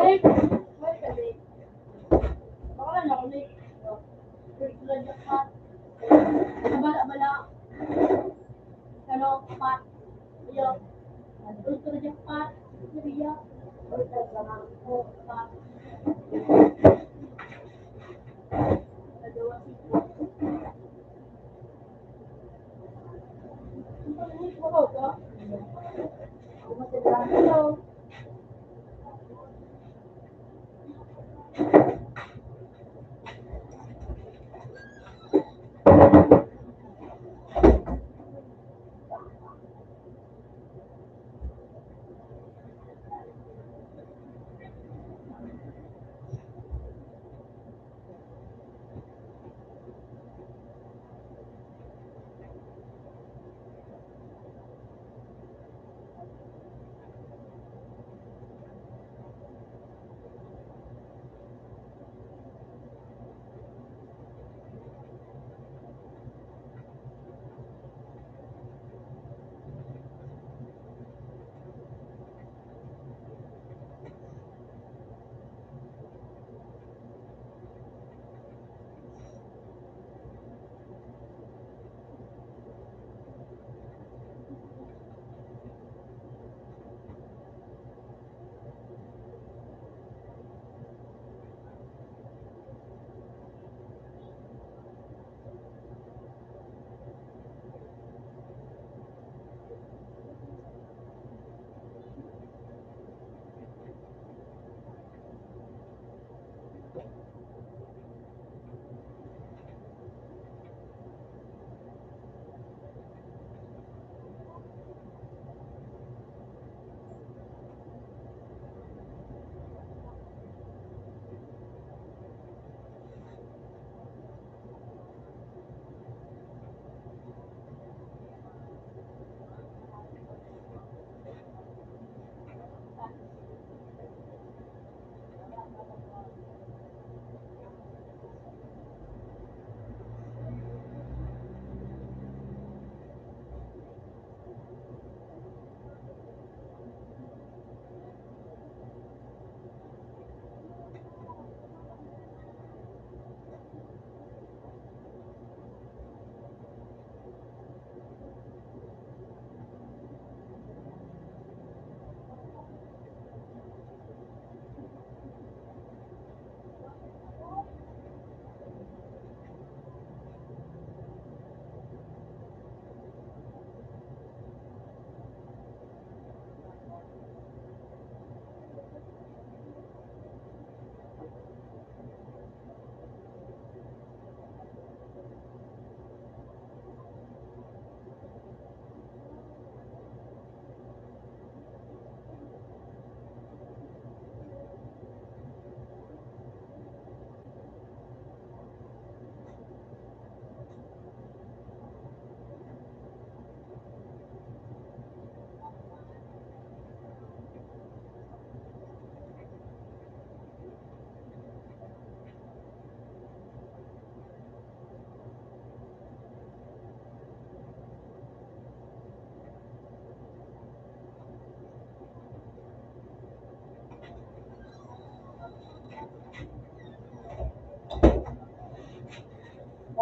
Late, wait a bit. Baka lang ako late. Regular jackpot. Bala-bala. Ano, pat. Iyo. Ultra jackpot. Iya. Ultra jackpot. Oh, pat. Nagawa siko. Ang pangit mo ka? Hello.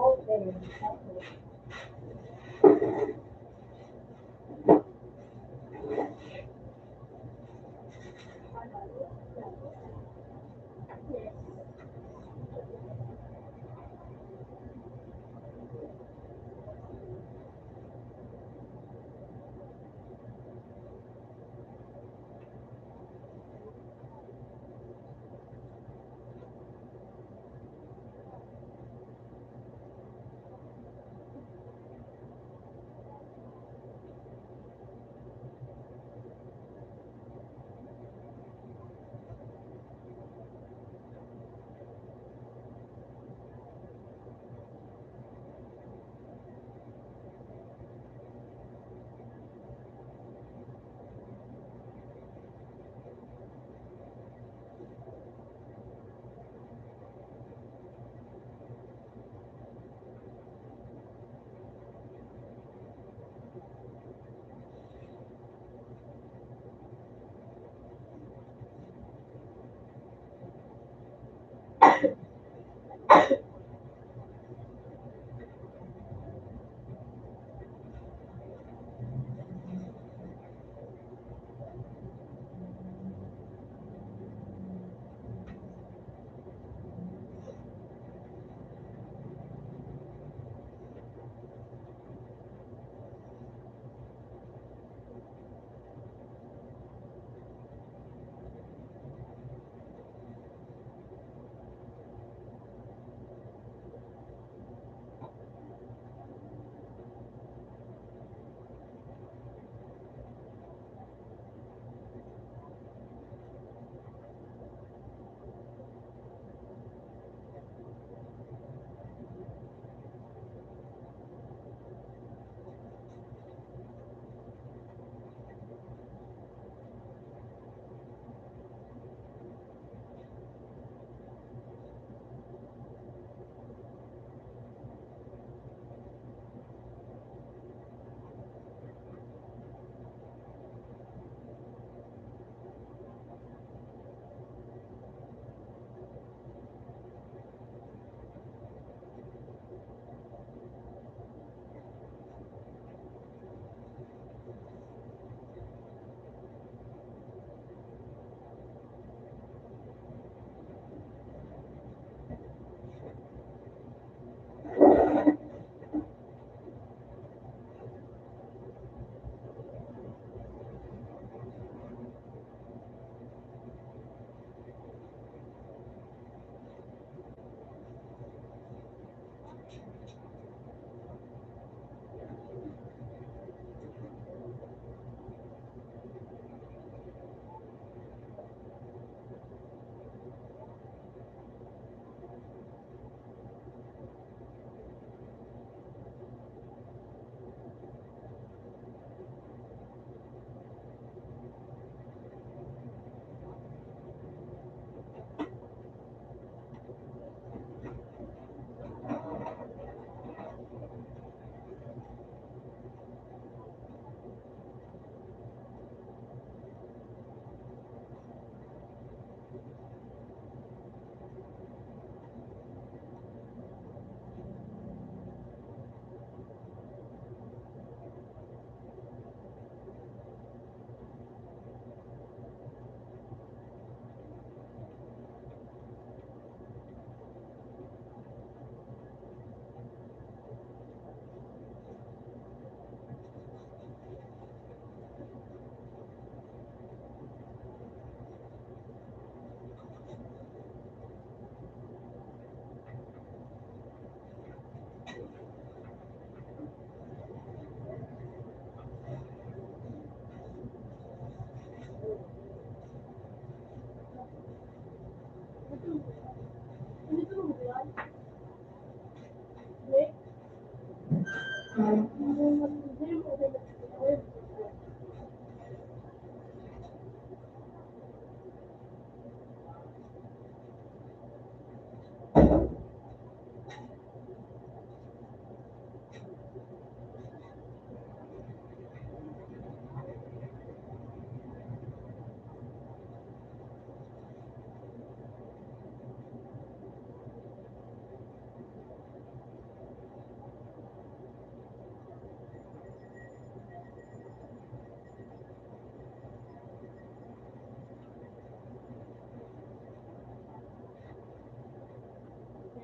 Okay. Yes.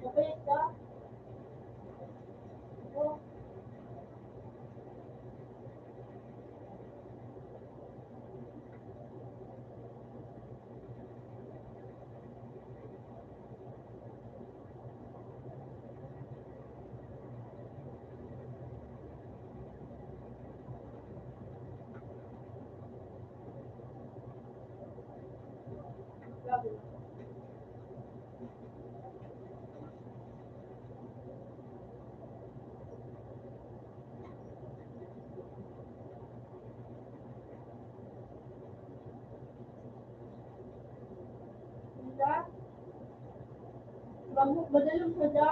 Mapayat ka? Oo. Grabe. Diba? Madalang sadya.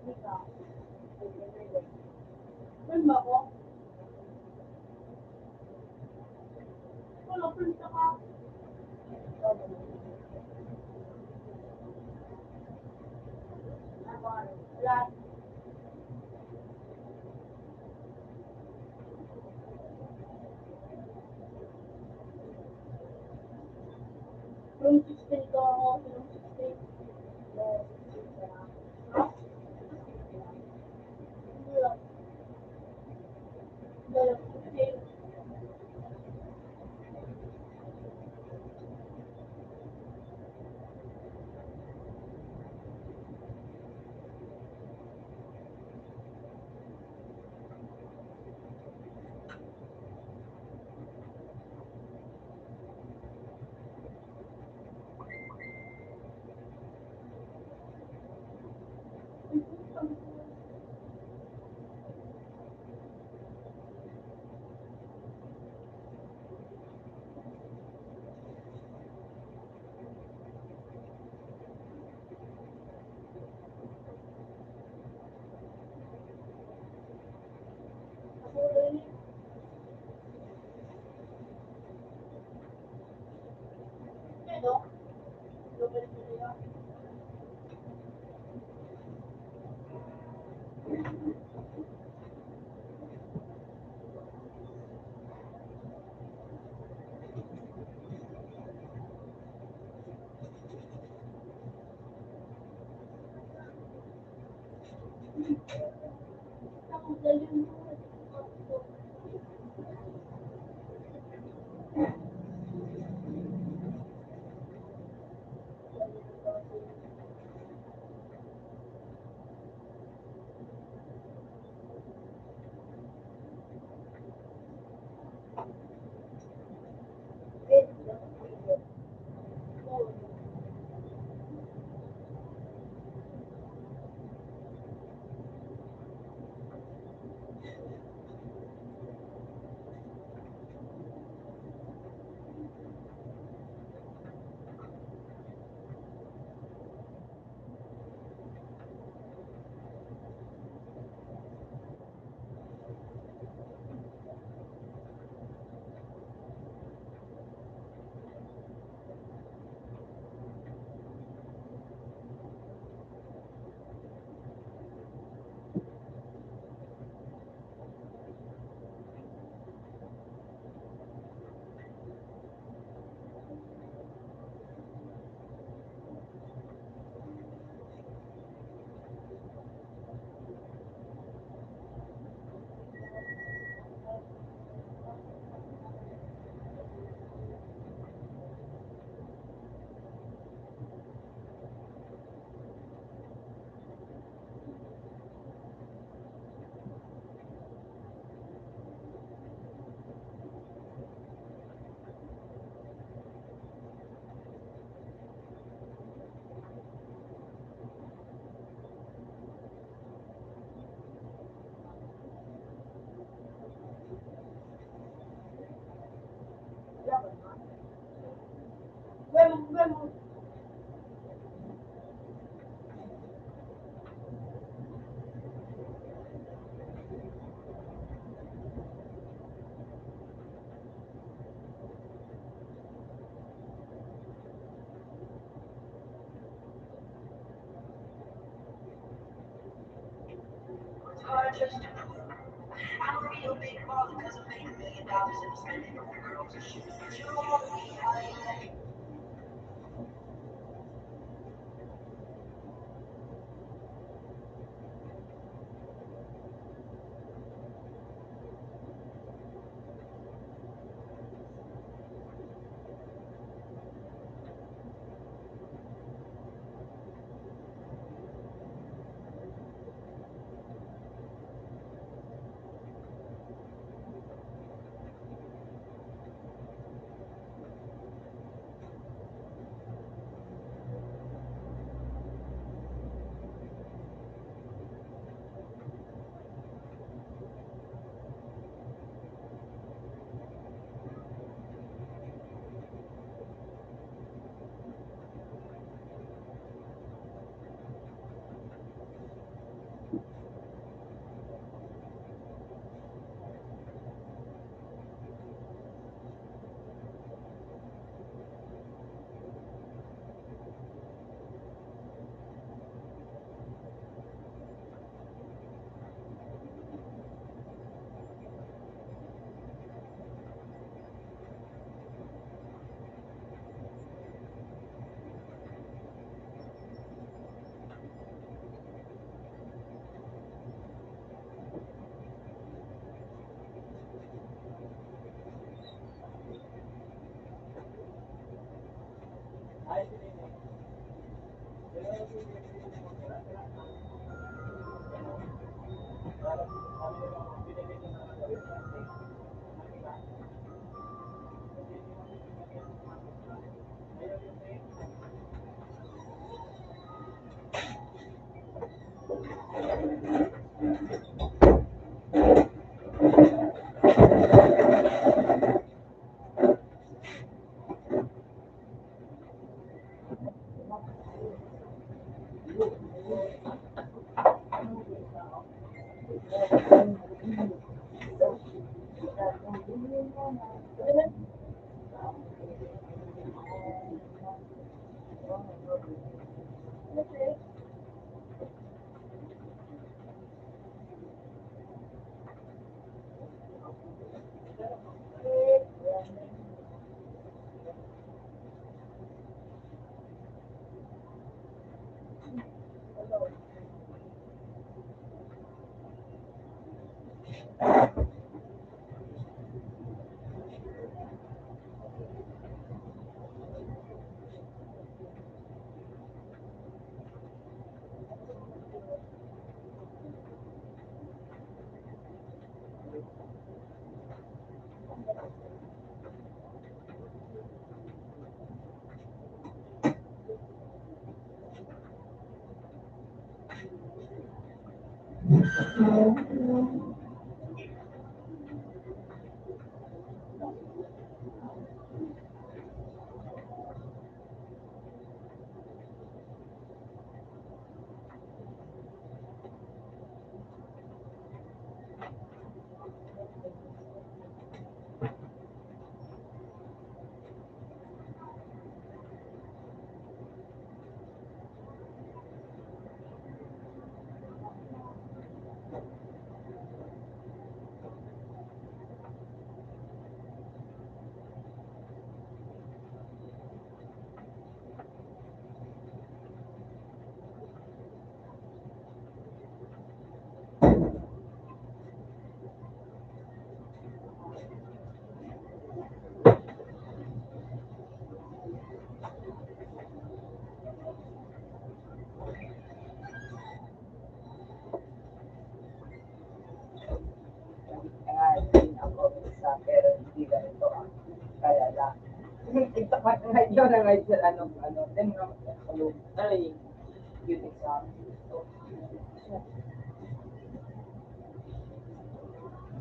Ika. Man ba ako? Wala, punta ka. Wala. Room 16 ko ako. Room 16. Ha? Wala. Wala. 16. Ako rin. Ano? Global Korea. Ako galing mo.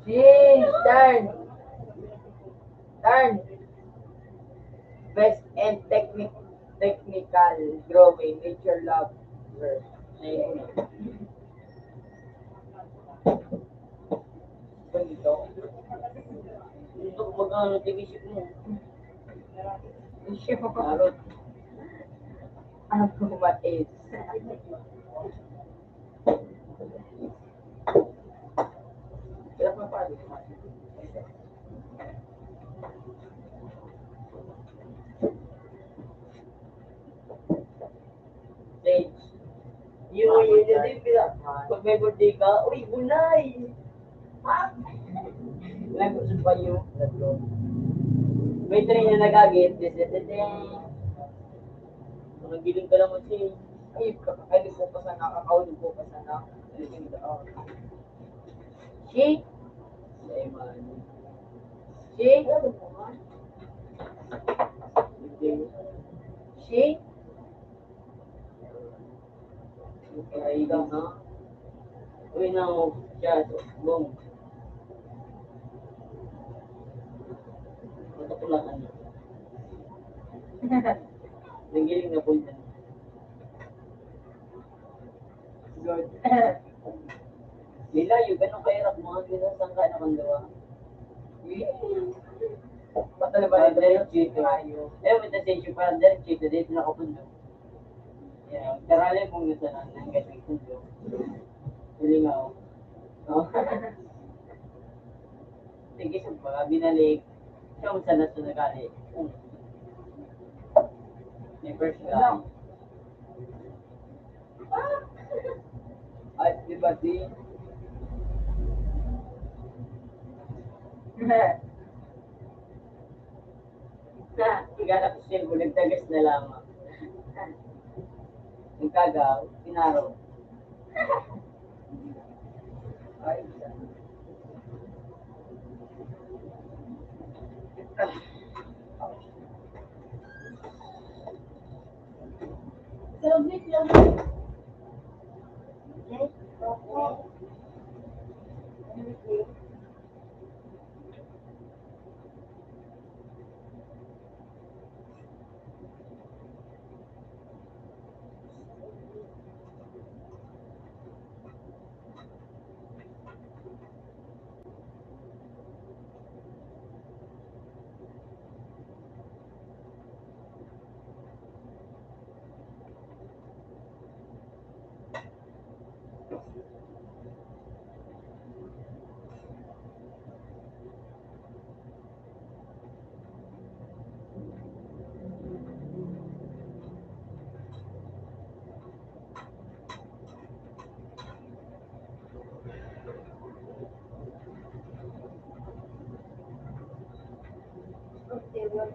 Jeez, turn. Best and technical drawing, nature lover. Ayun. Ganito. Ito, magkano division mo? Marot. Ano po what is? Stage. Yun, yun, pag may birthday ka, uy, bunay! Nag-usap pa yun. May train na nagagit, Nagiling ka naman si, ay, kakakailin ko pa sana, kakakaulin ko pa sana. She? Say, man. She? She? Kaya ikaw, ha? Uy, na mo, siya, boom. Matapulaan niya. Nagiling na punta. Good. Lila, yung ganun kahirap mga ginasang ka na kang gawa. Patala ba rin direct chito? Eh, may tasensyo pa, direct chito, dito na ako pundo. Yeah, karali mong nasanan ng ganun pundo. Hindi nga ako. Oh. Sige, sa mga binalik. Siya kung saan nasa nagali. May first guy. Ay, di ba di? Iganap siya, nagtagas na lamang. Yung kagaw, pinaro. Ay, Celebrate lang. Okay, well.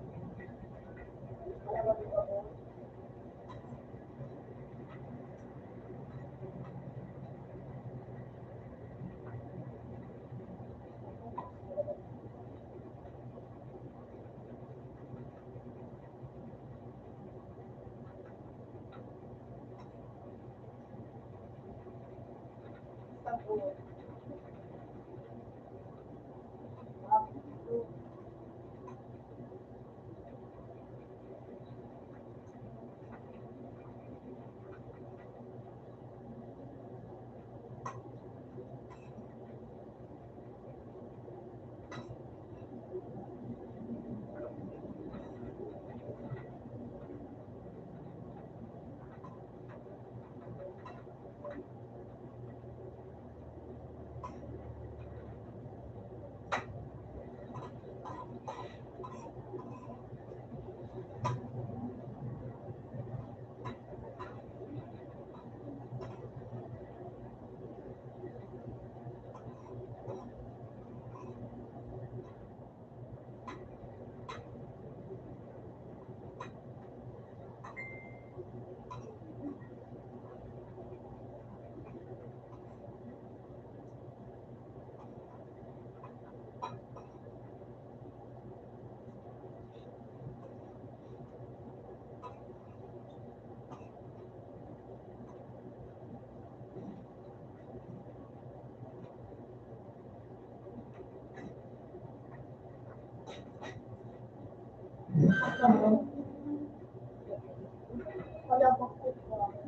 Wala pa po.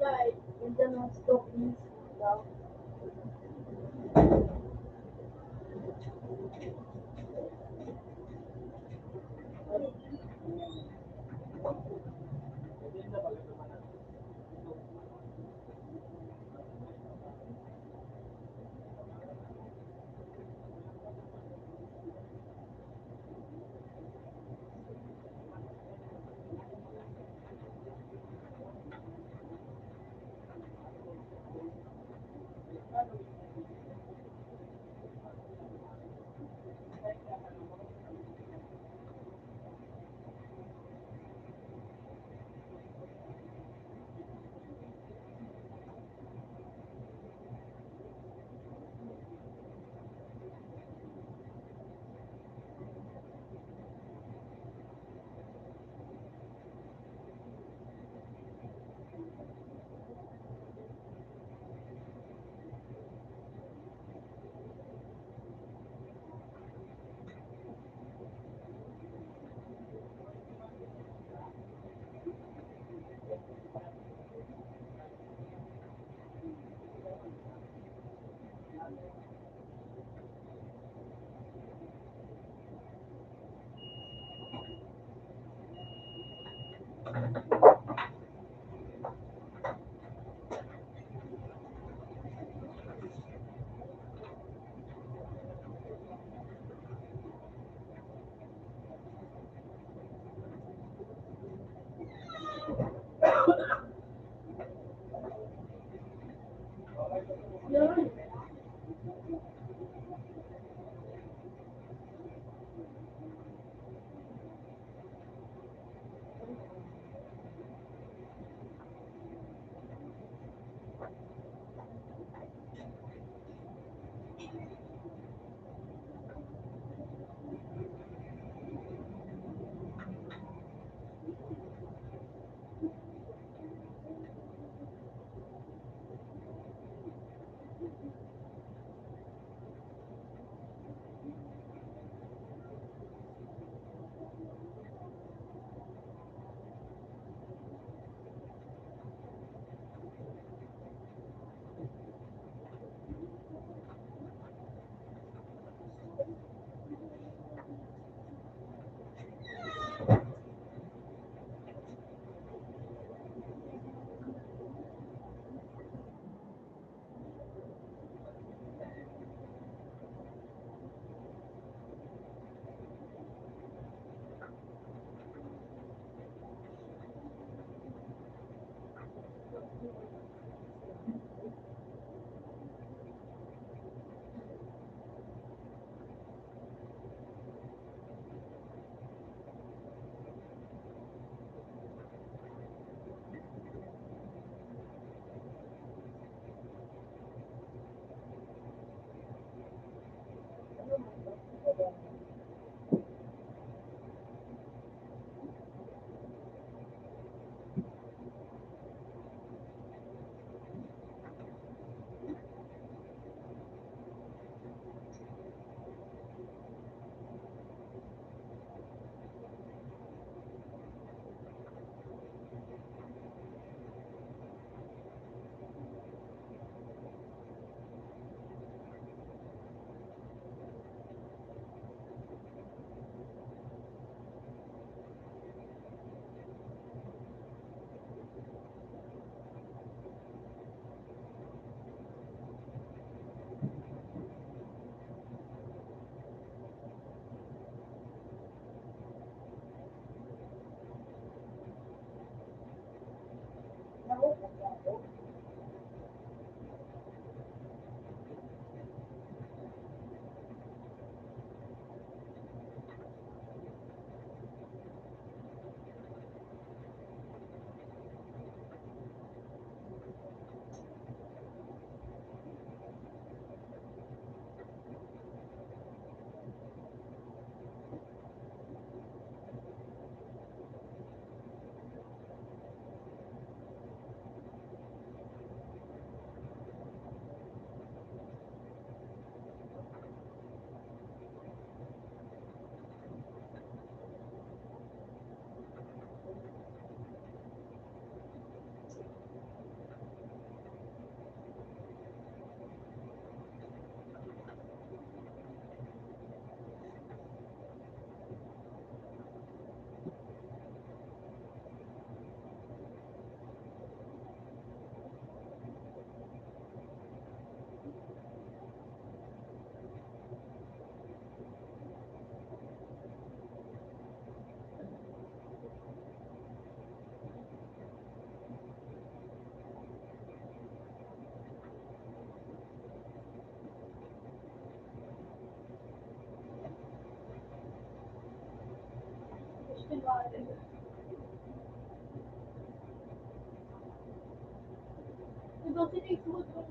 Guys, ganda ng stockings. Diba sinake mo itong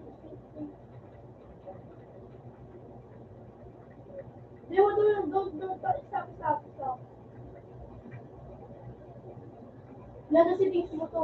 Di mo doon, stop, stop, stop. Nasa sinake mo to.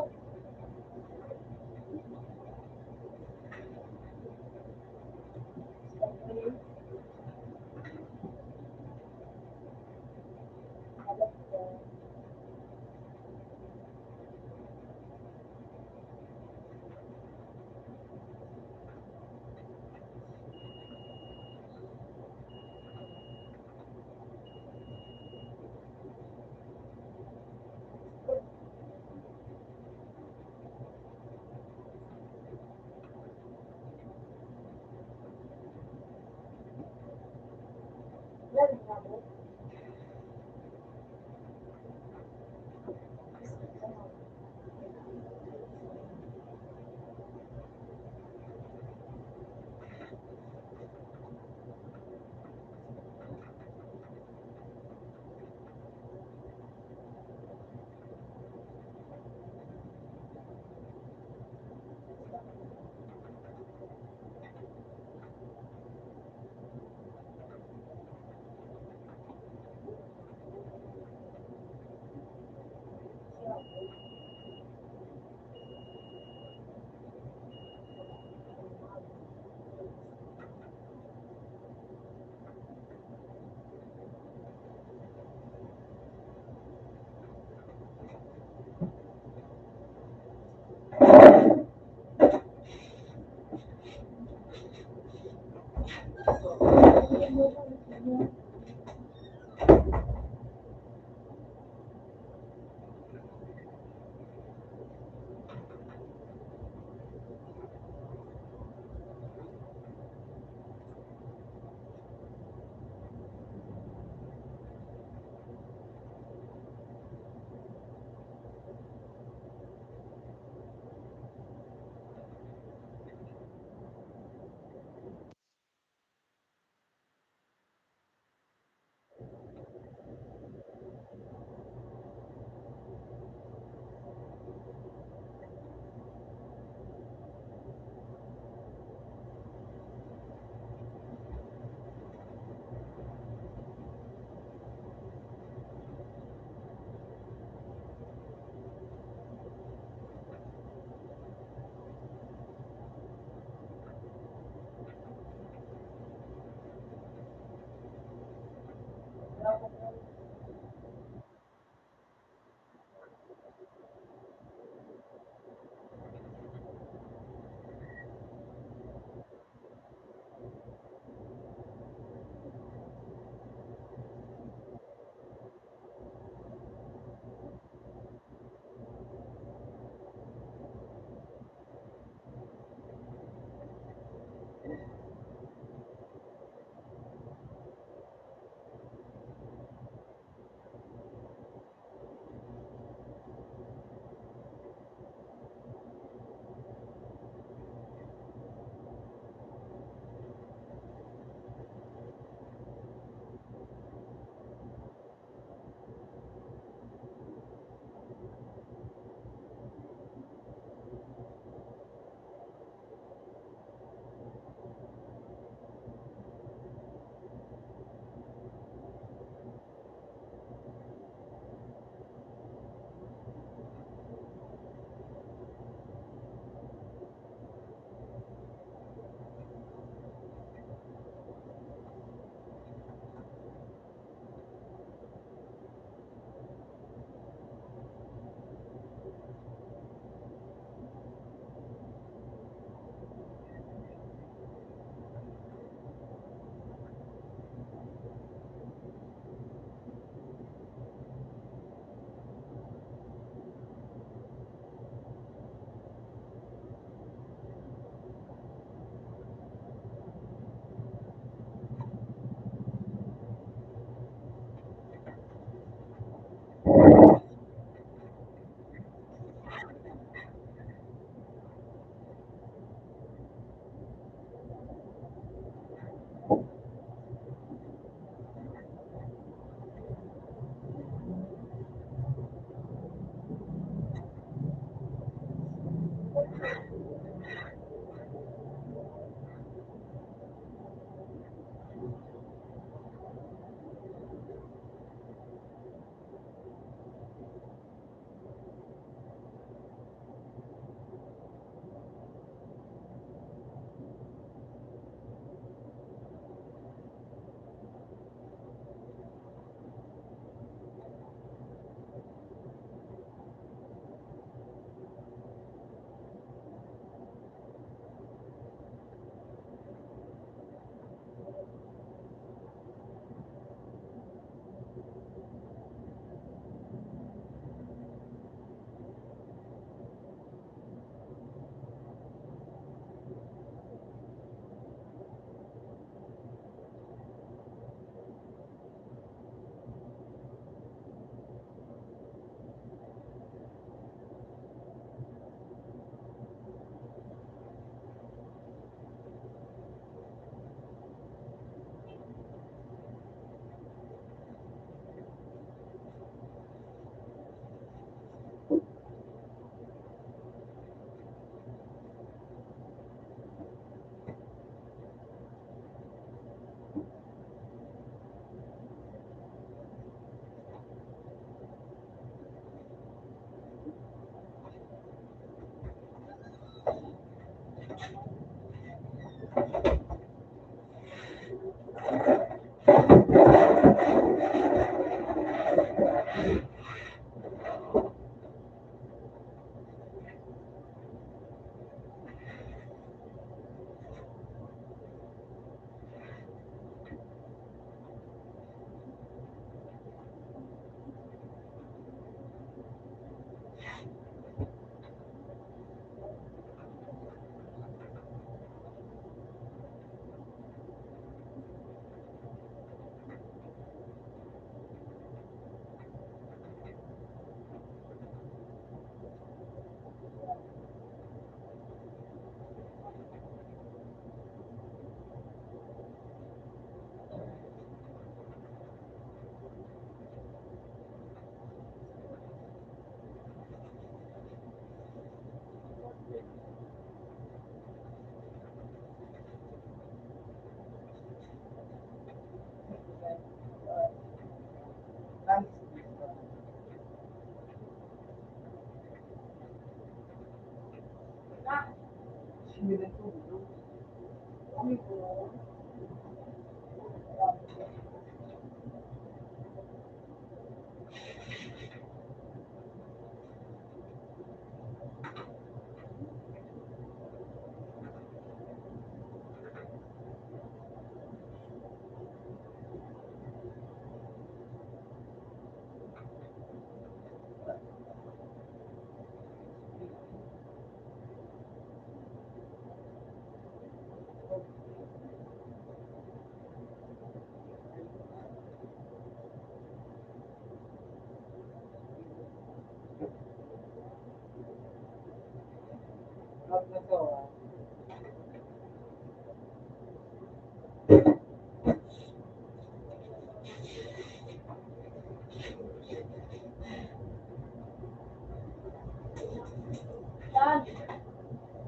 Yan.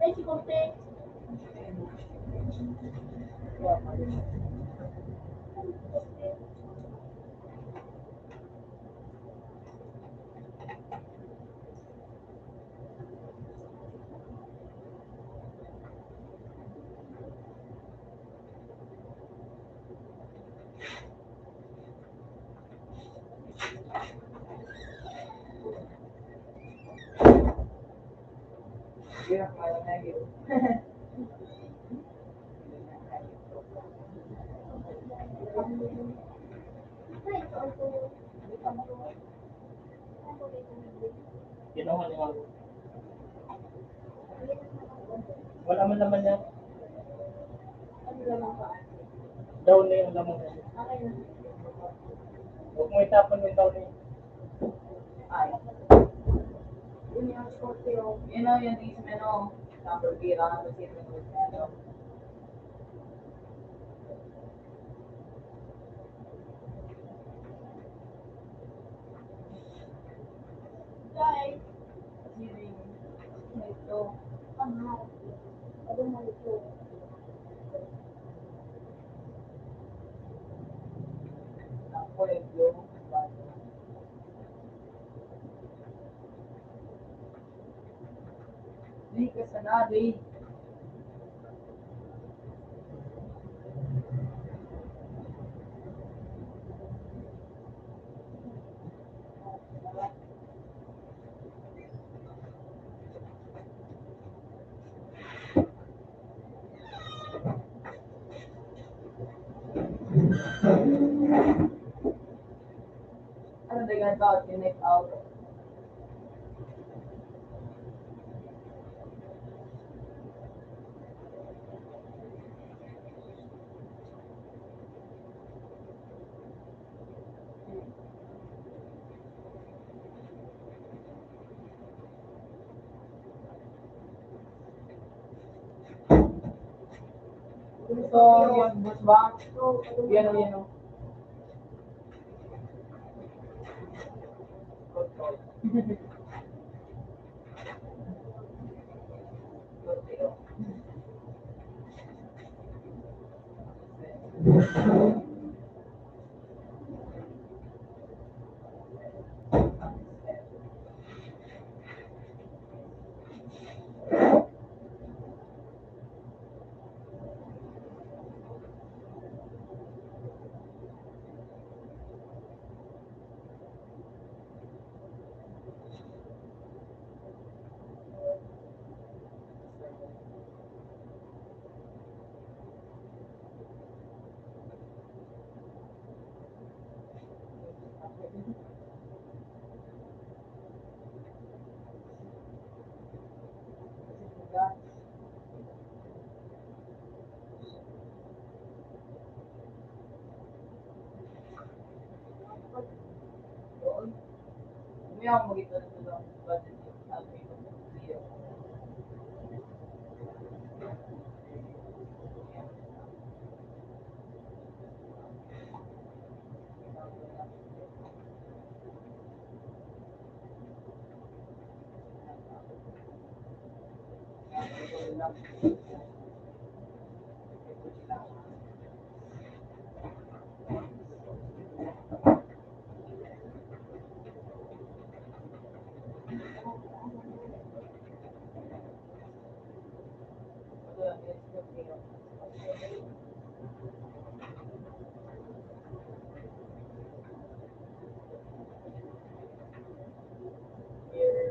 Ay, si Corte. Ay, ito ako. Kinuha niya ako. Wala man naman yan. Ano lamang ba? Down na yung lamang niya. Okay na. Huwag mo itapon yung down niya. Ay. Yun yung Scorpio. Yun o, yung isip ano. Number bira ka kasi yung ano. Guys, Kasi ito. ano? Ano mo ito? Ako yung Hindi ka sanali. Ano na ganito at connect out? So, yung bus ba? Yan o, yan o. ako magito na ito lang. Budget ko. Okay. Zero.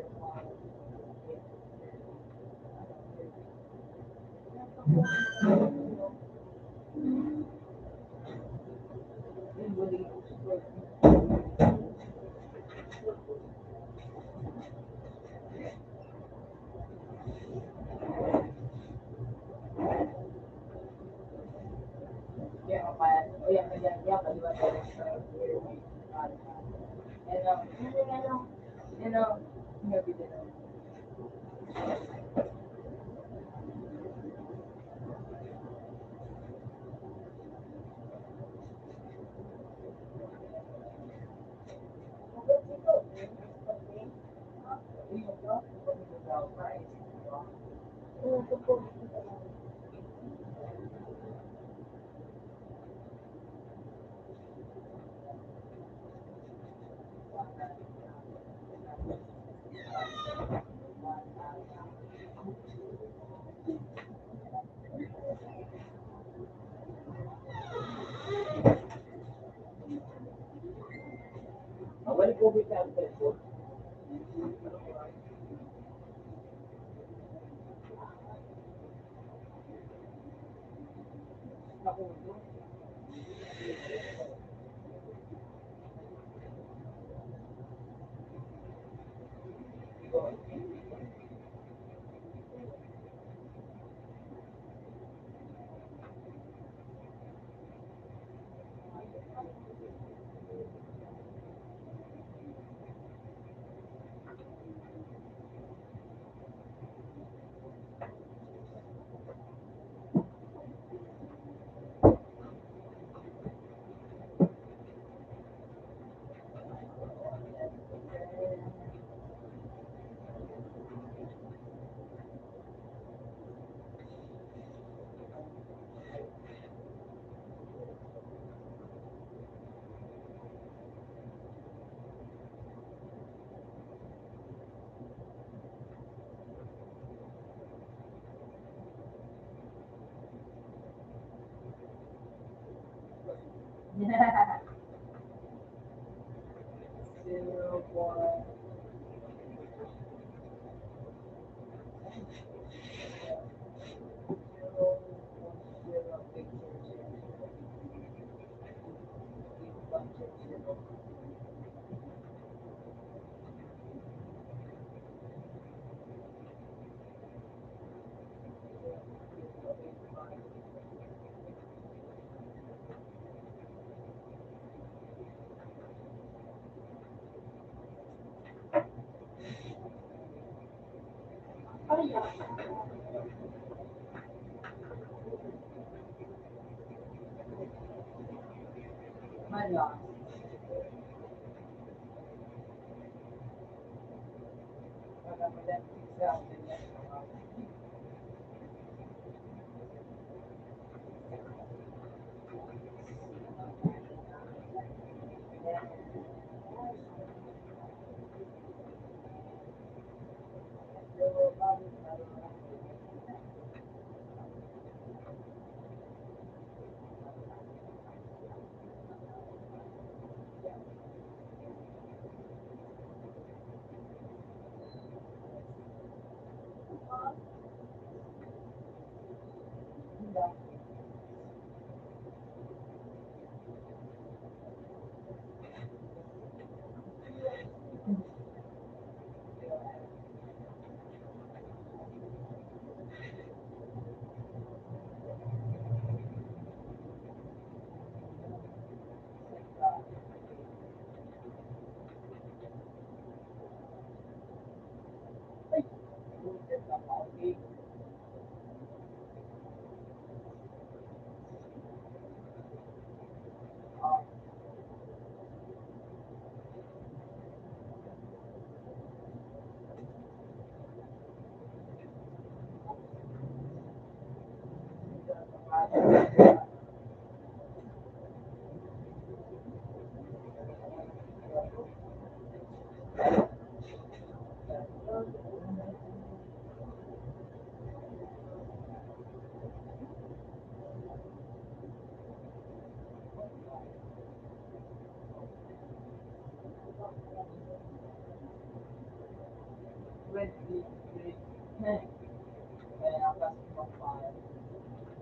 Yeah, kapayat. O yan, yan, kaliwa tayo. Happy din ako. Awal ko ba ang telepon? Ako, zero, one. Mala. With kaya pas pang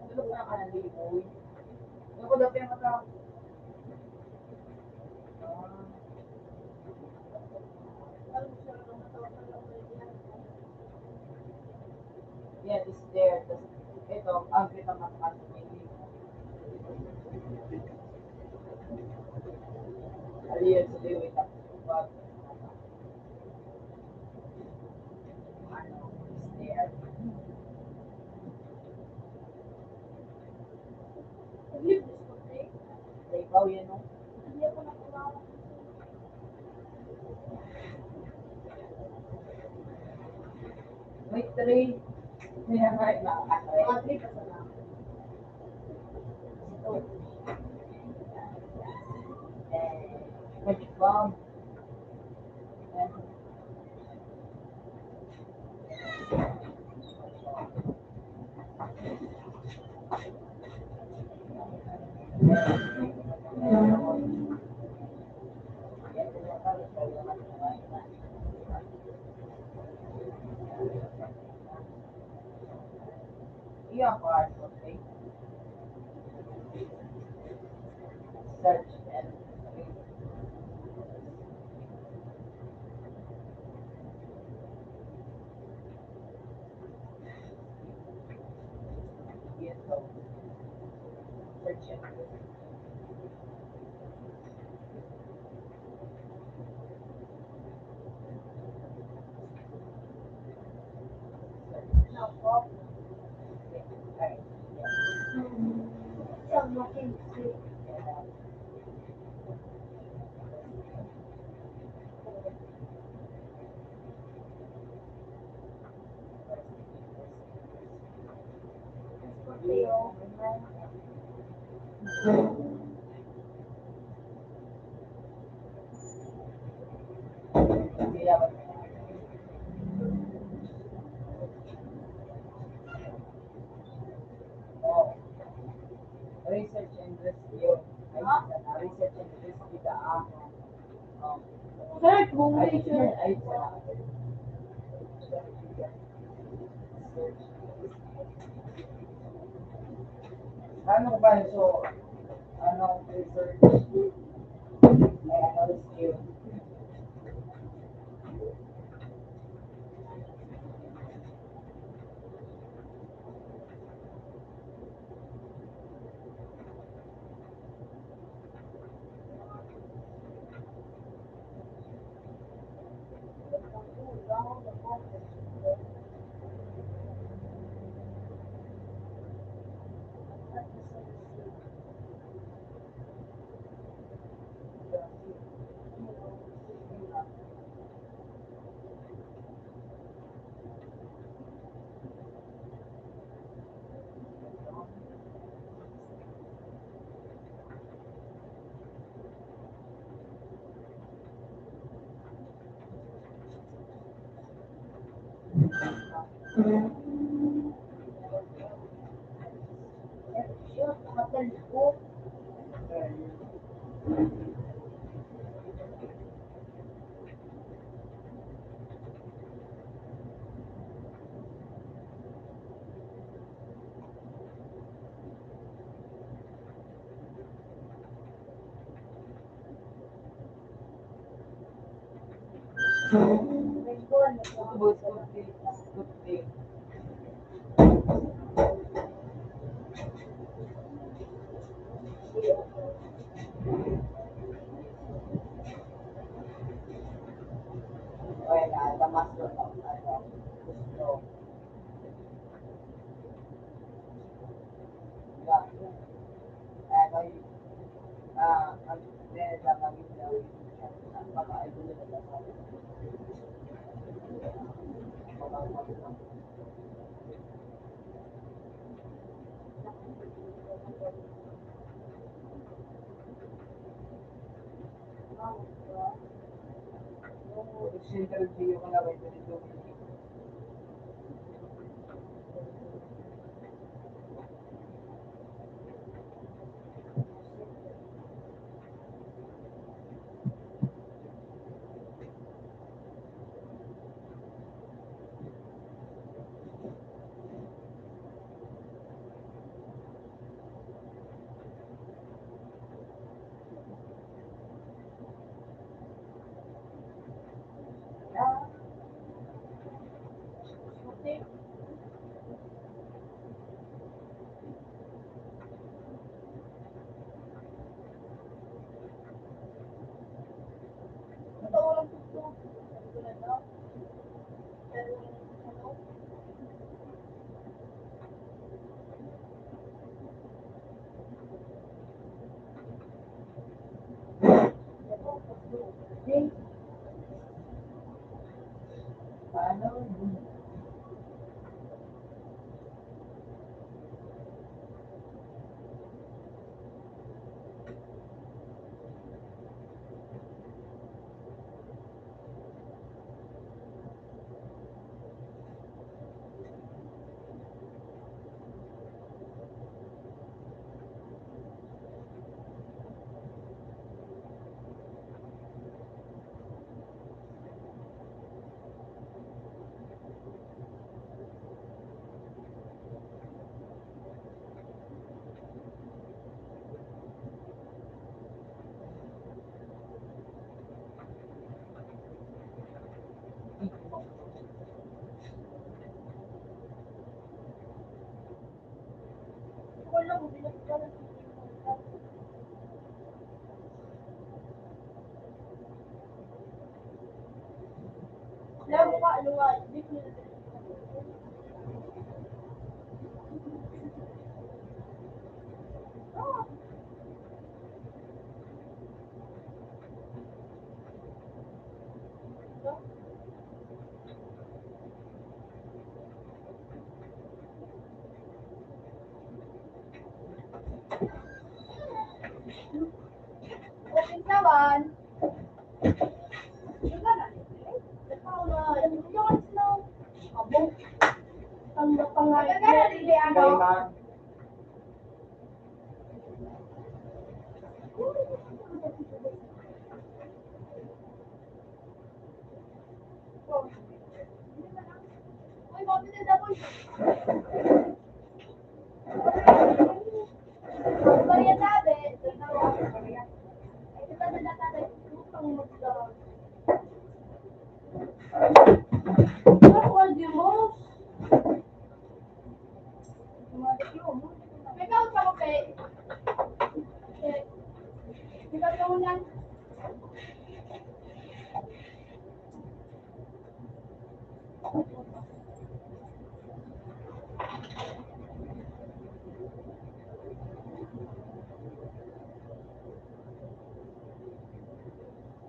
tulog na ka ng liboy. Ako daw yung mata. Yeah, it's there. Tas, ito, agri na matakas may libo. Aliyan sa liwit at pag ano, it's there. Sa ikaw yan, no? May three. Kaya nga, nakakatry. Magic bomb. Yeah, part of it. Search and yes, so search and no problem. Right. Yeah, oh, research and rescue. Research and rescue the um, Correct, home ay, teacher. ay, ano ba so, ano, research, ay, ano, rescue. Good, good thing. Ay, nalamas ko lang, ano, gusto, lang, ano, ang, meron lang ang yung, ang mga idol nila sa mga Interview ko na rin dito. Lalo ka, luwal. Okay naman. Kailan?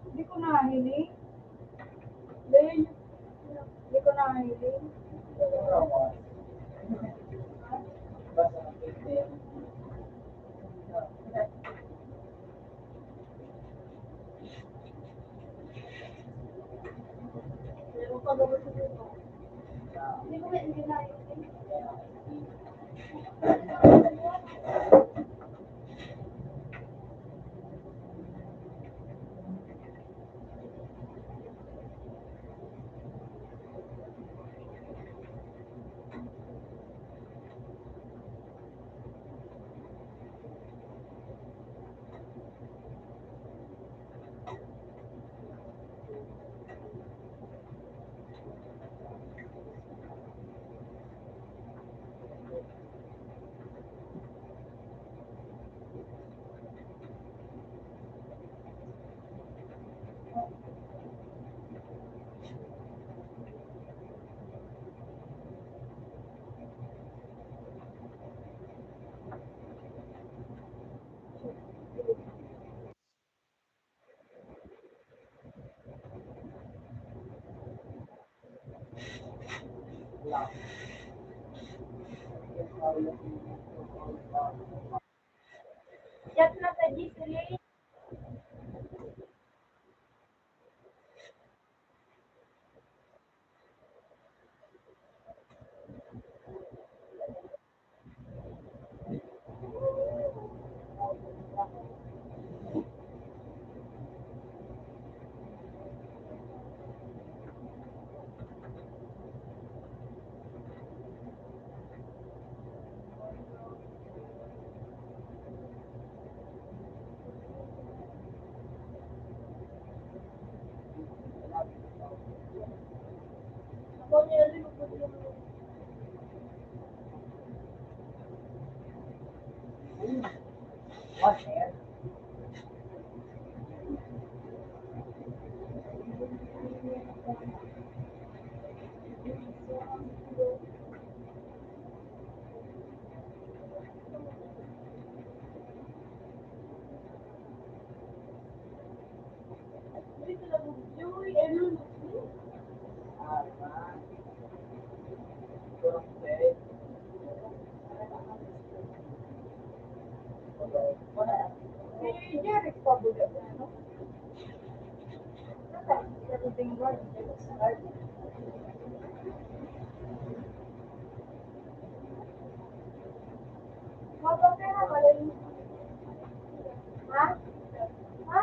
Hindi ko nahilig. Hindi ko nahilig. Meron pa gawin sa dito. Hindi ko hindi nahilig. Chat na sa Gisele. Ako niya rin ako yung What hair? dito na bugyoy. Ano? Okay. Si Jerry pa buga na, no? Everything right. Mabang ka na, malay. Ha? Ha?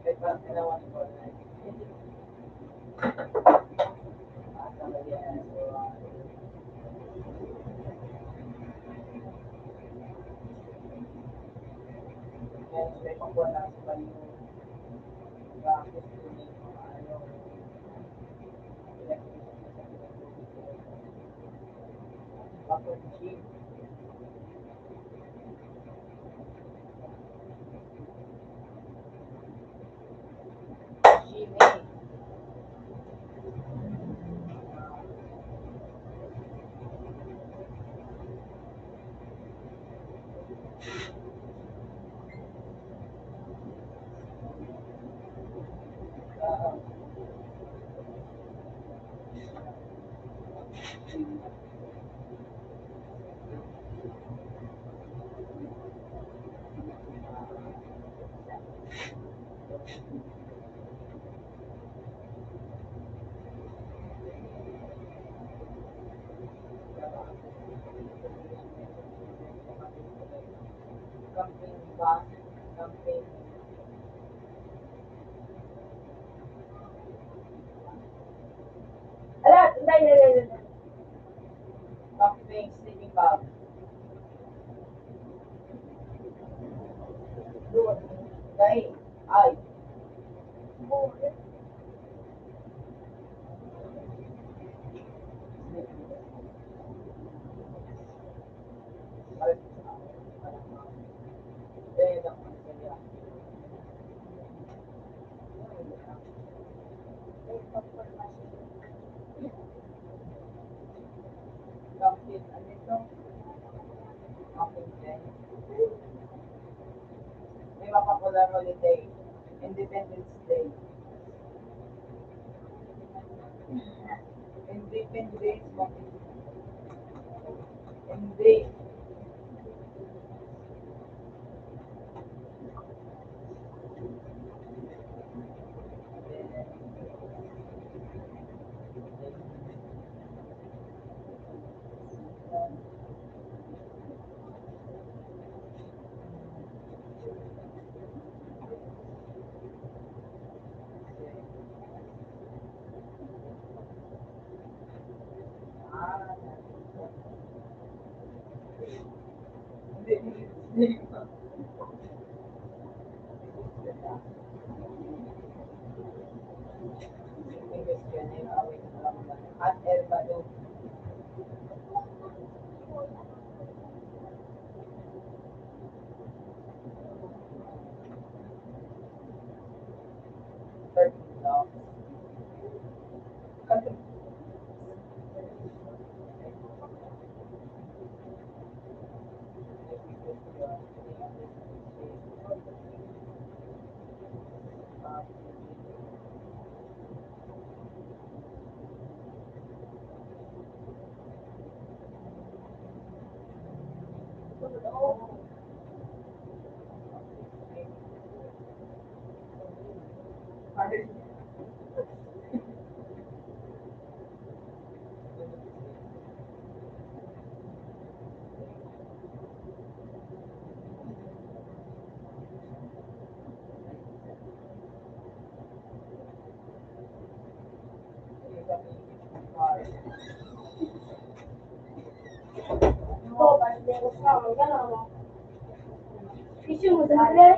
Kahit parang ginawa ko na. May pakuha na sa baliw. Practice ko ni ano. Pag-cheat. Jimmy. Camping ba? Camping. Ala, hindi. Camping sleeping bag. Doon. Dahil. Ay. Buhay. Camping. Ano ito? Camping din. May mapapular holiday. Independence Day. Independence. Hindi. Hindi. At El Bado. Third law. Ito, panderos ka. Magkano mo? Issue mo dali.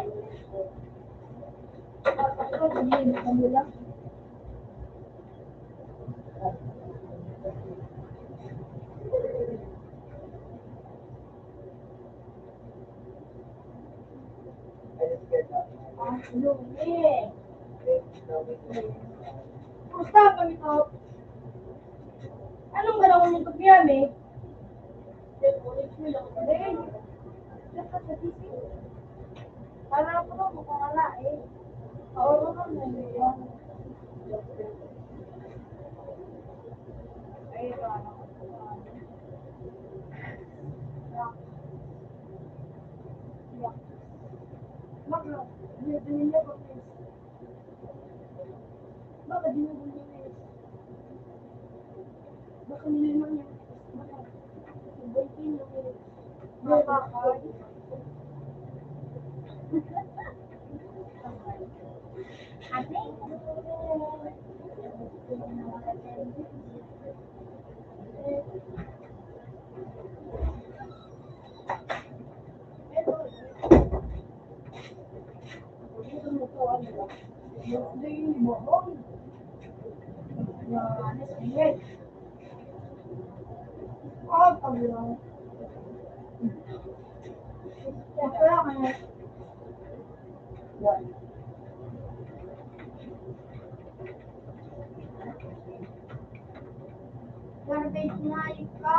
Ito, sabihin mo nila. Ah, lumi. Kumusta kami to? Anong galaw mo ito piyan eh? Para ako to, mukhang ala eh. Oo, naman na yun. Ay, ano. Bakit? Binibili niya ko please. Bakit binibili niya please? Bakit niliman niya? Bakit? Ibigin niya please. Bakit? Ate? Garbage na ka.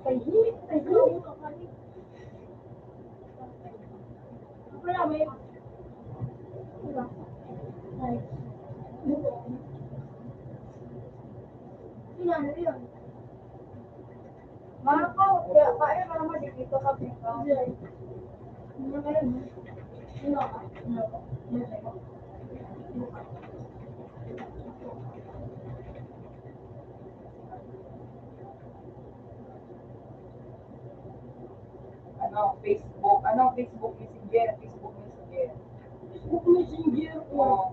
Tahimik. Wala ba yun? Wala. Ay. Sino ano yun? Marco, kaya kaya ka naman dito ka pika. Ano ba yun? Sino ka? Sino ka? Sino ka? Facebook Messenger, Facebook Messenger. Facebook Messenger ko. Oo.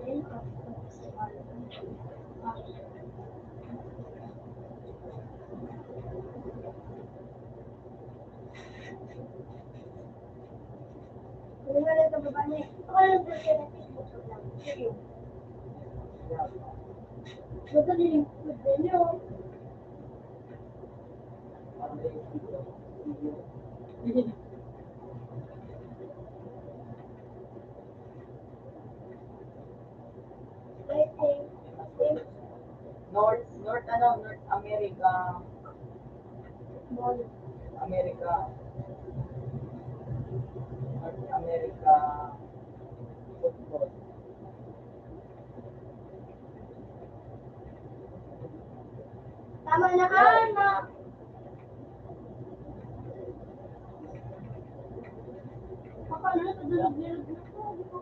Ayun ka. Kung wala ito ba niya? Ako lang po siya ng Facebook lang. Sige. Basta nilingkod din yun. North America. Mall. America. North America. Football. Tama na anak. Akala na kadulog-dulog na po.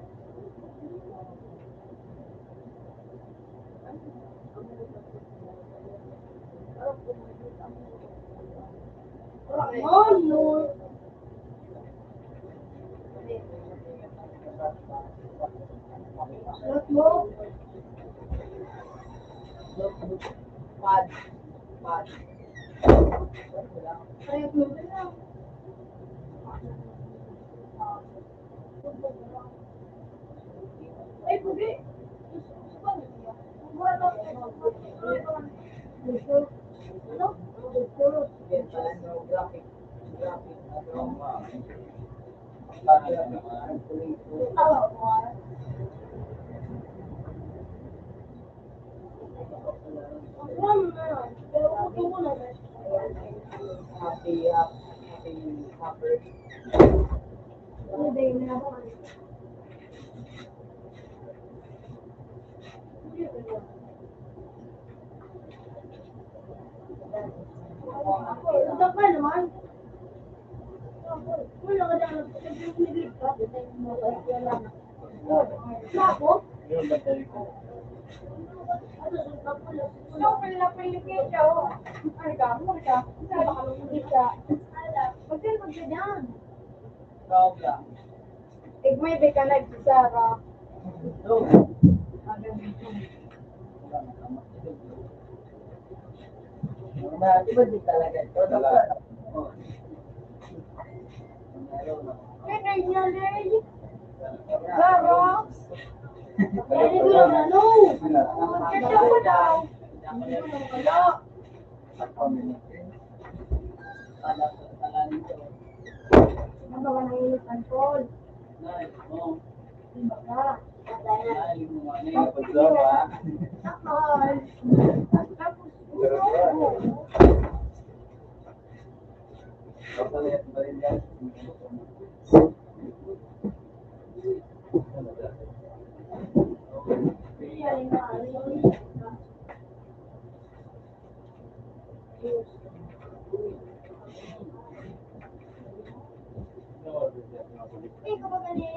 Oh, no. Sulat mo. Pad. Kaya mo ba na? Ay, pugi. Ano? Graphic. Tawa ko. Ano na? Pero kuto ko na. Happy birthday. Ano ba yun na ako? Ako, ito ka naman. Wala ka lang. Nagpipigil ka. Tapos, Yung battery ko. so, pala-piligid ka, oh. Ano ka? Ano ka? Sabi ka, hindi ka. Magkano magkano? Sobra. Igmay ka nagsisara. So, di ba di talaga ito? Oh. Kaya niya, Lay. Zara. Lay ko lang, ano? Kaya ko daw. Wala. Ano ba nang init ang tol? Diba ka? Akal. Tapos, eh, kapag galing.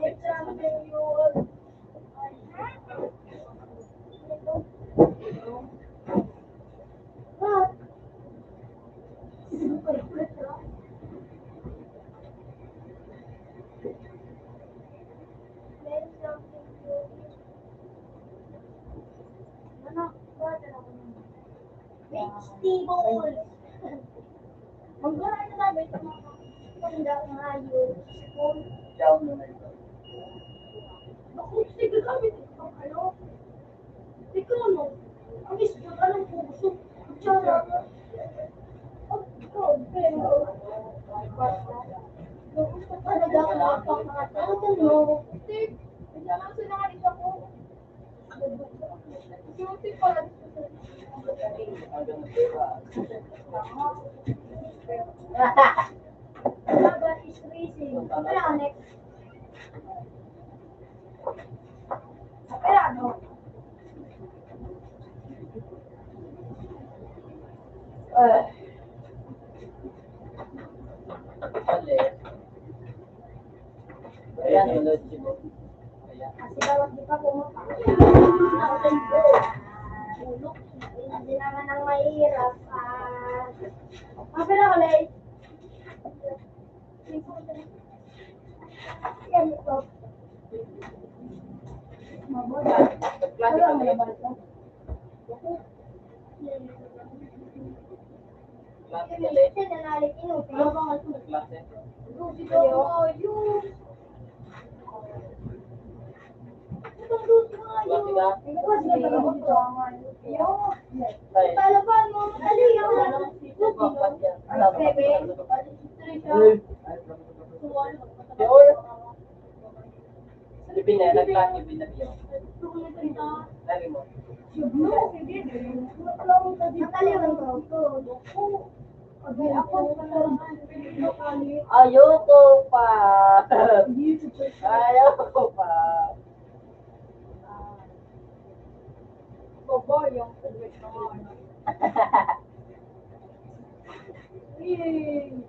Exam period. Ah. Meron something to ano? Bata ako nun. Vegetable. Magkano na ba ito mga pagdaang hayop? Spoon. Ako, sige kami. Ano? Ikaw ano? Ang spoon, anong puso? Tsara. Oh, ikaw, pero. Gusto talaga ako magpapakataon mo. Tik. Kaya lang sinangalit ako. Guilty pala. Baba is racing. Wala, next. Pero ano? Ayan, ulit si Bob. Kasi bawat di pa pumapakya. Ulok. Hindi naman ang mahirap. Pero ulit. Yan ito. Mabuda. Wala mo na ba ito? Kasi nanalik inuti. Ano ba nga ito? Lucy ko. Yun. Itong Lucy nga yun. Lucy na talaga ito. Yun. Palaban mo. Ano yun? Lucy. Seven. Lagi mo. Ayoko pa. Ayoko pa. Baba yung ulit na ano. Yay!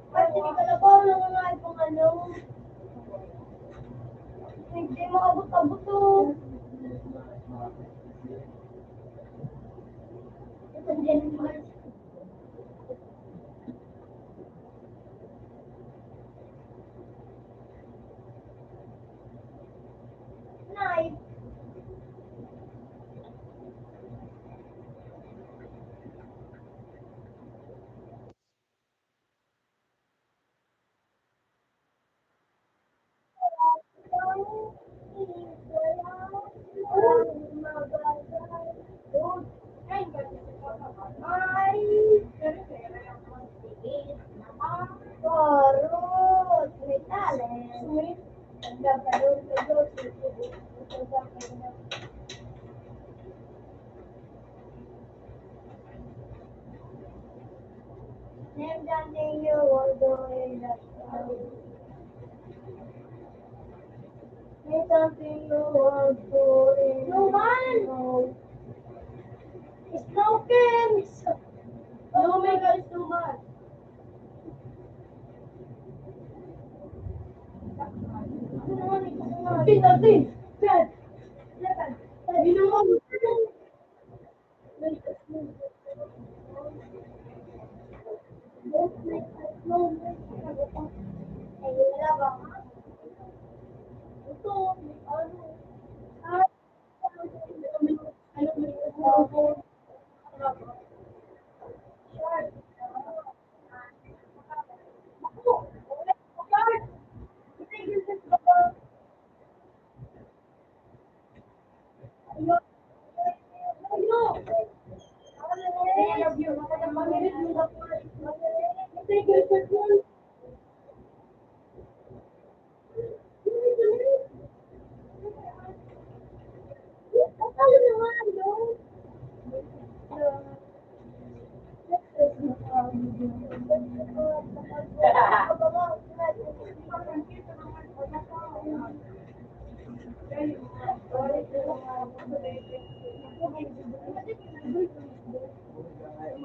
Kasi may kalabaw lang nga itong ano. Hindi makabot-abot to. Ito din. Knife. Name something you will do in the snow. Name something you will do in the snow. Snow kings! Oh my god, it's too much. Pinati! Dad! Dad! You know what?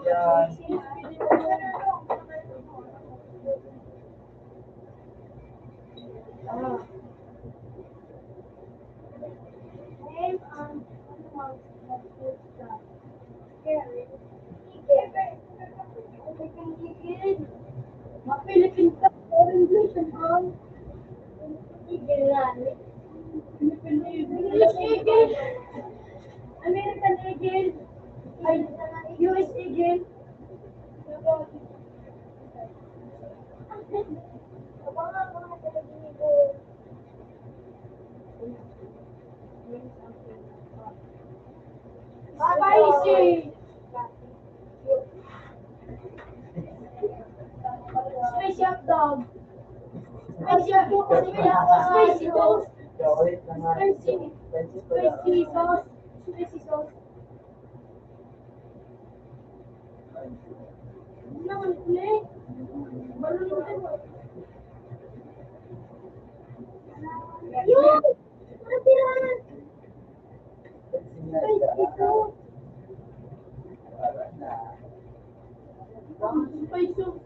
Yan. Philippines ka, foreign nation, English Eagle, American Eagle, ay, US Eagle. Spicy. Spicy hot dog. Spicy hot dog. Spicy toast. Chocolate na nga. Spicy. Spicy sauce. Spicy sauce. Hindi naman ulit. Balon naman. Yun! Natirahan! Spicy sauce. Spicy sauce.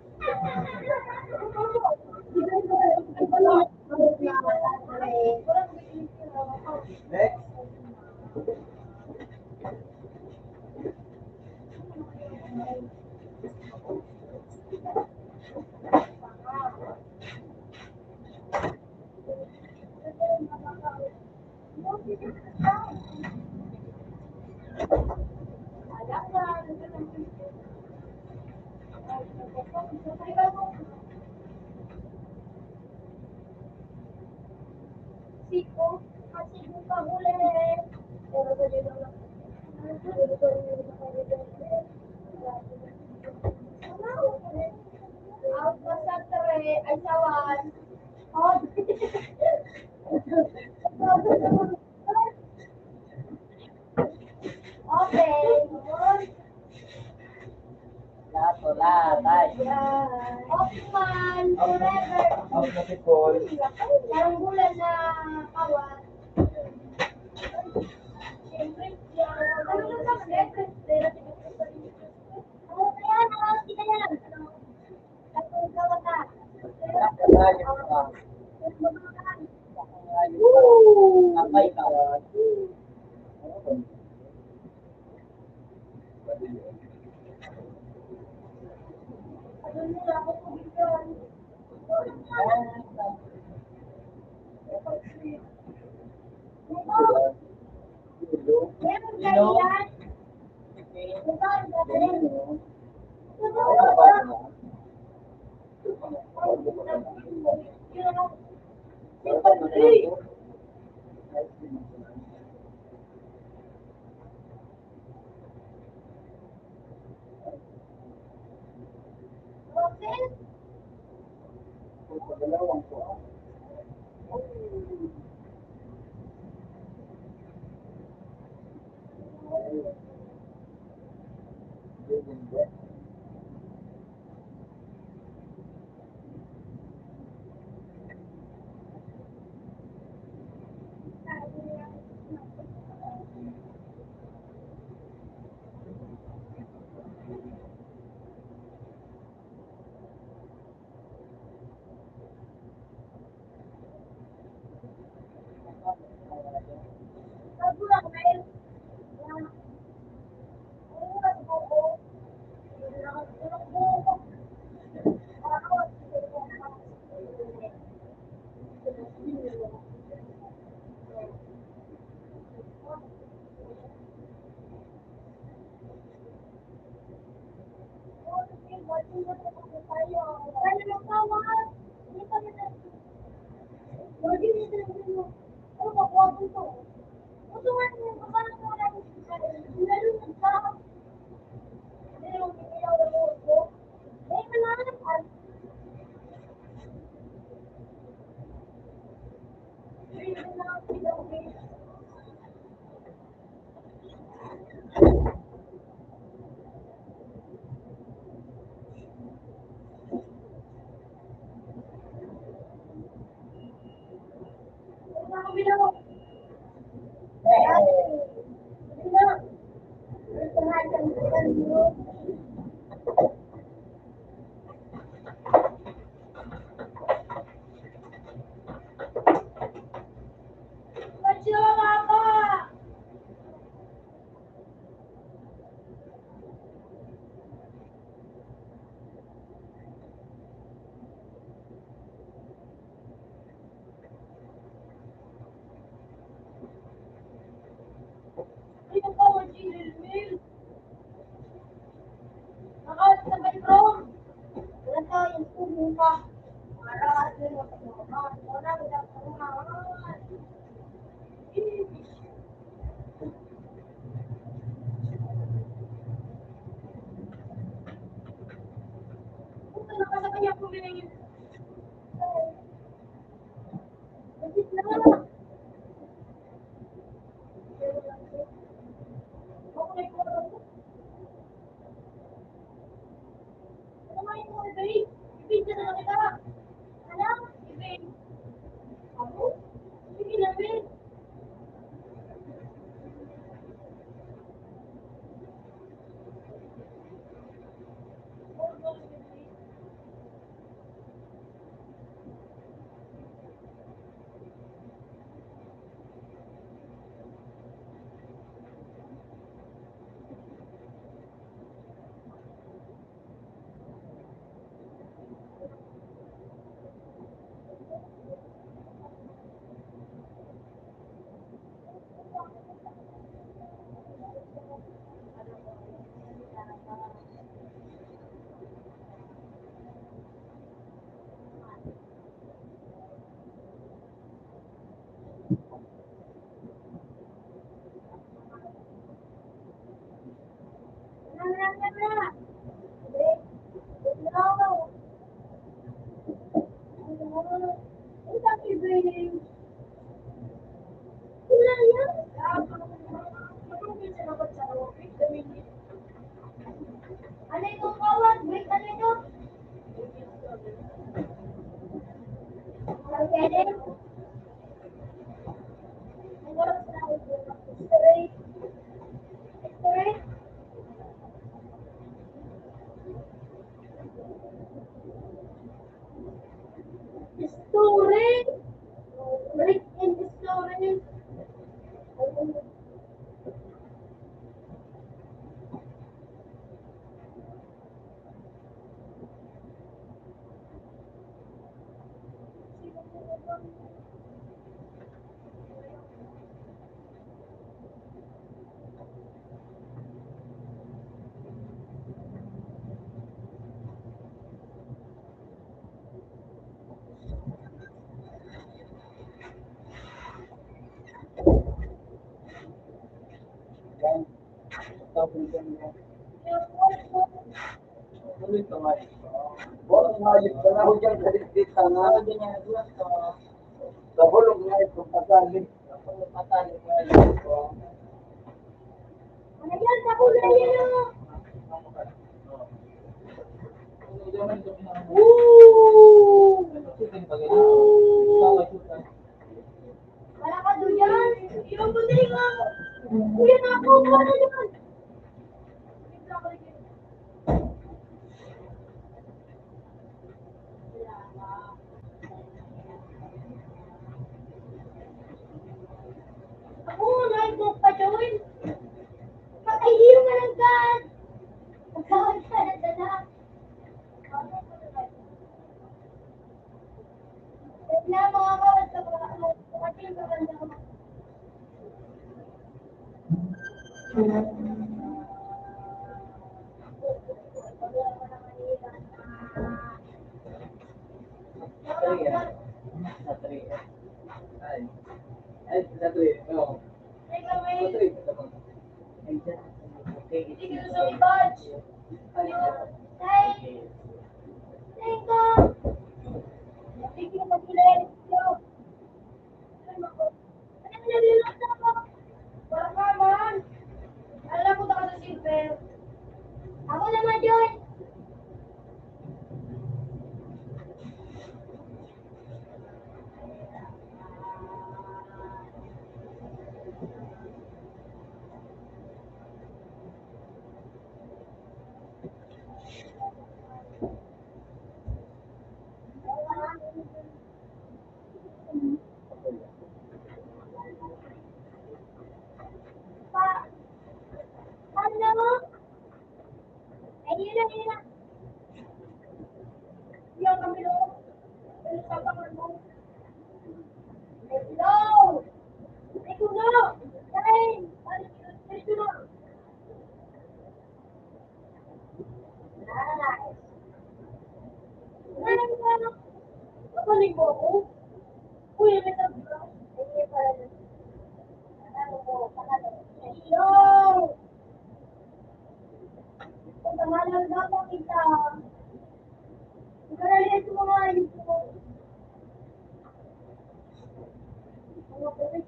Next. Siko, kasi buka ulit. Out pa sa tre, ay sawan. Oh. Okay. Lato, latay. Open forever. Out na si Paul. Larang bulan na kawan. Siyempre, ano na sa secret? Oo, kaya nakakas kita yan. Ako ikaw ka. Nakalayo ka. Napay ka. Ano nila ako kubigan? Meron kayo yan? Bolong hayop ka na ho dyan sa dikdita nga. Sa bolong hayop kung patali. Hindi ka sa badge. Ayun. Thank you. Thank you, Pagkilit. Yo. Ano nalilot ako? Parang naman. Alam ko na ka sa silver. Ako naman yun. Pa, ano? Ayun na. Yung kamilo. Ano sa pangalan mo? Hello! Ito na! Kain! Ito na! Nice! Kain ka na! Kapalig mo ako? Uy, may tabi ka. Hindi pala na. Ano mo? Hello! Kung tangalan na po kita. Ikaralihan ko mga ayos ko. Ano ko rin?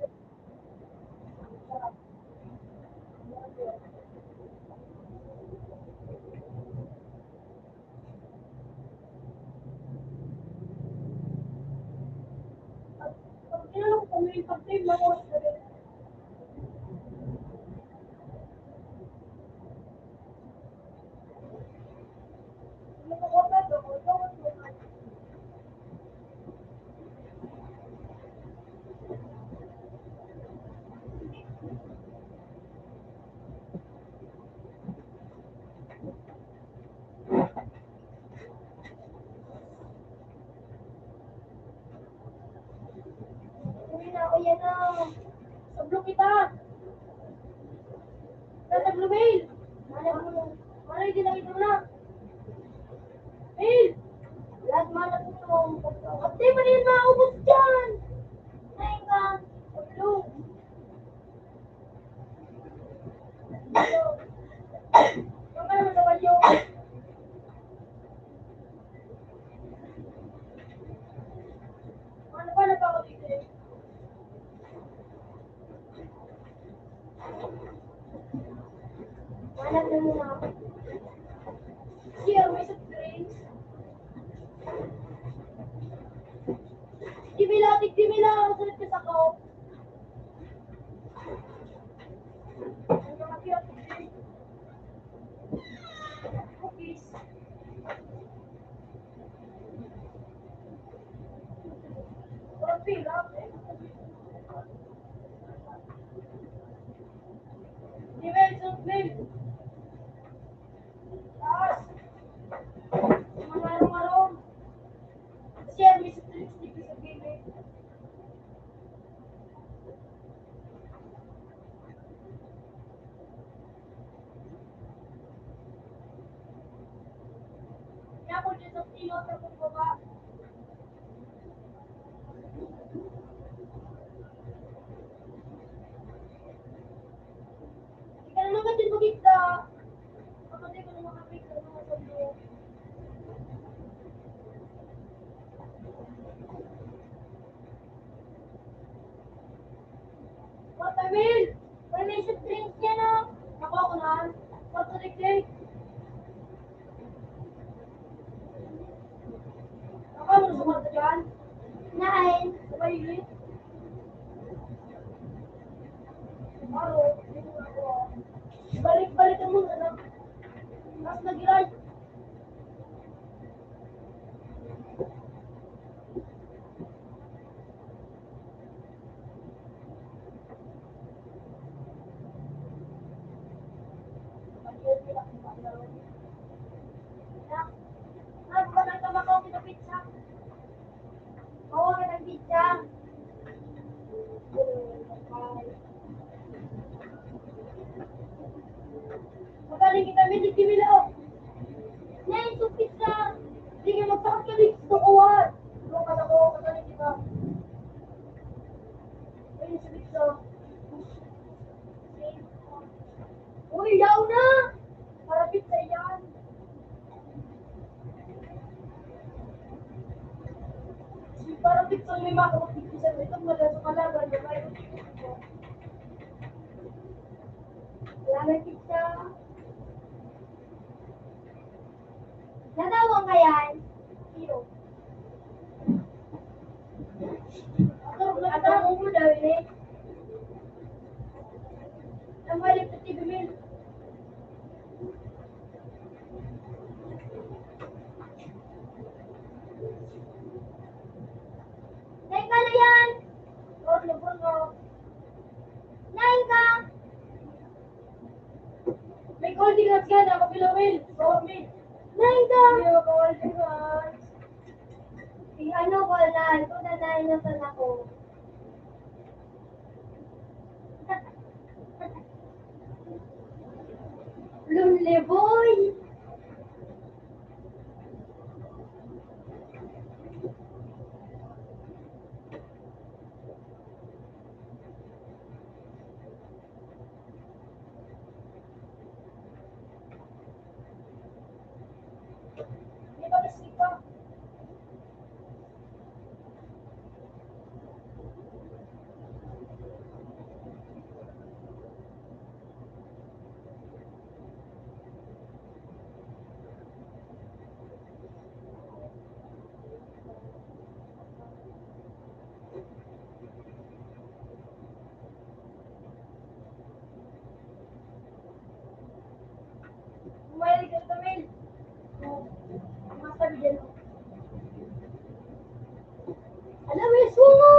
Pag kinalong kami, pag-save mo ako sa rin. Ano ko ba ito? Uwi na ako yan na. Sablong kita. Nasa Blue Mail. Malay, di lang ito na. Mail! Lahat malat mo. At di ba rin maubos dyan? Ngayon ka. Sablong. Tama naman naman yun. Ano pa na pa ako dito eh? Hanap na muna ako. Here, may soft drinks. Di mila, sulit ka sa ko. Ang mga cute drinks. Cookies. Walang pila. Di mil, soft drink. Taas. Mga arong-arong. Share, may soft drinks dito sa gilid. Kaya ako dyan sa tilo sa baba. Hindi ka na naman din magigda. Kapatid ko na makapigda mga sabi. Watermill! May soft drinks yan ah. Nakuha ko na. Water drink. Nakuha mo na sa kwarto dyan. Nine. Sabay-lit. Aro. Balik-balik ang muna na. Tapos nag-ilay. Ano ba nang tamakaw kita pizza? Oo, kitang pizza. Magaling kita, medyo kimilaw. Ngayon, itong pizza. Sige, magsakat ka dito sa kuwan. Lukat ako, kataling kita. Ayun sa pizza. Yaw na! Marapit sa yan. Si parapit sa lima ko sa ito mula sa kalaban na kayo. Wala na kita. Natawang ka yan? Iyo. Ako mo daw eh. Ang balik sa TV Mil. Nain ka na yan! Oh, lubon mo. Nain ka! May cold glass ka na, kapila Mil. Oh, Mil. Nain ka! May cold glass. Si ano ko na, ito na nainasan ako. Lonely boy! May pag-isip ka. Umali ka sa Mil. Ang sabi dyan. Alam mo yung sungo!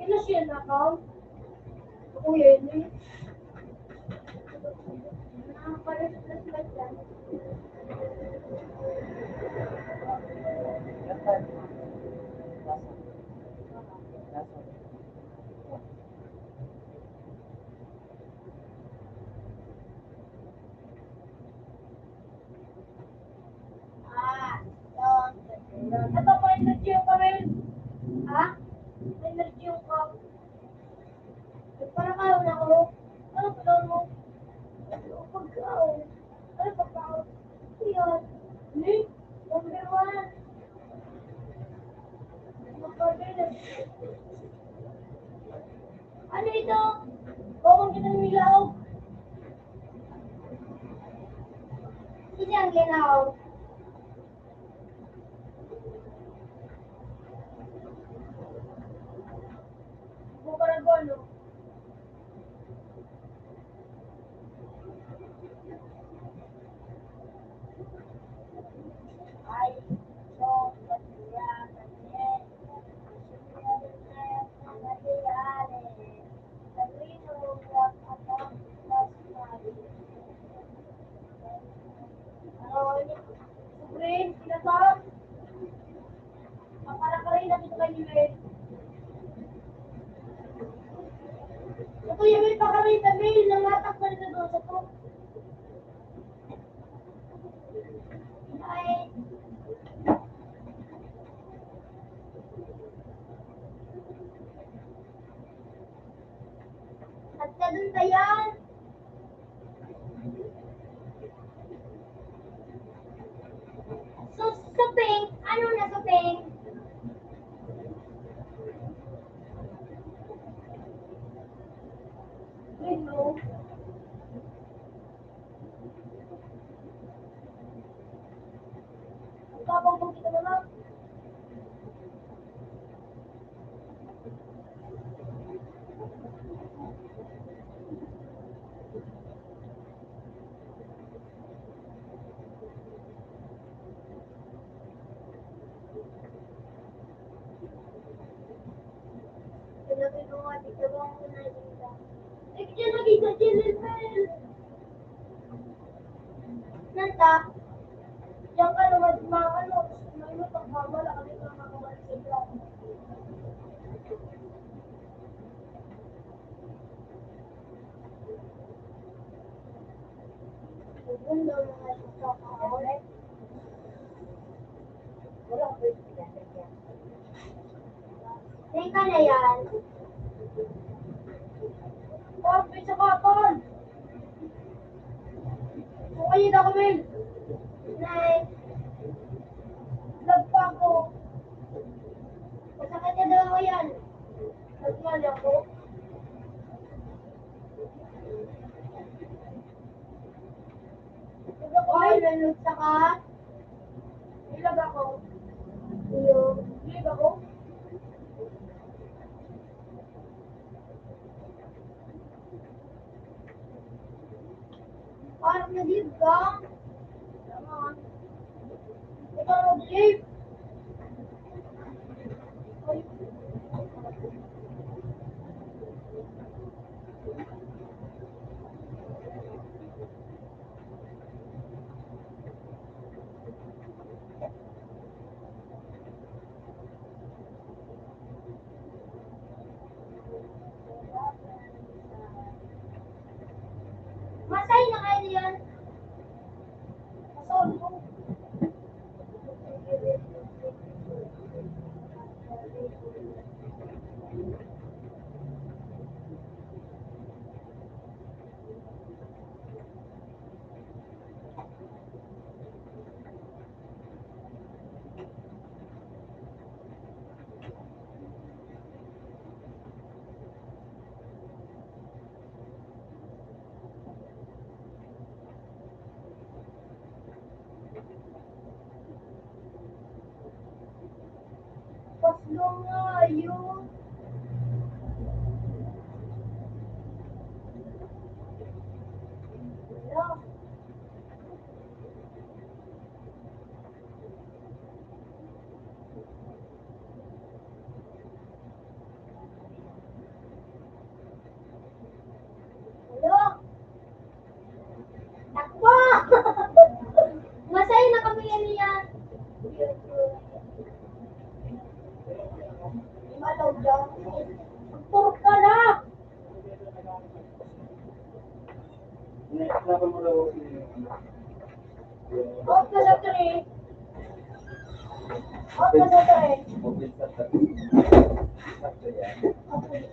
Ito siya na ka? Ako yun eh. Nakapalit na dyan. Ito po energy yung kamil. Ha? Energy yung kam. Nagparakaw na ako. Ano pa mo? Ano pagkaw? Ano pagkaw? Yan. Ni? Number 1. Makabilang. Ano ito? Bawang kita ng ilaw. Sino ang ginaw? Bukaragono. Ay, so, pagkira, kanyen. Supreme, sinasab. Makalakarin na dito kayo eh. Ito yung may pakarita, May. Nangatak na rin na doon sa to. Ay. At ka dun tayan. So, suping. Ano na suping? Hello. Ang kapag mo kita na lang. Sinabi ko nga, dito ba ako na dito? Eh, kaya nakita channel file. Nanta, diyan ka naman ano, may lutang kamala kasi ka makabalik sa vlog. Segundo mga ito ka wala ko yung pinagyan. Teka na yan. Loot saka ilag ako. Yung ilag ako. Parang nalib ka. Tama. Ikaw nag-live. Ay. Masay na kayo yan. Masol ko. Paslo nga yun. Wala. Wala. Takbo! Masay na kami yan. Malaw dyan. Magturok ka na. Naman mo daw Out ka sa tray. Out ka sa tray. open sa sakto yan. Okay.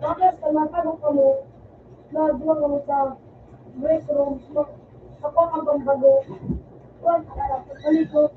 Tapos, magpagod ka mo, nagbuwa ka mo sa break room, ako ang pambago. Huwag ka lang, palikot.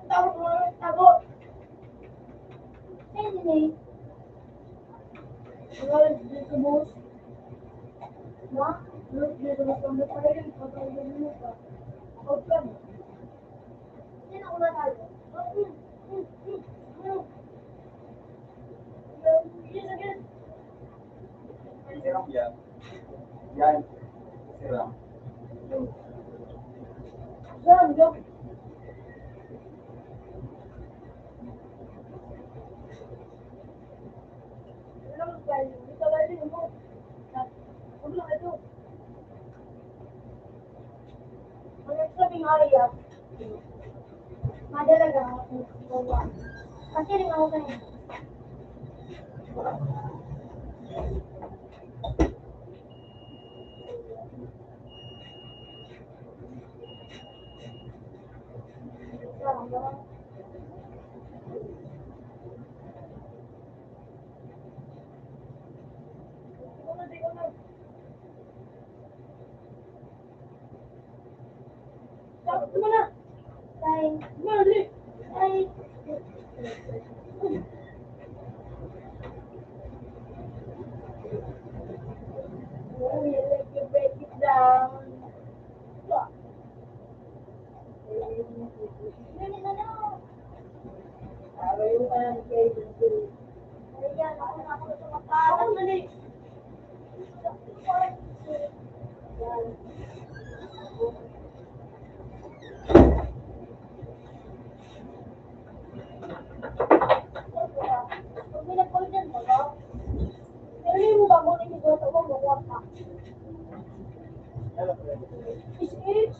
Tago mo lang, tago. Hindi. Wala dito sa bus. Ma, look dito sa bus. Para yun, patawagin mo ka. Out ka mo. Hindi na ako natalo. Yes, again. Siram yan. Yan. Siram. Saan, go. Wala mo tayo. Ito ba rin mo? Huwag lang ito. Ang nagsabing ayap. Madalaga ako. Kasi rin ako kanina. Tama na. Tay. Mali. Tay. Oh, you like to break it down. Yeah. Ganun na lang. Aray mo ka ng cable. Ayan, ako na ako sa makalat. Mali. Yan. Pag may nag-call dyan, baga. Pero yung bago na yung goto ko, bukuha ka. Is it?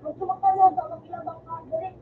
Magsumakalo ba? Magilabang ka, direct.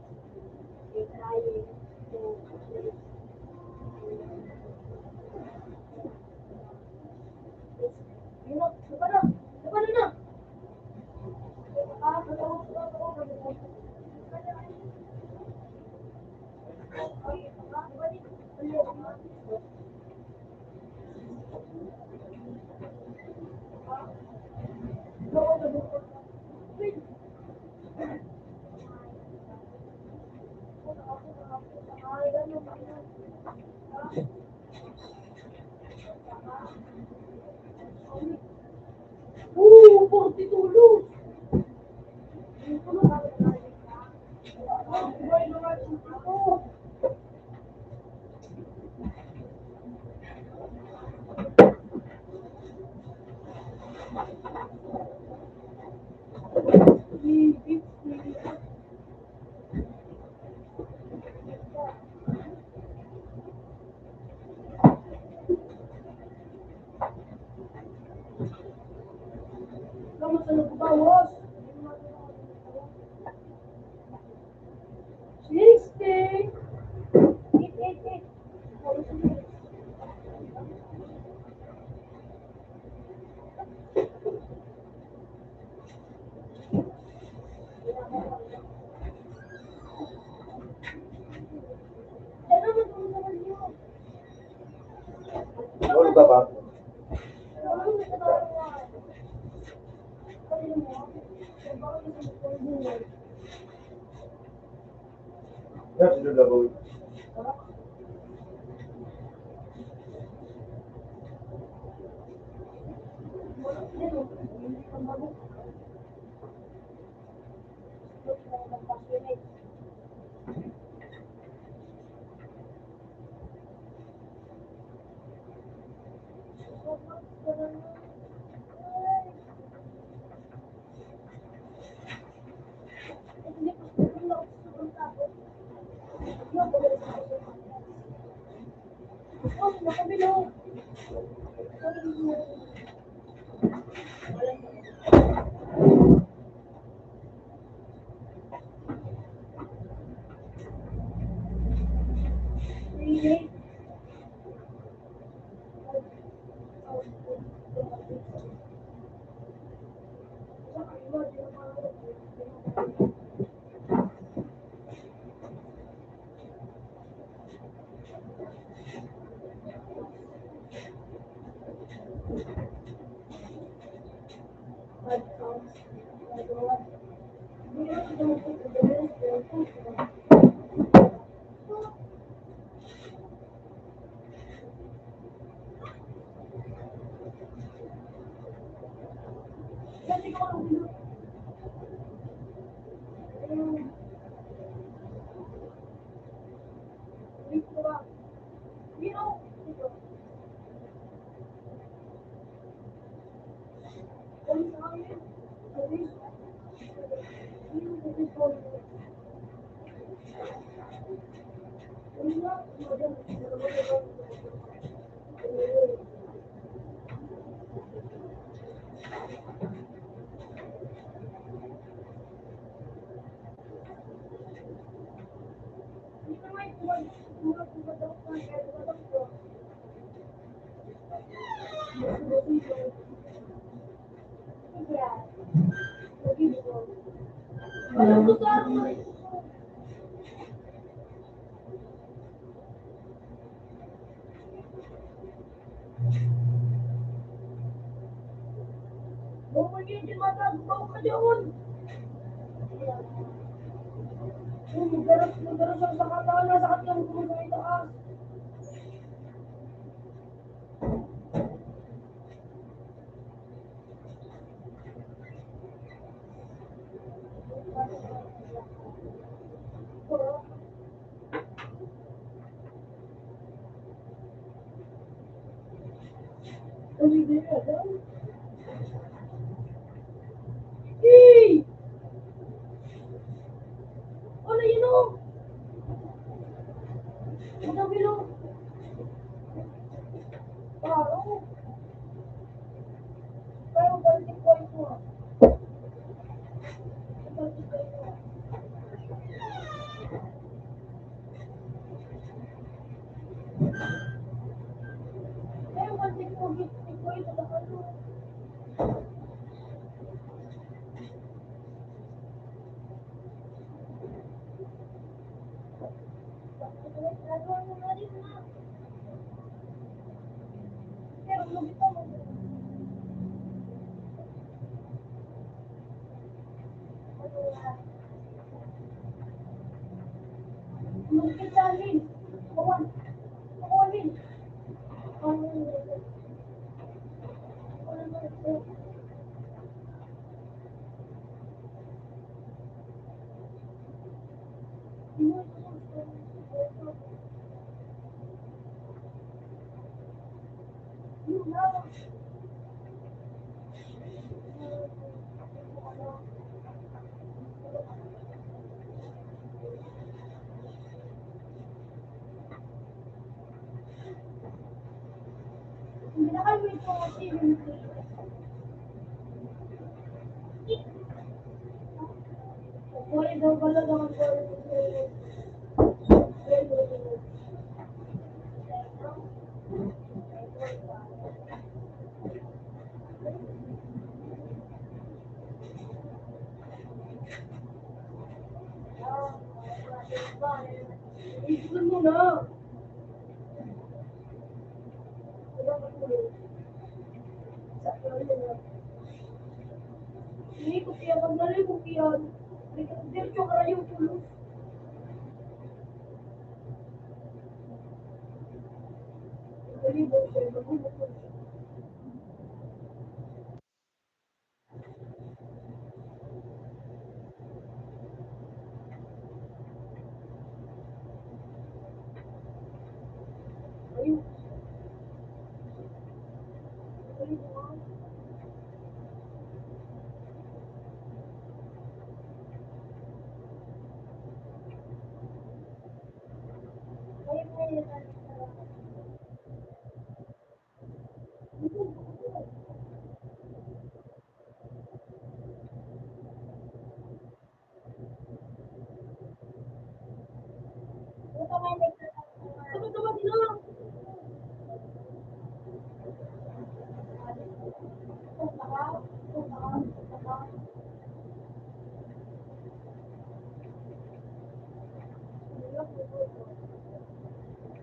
Oo, 42 loose. Kamu selalu ke bawah. 60. It. Ano ba ba? Yes, you're double. Bumagiging matagbaw ka doon. Magaras ang sakatan na sakit yung puso ng itaas. Hey! Ano yun o? Ano yun o? Paro. Pero balik ko ito. Balik ko ito. Pero balik ko ito na ano. Pero lubita mo. Lubita sa amin. Kawan. Kawan din. Binakal mo ito kasi Kuya daw pala naman po. Isipin mo na. Hindi ko kaya magdali ko kaya. Diretso ka na yung tulog. Malibog siya. Magulog ko siya. Ayun. Ayun mo. Ayun mo yun. Sabi ka ba sila? Punta ka? Punta ka? Punta ka?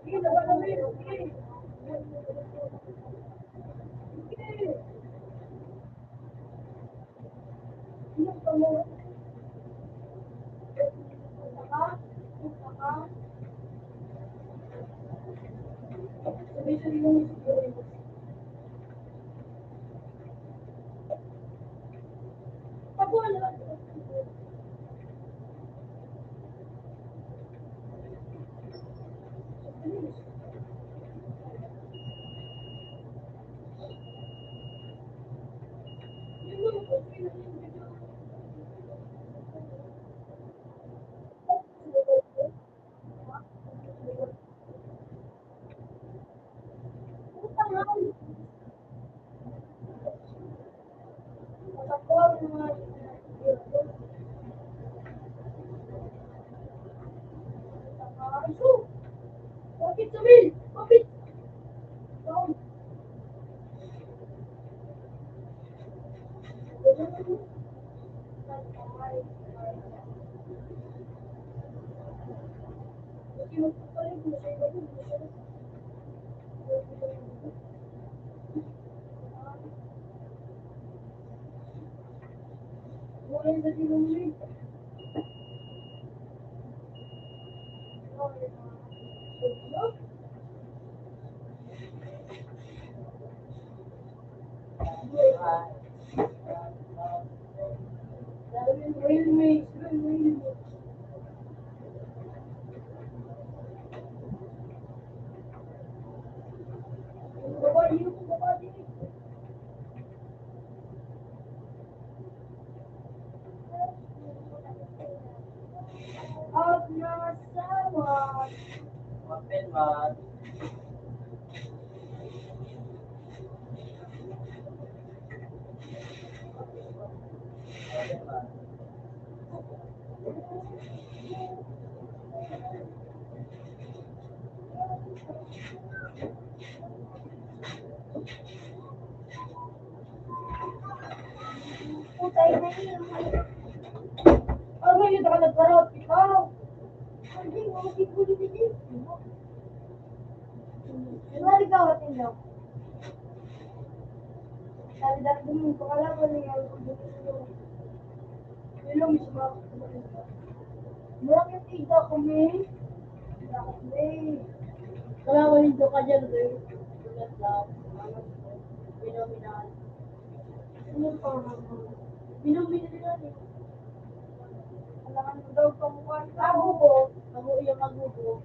Sige, dapat na rin. Sige. Sige. Ano ka mo? Punta ka? Punta ka? Sabi mo siguro. Pag wala. Bakit sabihin? Bakit? yung palit mo siya, iba mo siya. Wala na din yung lead. At nasawa. Open mat. Open mat. Putay na yun. Oh, ngayon ako nagkarot. Ikaw. Hindi, makikuli din. Mari ka ako tindaw. Dari dumi ko kalaban niya. Ilong mismo. Murang yung tiga ko, may. Kalaban nito ka dyan, may. Ulat lang. Binominal. Ano pa? Binominal yan eh. Alangan mo daw pamukha. Magubo. Magubo.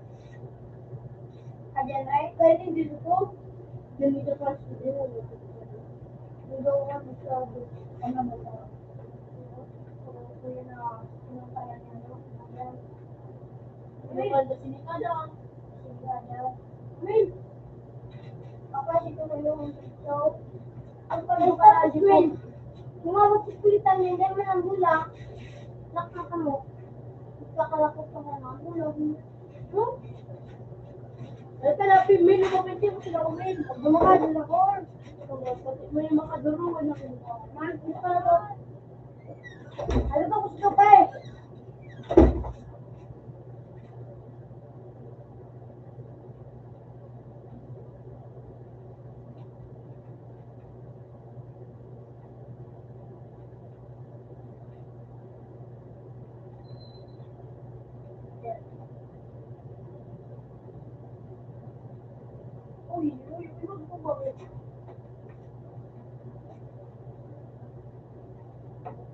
Ayan ay, kaya hindi dito. Yung dito pa sa dito. Yung daw ka masyado. Ano mo ba? Kuya na, anong kaya niya, no? Ayan. Sinikada. Wait! Papasito ko yung ito. Ang pagkakalaji ko. Umawag sa kulitan niya, dahil man ang bula. Nakaka mo. Kakalakot pa nga ang bula. Huh? Ito na, may lumabiti ko sila umin. Pag dumakadil ako, may makaduruan ako. Mahal ko pa ako. Ano ba gusto ka eh? Uy, wag mo ba?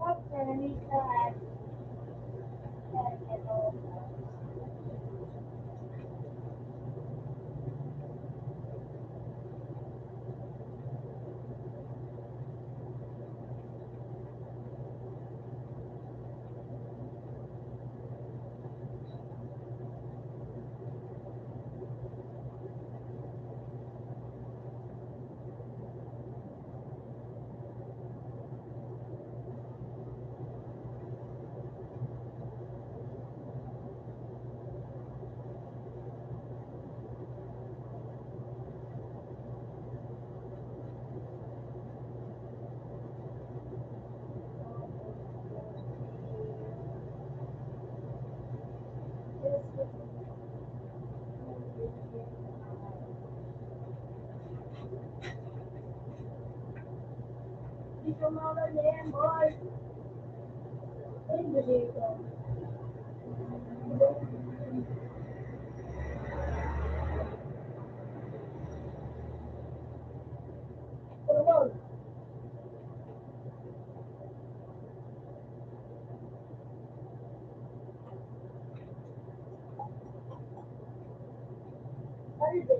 What's the need to add? Dito magaling, boy. Ay, dito. Tulog. Alde.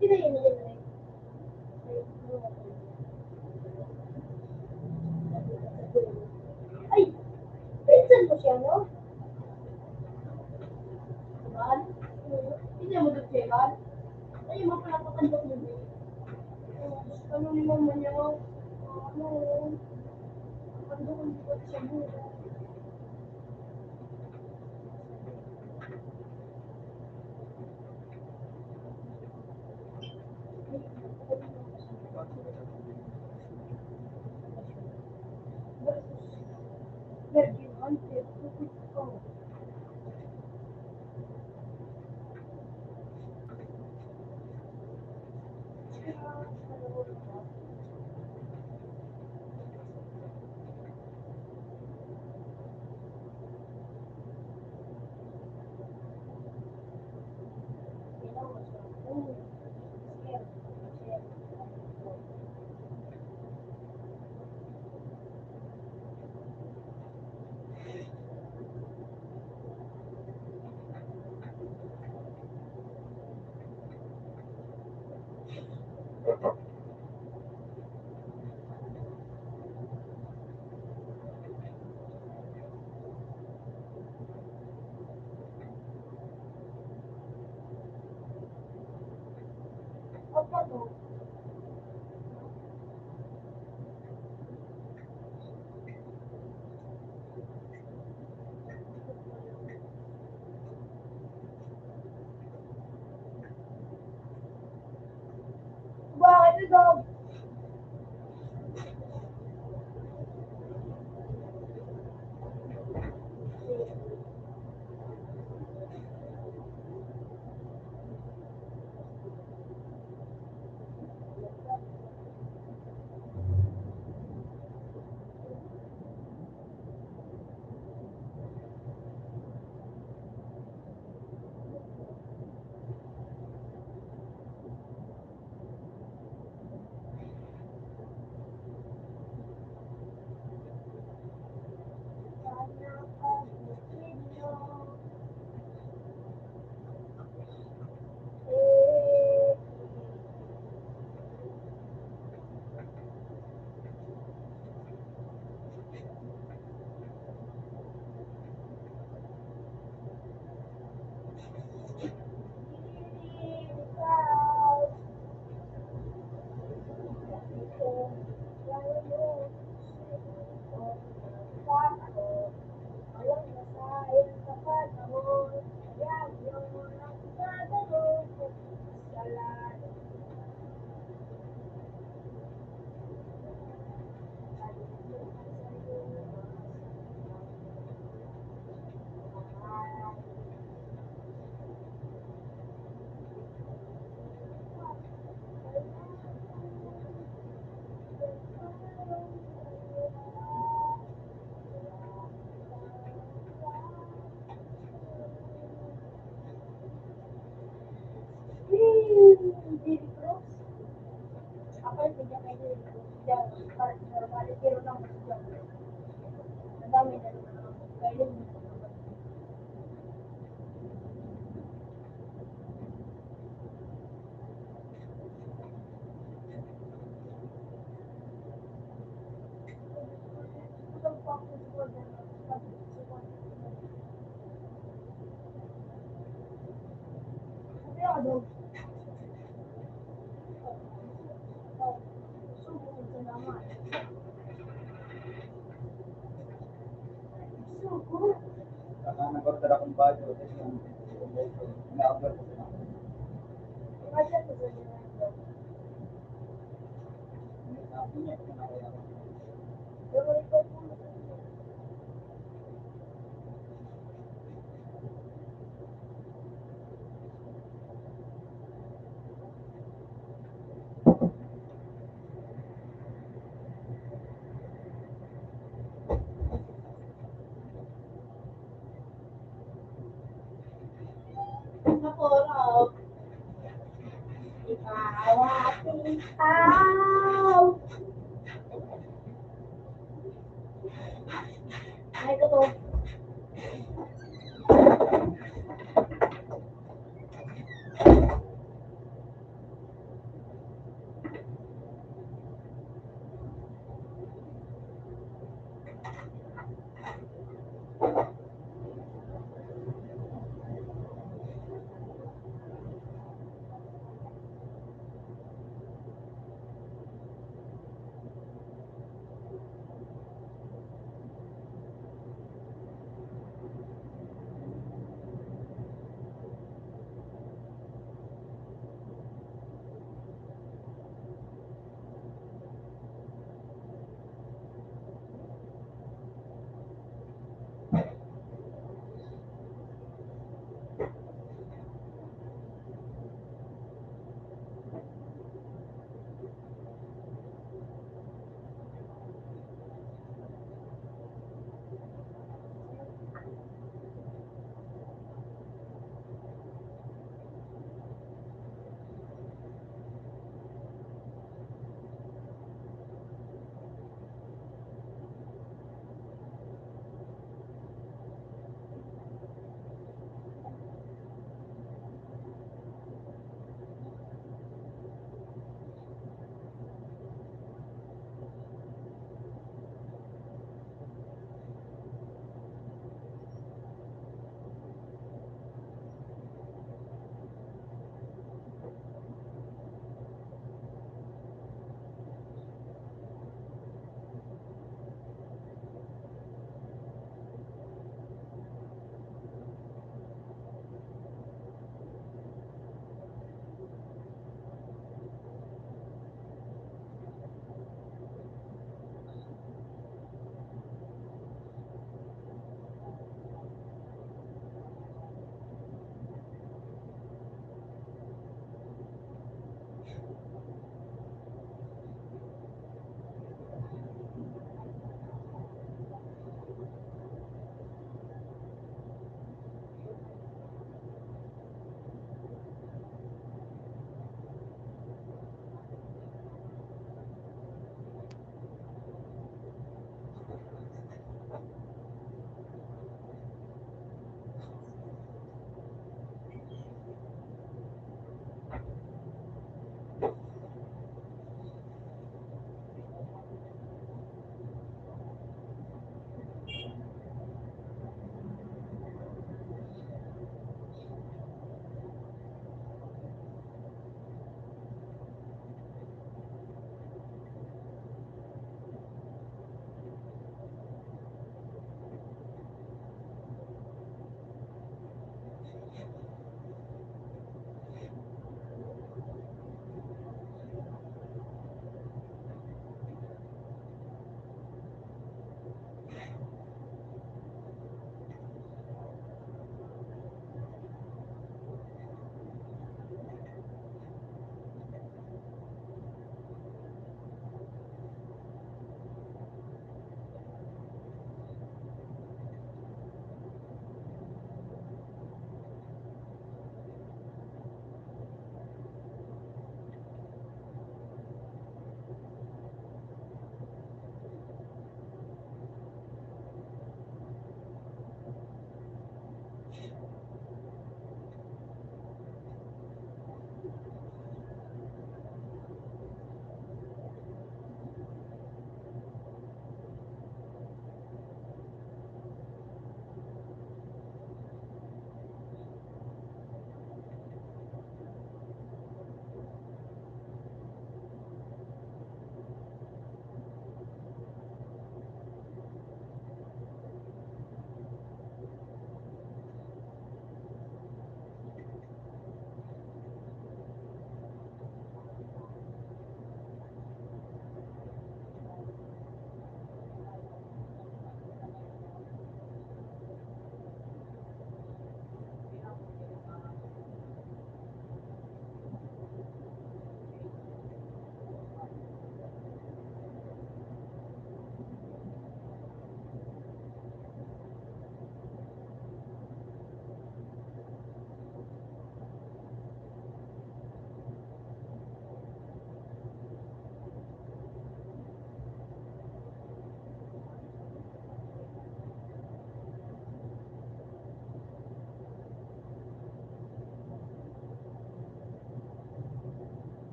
Sino yun yun eh? Ay! Pinsan mo siya, no? Iban? Hindi mo doon siya, Iban? Ay, mapalapakandok mo din. Ano ni mama niya? Ano? Kandok mo ba siya buo? Virgin, 1 step. Apa tuh? Bakit ito? Walang masayang sa panahon, kaya yun ang gagawin ko sa lahat. Dili Cruz. Ako yung bigyan kay Dili Cruz. Diyan, normally, pero lang ako dyan. Ang dami na naman. Kaya yun. Isang pako ko dyan. Sabi ako daw. Subo ko sa naman. Subo. Nagkaroon akong bago. Inaabot ko sila. Imagine ko sa dyan. Pero ikaw po. Nakorap. Ikaw ating tao. Ay, ito to.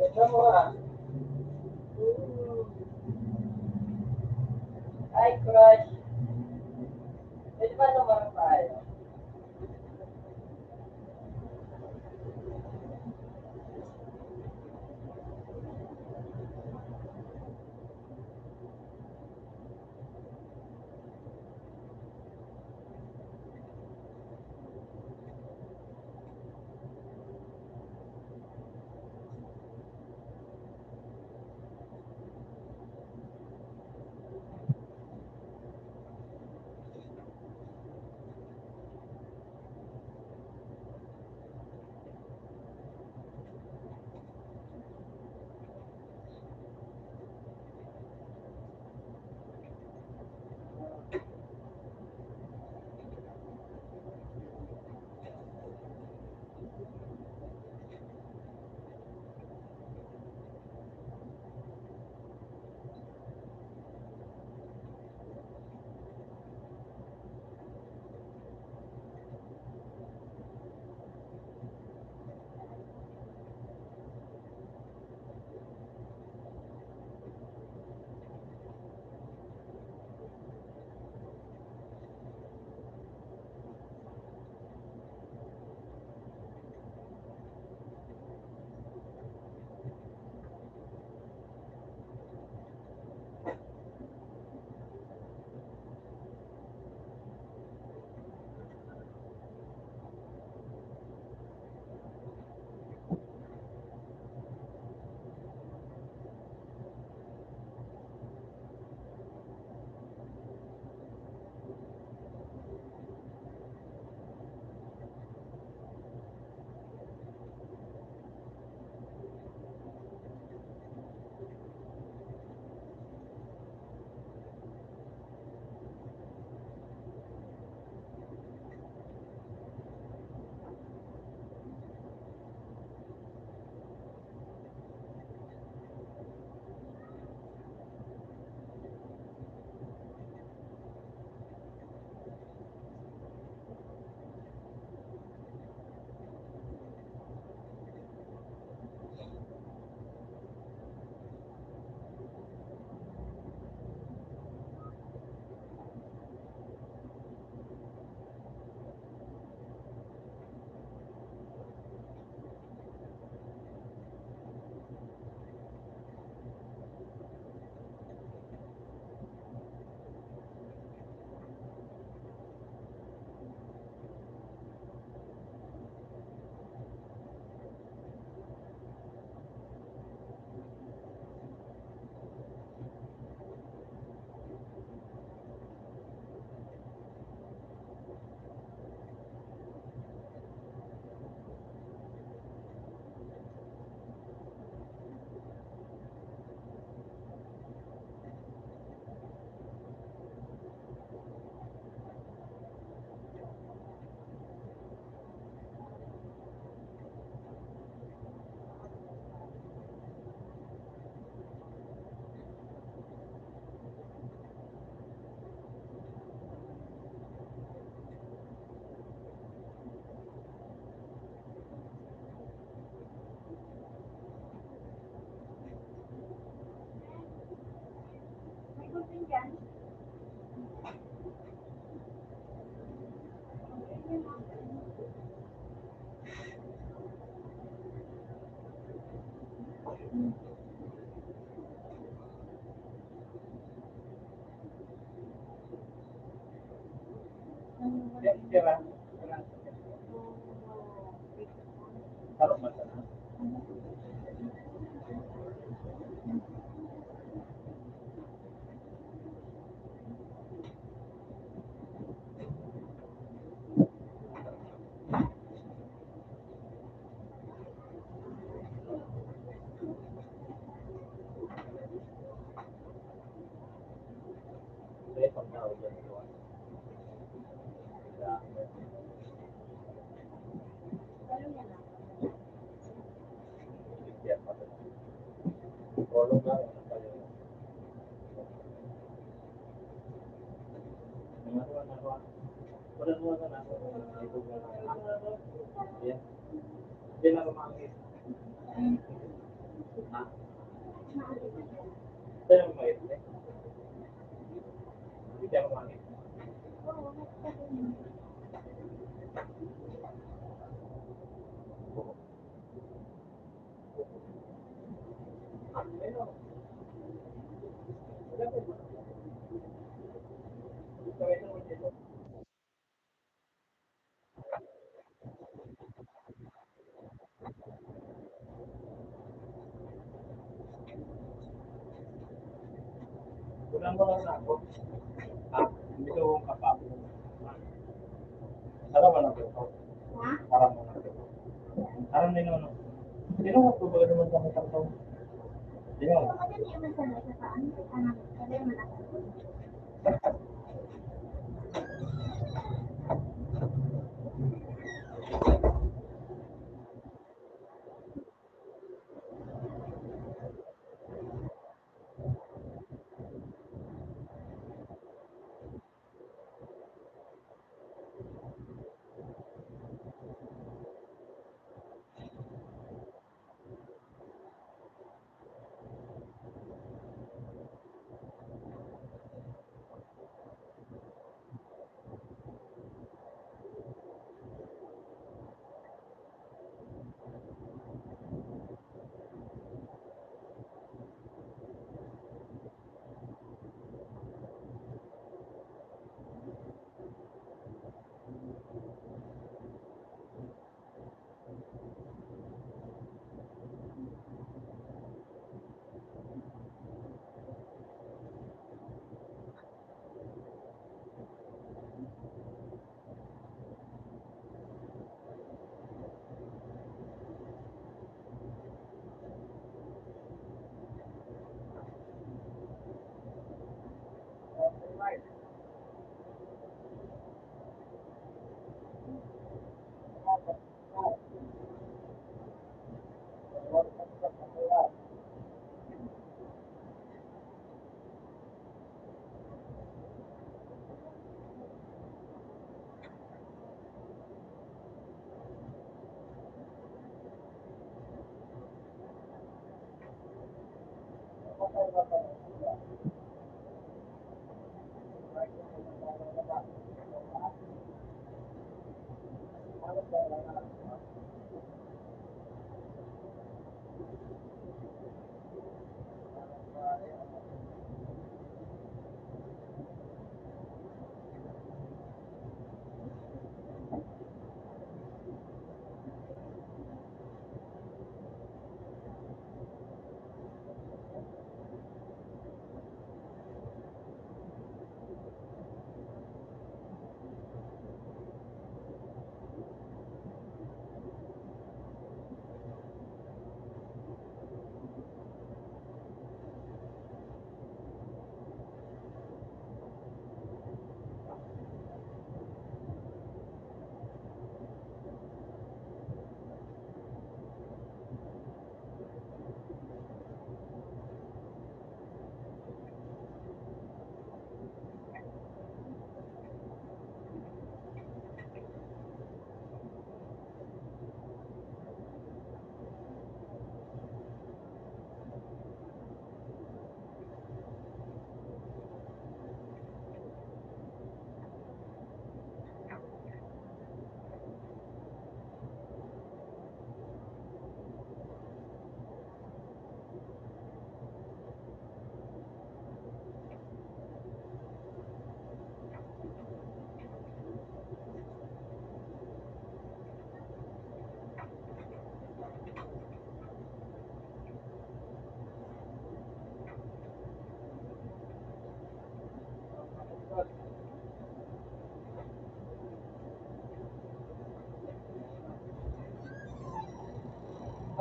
Ganda mo ah. Hi, crush. Pwede ba naman tayo? Tira. Sarap ba sana? Hindi, pag tawag yan ito. Tulog lang. Naruan. Wala na. Yan. Hindi na lumangit. Ha? Hindi na lumangit. Hindi na lumangit. Wala mo lang na ako. Hindi ko kapapo. Para mo lang ito. Ha? Para mo lang ito. Para mo lang. Sino ka po ba naman sa mga tao? Sino? Madali naman sa nasa saan? Kada yung malaki.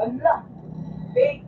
Ala! Fake!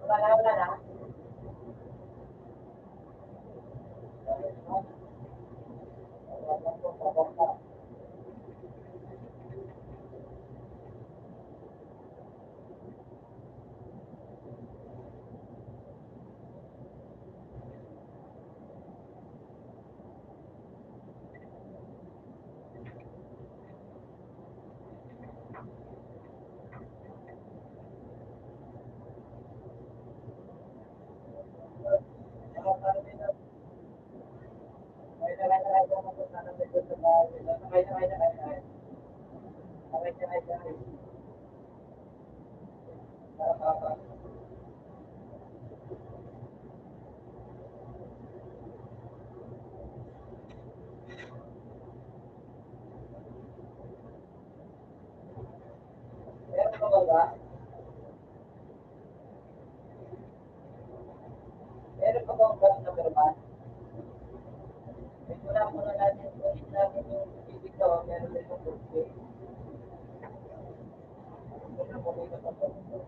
Wala na. Meron ka ba ba? Meron ka ba ang na verbal? May wala muna natin, ulit natin yung dito, meron din yung birthday. Meron mo rin ang birthday.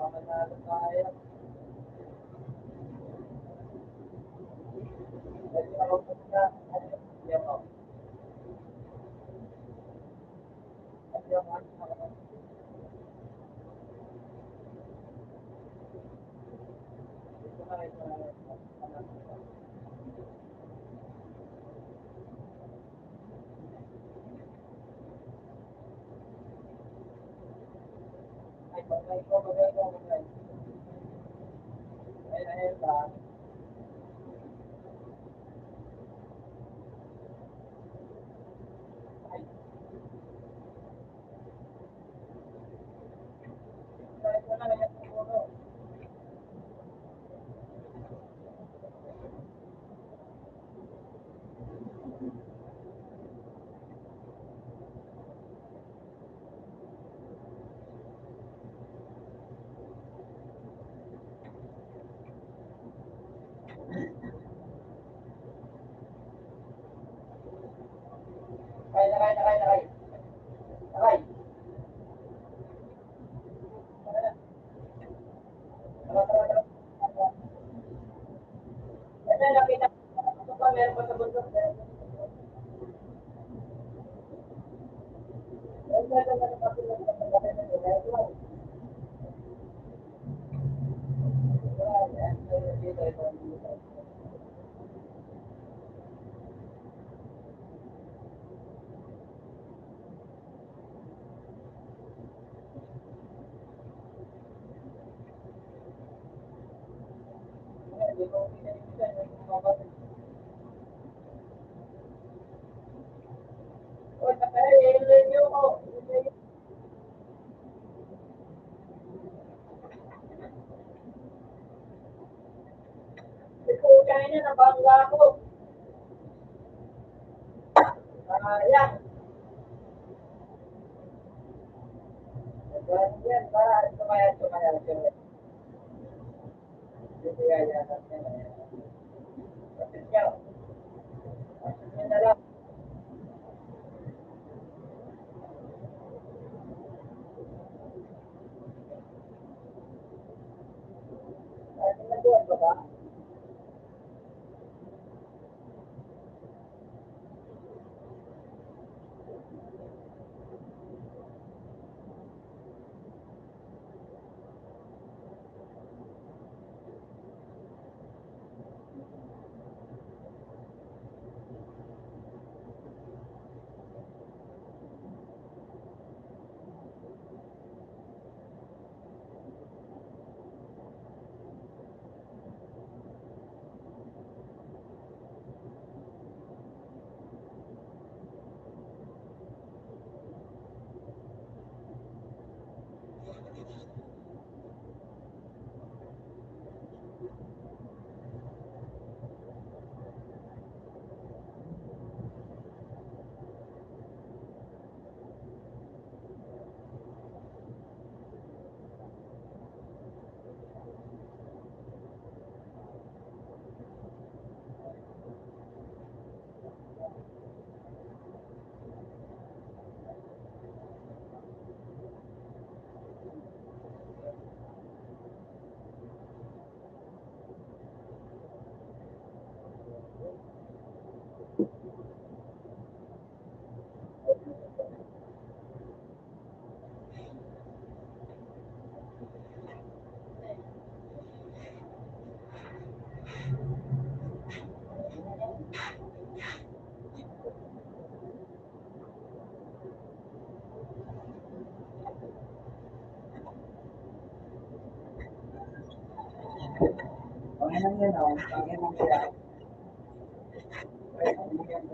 Manalo tayo. Kasi ako punta, yan o. At yung dito na ito na ay, pagkay ko, pagkay. Ayun ba? Ay, ito na yan siguro. Nakay. Nakay. Kasi nakita ko pa, meron pa sa bundok. Kaya na bangga ko. Yan. Yan, para sumaya. Panginan yan, oh. Panginan yan. Panginan yan.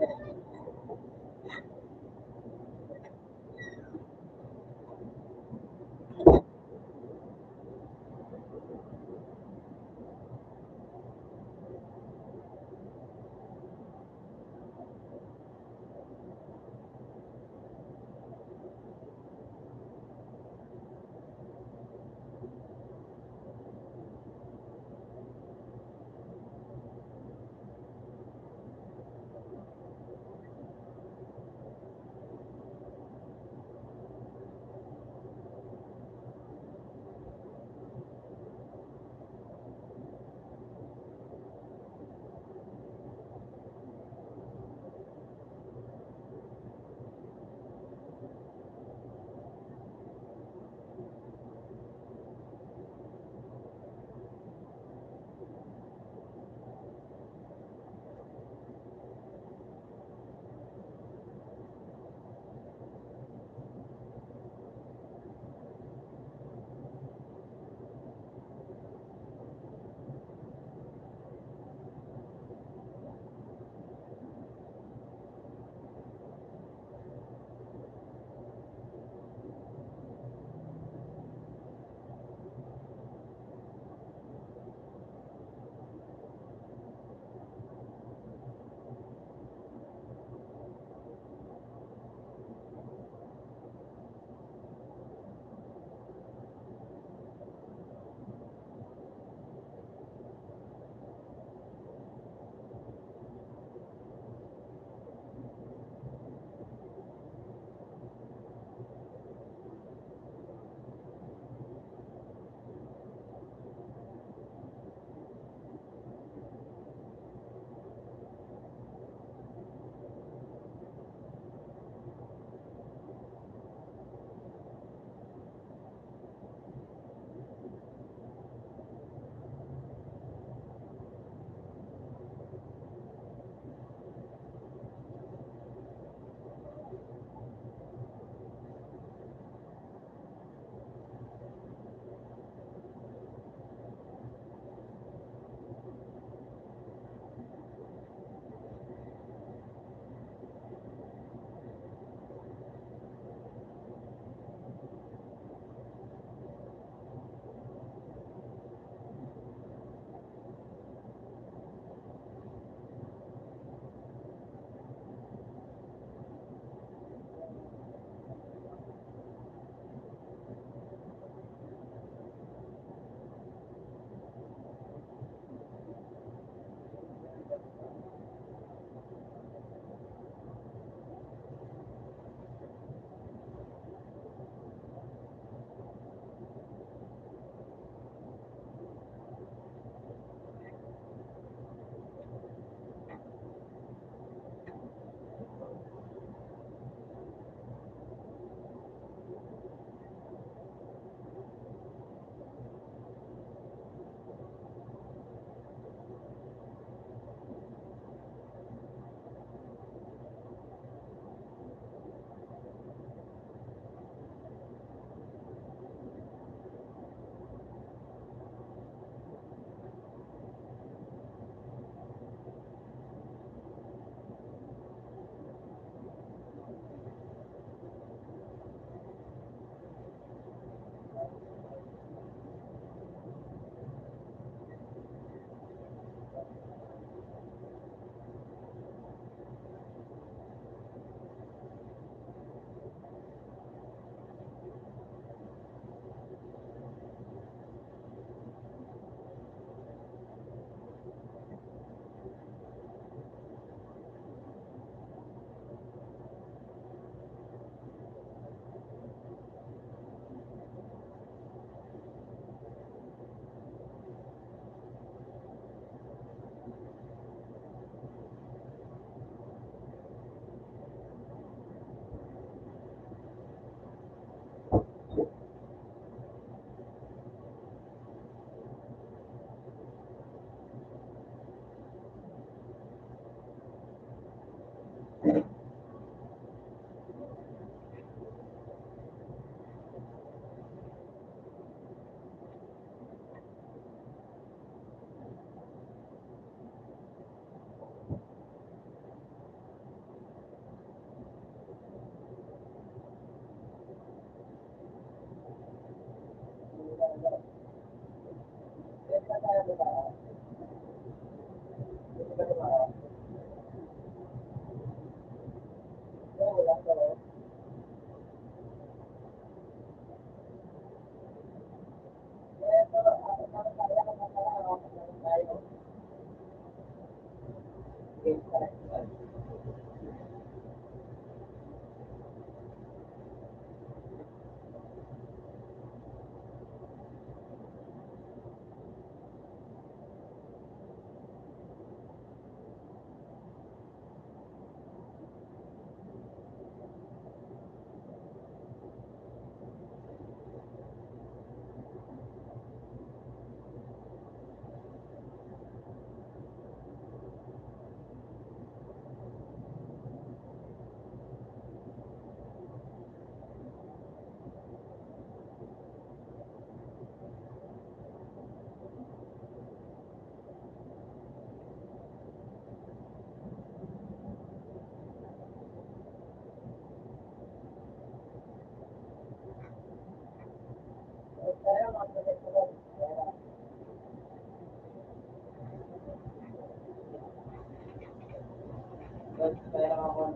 Okay.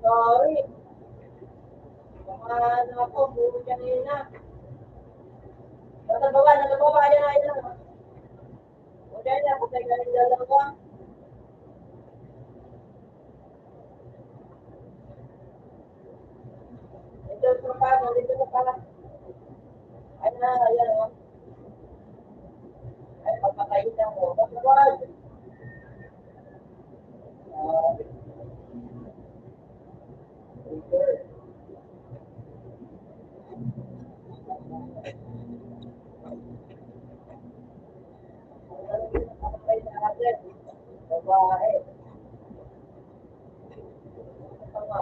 Sorry. Mga ano ako, buo dyan ngayon na. Nasa baba, yan na, yan na. O dyan na, kung tayo galing dalawa. Ito sa pa, dito sa pa. Ay na, ayan o. Ay, pagpakain na mo. Pagpakain. Babae. Tama.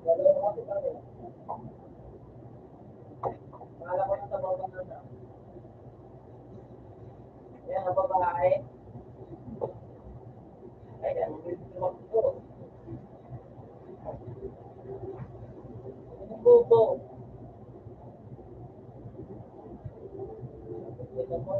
Dalawa kasi kami. Kala ko na sa baba na. Yan, ang babae. Ay, ang bilis ko. Ang bubo. Ito mo.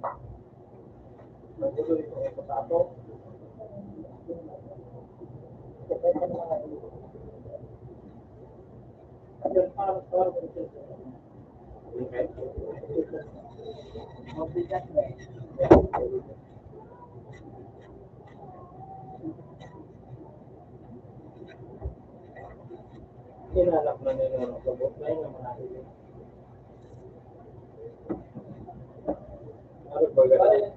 Naguloy ko ito sa ato. Ayun, para sa oras ito. Okay. Mabigat ba eh. Hinalak na nila ng sabot na yun ang marami. Ano ba ganun?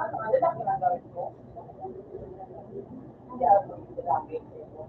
Ano lang ginagawin ko? Hindi ako ginagawin ko.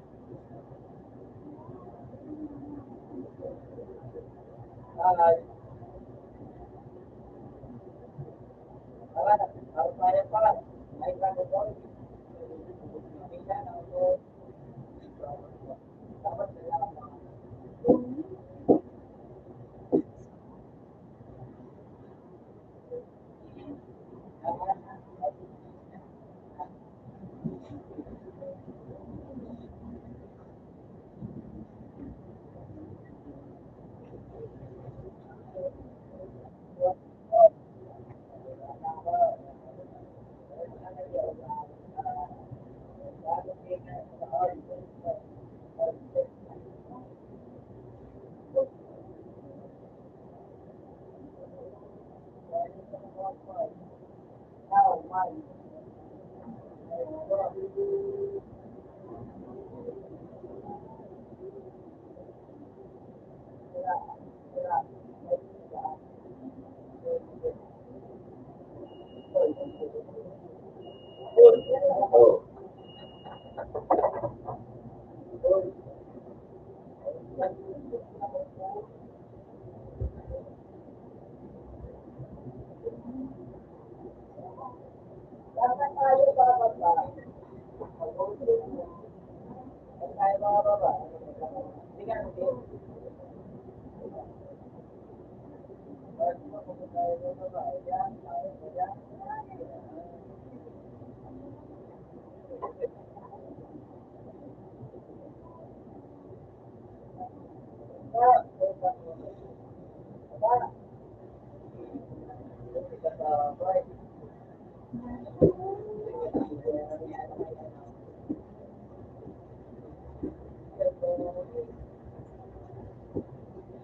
Dapat tayo bababa. Tayo bababa. Hindi ka natin. Tayo bababa. Yan. Yan.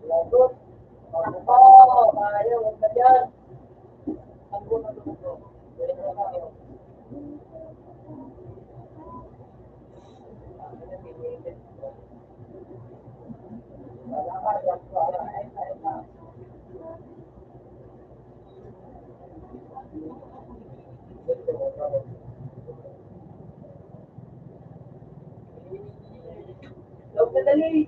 Lagot. Oo, ayaw, huwag ka dyan. Ang guna luto. Huwag ka dali.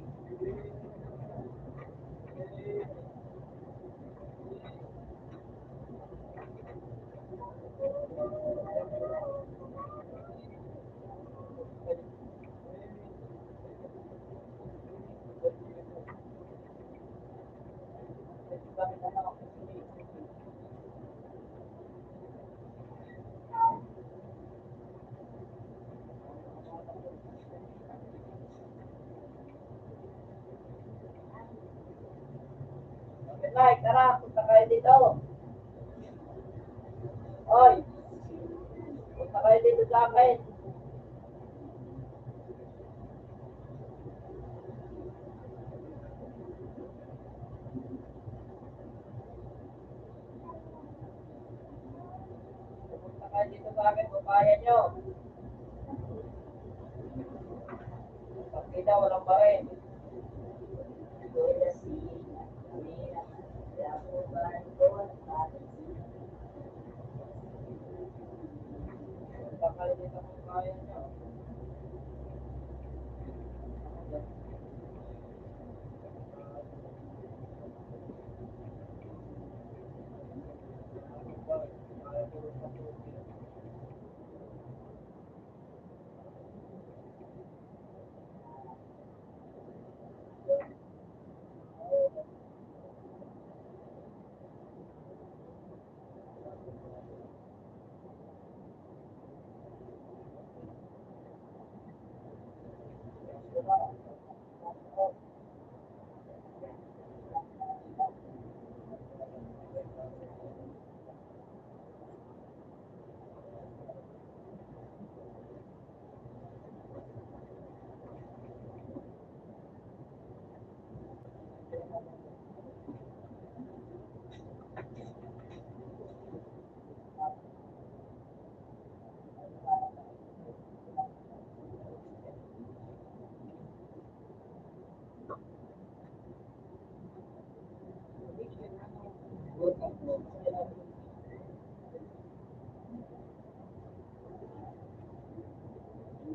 Like, tara, punta kayo dito. Oy, punta kayo dito sa akin. Punta kayo dito sa akin kung kaya nyo. Pagkita, walang pa rin. Punta kayo dito kung kaya nyo.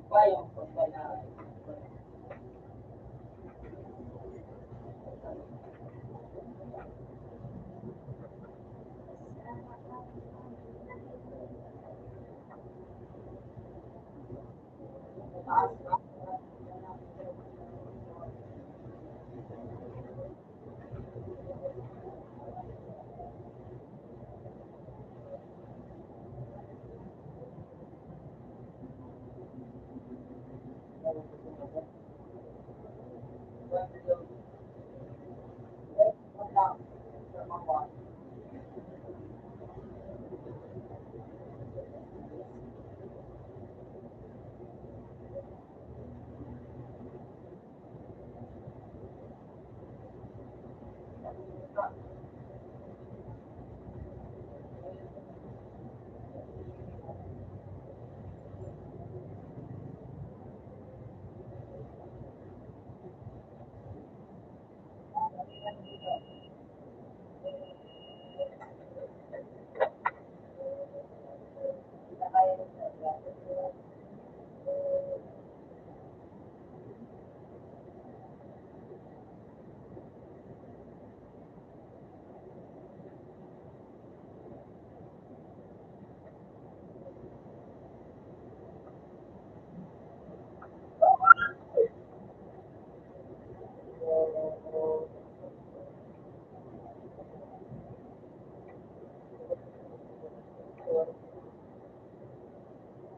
Pa yung football na.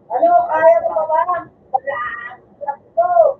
Ano, kaya mo ba ba? Wala. Sakto.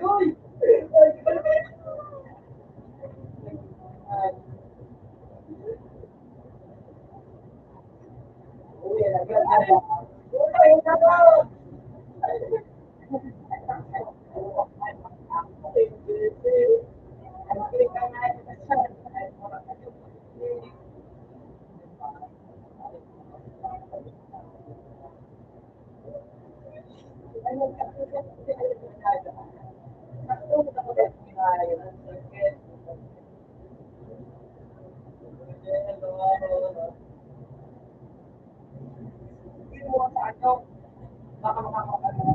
Uy! Baka makakapagod.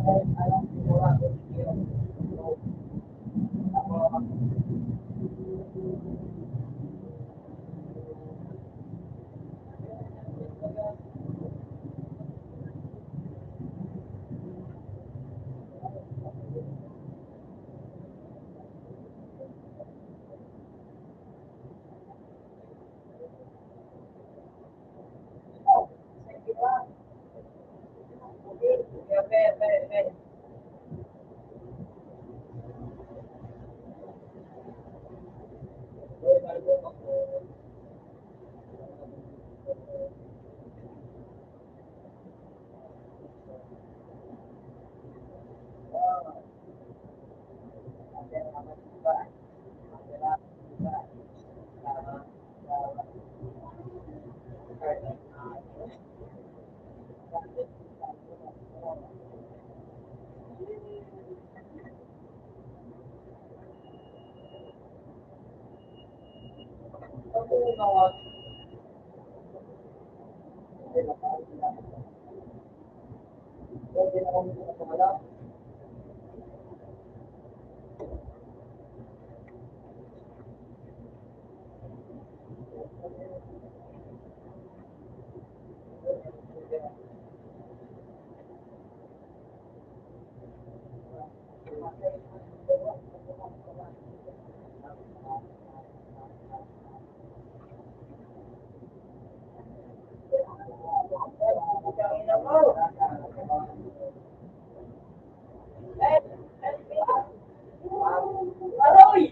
Aroy!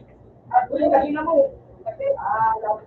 Ako yung kanina mo. Alam.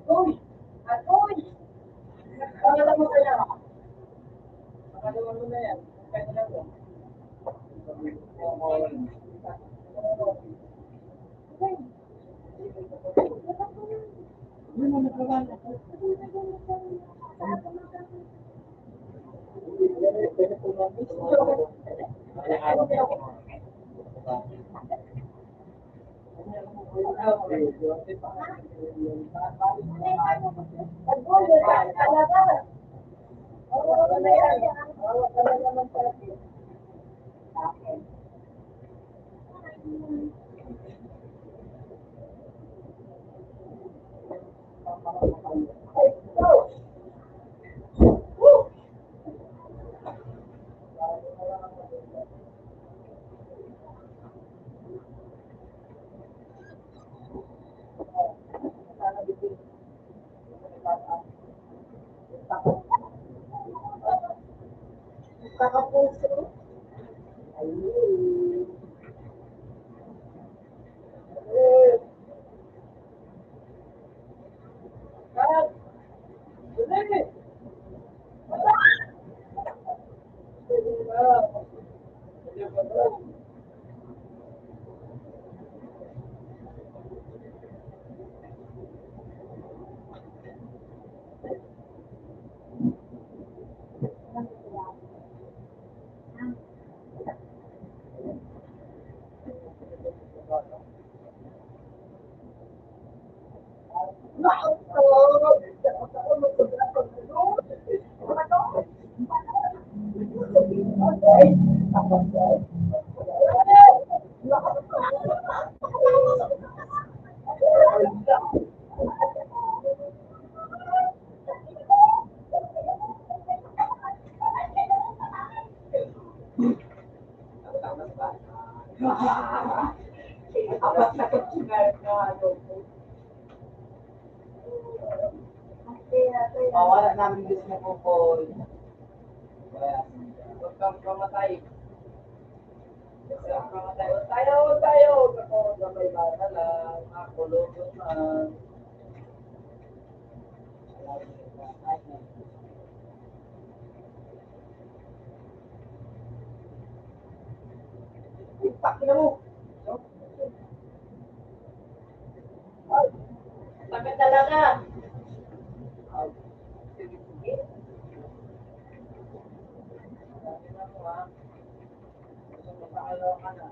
Aroy! Aroy! Pangalaman mo kaya. Pangalaman mo na yan. Kaya na lang. Kakapuso. Ayun. Kat! Dali! Wala! Ay, tayo. Ate. Wala namin gusto mo po. Huwag kang pamatay. Huwag kang pamatay. Huwag tayo. Ako, sabay bata lang. Ako, logo man. Takin mo. Ay, Sakit talaga. ay. Sige, sige. Takin mo, ha. Gusto mo sa alaw ka na.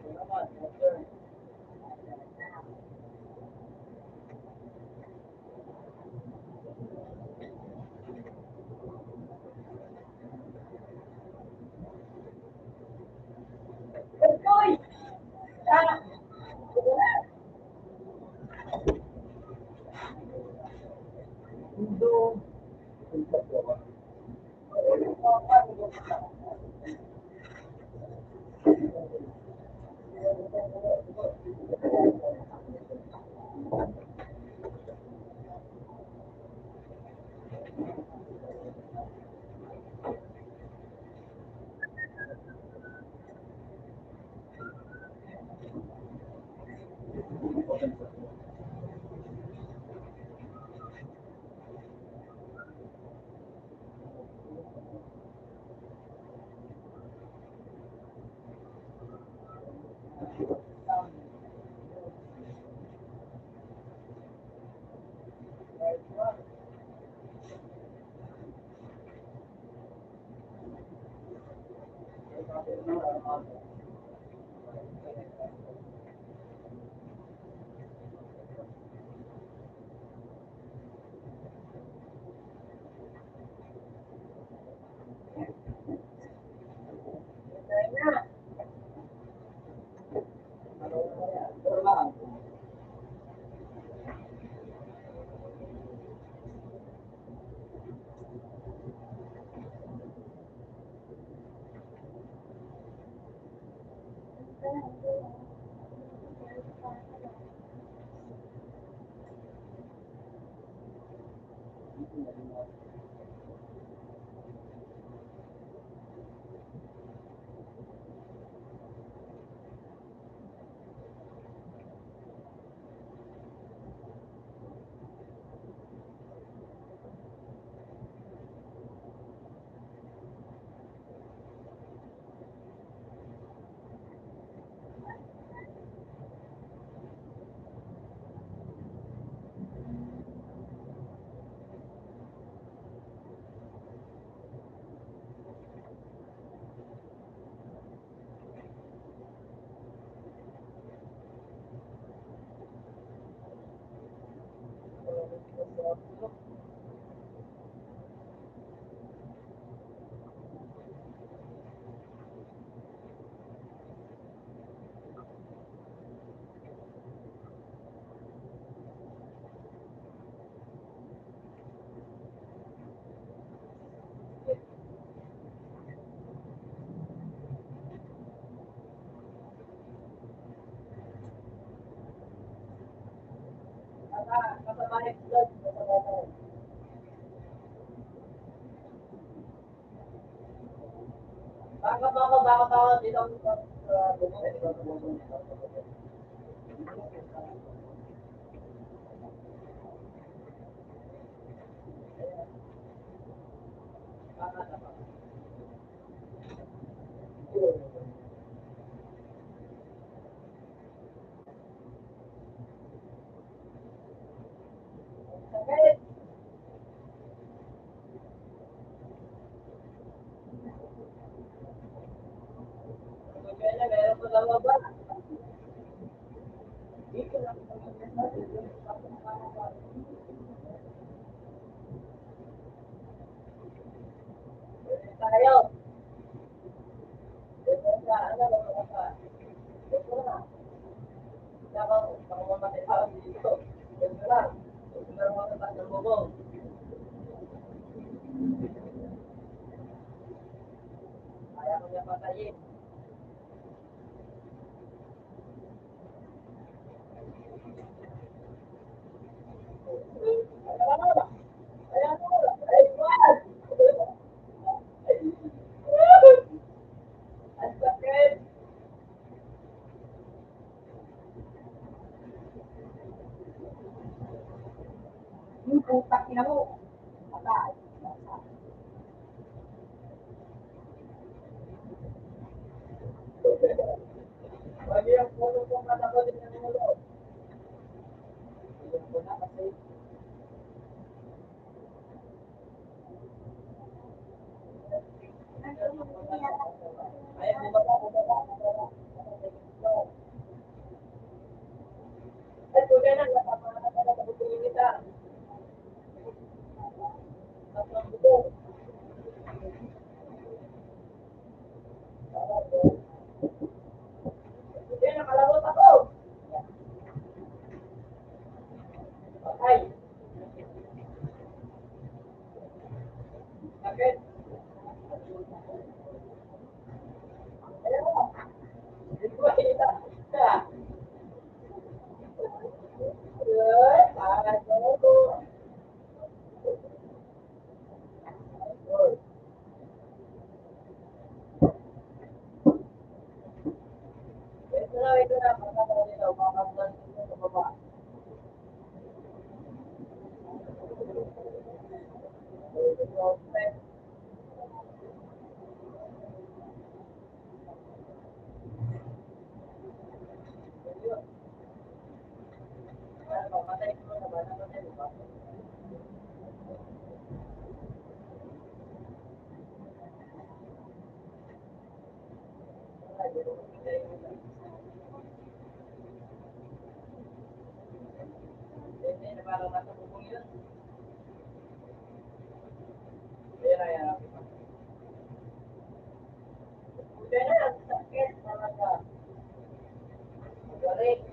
Ito naman, okay. Koy! Ah! Mundo. Bakit ako dito sa meron pa lang ba? Dito lang. Tayo. Ano ba? Ito na. Baka mamatay ako dito. Ito lang. Ito lang mga tatas ng bubong. Kaya ko niya patayin. Ang sakit! Yung putak na mo. Patay. Wag yung puno kong katakutin ng ulo. Iyon ko na kasi. Ay, bumaba. Ay, kuya na, napapakata ka na sa butong kita. Tatlong butong. Kuya, nakalabot ako. Ay, sakit. Ayun mo. Hindi ko makita. Ay, parang ako. Ito na, makakalilaw, makakalilaw dito sa baba. Parang nasa bubong yun. Ayan, ayan. Buti na, ang sakit talaga. Galing.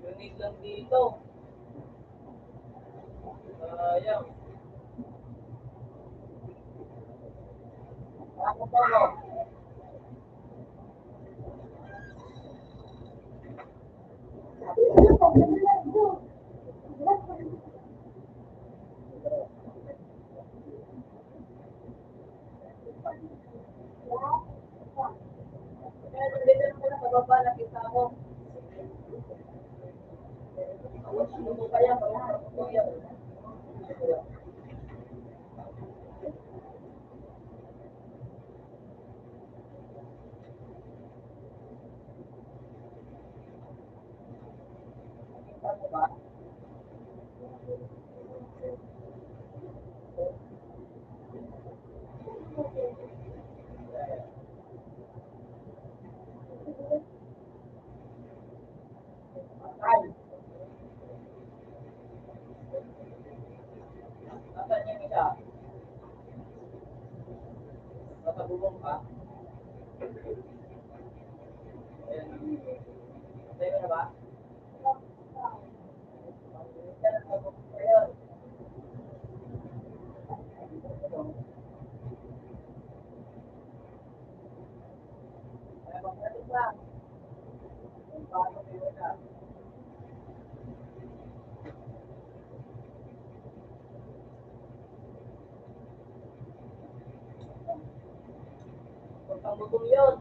Unique lang dito. Sayang. Ako pa mo. Kaya nandito naman sa baba, nakita mo. Ano mo kaya, pag-kuya? Ano ba? Ay, nasaan yung isa? Nasa bubong ka? Ayan. Sa'yo na ba? Ayan, nasa bubong ka yun. Ayan, magkakit lang. Paano kayo na? Pagkang bubong yun.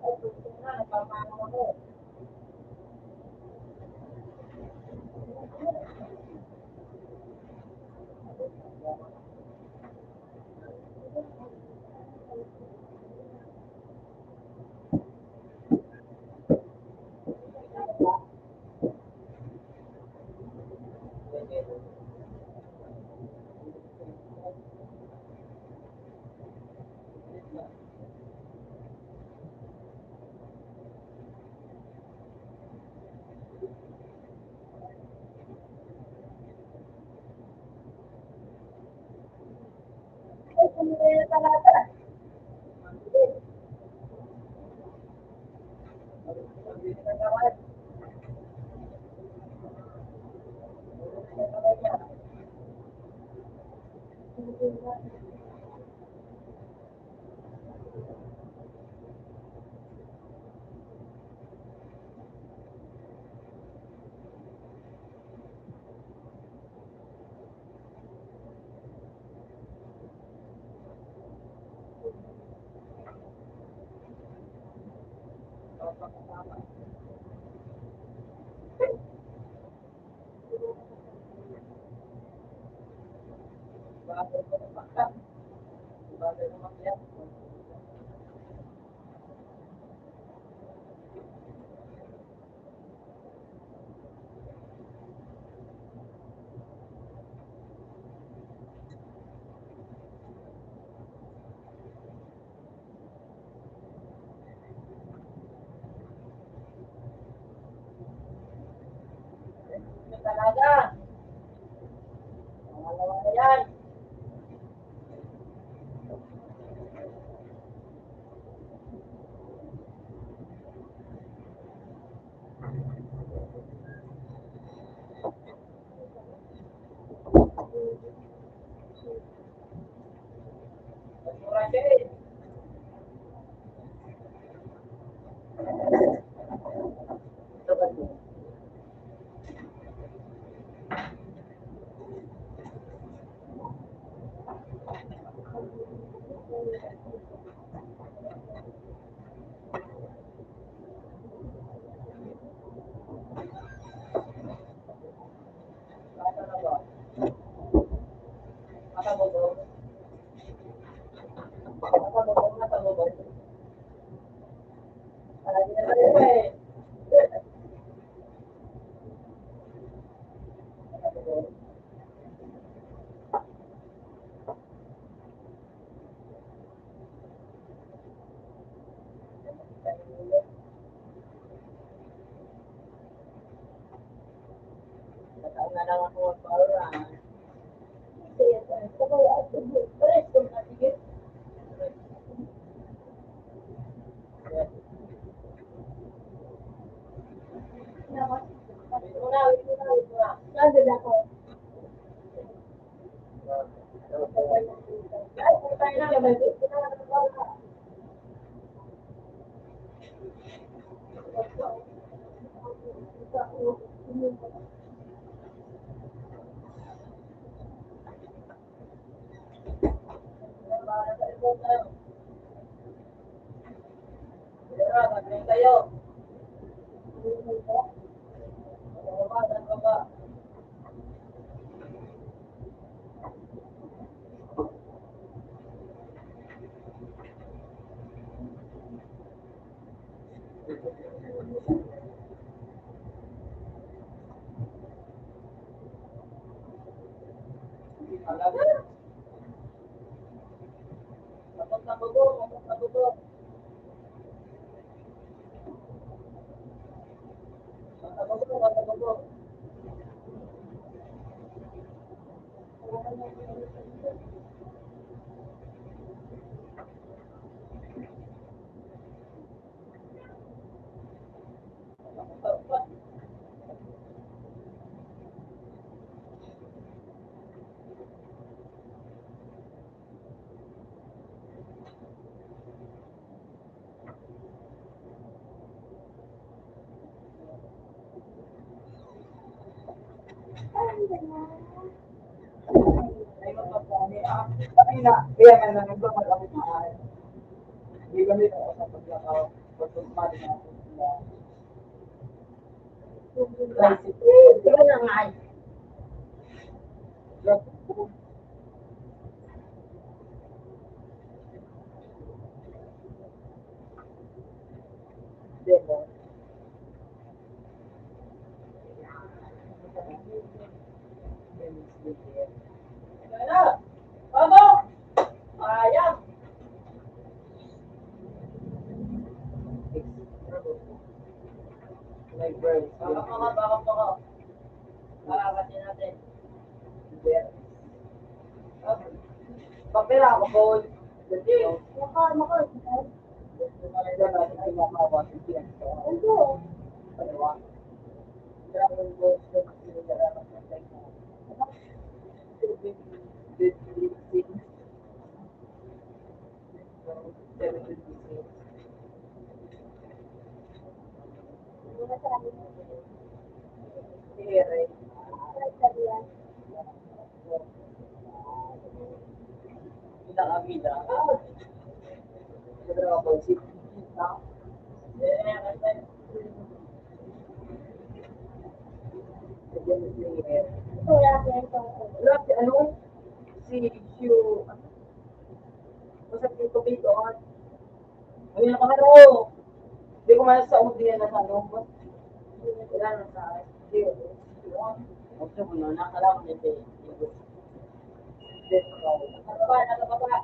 Ay, gusto na, napamano ako. nila talaga. Talaga. Pangalawa na yan. Mura siya eh. Ito ba ito? Ano na ba? Matabog. Matabog. Palagi na tayo eh. Nataon na lang ako magpawala. Nandun ako. Ay, tayo na naman. Magaling tayo. Saan ka ba? Talaga? Tapos na bugo. Tapos na bugo. Tapos na bugo. Ay, magpapani. Kanina, kaya nga lang ito, malaki mahal. Hindi kami na sa paglakaw. Pagpapani natin sila. Ito na nga. Demo. Kaya na. Pasok! Ayan. Like birds. Bakit mo ka? Kakakasin natin. Okay. Papera ako, boy. Makal. Ano? Ito, wala ka ito. Ano? Si Hugh, basta pito on. Ayun ako ano. Hindi ko man sa udi yan na sa ano. Wala na sa akin. Hindi ko. Gusto ko na, nakalaman nito eh. Nakababa.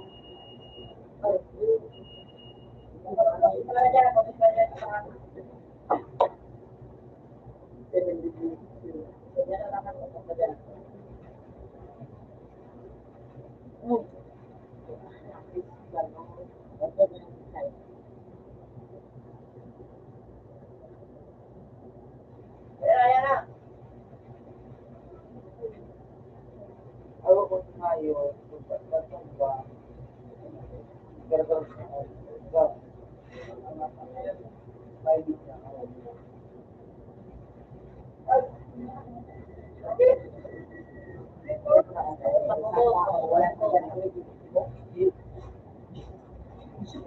Ako ko tayo, ba? Gagawin ko.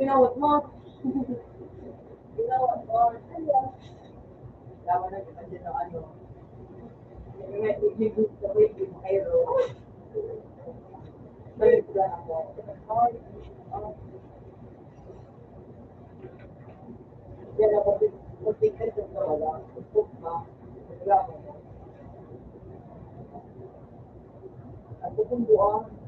Pinawat mo. Pinawat mo. Laman na kita dyan ng ano. May ibig sa baby mo aero. Balik ko lang ako. Yan ako. Magpikir sa wala. Upok na. Wala mo. At kung buwan.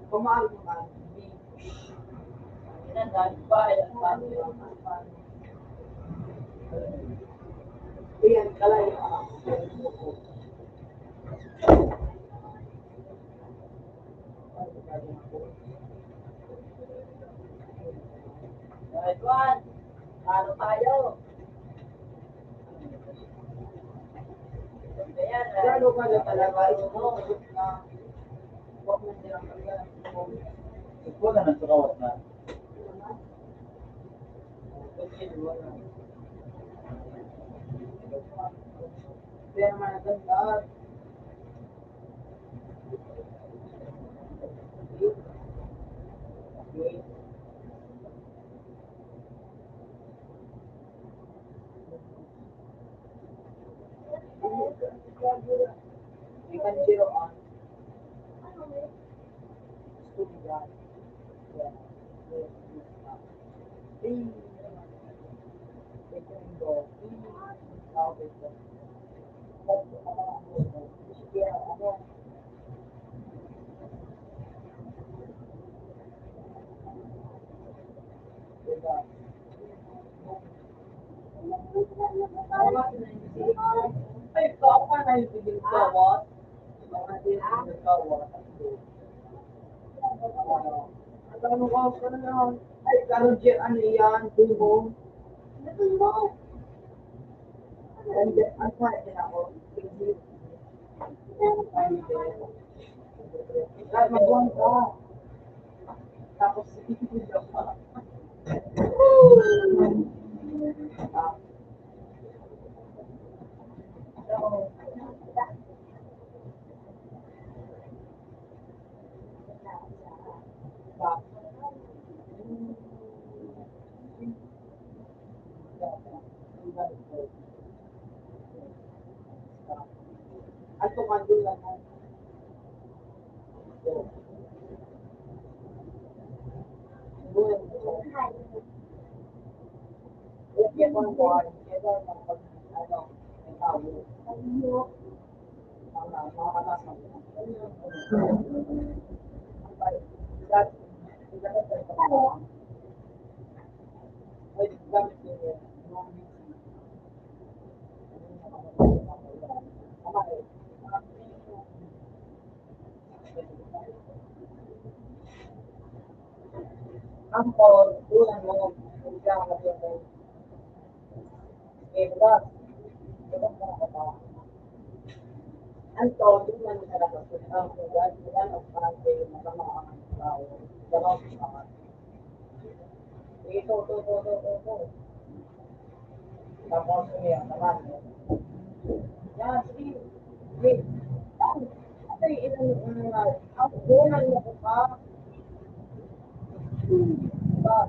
Kumahal mo ka. Iyan, kalay. Juan, ano tayo? Ayan, Lalo ka na talaga. Isusunod na. Huwag mo silang kaya. Ikaw na nagkakawat na. Kaya naman nagandaan. Ikan zero on. Studian. Ay, ako ka na yung bigil kawat. Mga din yung kawat. Ano ka na lang? Ay, karon dyan, ano yan? Dumo. Ano mo? Ang sa din ako. Lahat magbuwan ka. Tapos, ipipigaw ka. At tumandun lang mo. Kaya ko ang buwan. Kaya ko ang pag, ano, may tao. Ang nakakatasang. Ampol, tulan mo, bigyan mo yung bukas. Bukas na ako. Ang todo man sa labas, ang bukas, bukas, ang pante, masama ang tao. Dalawang sama. Ito. Tapos niya naman. Yan, sige. Sige. Ito yung ilang, ang bulan mo ko pa. Diba?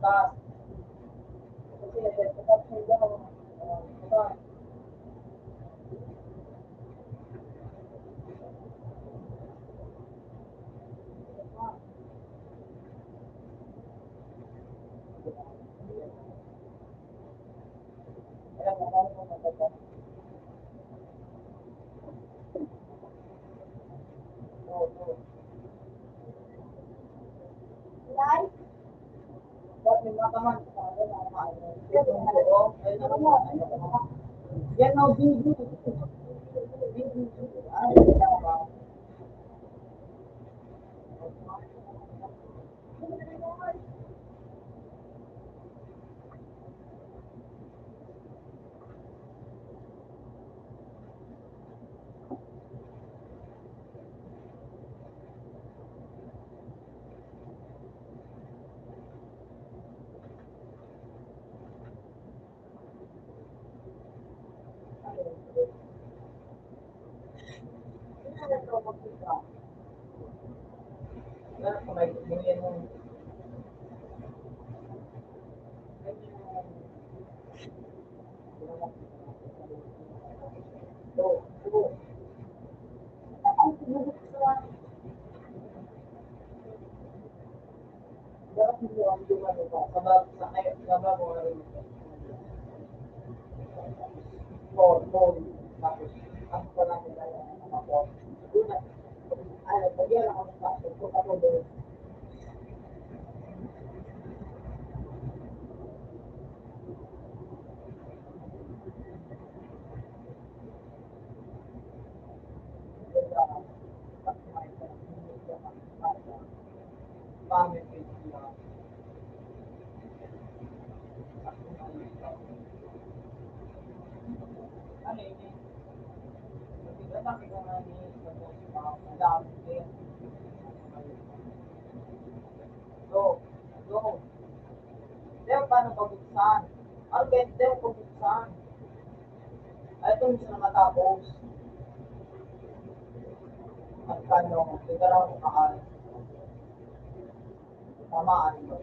Bukas. Kasi, bukas siya daw. Bukas. Yan ang video. Paano pabuksan? Ang ganda yung pabuksan. Ay, ito hindi na matapos. At paano, sigaraw mo kaan. Tamaan mo.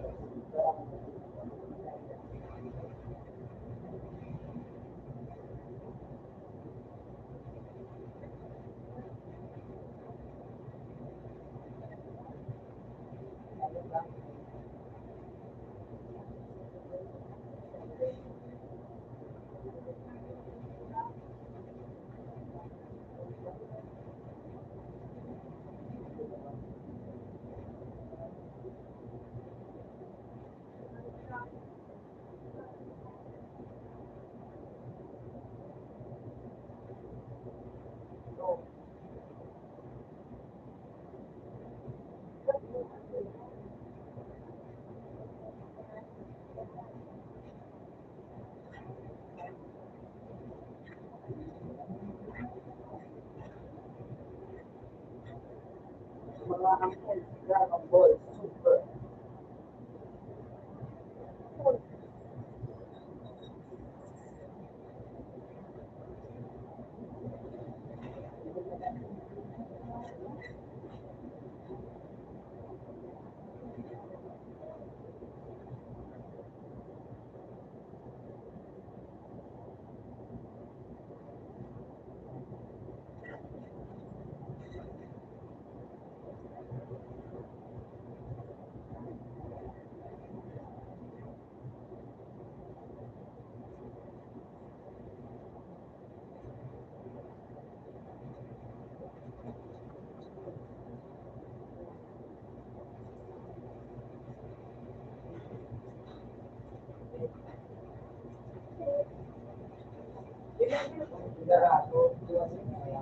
Mga angkel, Dragon Ball, Super. Sigurado, iwas mo kaya.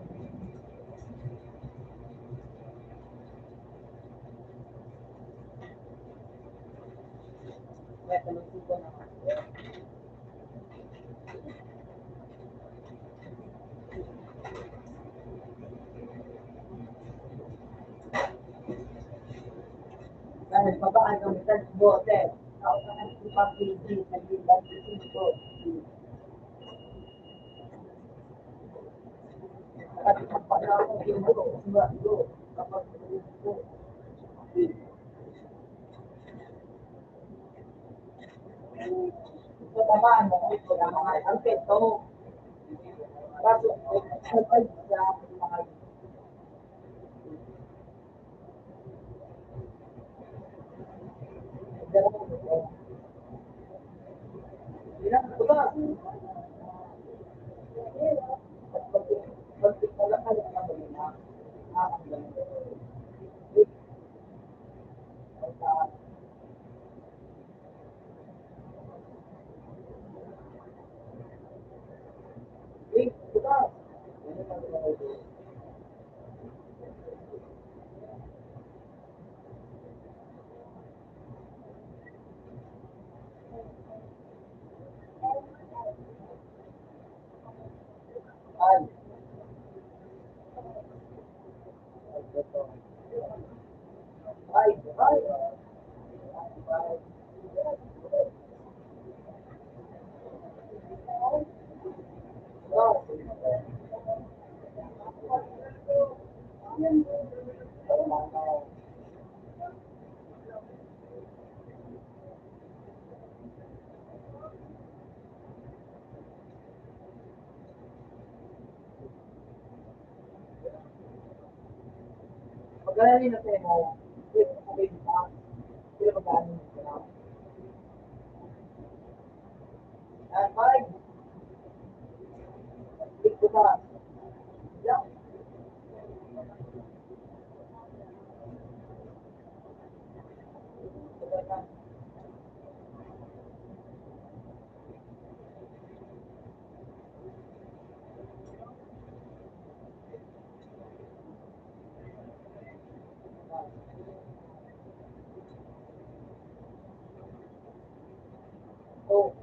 Kaya talusin ko na. Dahil babaan ang isang bote. Ako sa nagpapiligi, nagpapiligi ko. At kapag ako ginuro, sumago, kapag ko. Ito naman, ito na mga ang peto. Kaso, nagpag sa mga dalawang ito. Ilang ito ba? At pag-wala ka lang na balina, ang lang. Ito ba? Ay, ay, ay. Magaling na tayo mo. Ito ko ba yung pa? Ito ko ba yung pa? At ay, ito ba? Yeah. Oh,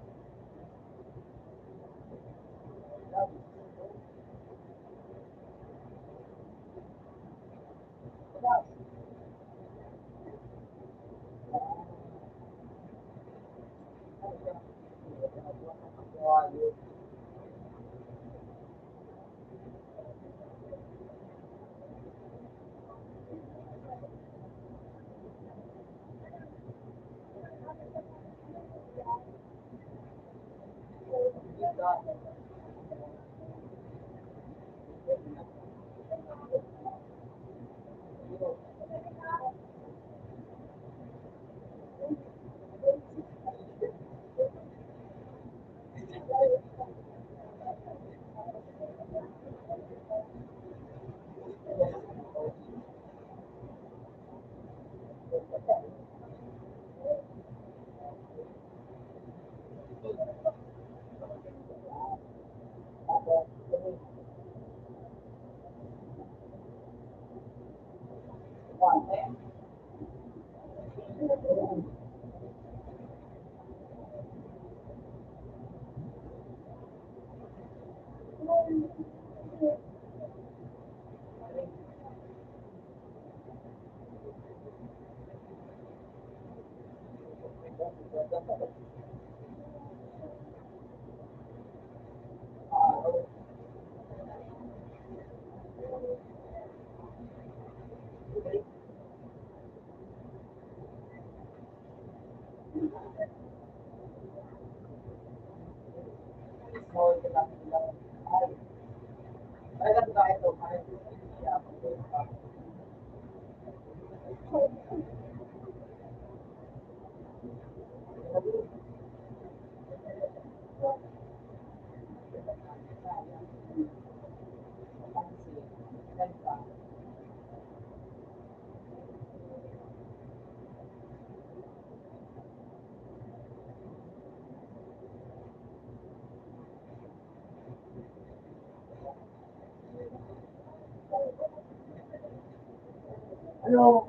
Ano?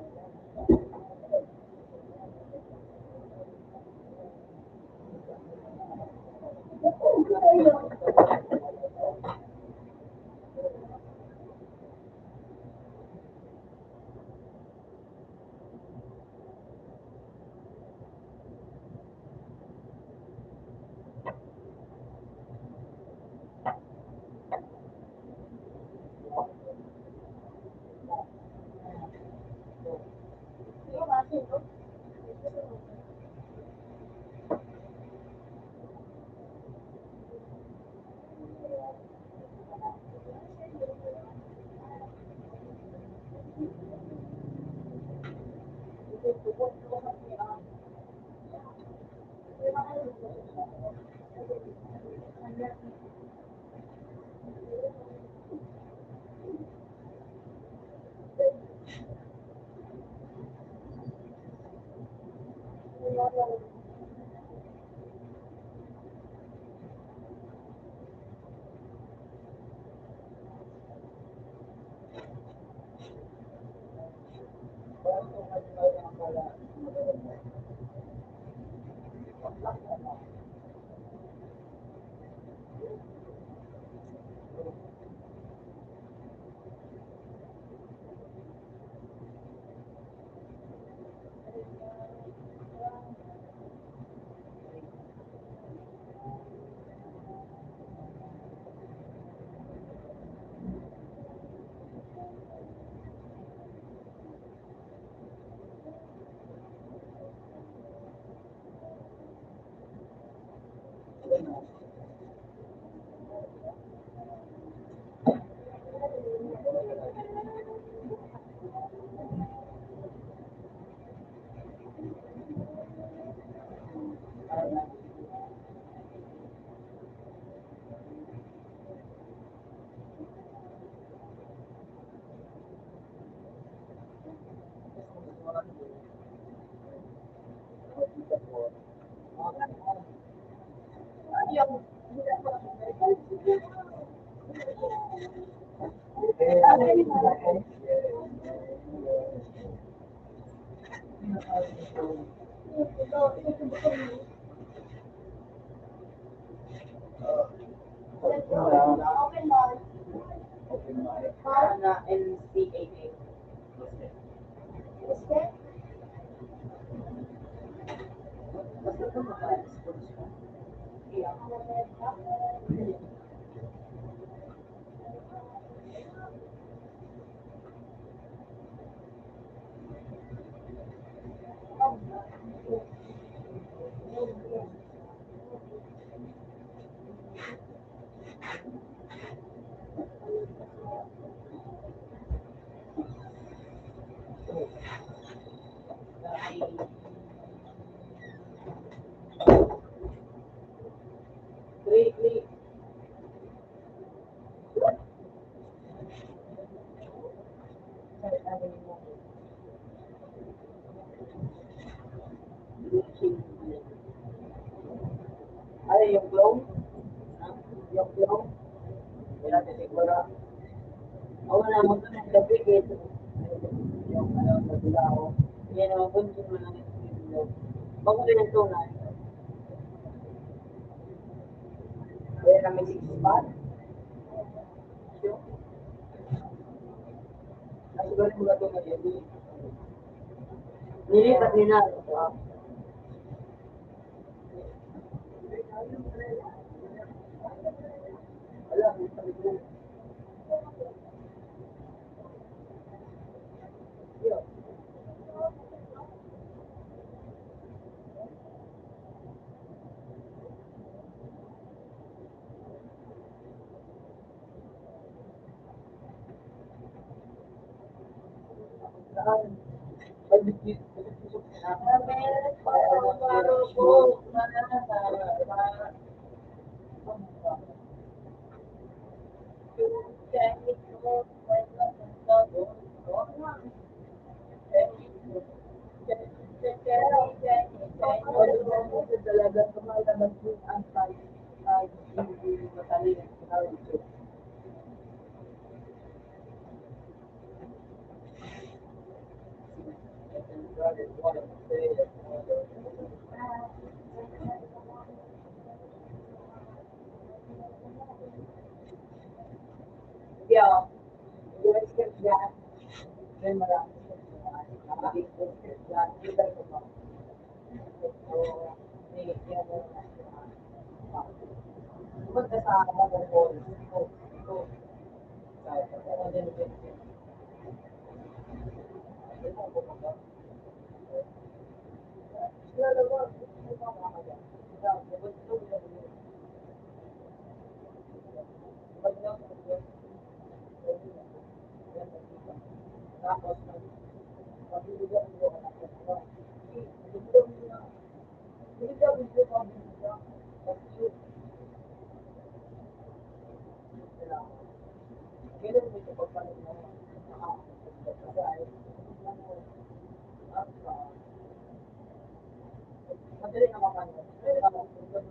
Na NCAA. Basta ito maka-sports ka. Greatly. Ano yung glow? Yung glow? Hindi natin siguro. Oo na, mo ito ng gabi dito. Yung ano, nabila ako. Yan o, bunso mo lang yung glow. Bago rin ang tunay. Kaya na may 6 spot. Siguro mo na ito na yun. Nilipat nila. Wala, talaga tumalabas din ang hindi matalino. Yeah, yung script yan, may marami yan. Nakakita yung script yan, kita ko ba? So, may yan na yan. Pumunta sa Motherboard. Ito. Kahit ako din din. Ito, pumunta. Lalabas. Ito pa mga yan. Ito, ito. Pag lang, tapos, mabibigyan mo ka ng pera. Bibigyan mo ka ng pera. Kasi, ganun mo ito pagpalit mo. Kasi, madali na makakalala. Madali na makakalala.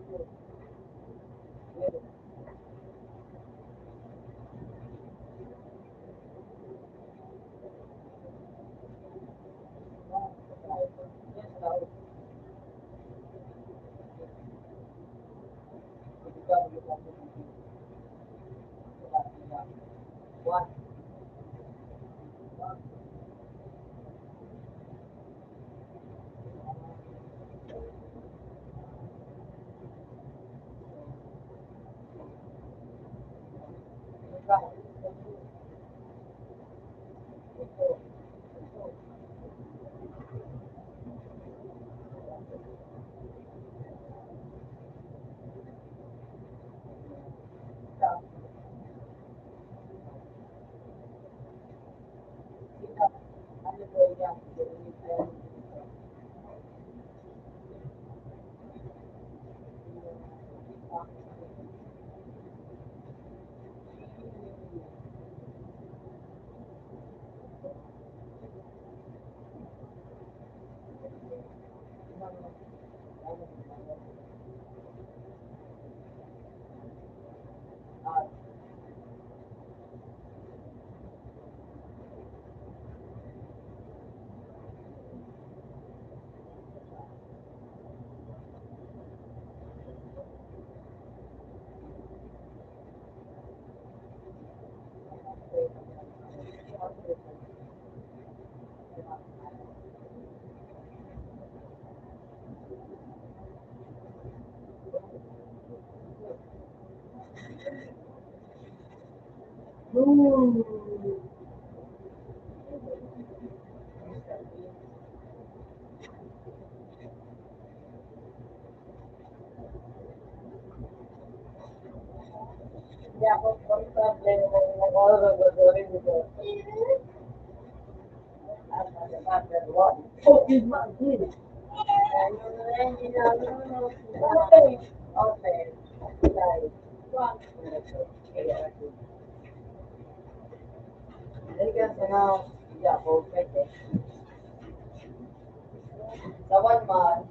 One. Hindi ako problem ng oras gagawin dito. At number one. Okay, mag-in. Okay. Okay. Guys. Hindi kasi na, hindi ako pwede. Sa 1 month,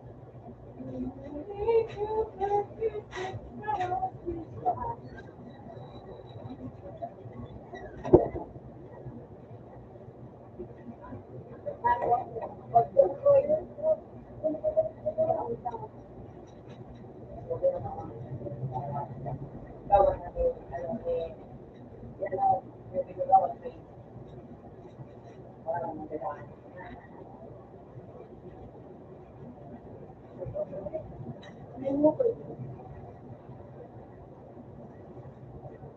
gawin natin, yan ang bibigyan ako sa inyo. Para magandaan.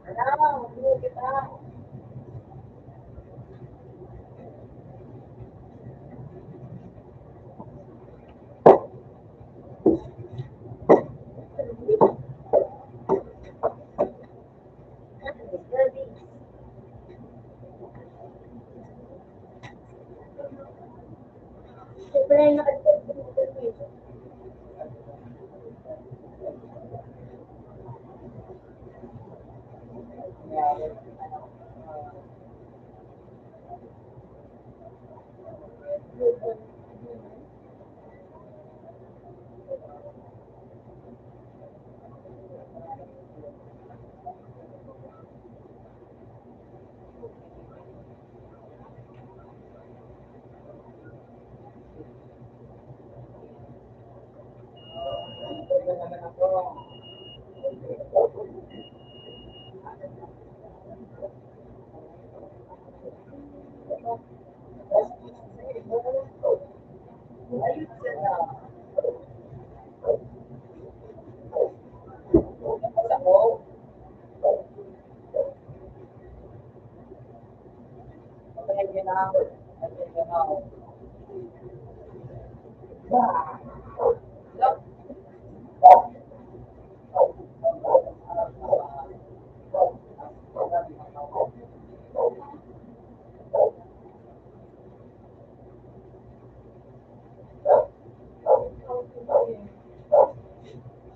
Ano, hindi kita. Siyempre, nakatipid.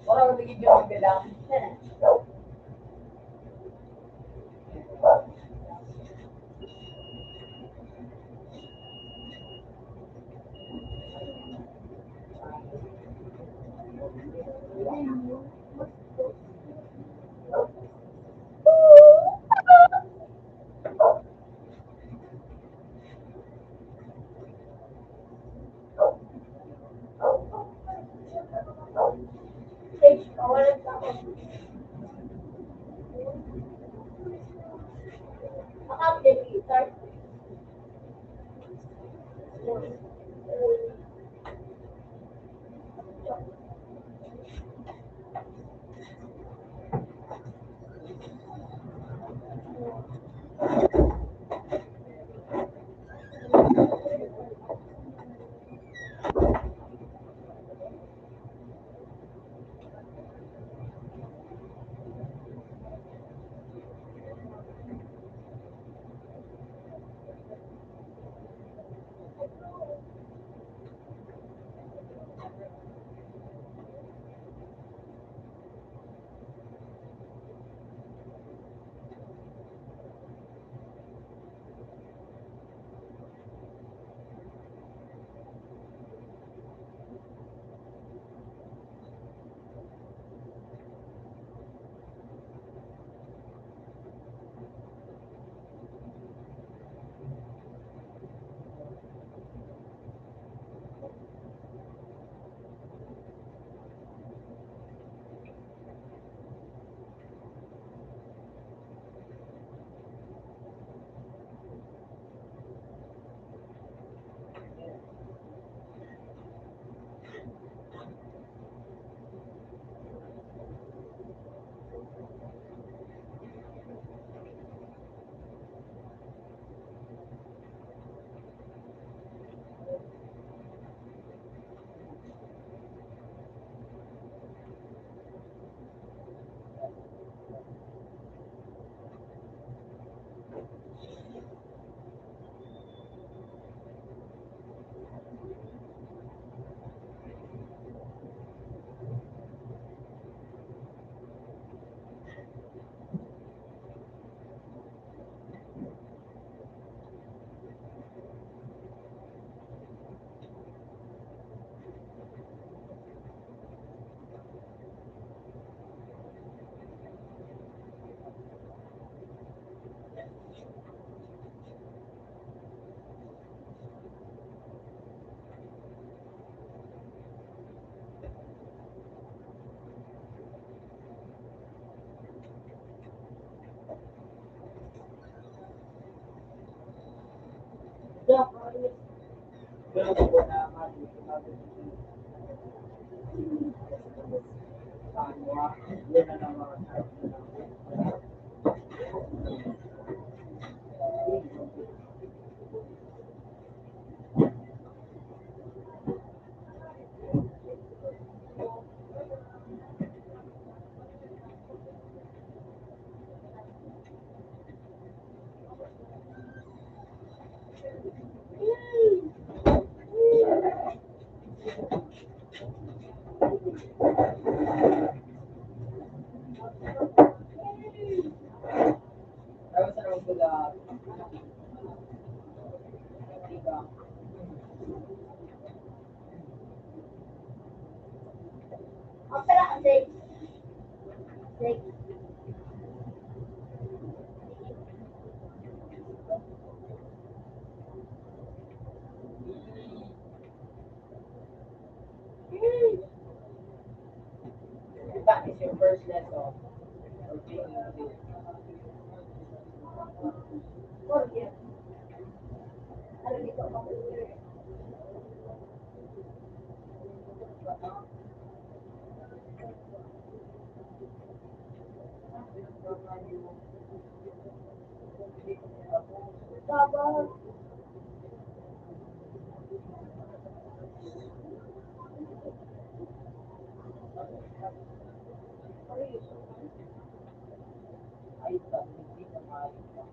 Orang begitu yang beda. Stage, kawalan sa ako. Naka-update, start. Order. Ano dito ako? Tapos, Ay, sabi hindi na maayos pa.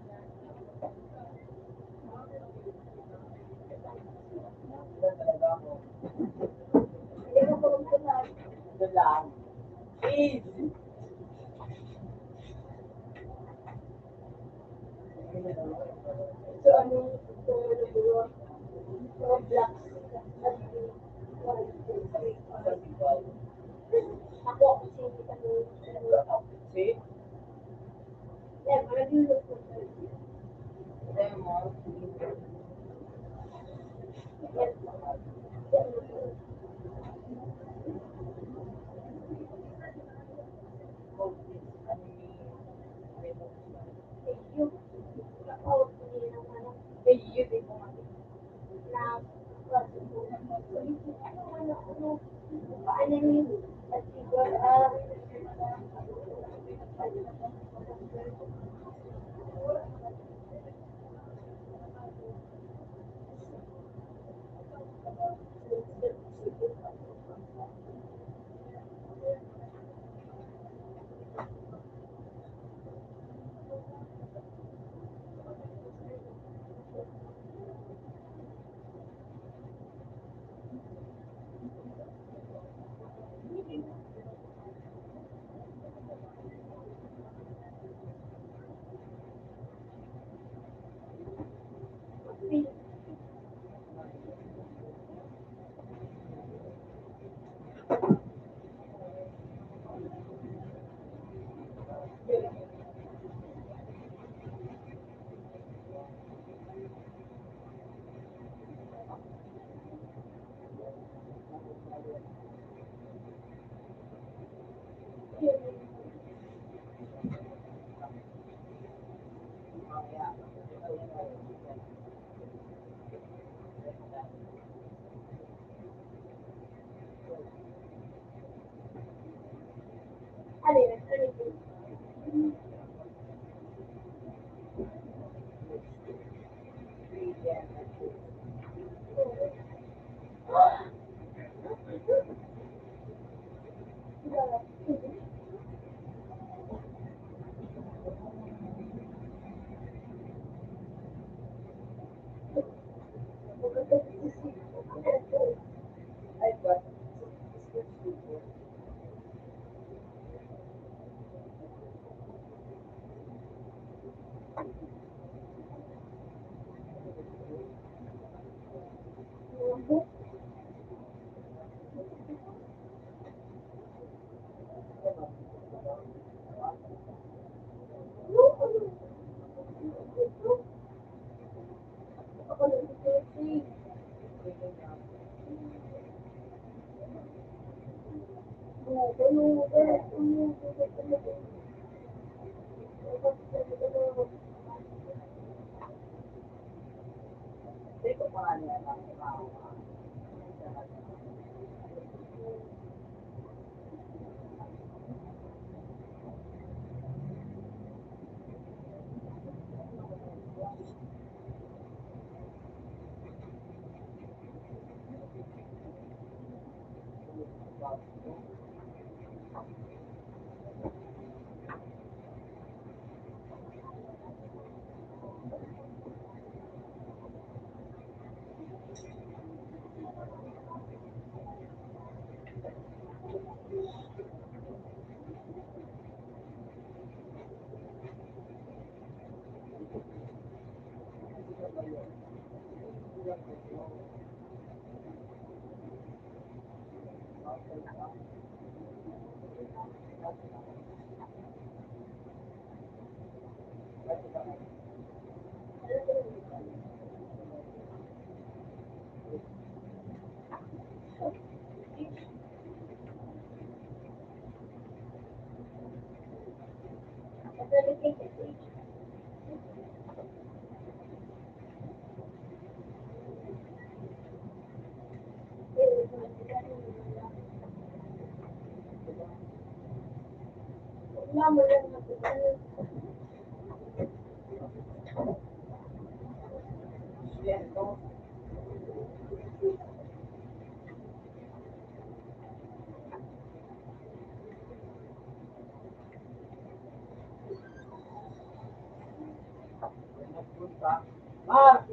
Wala talaga ako. hindi ko pagkukunan. Ito lang. Easy. So, anong Roblox? Ako, si See? Yeah, nag-use ko. Sabi mo, ay, what? dedicated. Wala mo lang natutunan. Mar!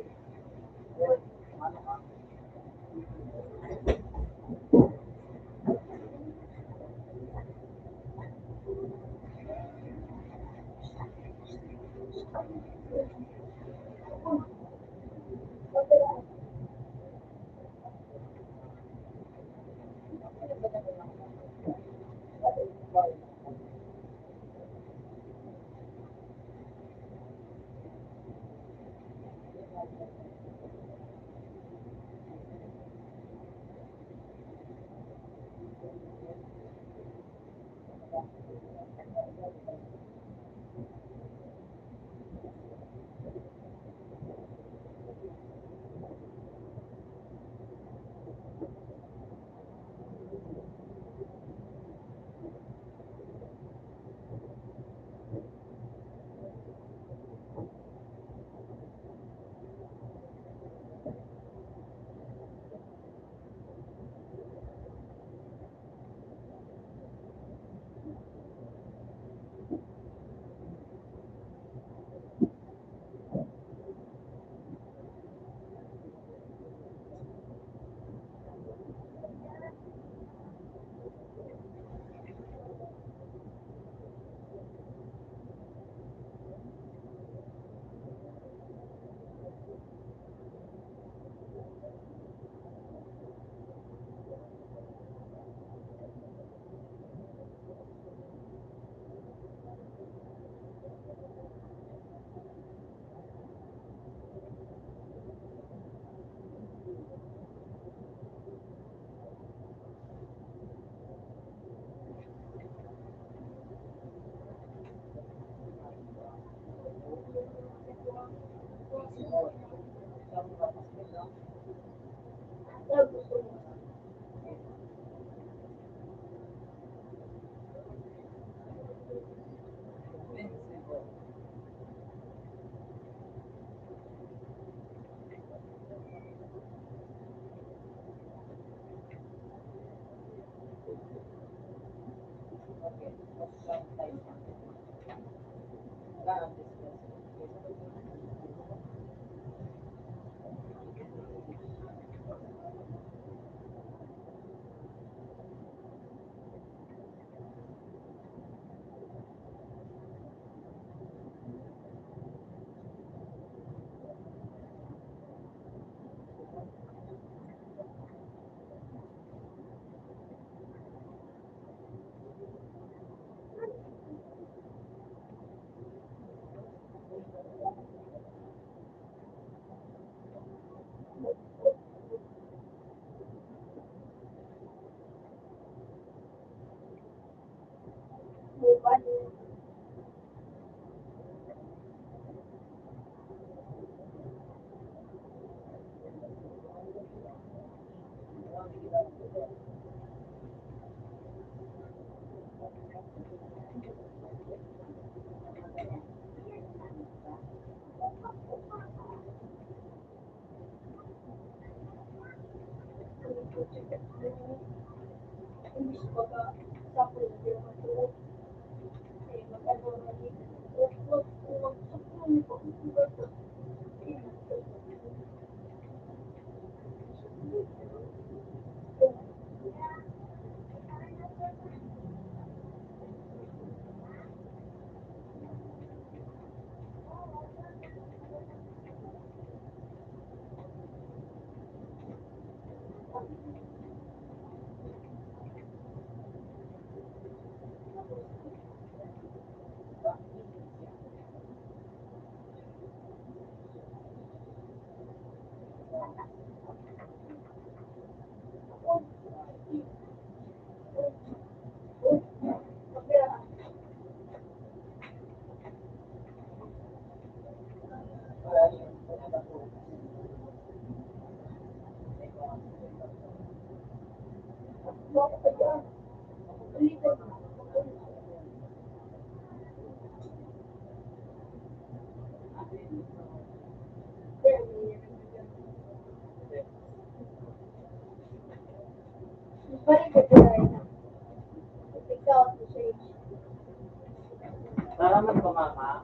Para mas pumama,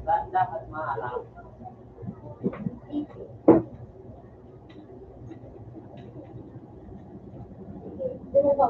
dapat maharap. Sino ba?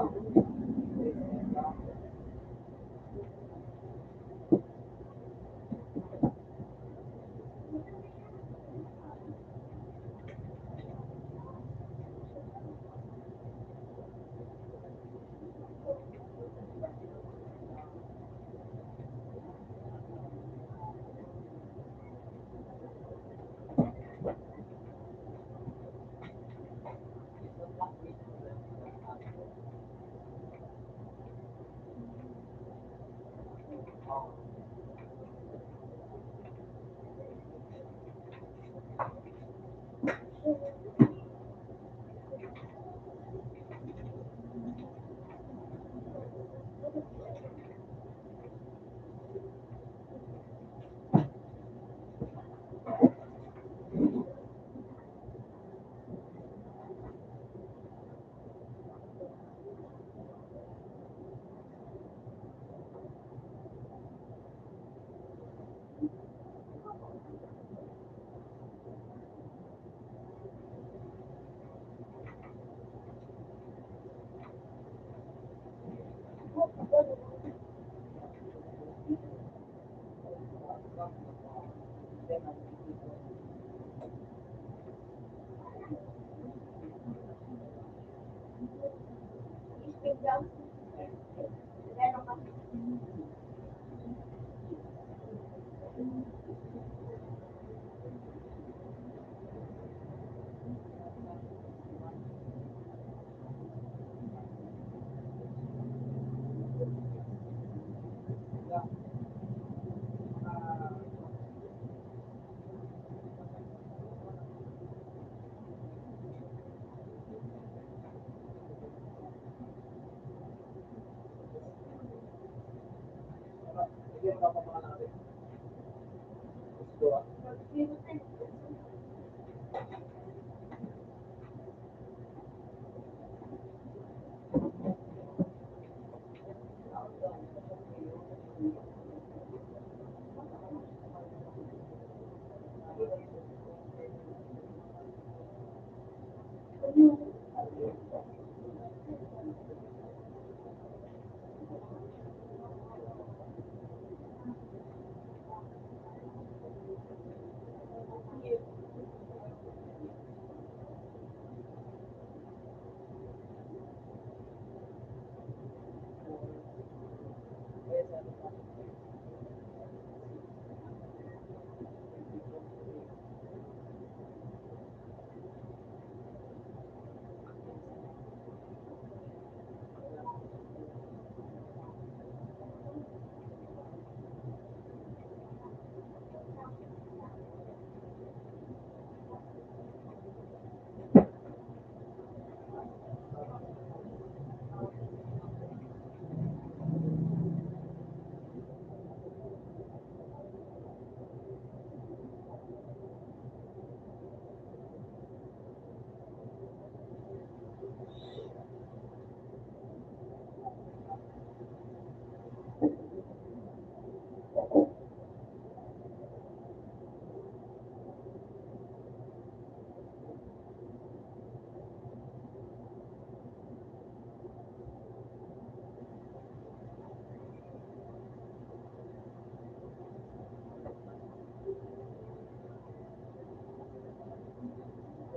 Speed lang. Meron ka.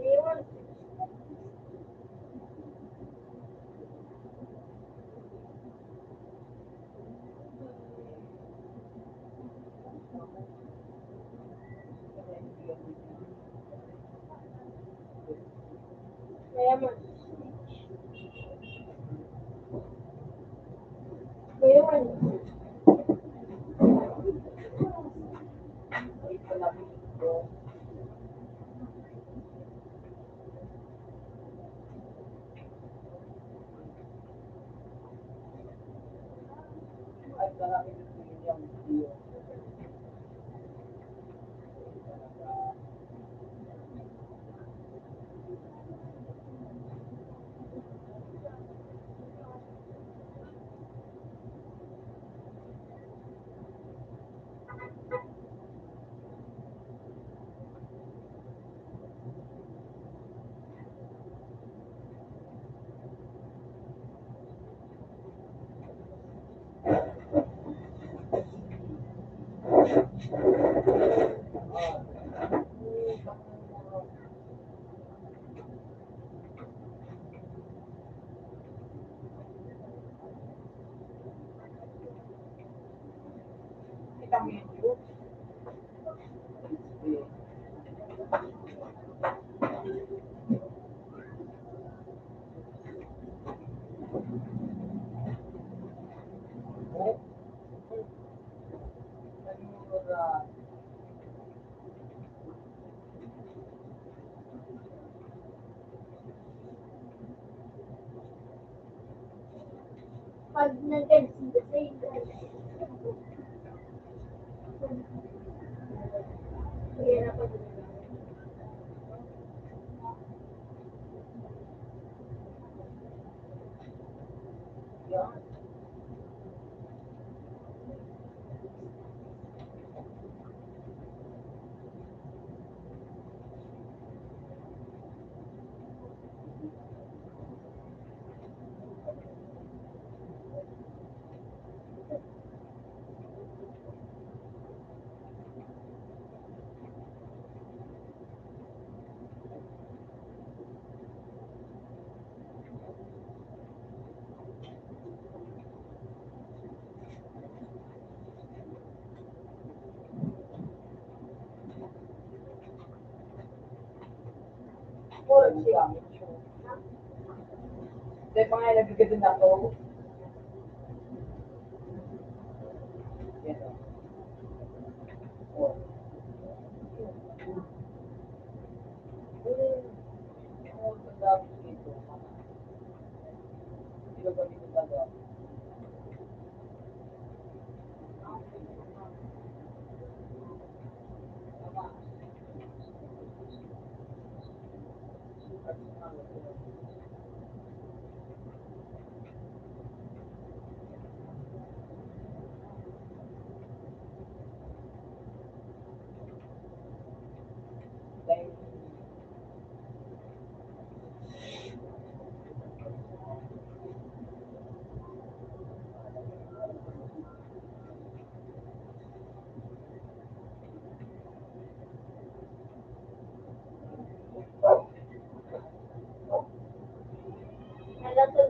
Ayun. Kaya mo. Ayun. Kita mo yun, yun. Pag nag-NC, kasi hirap ako. Puro siya. Hindi pa nga nagagawin na to. Yan o. Oh. Ang ganda dito. Hindi ko gamitin talaga. Nalasun.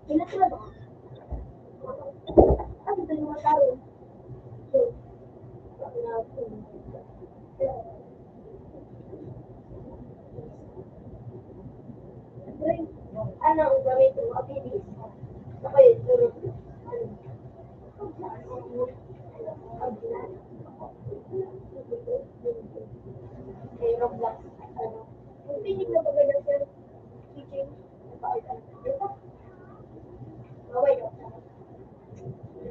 Ilan sila ba? Ano ba yung mga tao? So, ano ang gamitin mo? Abilis. Ako yun, suro. Kay Roblox. Ano? Yung pinig na maganda sir. Teaching. Diba? Maway daw.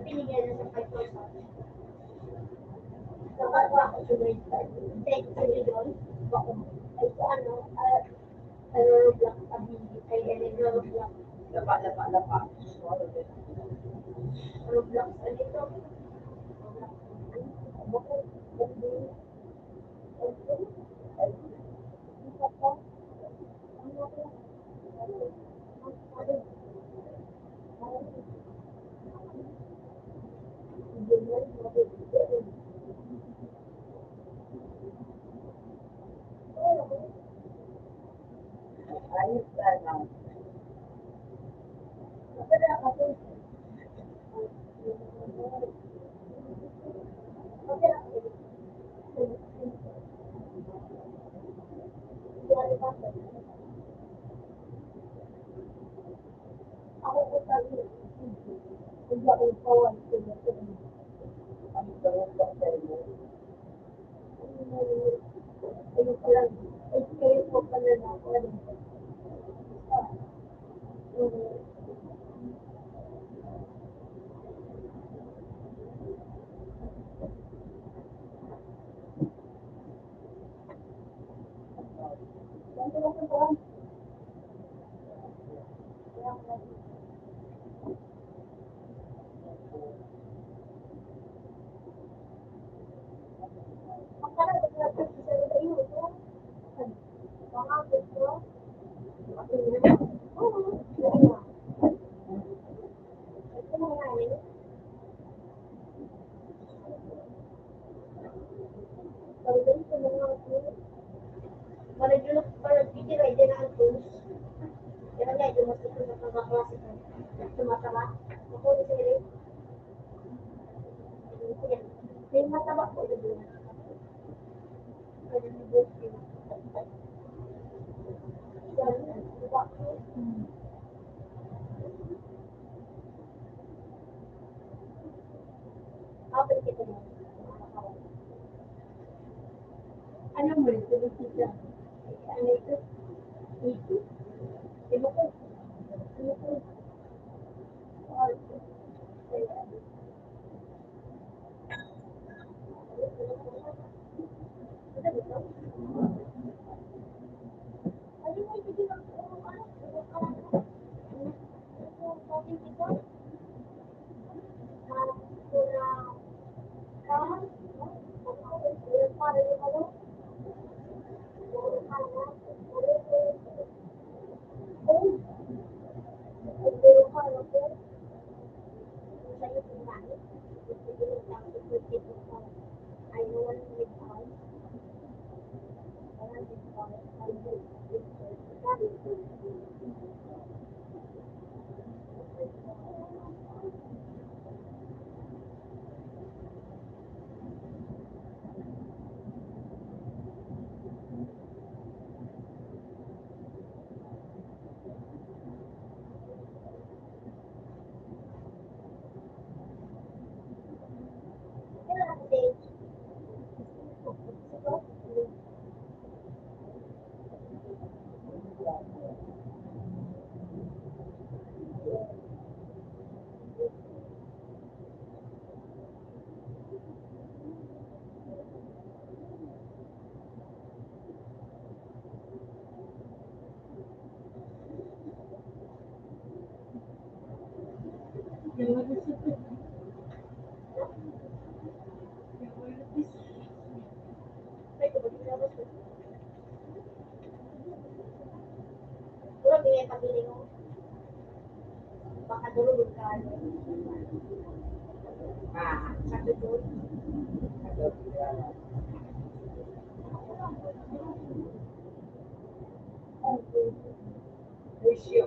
Pinigyan na sa 5,000. Nakagawa ko sa grade 5. Thank you, Idol. Ay, sa ano, Roblox, ay, Roblox. Lapa. Roblox, ano ito? Ayos ka lang. Ako po sabi, hindi ako pawan. Ang gawin ko sa iyo. Ayun ko lang, ay kayo po pala na ako. Yung, 1 May mataba po doon. Pwede ni Boki. Apa kita mo? Ano mo rin? Tulog siya. Ano ito? Ito? Ito ko. Ano ko? Baka dulu ka. Satu dulu. Ratio.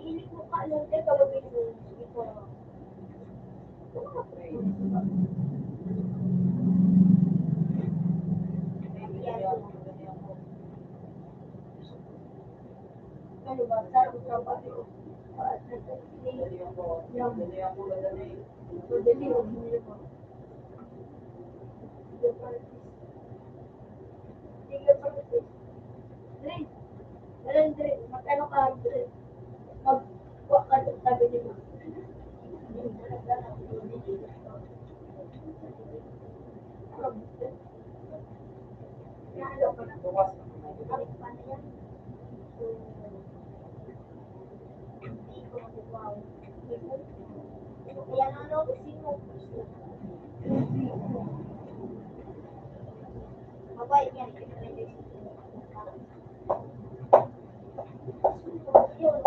Ini mo ka lang din, gawin mo. Ito. Ano ba? Sarap sa trabaho. Dali ako. Dali ako. Dali. Dali, huwag mo yun. Sige, practice. Dre, Dre, mag-ano ka, Dre? Mag-kuha ka sa tabi ni Ma. Nahalo ka na. Bukas. Arik pa na yan. So, hindi ko mag-wow. Kaya nga ano, sino? Mabait yan. Yun.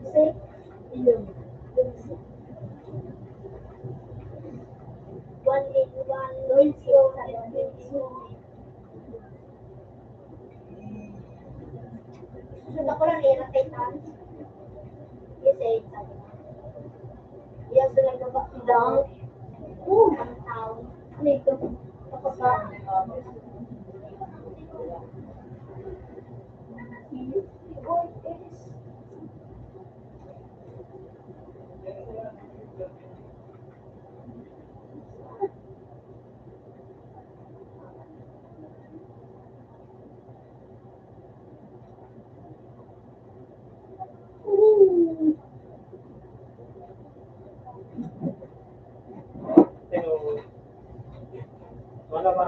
Kasi, yun. Susunod ako lang yan ang Titan. Kasi, yung sunod na ba? Down. Ang town. Ano ito? Tapos sa... Boy, is... Pero, wala ba?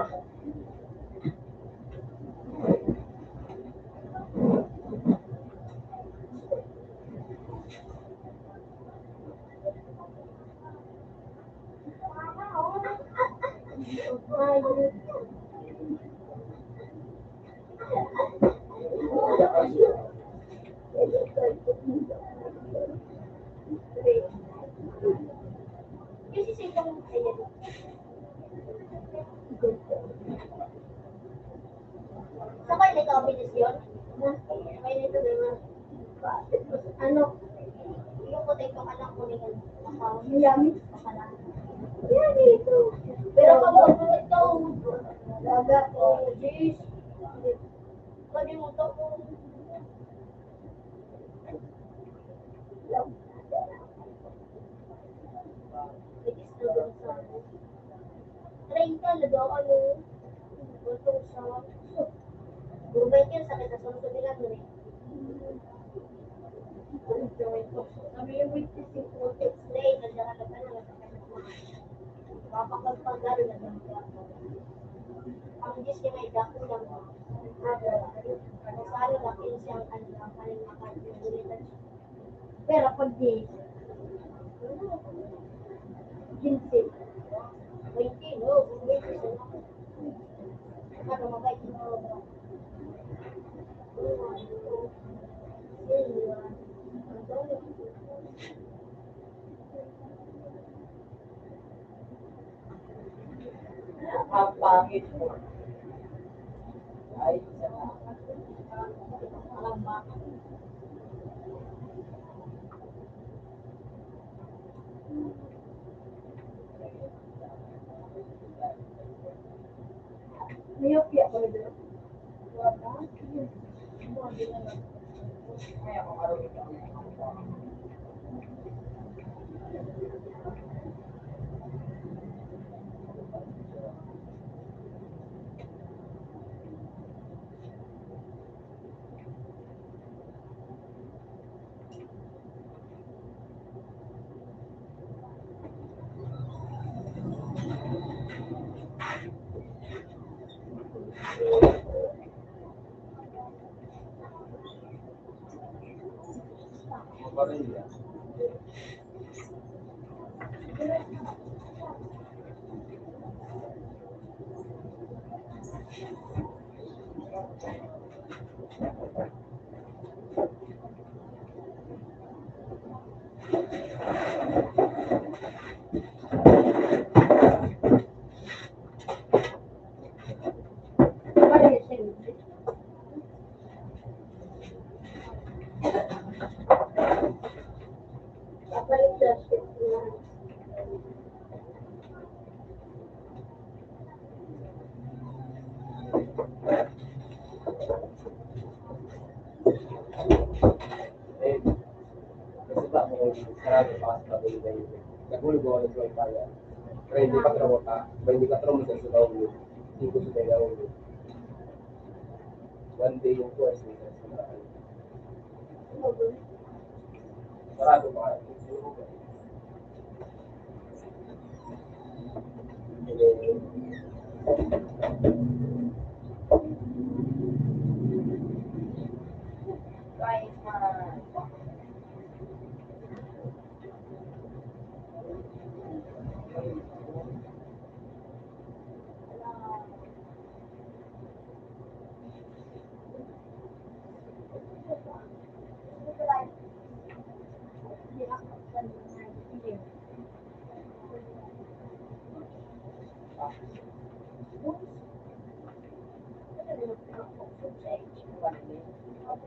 Sabay na ito ang yun? Sabay na ito naman. Ano? Yung puti itong anak ko ni Yummy? Yummy ito. Pero pag ako ito, laga ko, jeez. Kalimutan ko. Train ka, nagawa ano. Gusto sa... Bumay ka, sakit na sunod nila mo rin. Kami yung witness yung protest day, nandiyan ka na papakagpagaro na lang ka. Ang Diyos niya may dako lang. Masalo na siyang ang kaling makatulitan. Pero pag di, 15. 20, no? 20. Ano, mabait mo. Ang pangit mo. Ay, Niyopya ko rin. may ako karoon ito. Barilla. Eh, kasi ba, kung sarado pa kasi sabi nila yun. Nagulog ako ng joint kaya. Pero hindi ka tramota. Hindi ka tramota sa daw yun. Hindi ko sa daw yun. One day yung course nila sa lahat. Sarado pa. Right,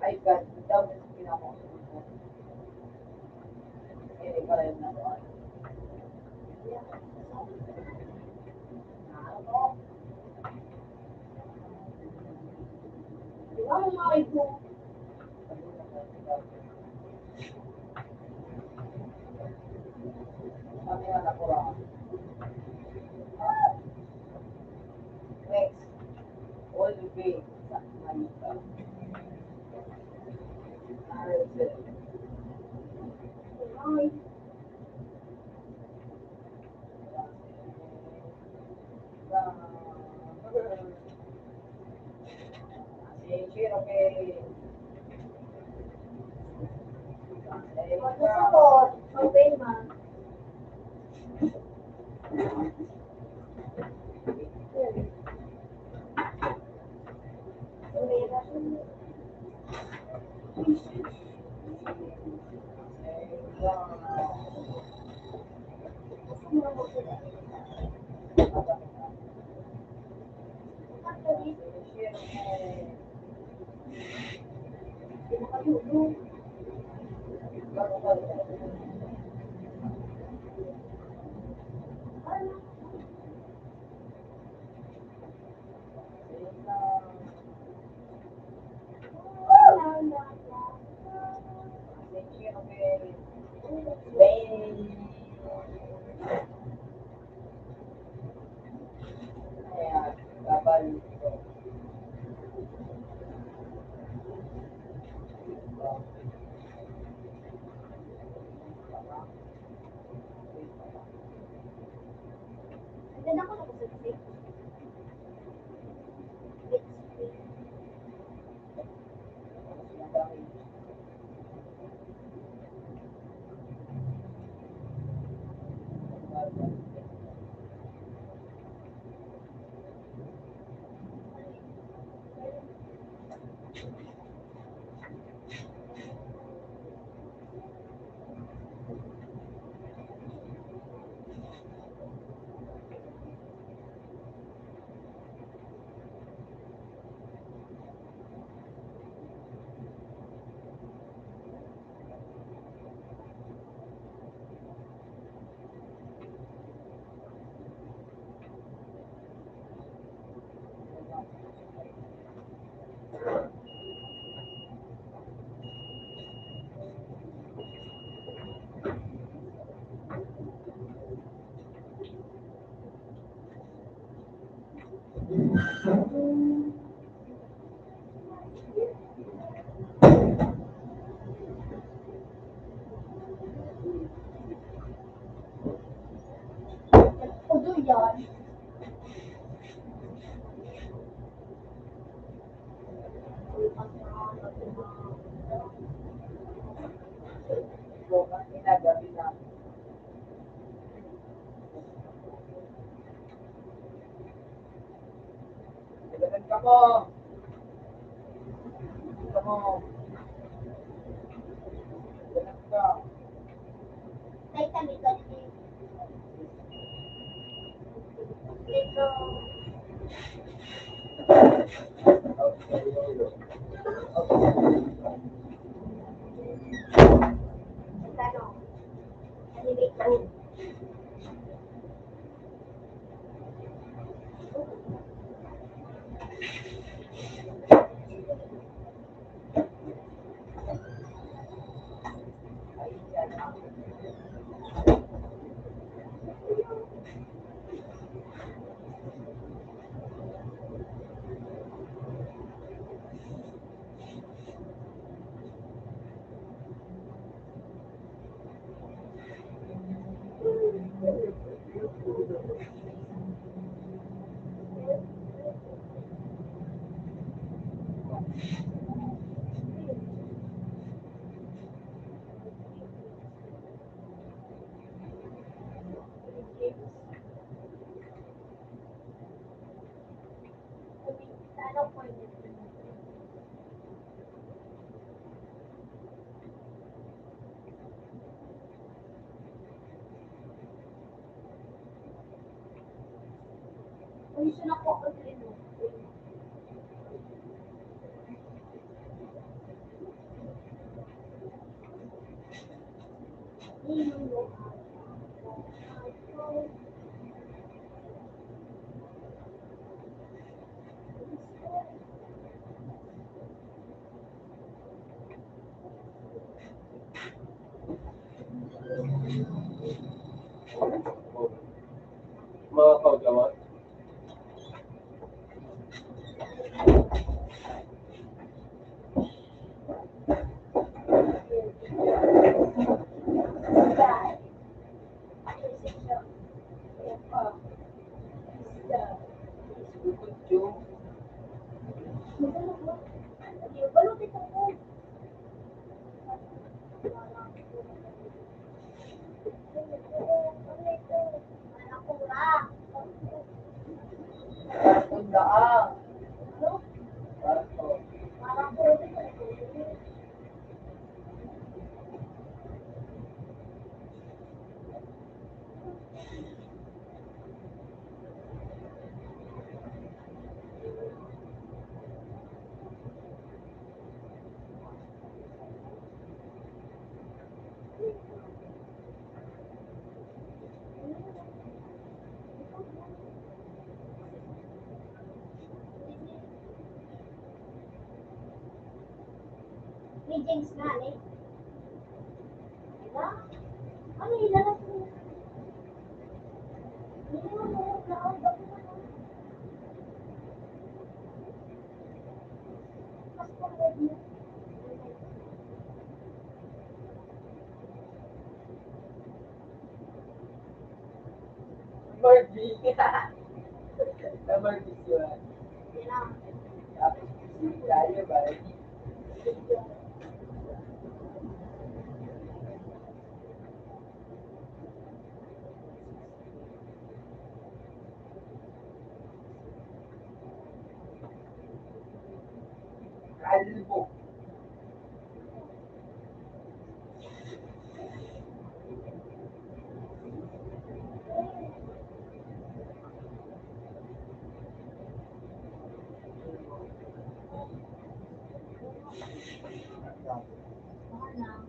Ay, God, daw na sa pinako. Eh, pala yung nakuha. Kami na nakuha. Next, all the way sa Manila. Support, open man. Ano po yun? Ayusin ako ako din. Mga kagawa. Tundaan. Ni James nga, eh. Diba? Ano yung lalaki niya? Hindi mo mo, laon ba mo? Mas pagod mo. Barbie. Barbie yun. Hindi lang. Tapos, tayo, Barbie. Kalbo. Baka lang.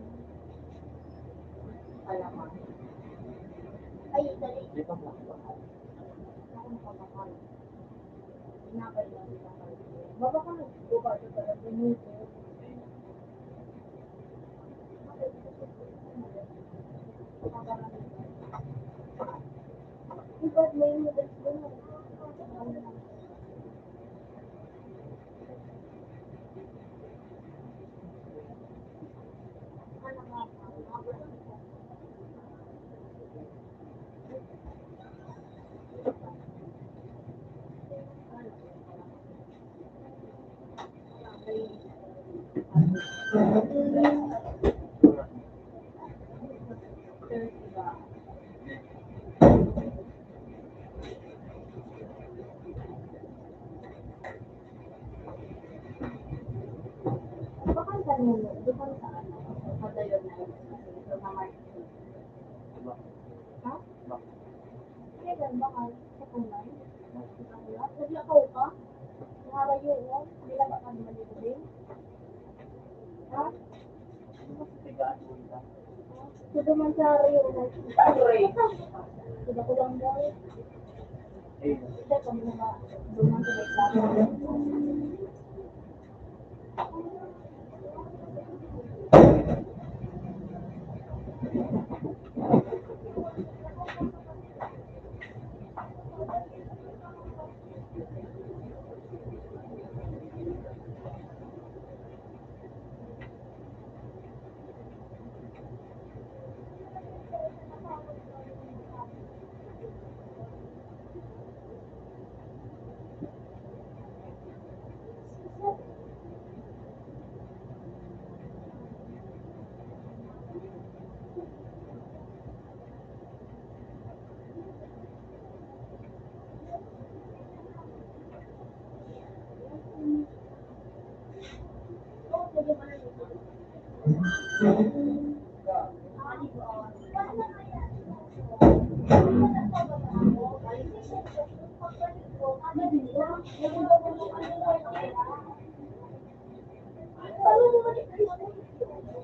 Alaman. Ay, dali. Di ba makakakal? Ako makakakal. Pinakal lang. Baba ka nagbuka sa talaga nito. Iba't may noodles doon. Ano nga? Baka kanino, doon sa ano, sa dayon na yun, sa market. Diba? Ha? Ba? Kailan baka sa kulay? Naglakaw ka? Nakarayo mo? Hindi lang ka malilibing? Ha? Mas tigaan mo nila. Sudo man sa Rio. Sorry. Sudo ko lang daw. Eh, Hindi, kami na duman sa may klase.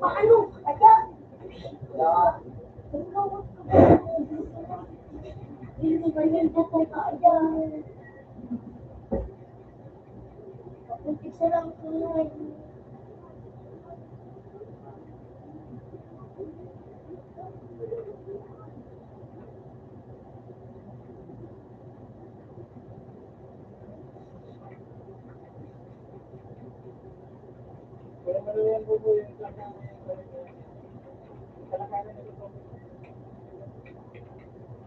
Paano? Kaya, hindi ba yun datong kaya? Isa lang tunay. Pero maluyan po yung kalakaran nito po.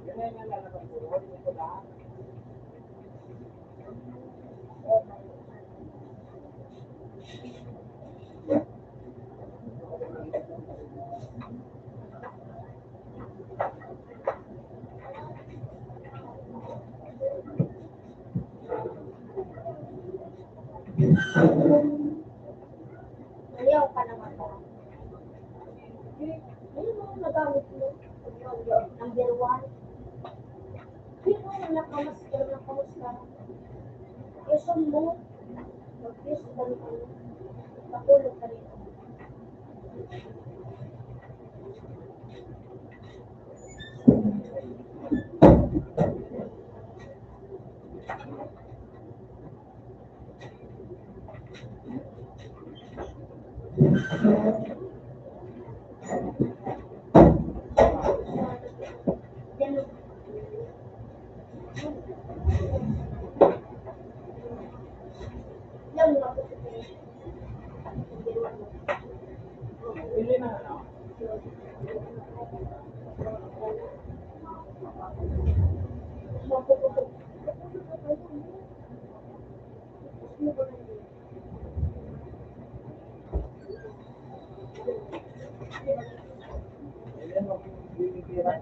Yan ay nalalakad po. Huwag mo po lahat. Ayaw ka naman ba? Ayun mo, nagamit mo. Number 1. Ayun mo, nakamaskar na kamusta. Quezon mo. Mag-quezon ka rin ano. Nakulog ka rin. Yan. Yan mo ako sa tayo. Pili na ano? Yan mo, bibigyan.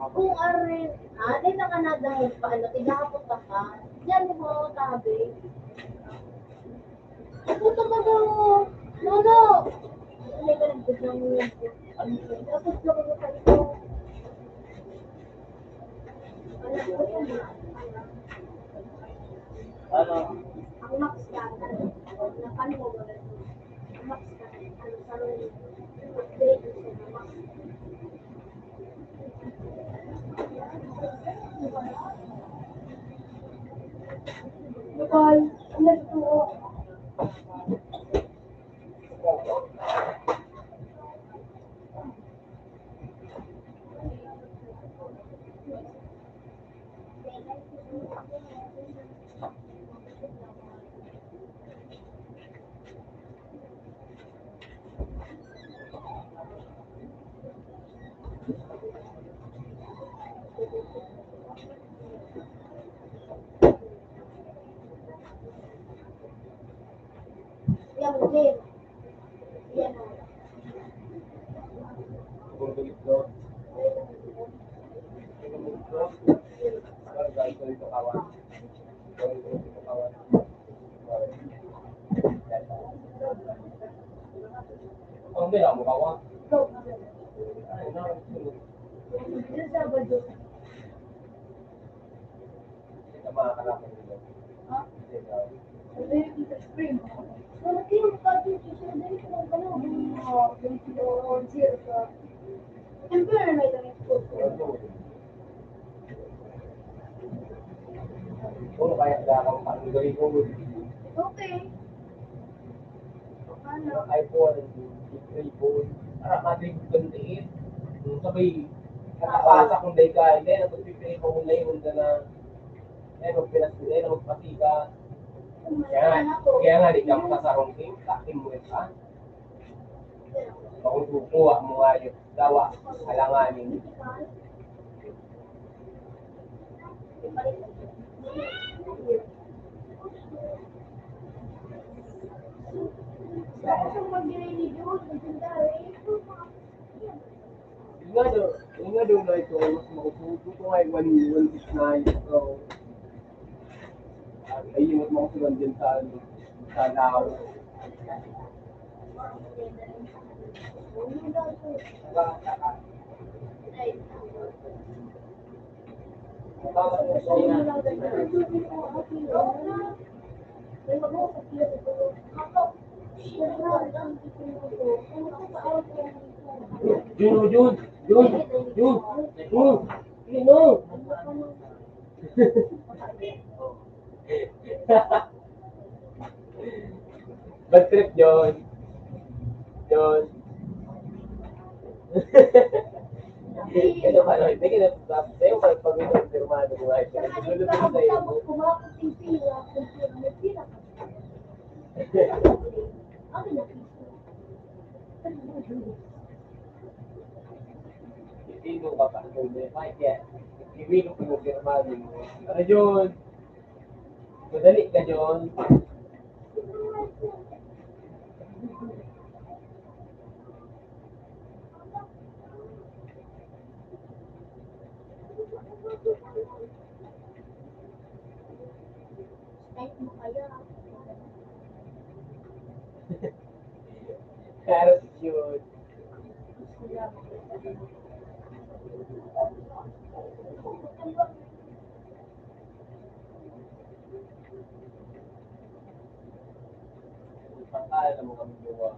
Kung arin, di na ka na dahil paano, tigahapot ka ka. Yan mo, tabi. Puto ka daw. Nono! Hindi ka nagbigyan mo yan. Tapos lang mo sa ito. Ano? Ang max ka, napan mo ba? Ang max ka, ano sa rin, upgrade mo sa max. Bye. Let's go. Yan, Jim. Yan. Kung tulit doon, guys, dito kawan. Dito kawan. Ang bila mo kawan. Go. Ay, na, Yan sa bado. kita makakalaman nila. Ha? Spring. Wala kayo pati siya dahil ko lang ano, yung kilo zero sa temper na ito. Puro kaya kang panggawin ko. Okay. Ano? iPhone, iPhone, para madrig gantiin. Sabay, nakapasa kung day ka, hindi, napagpipili ko muna yun na, magpinas ko na, magpasika. Kaya nga, di ka makasarong king, takin mo ka. Kung kukuha mo nga yun, dawa, alanganin. kung mag-religion, legendary, ito mga... Yung nga daw na ito, mas makusuto ko nga yung 169. So, ay, mas makusugan din sa, ano, sa Lao. Jun, no. Bad trip, John. Kaya ano, hindi ka na, sa'yo pag-pagod ang firmado mo ay sunod din sa'yo. Sino ka pa? Mike, yan. Iwin ko yung firmado mo. Ano, John? Madali ka, John. Carrot, John. Pangkala mo kami gawa.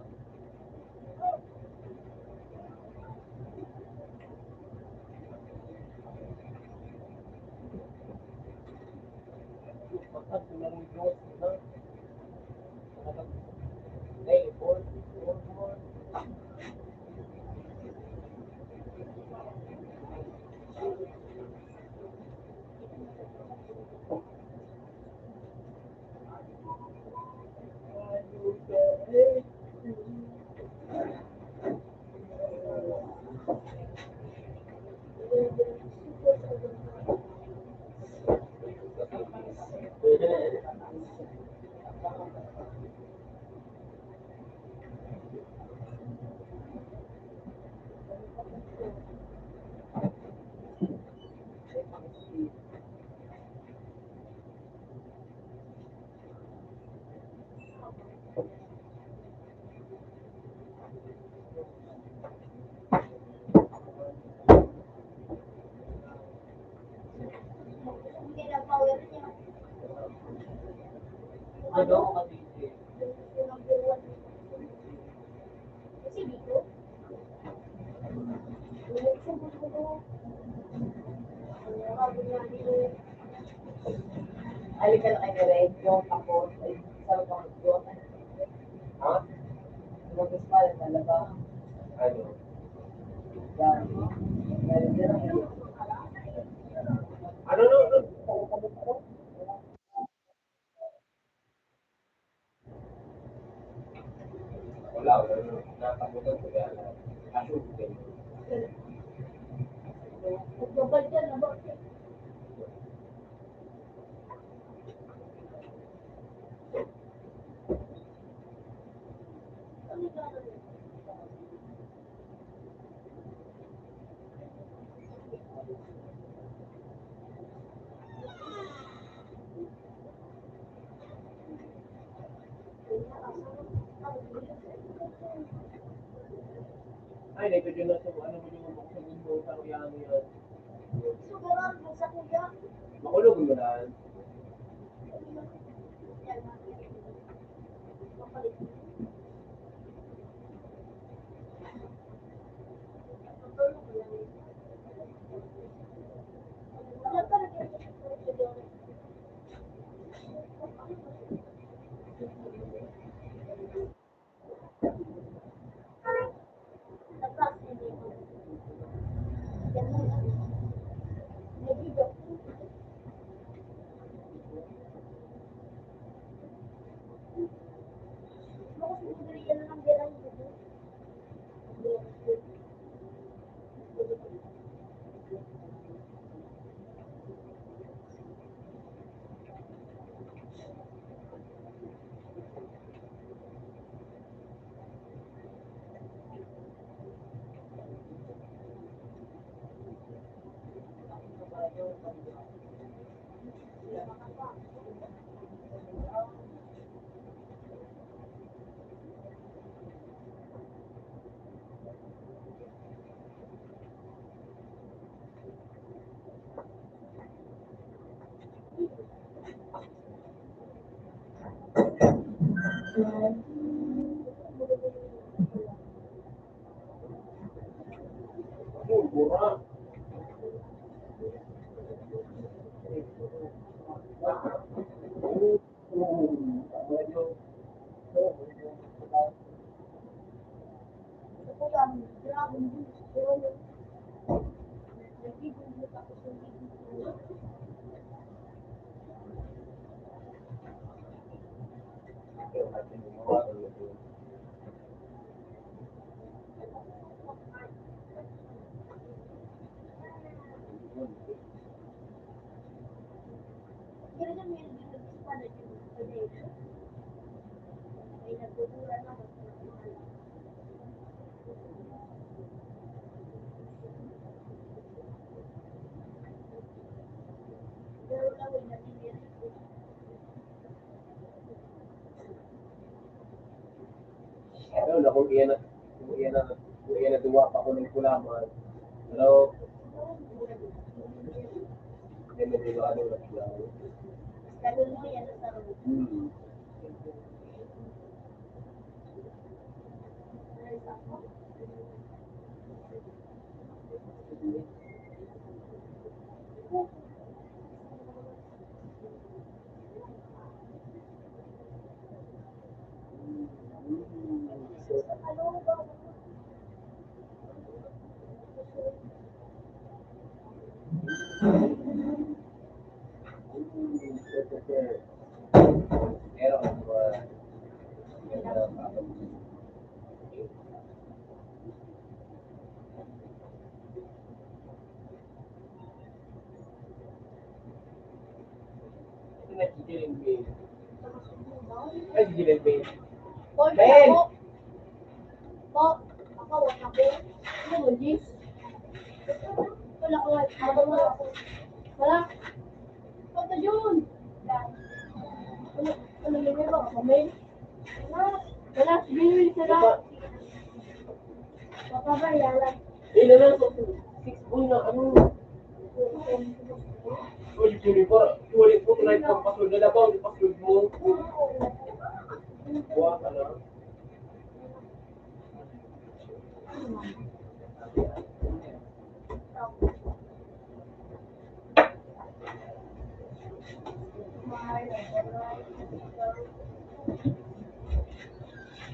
Patat, tulang Diyos, na. Hey, Lord. Ano ako kasi? Halika na kay Red, yung tapos, ay, sarap ako doon. Ha? Lumabas pa rin talaga. Ano? Yan. Meron din ang Ano, no? Wala. Natakutan ko yan. Assume. Magbabalik yan, nabalik. Ay, dito dyan na sa ano mo yung sa mundo sa kuyano yan. Sugaran, sa kuya. Makulog mo na. Mura. Ito lang, grabe din. Pero nagiging ako sa video. Pero na meron din nag-espada dito sa dito. May nagtutura na ako. Pero lang ay natin Ano na kung iyan na duwa pa ko ng kulaman. Pero, hindi mo sigurado na sila. Ganun mo yan sa road. Ano ba? Pero, si Jiling Bay. Ay, si Jiling Bay. Paul, Ben! ako. Po, ako, wag na po. Ano mo, Jis? Wala ko, wala ako. Wala. Pagka yun. Ano nyo ba? Kami? Wala, binili sila. Baka ba, yalan. Ilan na, 6 na, ano? Uy, sulit po, tunay pang pasunod na labaw, yung pasunod mo. Buwa ka na.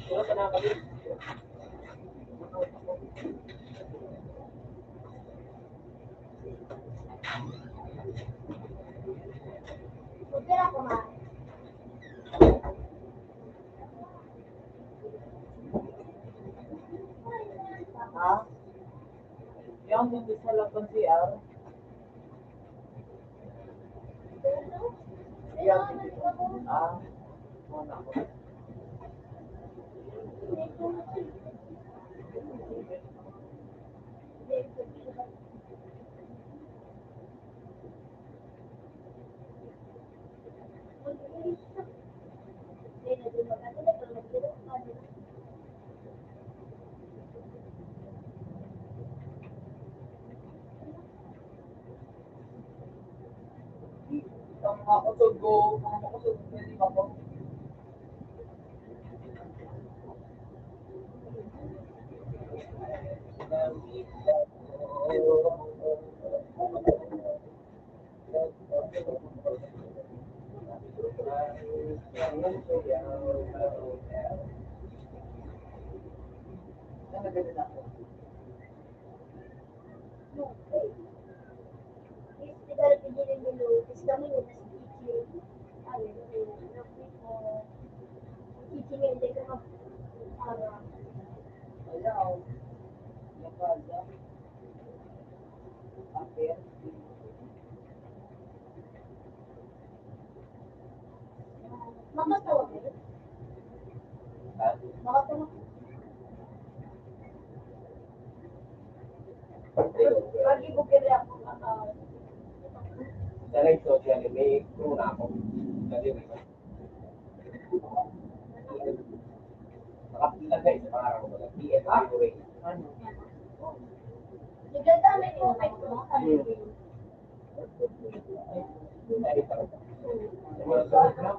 Wala ka na kami. Magkira ko nga. Ha? Yung hindi sa labang CR, muna ko. Ang mga kusog ko, pwede ba po? Ayaw. Nakaya. Aper. Makatawa kayo? Makatawa. Lagi ko kaya ako Sa live social, may crew na ako. Dali rin. Nakapilagay sa pangarap ko. PSA Ray. Ano? Nagagamit mo kay mo. Ay, talaga. Sa mga sunod na,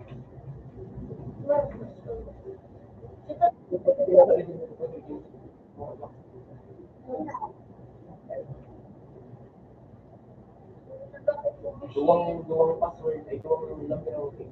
duwang password ay duwang lang pinawagin.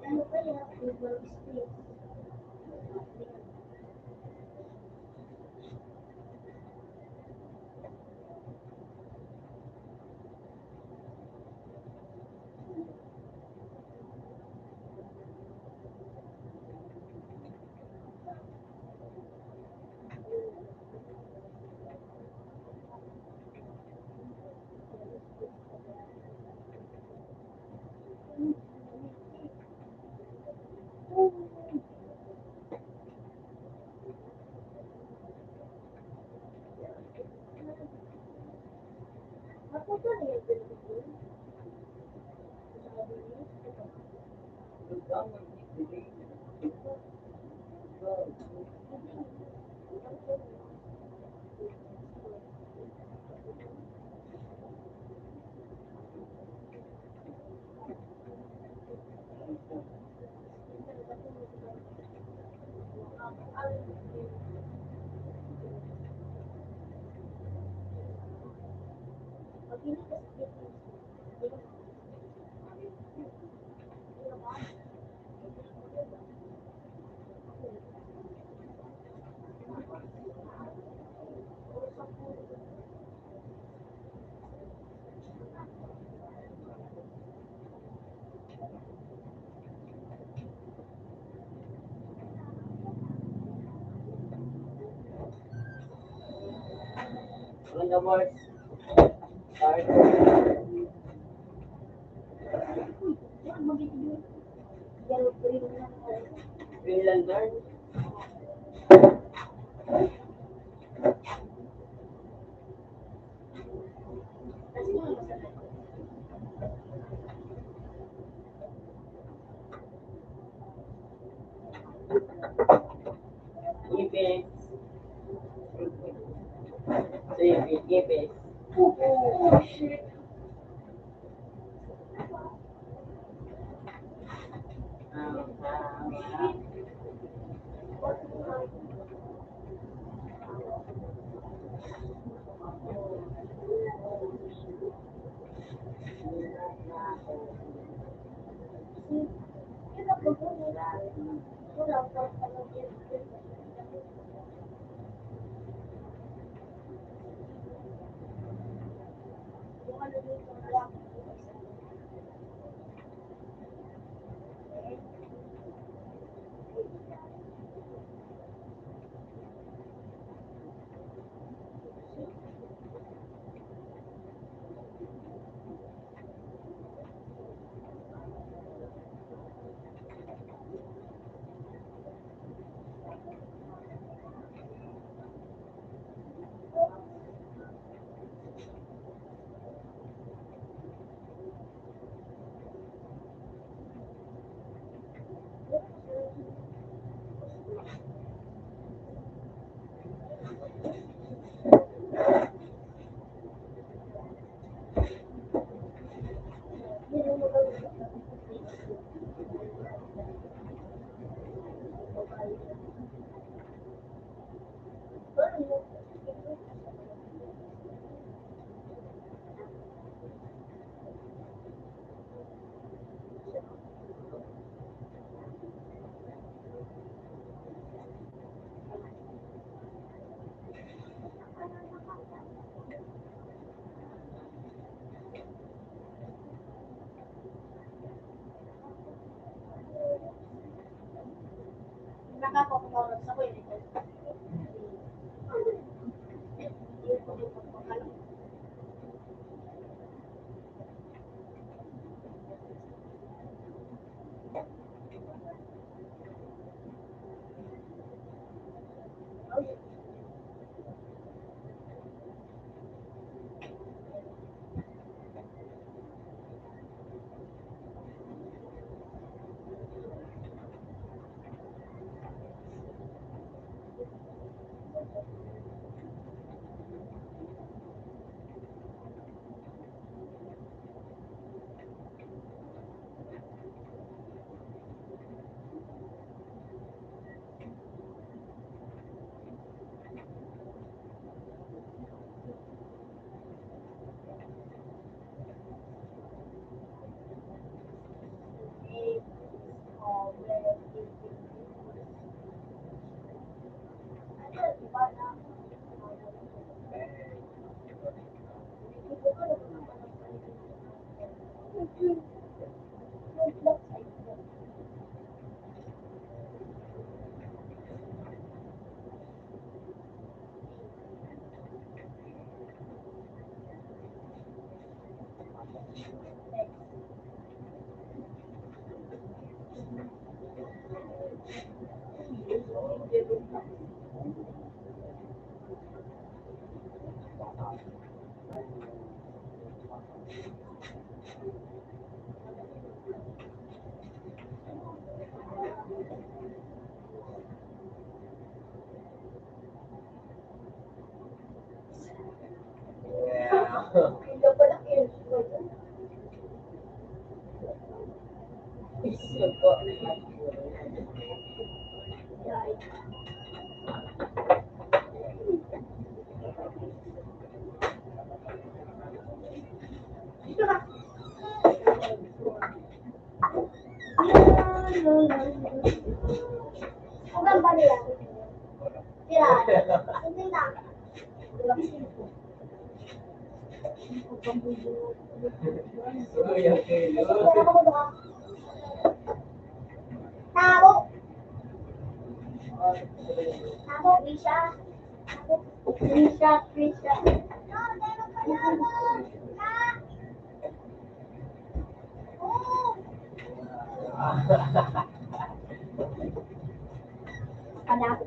Ano ba yan? Google Space. Ako ba na yung pinag-google? Sabi niya, Maganda boys. Start. "Yan, mag-i-do." Yellow green lang tayo. Greenlander. Kasi nga masarap. Ipis. So ipis. Oh, shit. Kaya ako po nila. Wala pa pala yun. Yung ano dito na lang. oras ako yun. Hindi pa lang yun. Hanggang ba nila? Tira. Hindi na. Tabo. Tabo, Risha. Risha, Risha. No, meron pa yan. Na. Oh. Anak.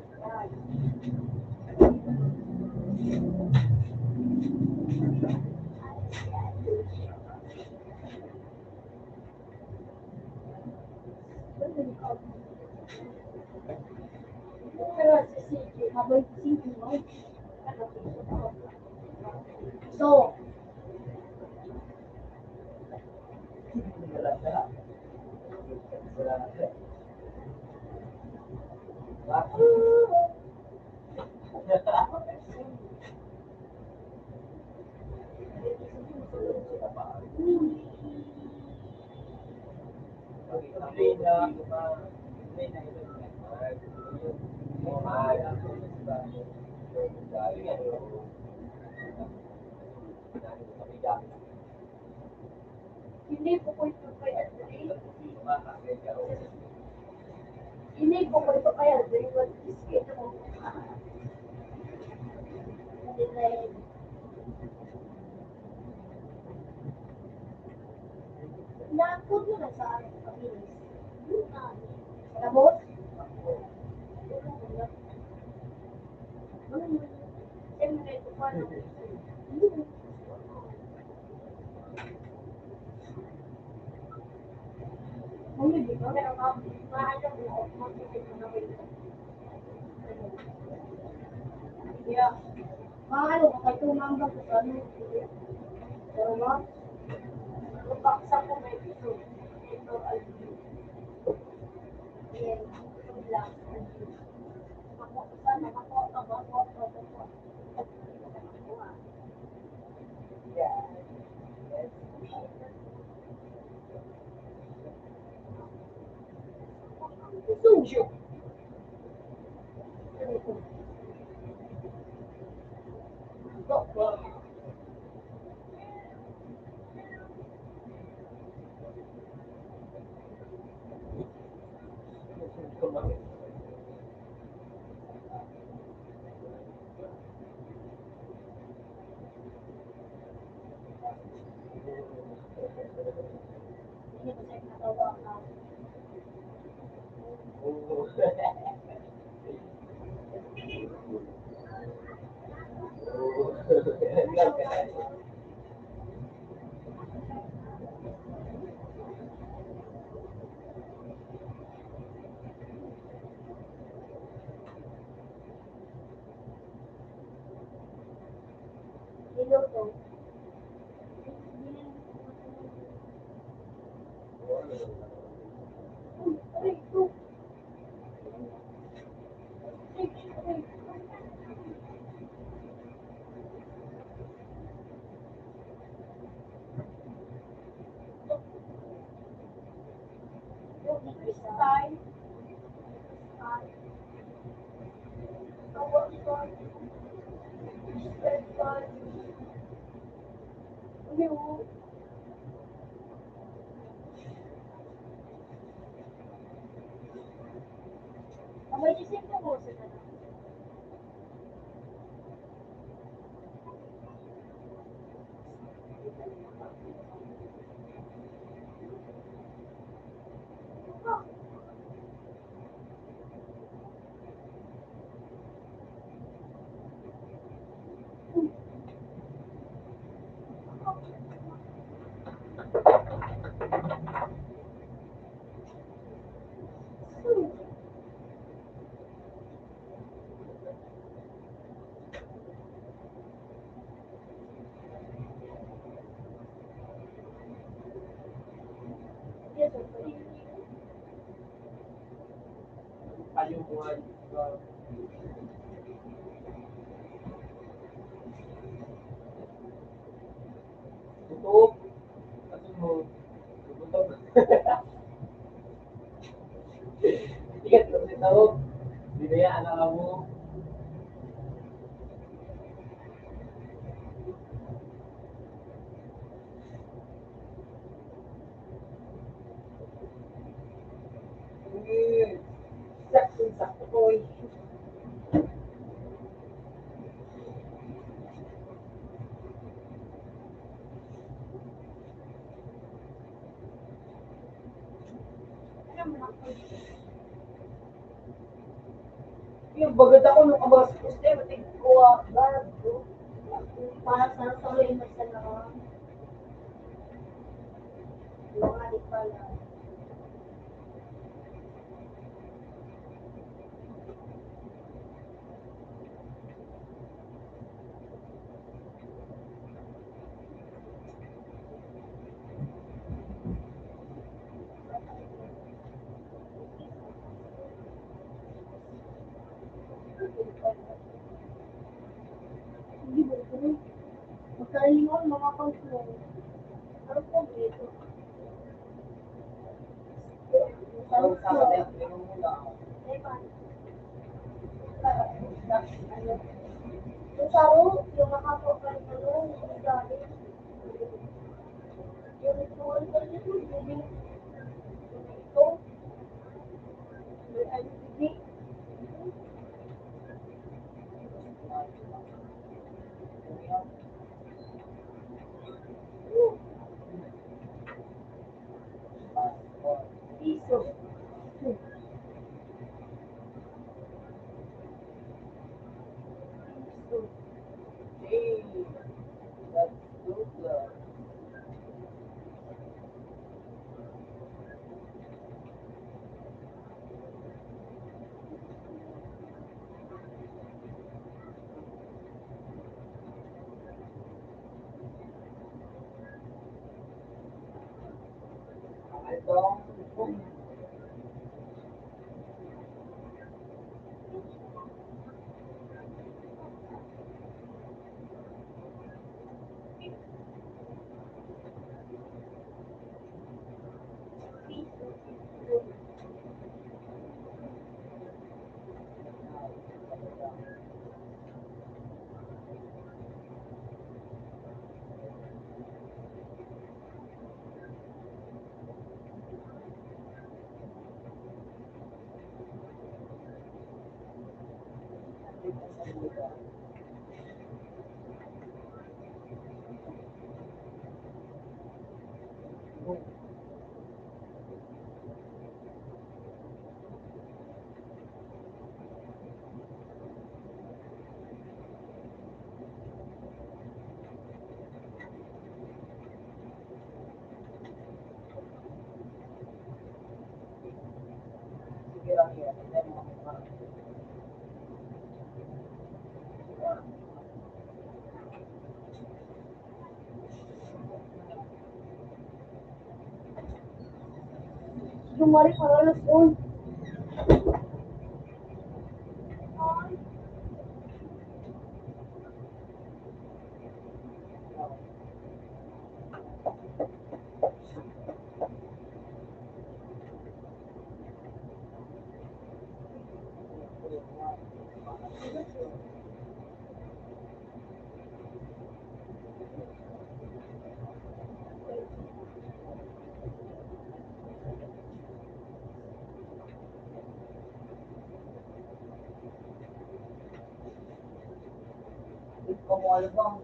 So, hindi po ko ito kaya hindi po ko ito kaya na-upload mo na sa akin pabilis. Tapos? Siyempre, ito pa na. Pero maalam mo, yeah. Mahalo ka kay tumambang sa ano. Pero ma, paksa ko may ito. Ito ay yan. Ito lang. Ako, sana ako, ako. Sujo. Hindi ko sa'yo natawa ka. Oo. Oo. Lang ka na. Niluto. Uy, aray, ito. Aray, aray. Yung style. Style. Tawa style. Style. Ano yun? May isip ko mo sa tanong. Yes, okay. Kalimuhan. Tutup. Kasi mo, tutup. Ikat ko si tao. Binayaan na mo. Sakto ko. Ano mo ako? Yung bagad ako nung abas ko siya, matig ko agad. Para sa tuloy mo sa naman. Mga di pala. Hindi ba ito? Magkalingon mga kontrol. Ano po dito? Ang sakit ay pinumula. Yung saro, yung nakapapal na yung dali. Yung ritual ko dito, yung ito. Yung IPD. Piso. Piso. Hey, that's good. Ito, Lumari para alas doon. Como album.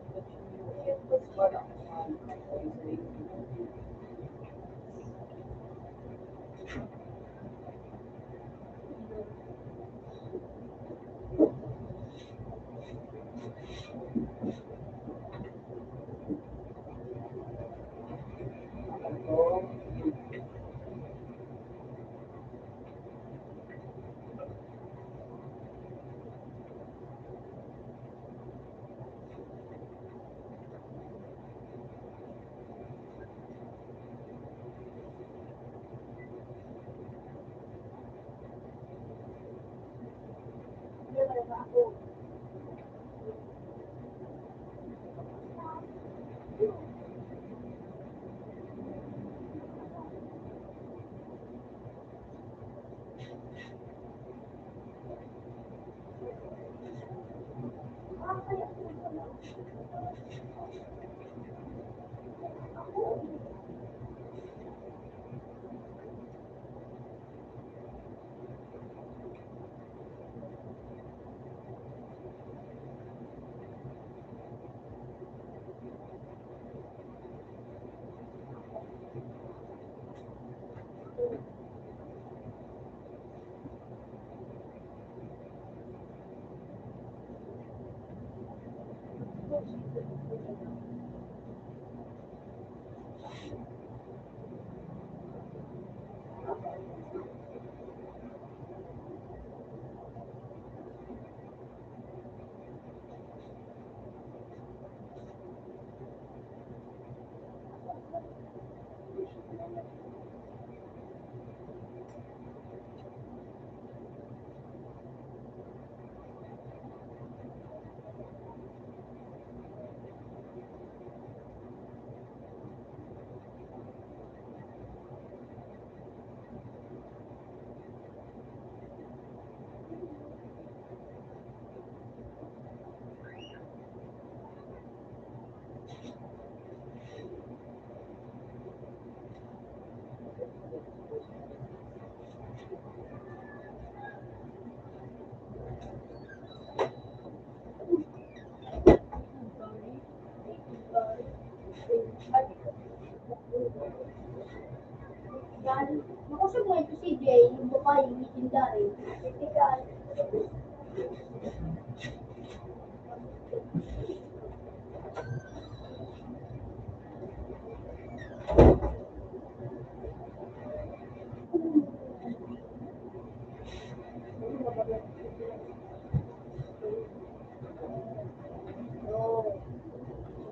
Makusog mo ito si Jay, yung babae, yung itinda rin. Ikaw, yung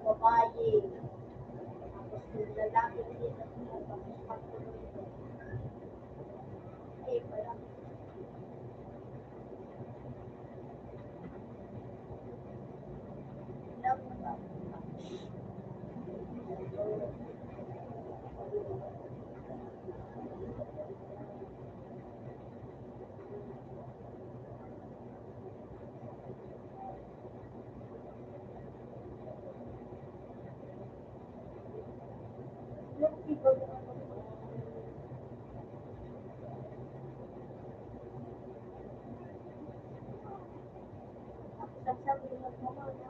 babae. Tapos yung lalaki din na tapos pagtuloy ito. Ay, pala. Ilang mga ilang people na tapos sabi nila mama na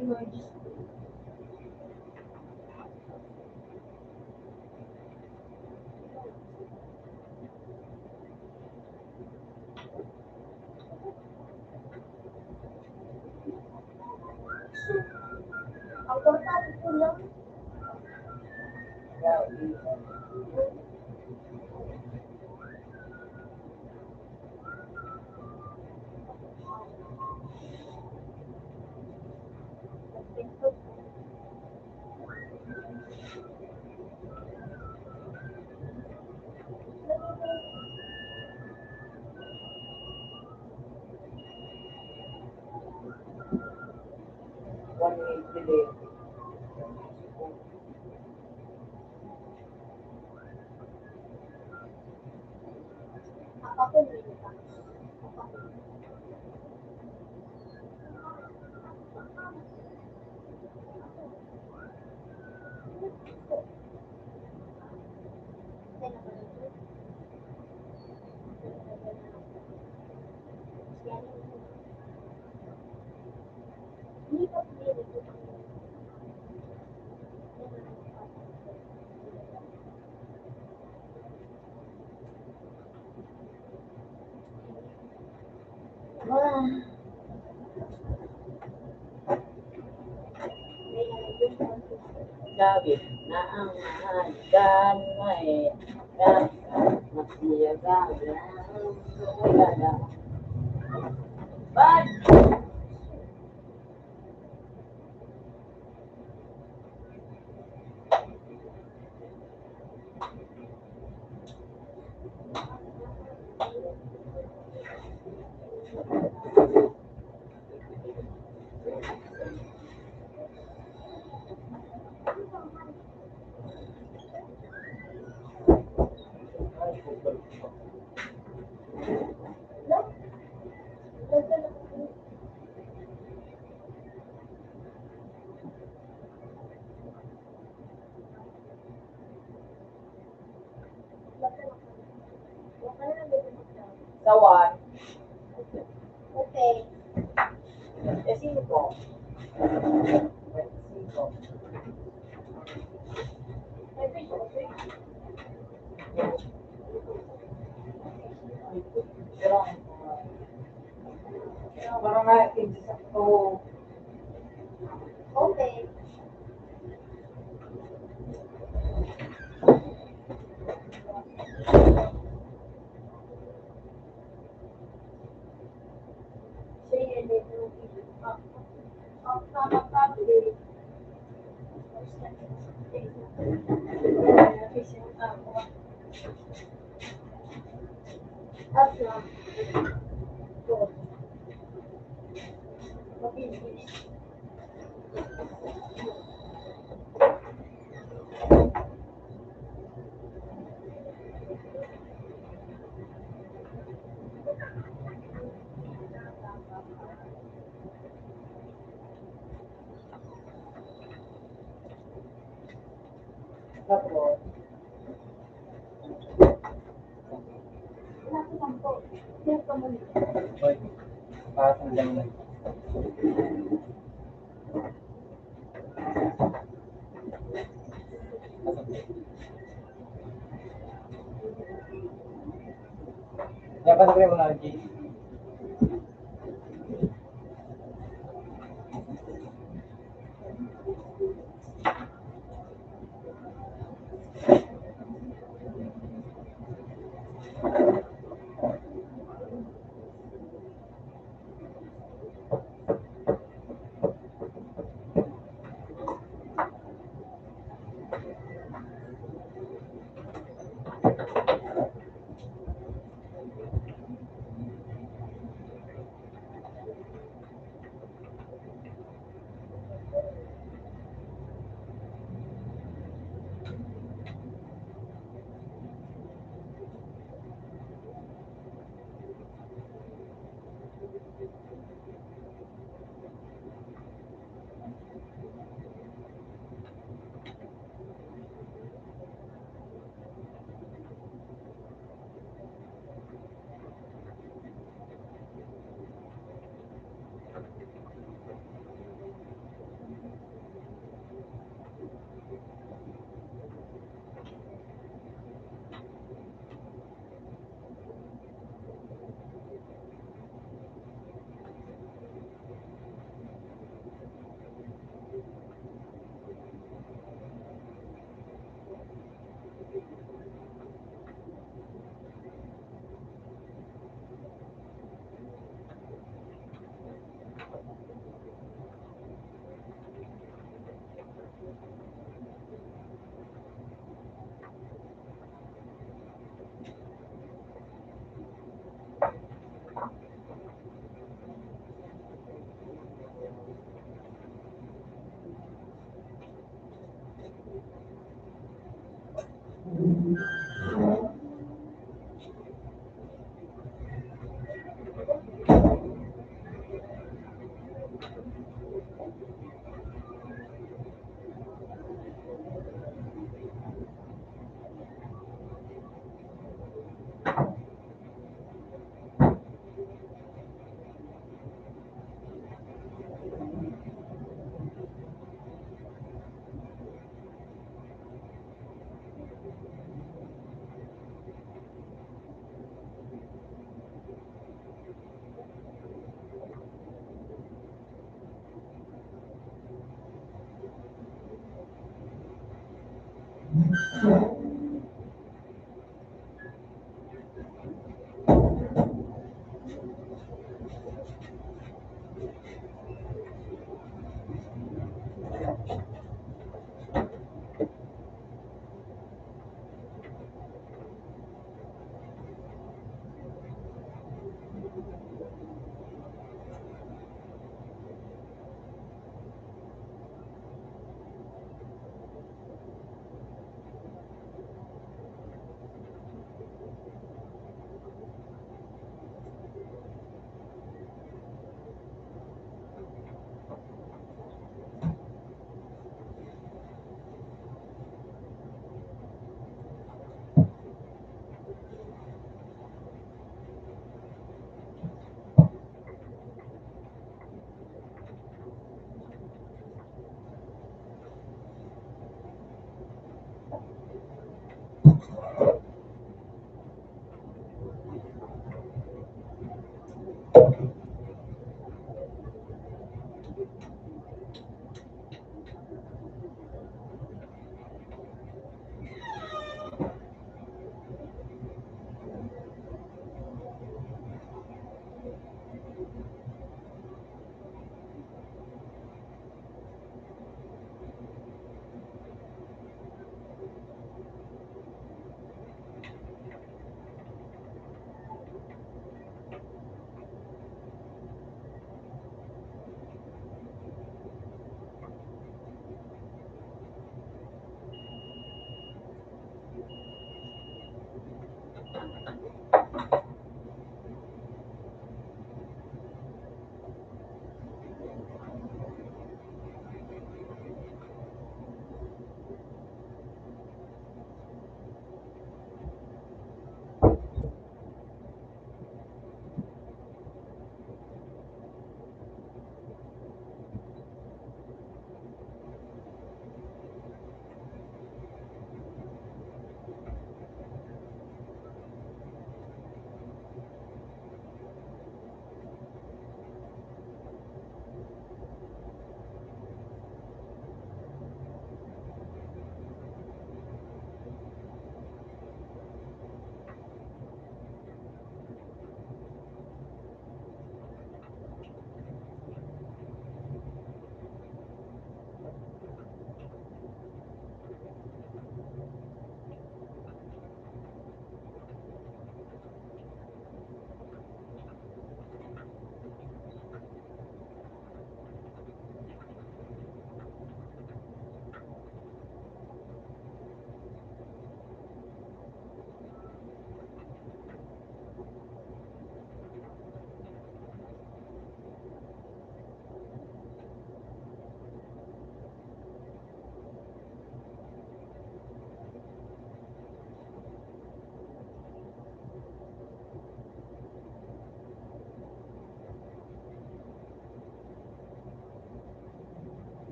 emerges. Ang importante po lang, One minute delay. ako nilita. Hindi ka pinili ko. Sabit na ang mahalagan ay masiyagang lang. Bye! Sawan. Okay. Sino ko? Pero parang sakto. Okay. Sige, Tapos, Hoy, pasang lang na. Dapat sabi mo na, G.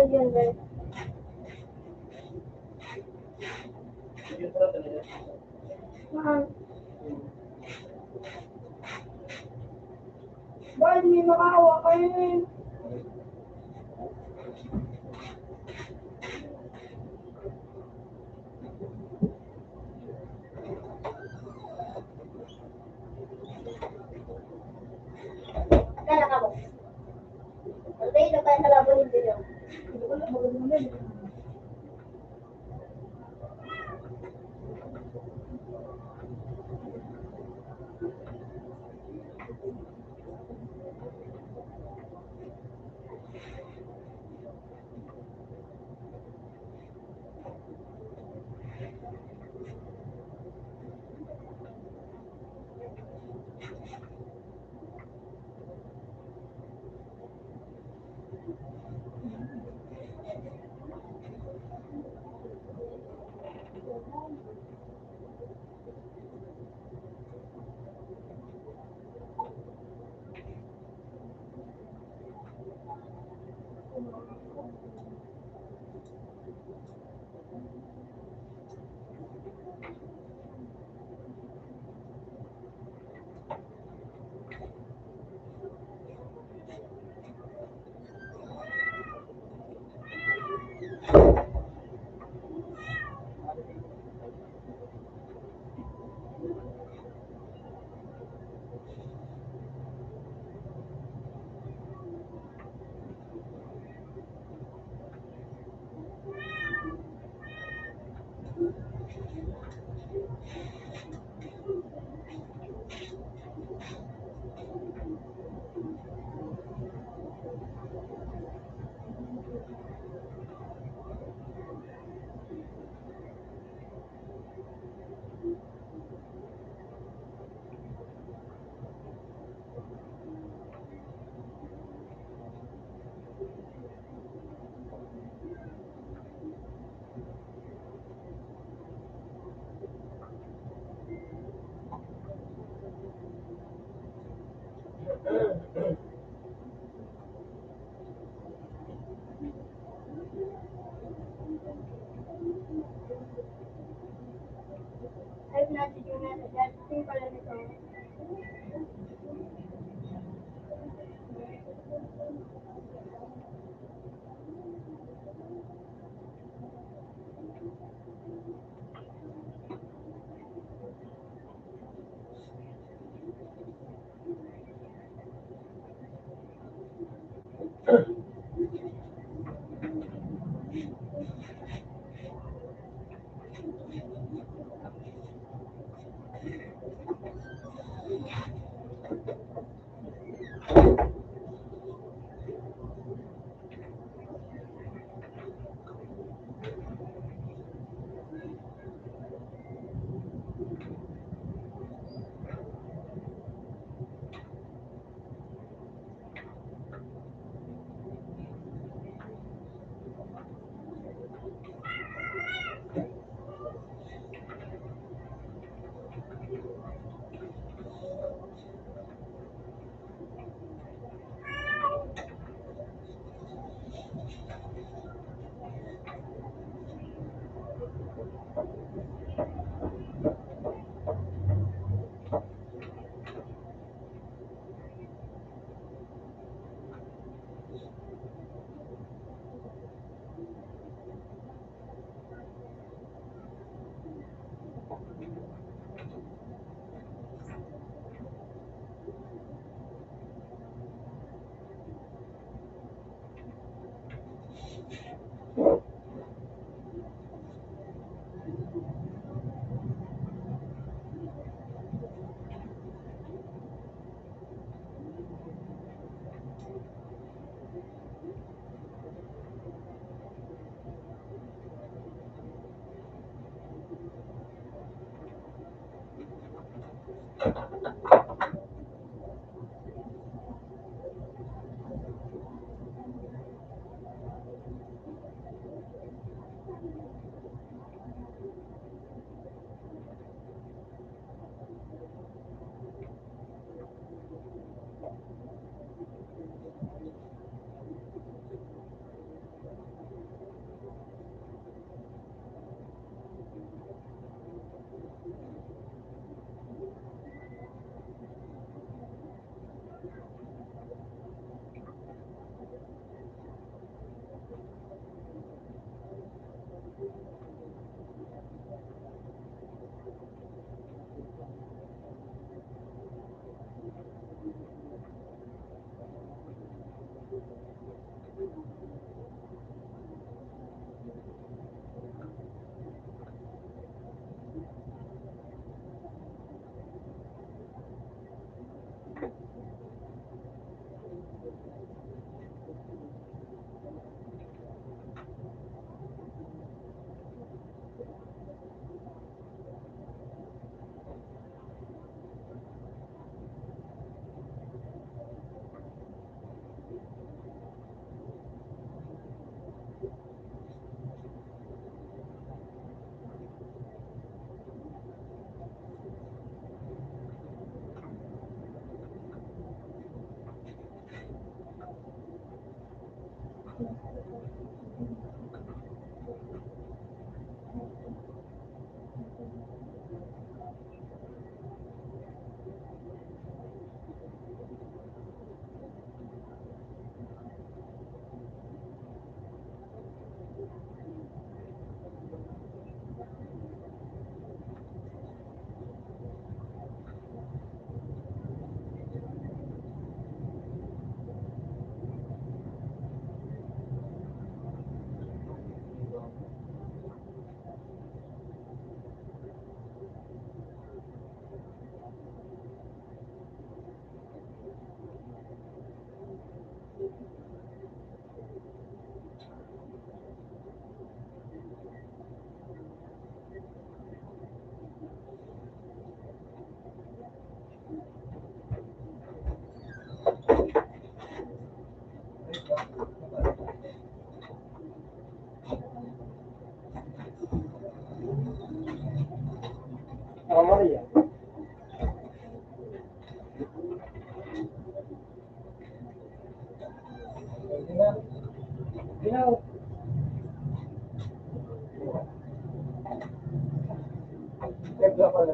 Bad yun, guys. Yung sarap talaga. Saan? Bad, may makawa kayo eh. Kaya ka ba? Pantay na tayo sa labo ng video. Hindi ko lang maganda na eh. I've not seen you na that thing pala nito. Maria. Ginaw. Ganda pala.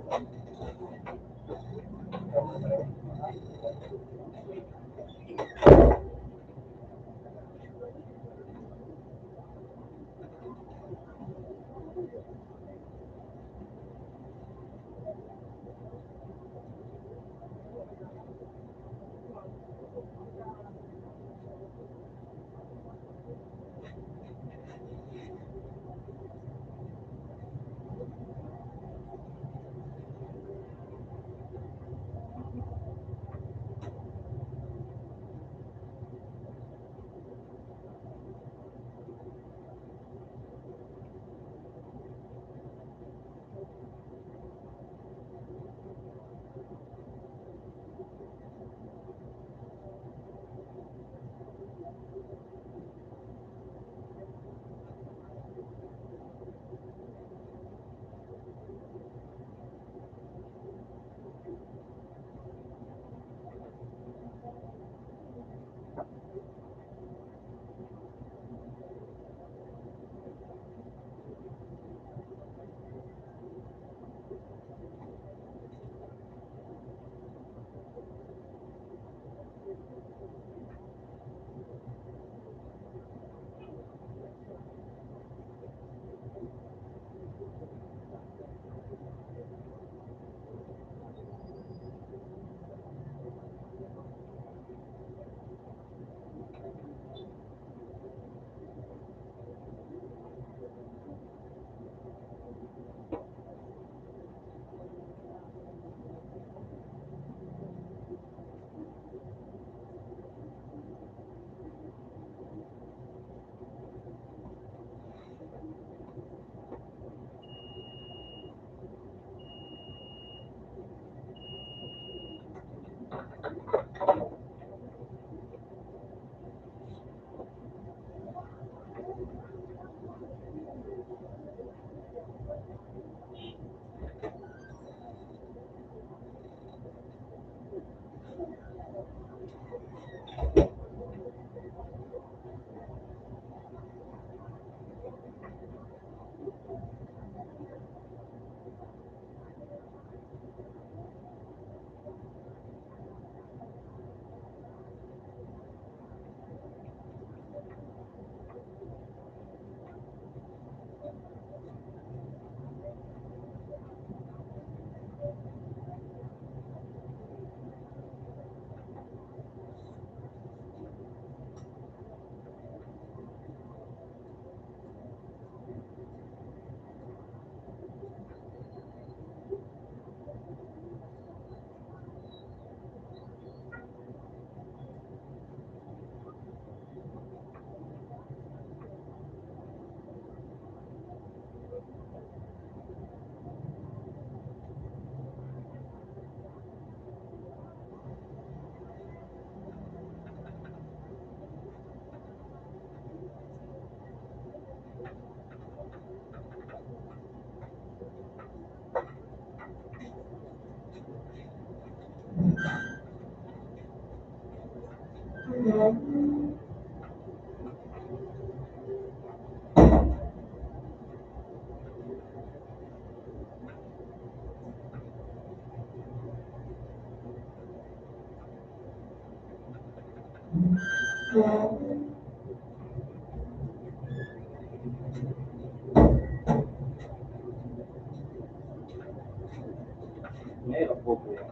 Mahirap po po yan.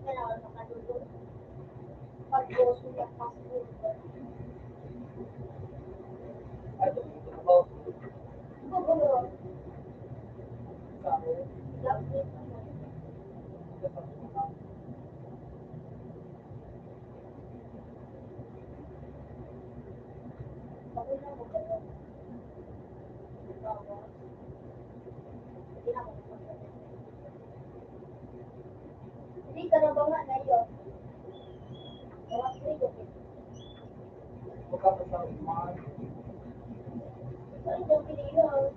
Kailangan makatulog. Pag-boso yung passport. Ano, ito ba? Oo. Sa Black green naman. Bakit na mo kayo? Hindi na ako magpapalagay. Hindi ka na ba nga na yun? Black green, okay. Ay, yung pinilo.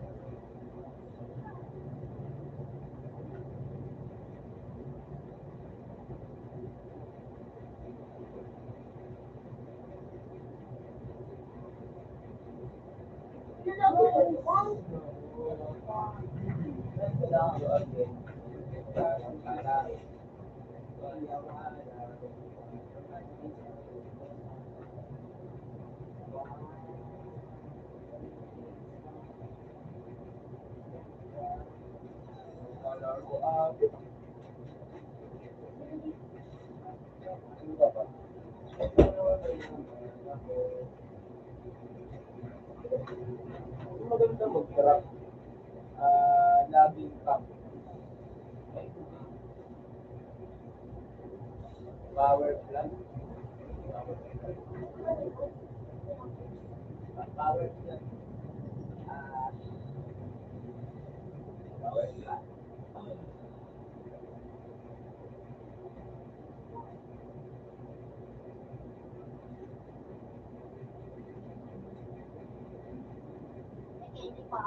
Maganda mag-grab. Laging cup. Power plant. Power plant. Power plant. Hindi pa.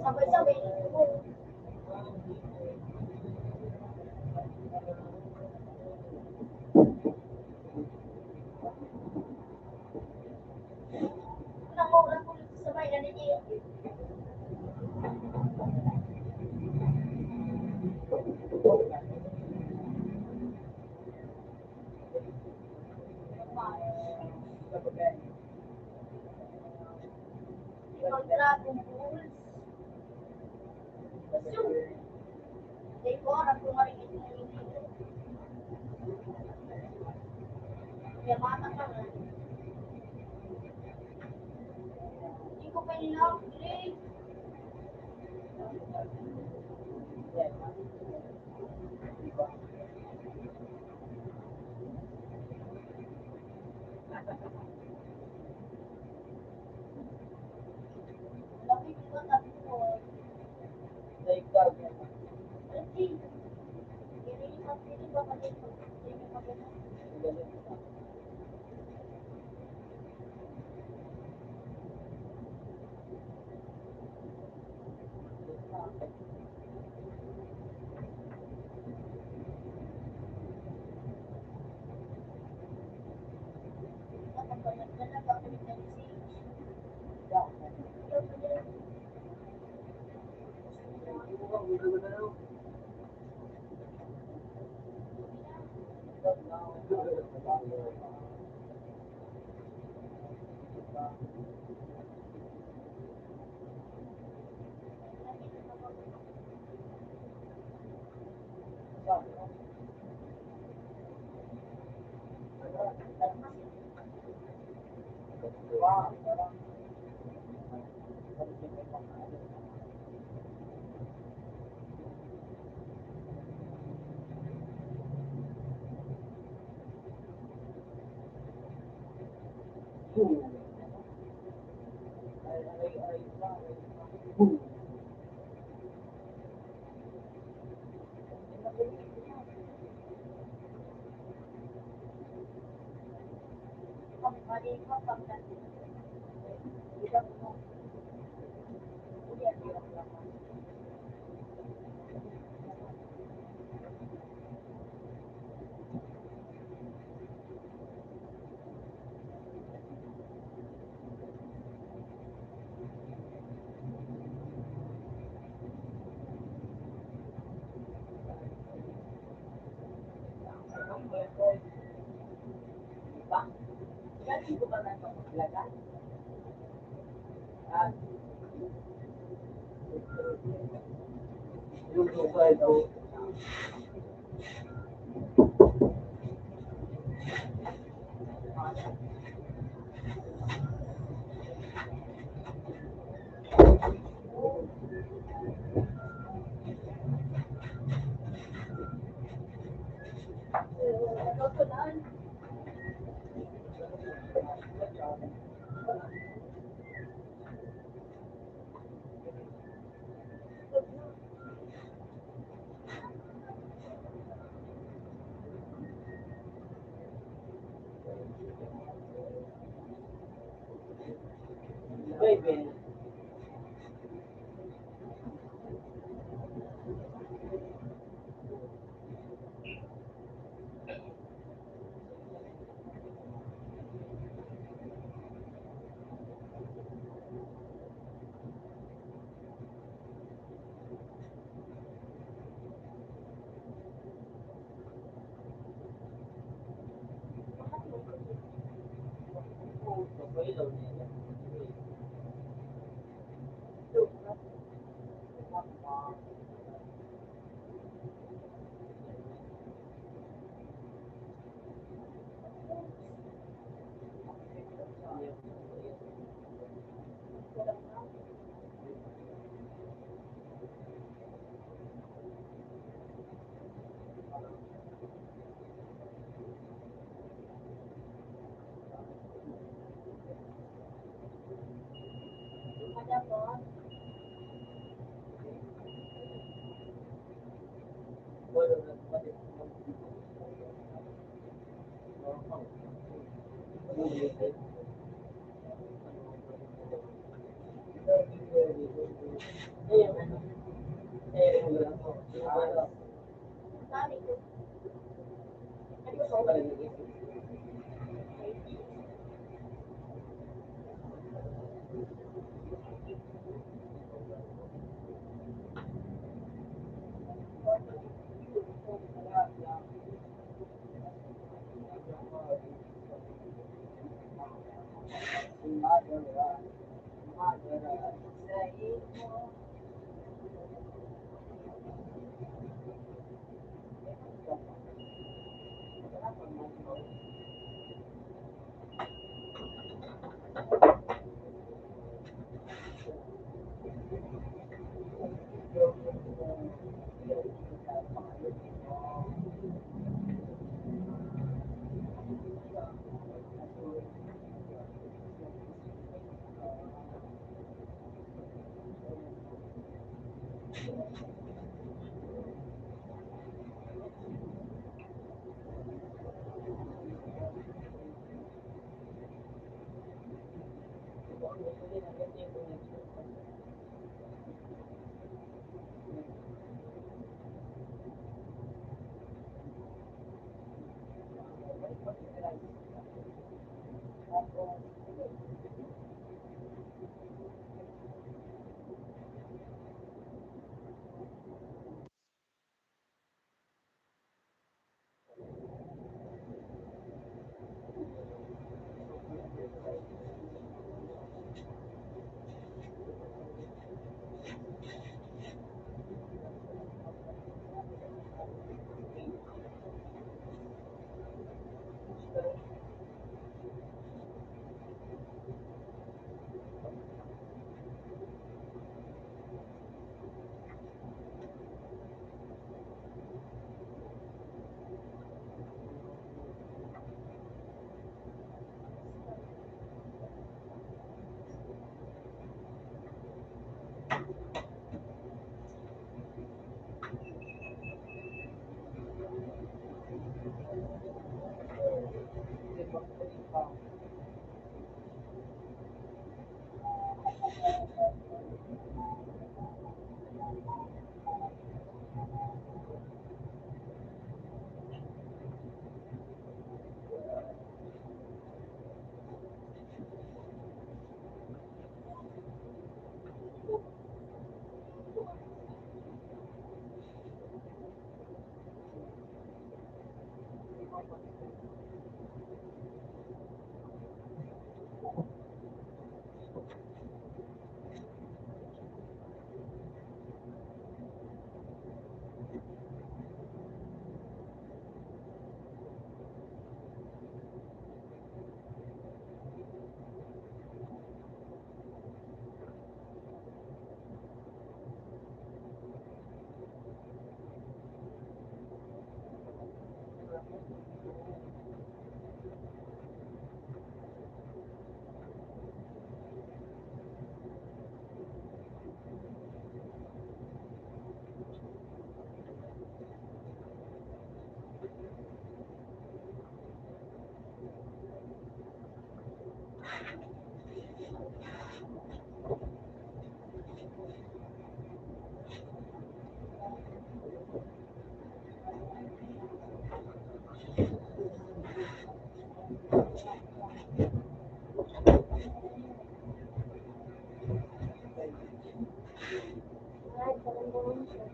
Sabay-sabay. Nakuha ko sabay na niya. Dragon Balls. They bought a flooring in the mata ka na. Hindi ko pa nilang play. Laki ko ba sabi ko? Kasi, hindi ba kasi hindi pa ganun. Nakapagod na lang ako ng Lagan. Ah, Yung suicide, oh. Baby. Ada po. Sabi ko. Ay, parang gawin siya.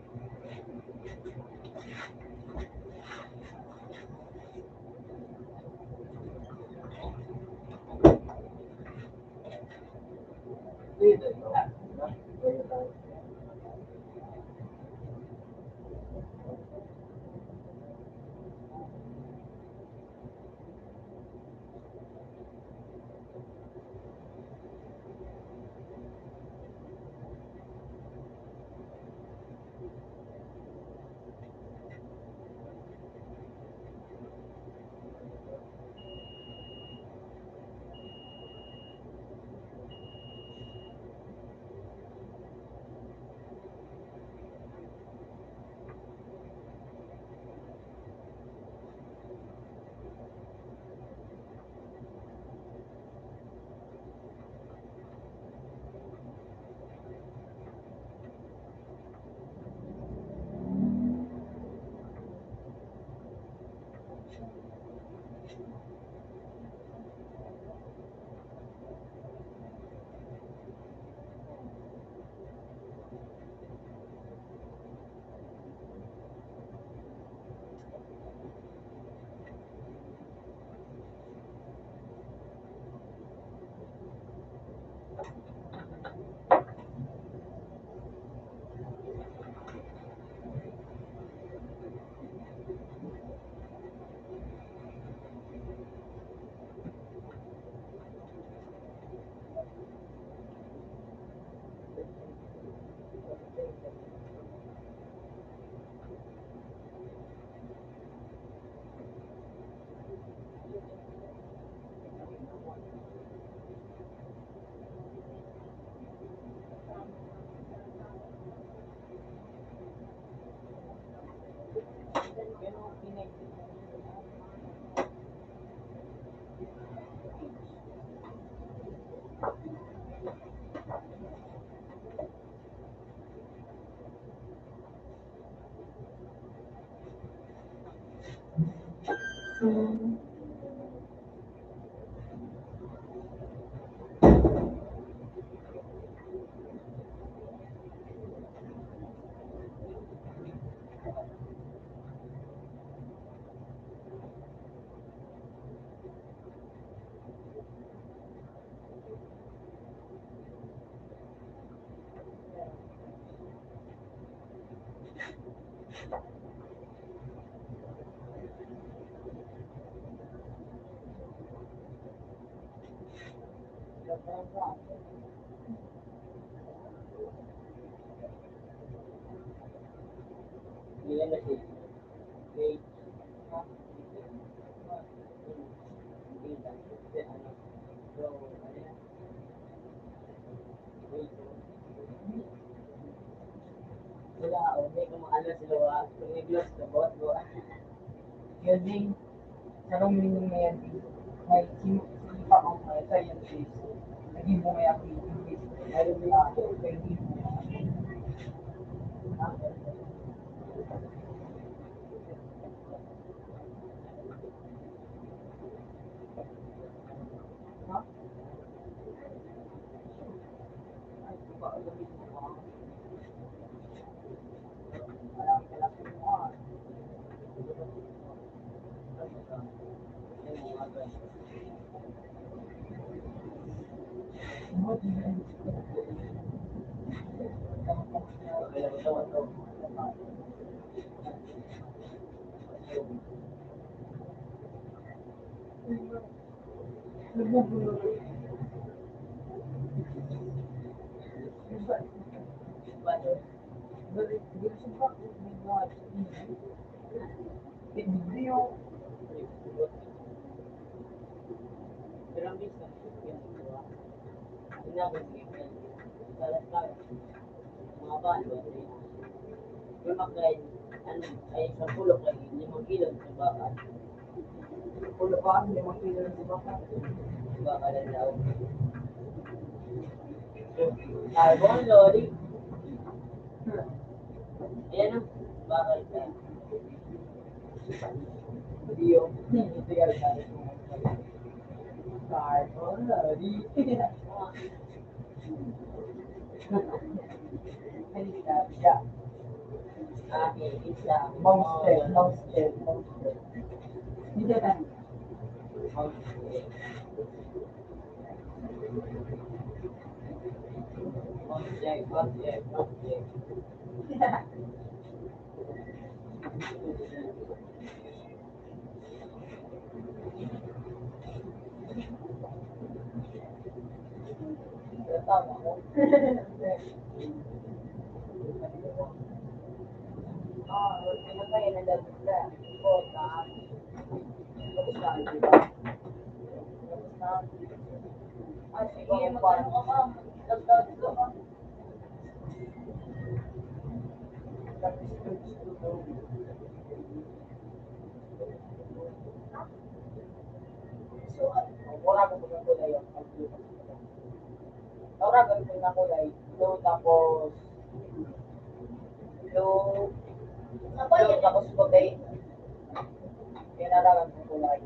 Ilan na siya? Wait. So, ano yan? Wait. Wala, hindi ko maano sila. Kung nag-loss ka, bot mo. Yun din, sarong minum na yan, may sinipa akong scientist, naging bumaya Philippines, meron din ako, hindi Pero ang business, yun, diba? Inabot mo yun. Salat ka. Mga balo. Yung makain, ano, ay sa pulo kay 5 kilo sa baka. pulo pa, 5 kilo ng baka. Bakalalaw. Carbon, loli. Ayan o. Bakal ka. Hindi yung hindi ka rin carbon, lodi. Halika, siya. Aking isa. Monster. Hindi na. Object. Tama mo. Ano kayo nagaganda? Kota. Tapos na, di ba? Tapos na. Ah, sige, magkano ka ba? Dagdag ka ba? So, Wala ko ng kulay yung Wala ko ng kulay. Blue tapos blue Sabay, blue tapos puti. Pinaragan ng kulay.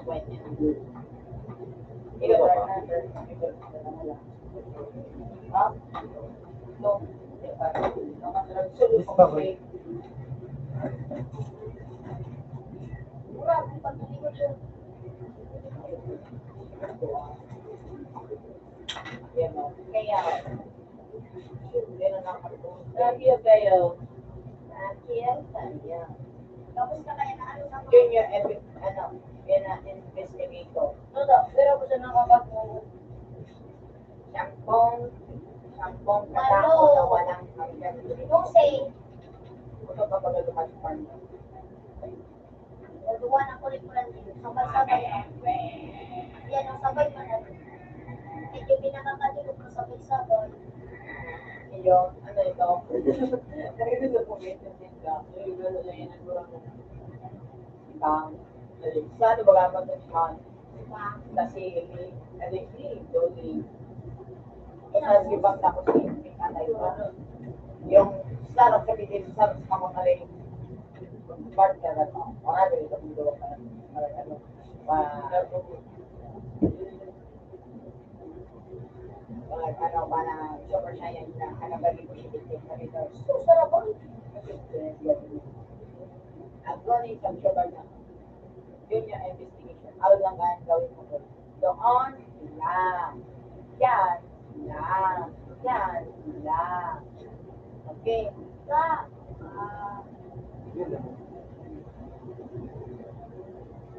White and blue. Ikaw ba? Ha? No. Nakasunod ko kasi mura, kung pagkilikod yun. yan o. kaya, Yan ang nakatulog. lagi kayo. Nakiyal kaya. Tapos na kaya na ano na Yun yung yun ang investigator. Pero ko siya nakakatulog. Sampung katao na walang hanggang. Yung say, Ito kapag lumaspan. nagawa ng kulit-kulit din. Sabay-sabay. Yan ang sabay pa na. Medyo pinakakaligot ko sabay-sabay. Yung, ano ito? Nakita sa pumito din ka. Yung gano'n lang yan ang kurang bang. Sa ano ba gamag ng man? Sa sili. Doli. Tapos ibang tapos yung katay ko. Yung sarap sa bidin, sarap sa kamakaling. Part ka na ito. Mga ganito kung gawa ka na. Ano ba na super science na ano ba dito si Victim na dito. So, sarap ba? Ang gawin sa sugar na. Yun yung investigation. Ano lang ang gawin mo ko. Doon lang. Yan lang. Yan lang. Okay. Sa,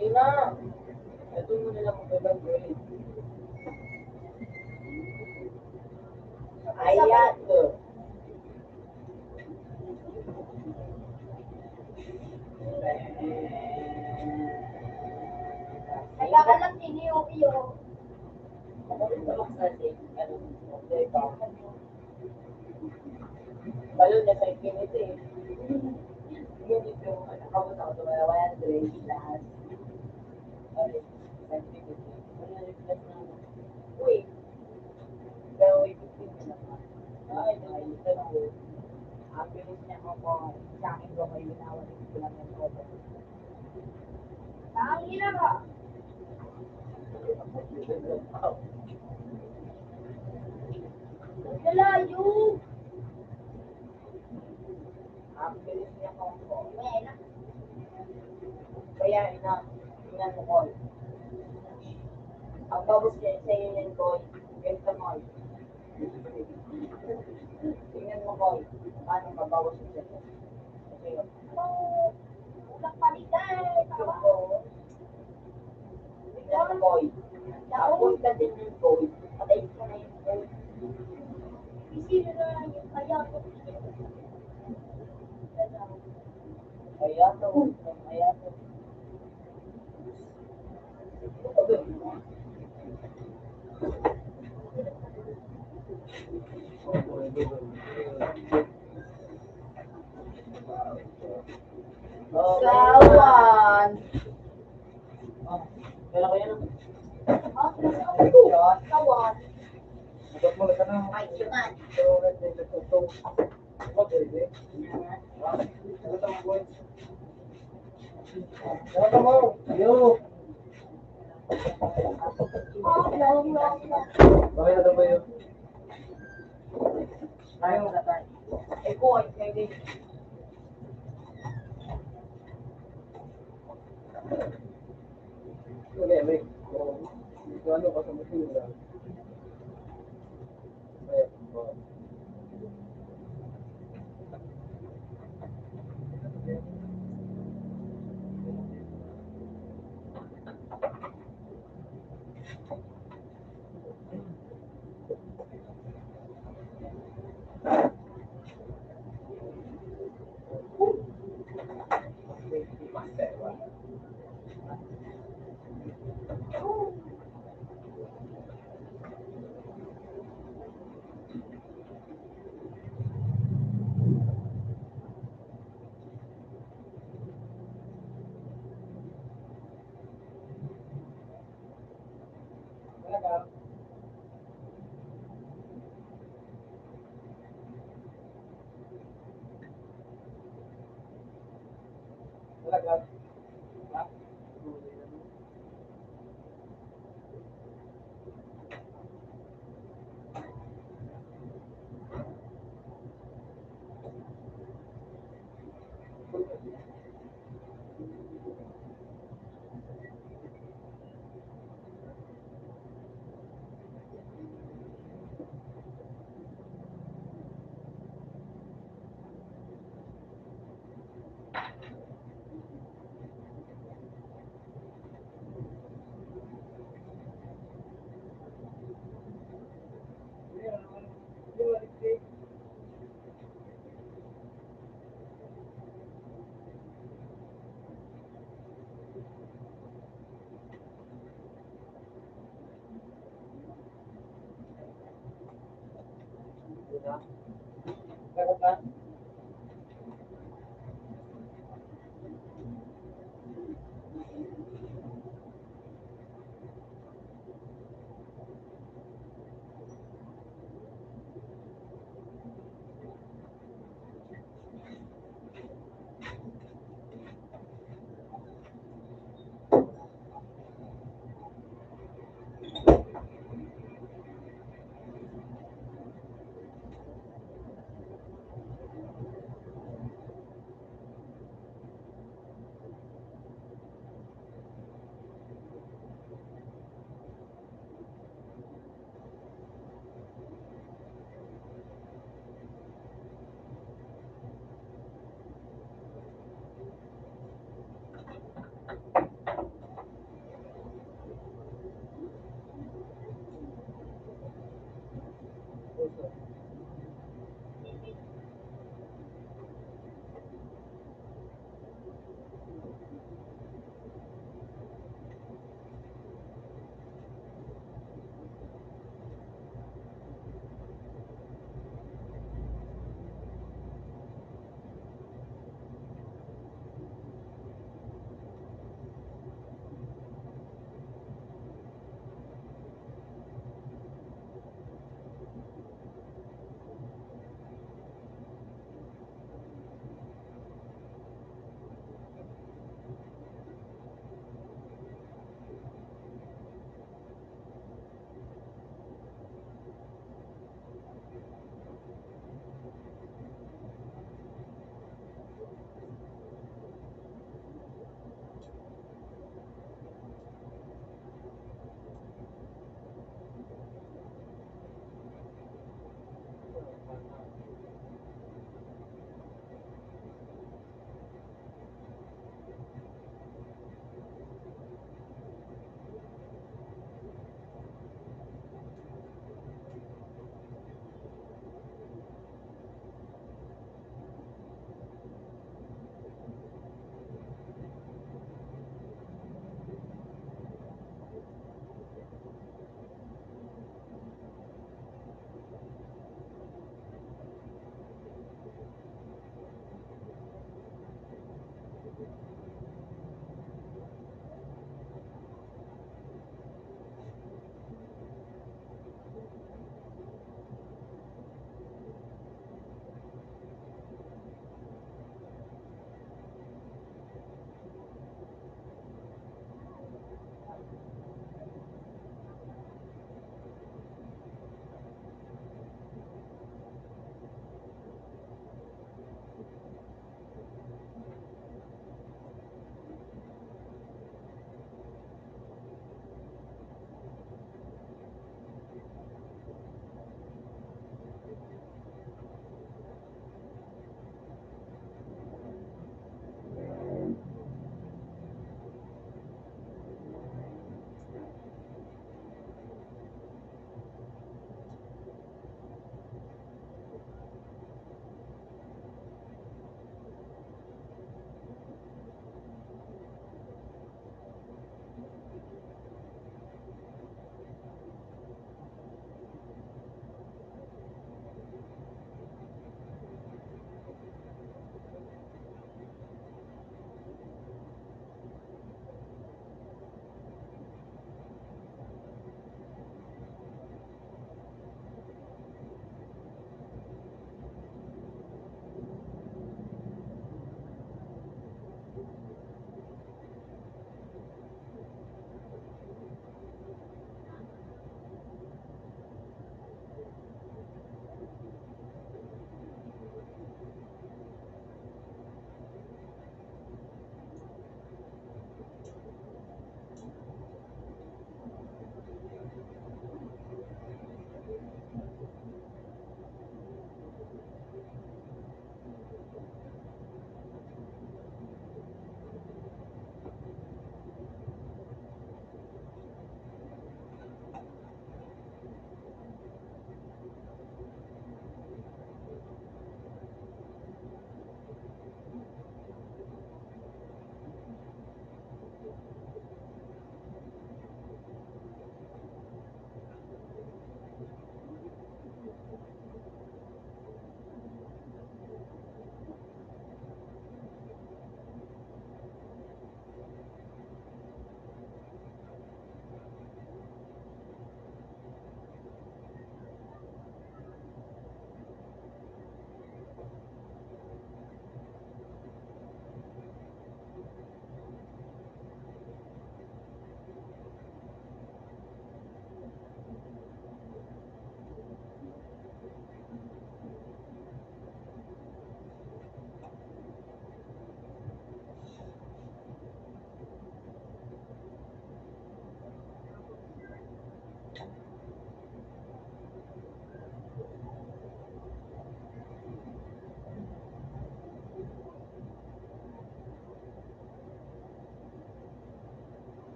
Yun na. Ito mo nila mag-evaluate. Ayan. nagkakalang din yung iyo. Balon na sa infinity. Yun ito, nakabot ako sa mga 100 lahat. Okay, sa infinity. Uy, pero wait, 15 na naman. Ay, nakalimutan ko. Ang bilis niya ako, sa akin ko kayo ginawa din ko lang yung photo. Ang ina ba? Nalayo. Ang bilis niya ako. May na. Kaya inan mo ko. Ang babos niya sa inyo ko, ganito mo. Tingnan mo ko, paano mabawas siya. Kasi yun. Ulang paligay. Yung ko, tingnan mo ko. Napunta din yung ko. Patay ko na yung ko. Isino na lang yung kaya ko. Kaya to. Sawan. Pero kahit sukat. So, ito. Ako, pwede. Ano mo, boy? Ano mo? Yo! Bakit na ba yun? Ayaw na tayo. Eh, ko, ay, hindi. Okay, may. So, ano ka sa machine na? Ayan. Talaga? Talaga? Ha? Talaga?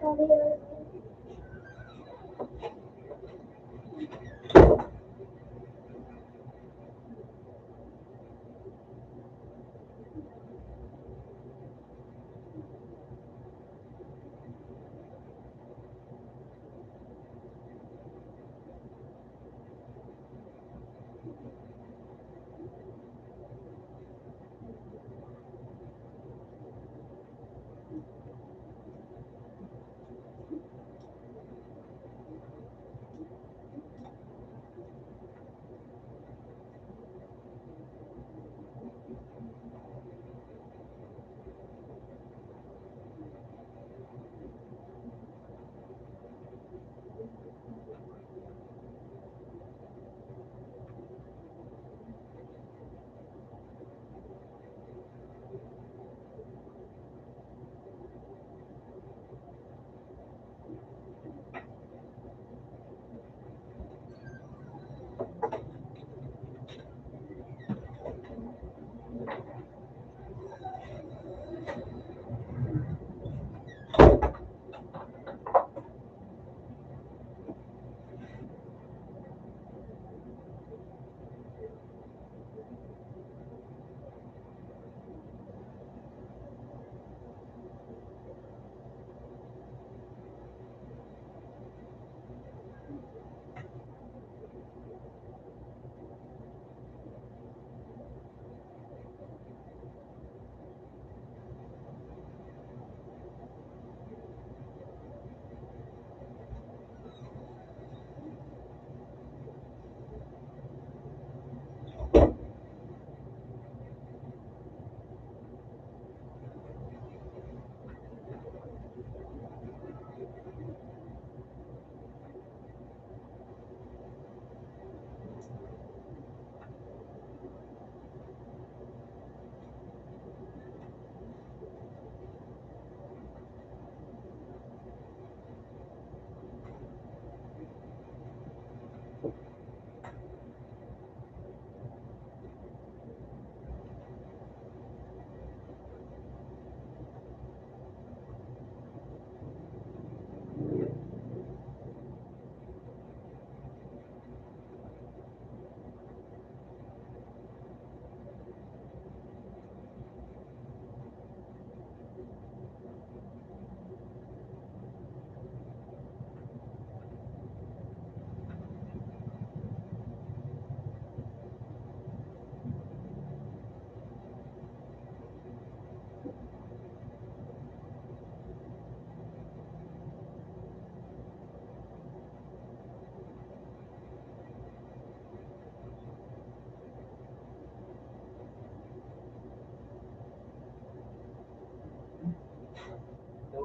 Daw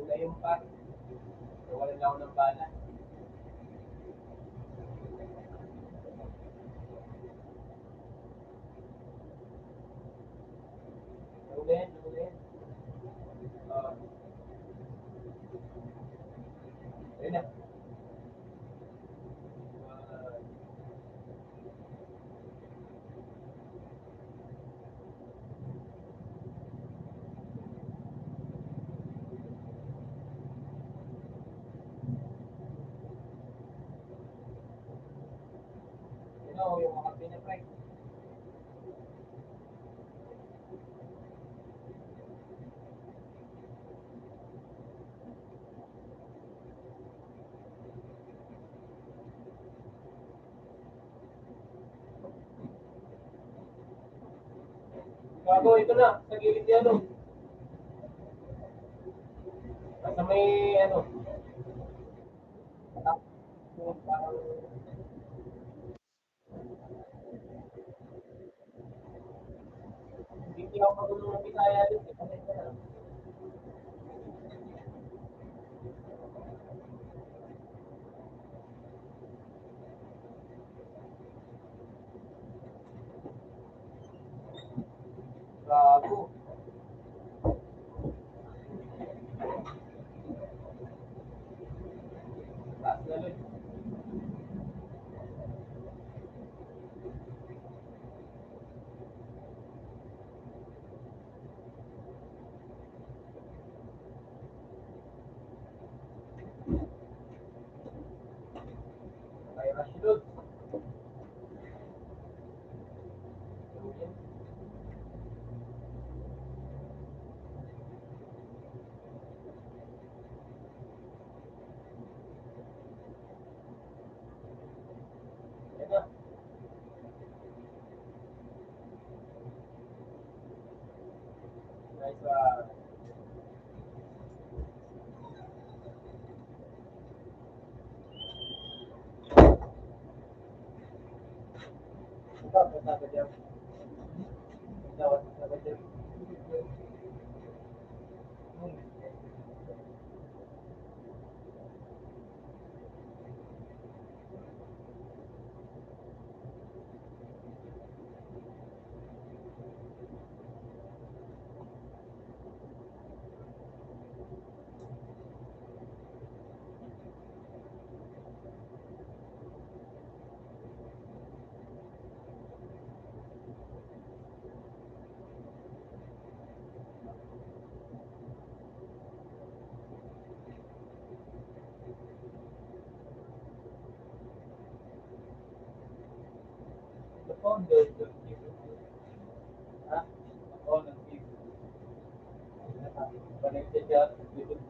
na yung pat. Nawalan lang ako ng bala. Daw na yan, daw na yan. Ayun na. Yun o, yung makapin na pre. Gago, ito na. Sa gilid yan o. Sa may ano. Parang hindi ako marunong ng Bisaya din. Pasensya na. Gago. Taas na nun. pasada dyan. Dapat pasada dyan. The founder of ha? Ako ng TV. Connected siya sa YouTube.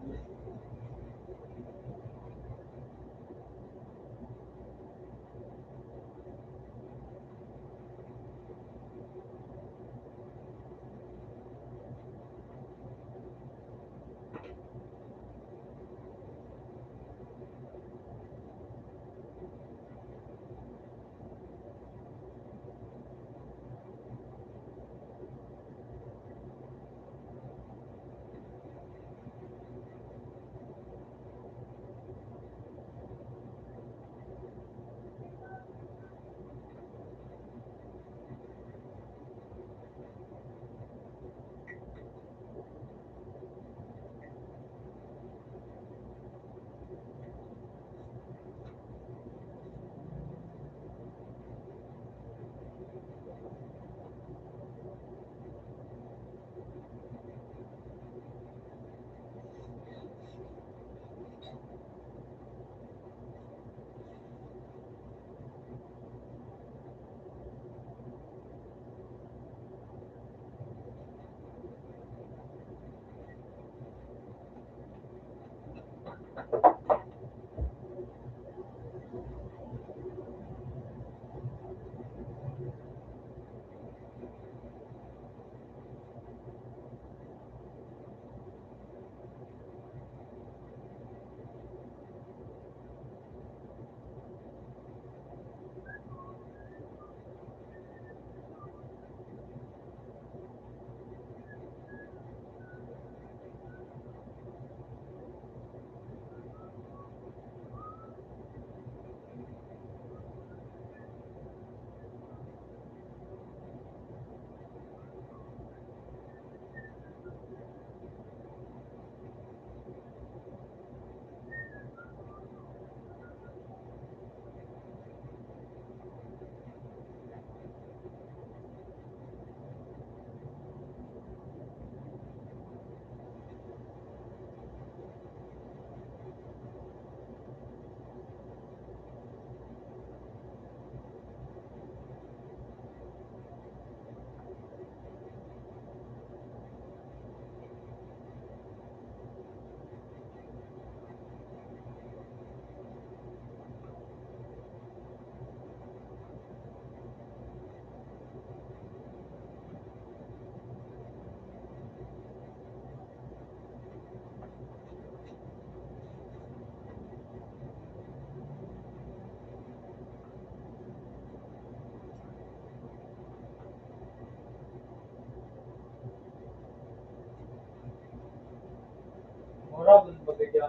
Mura ba ba kaya?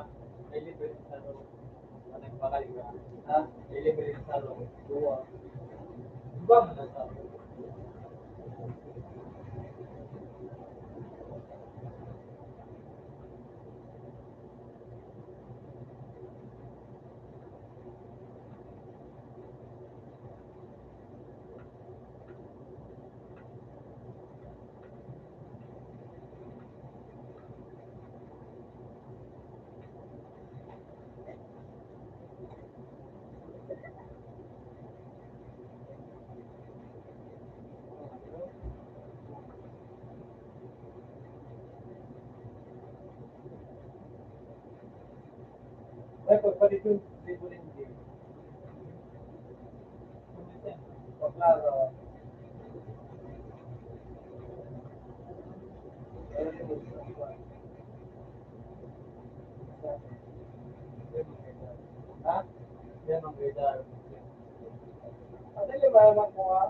Ay libre sa ano? Anong bakal ka? Ha? Ay libre sa ano? Dua. Diba mo na sa ay pagpalit yung libre hindi. Paklaro. Ha? Yan ang radar. Ano yung malaman ko ha?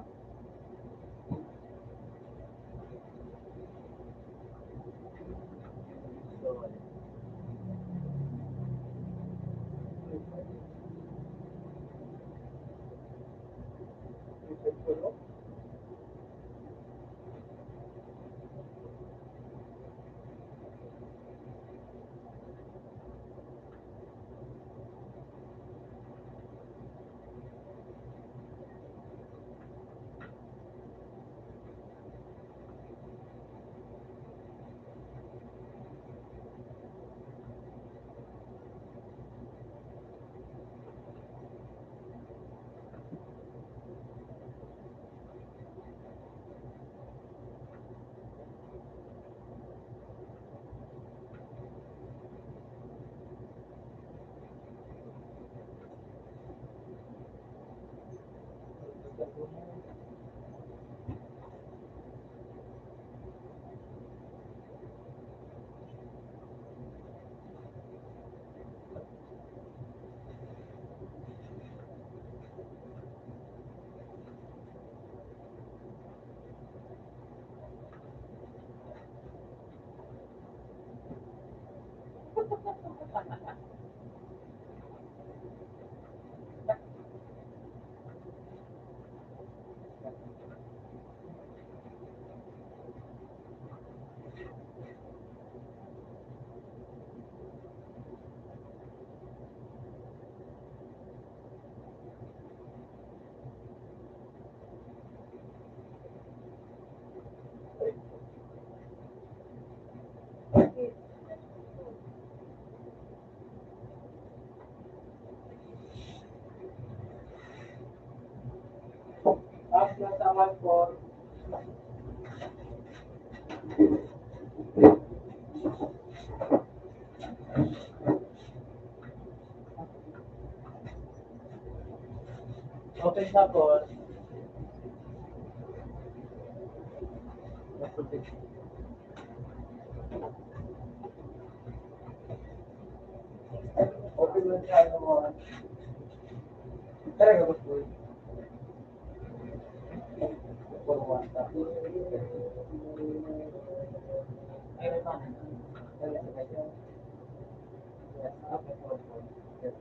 Tapos nasa 1-4. Open tapos. Open mo siya naman. Talaga gusto ko. For one tapos. Ay, may paano? Talaga sa kanya. Yes, okay, for one. Yes.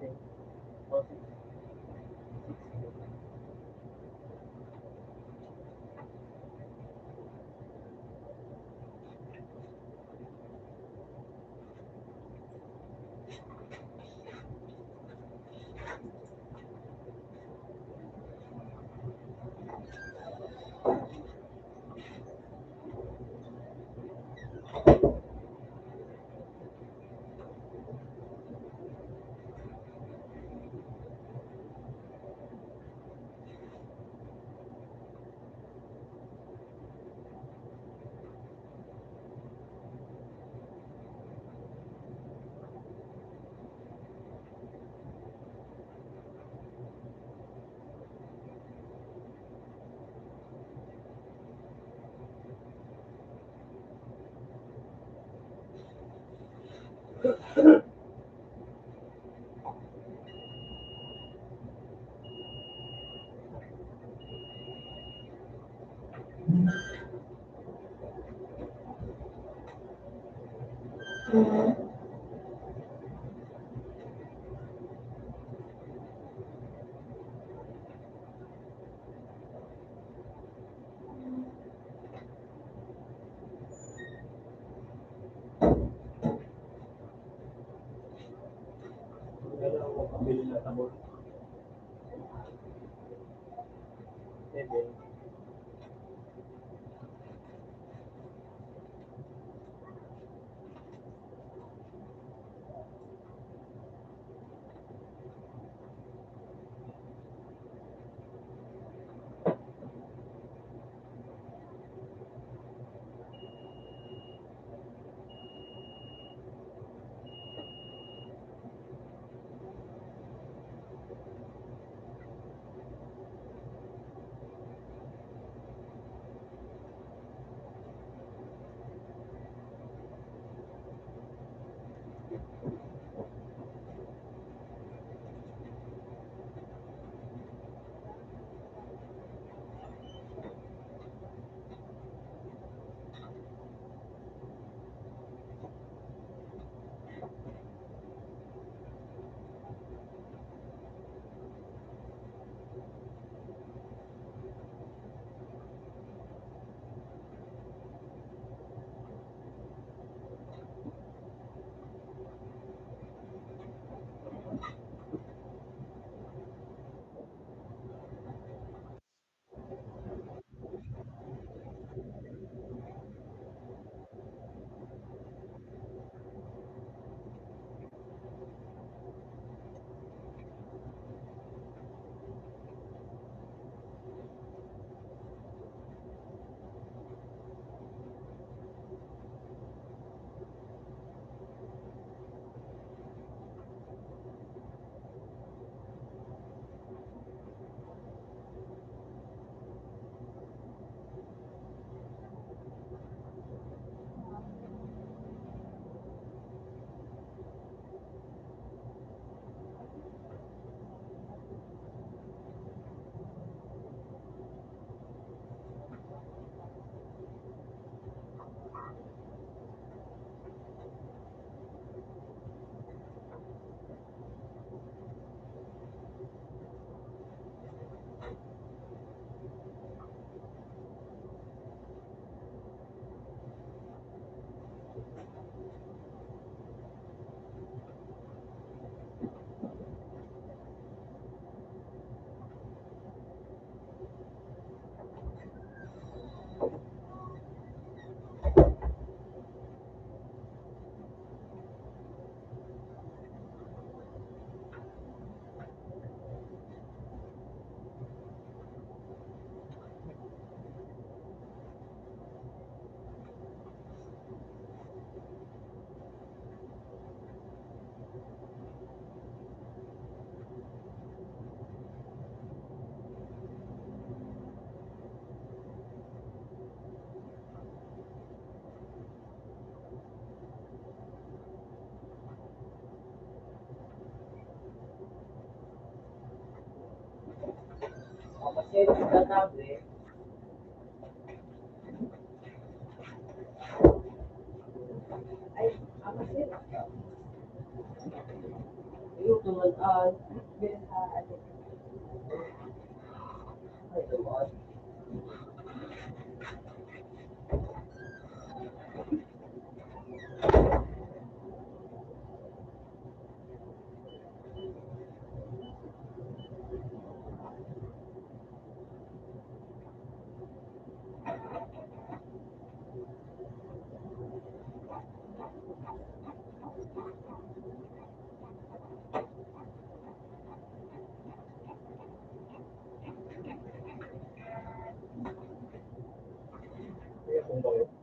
16. O, 16. Kailangan mo pabili na sabon. 7. Xerox na tablet. Ay, ako Xerox. Yung tumataan. Bilang sa ano. Ay, tumataan. Kaya kung bakit.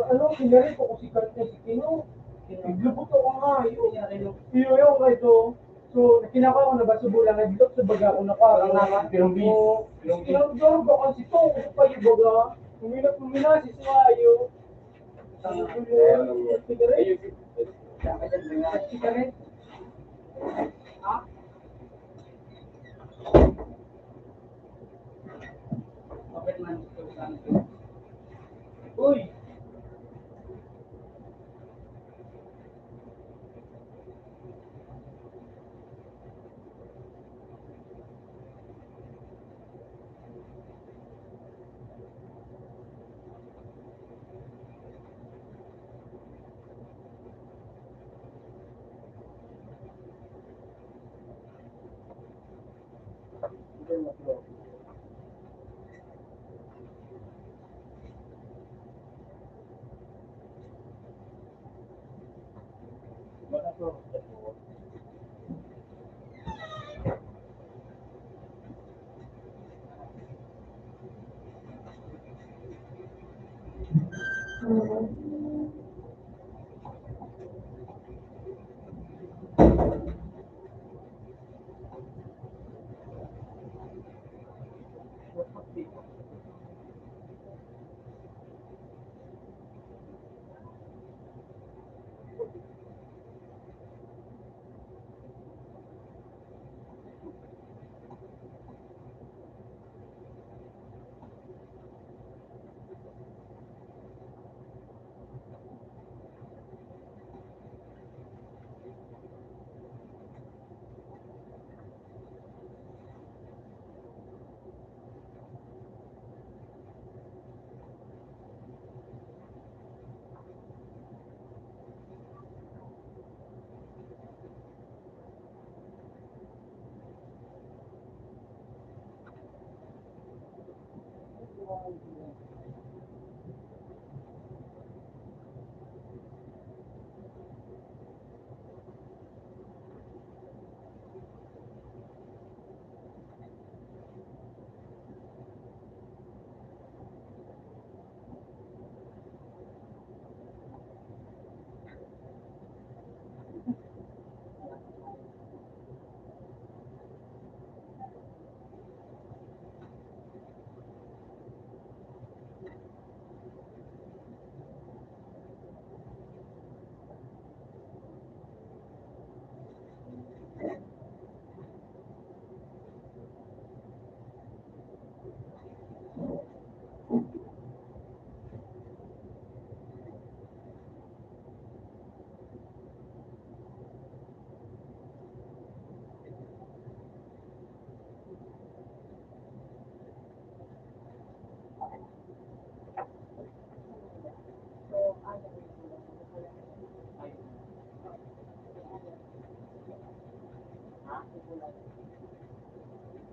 Ano, kinari ko kung si Karte si Kino. Naglubuto ko nga, yun. Iyo yung kayo. So, kinaka ko na ba subulan, naglok sa baga ko na parang naman. Kinagdoro ko kasi to, kung pa yung baga. Uminat si Suayo. Sigaret. Ha? Bakit man ito saan ito? Uy!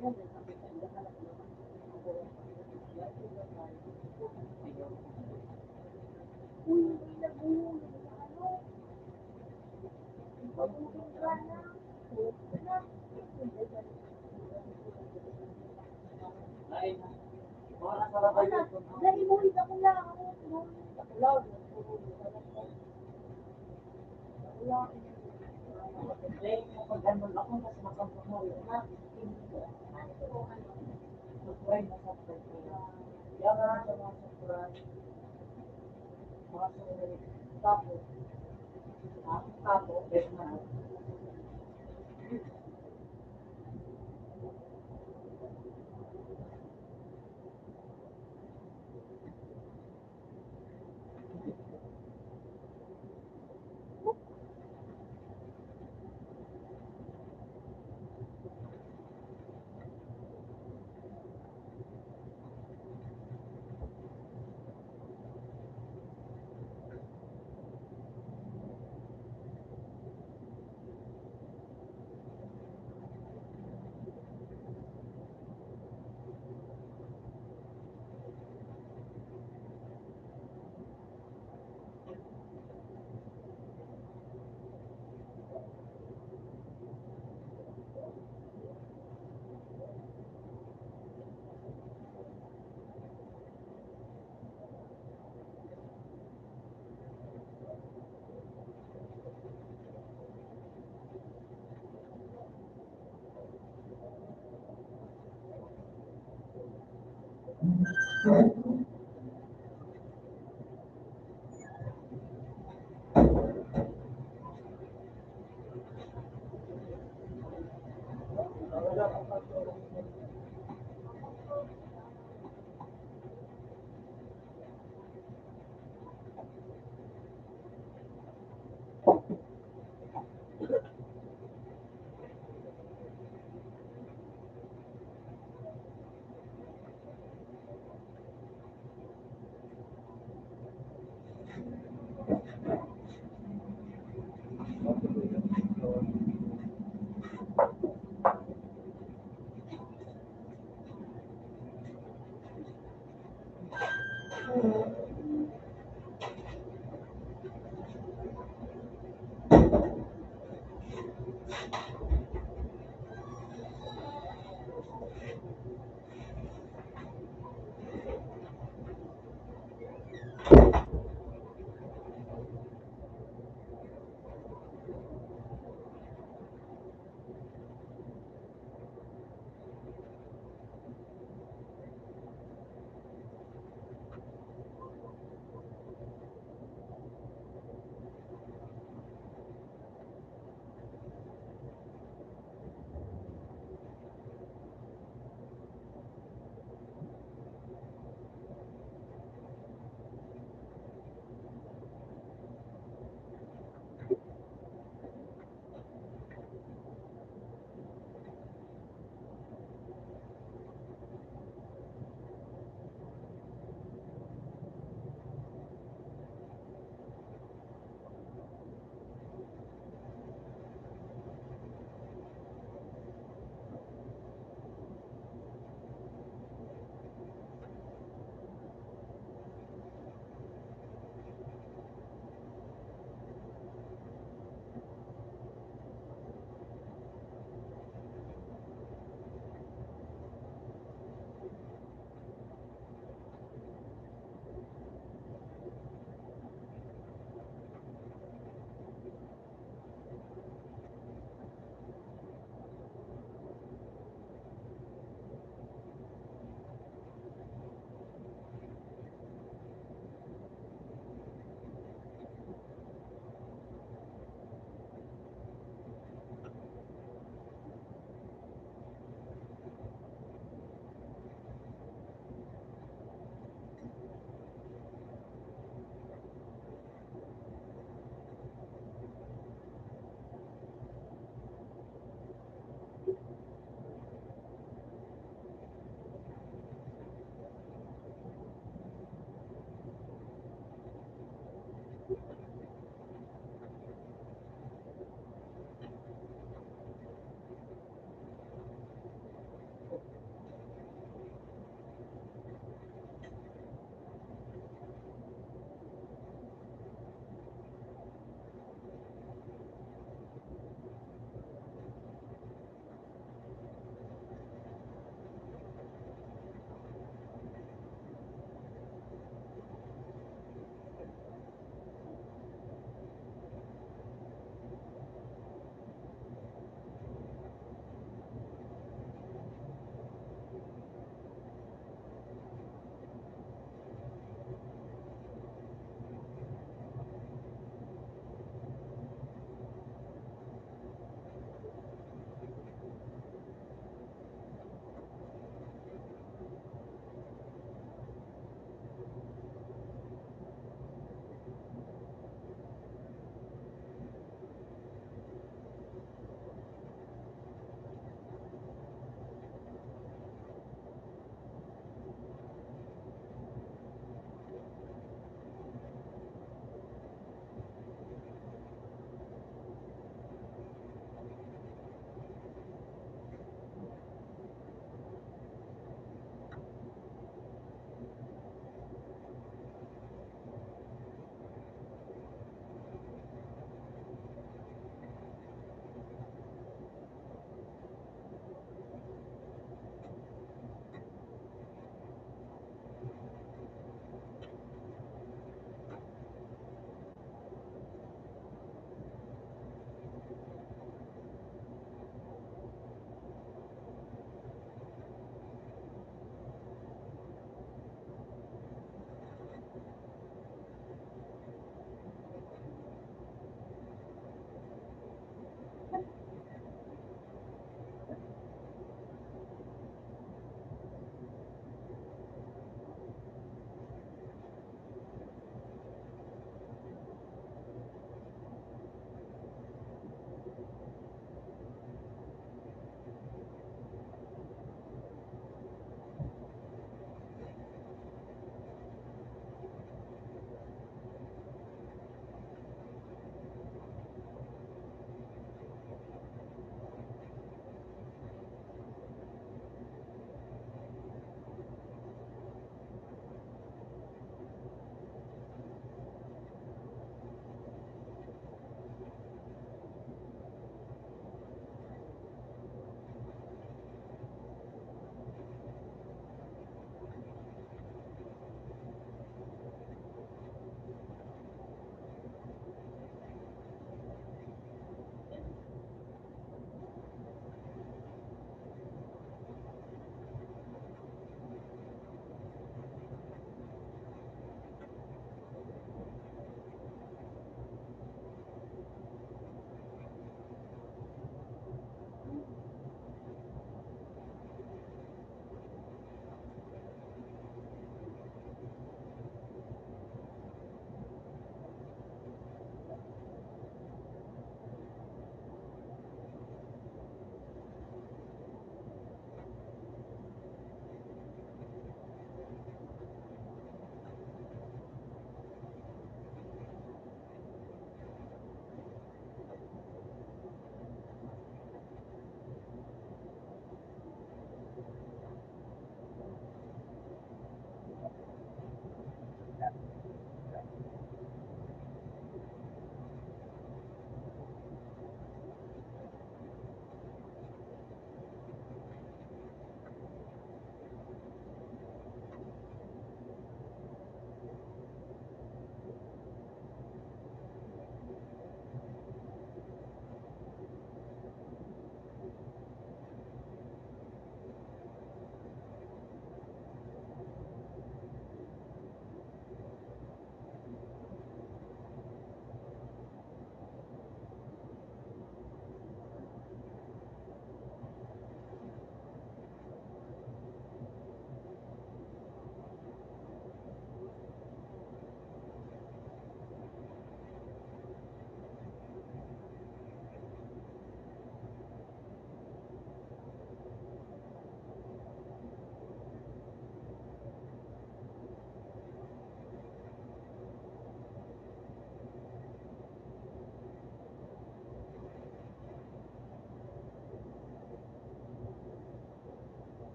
Uy, may nagulong na ano. Magulong ka na. Ay, mga nasarap Ano? Dahil mulit ako lang. Ako lang. Dahil kapag ano ako, mas makapakulo na. Subscribe na subscribe ko na. Kaya nga sa mga subscribe. Mga subscribe. Tapos. Tapos. Yes na.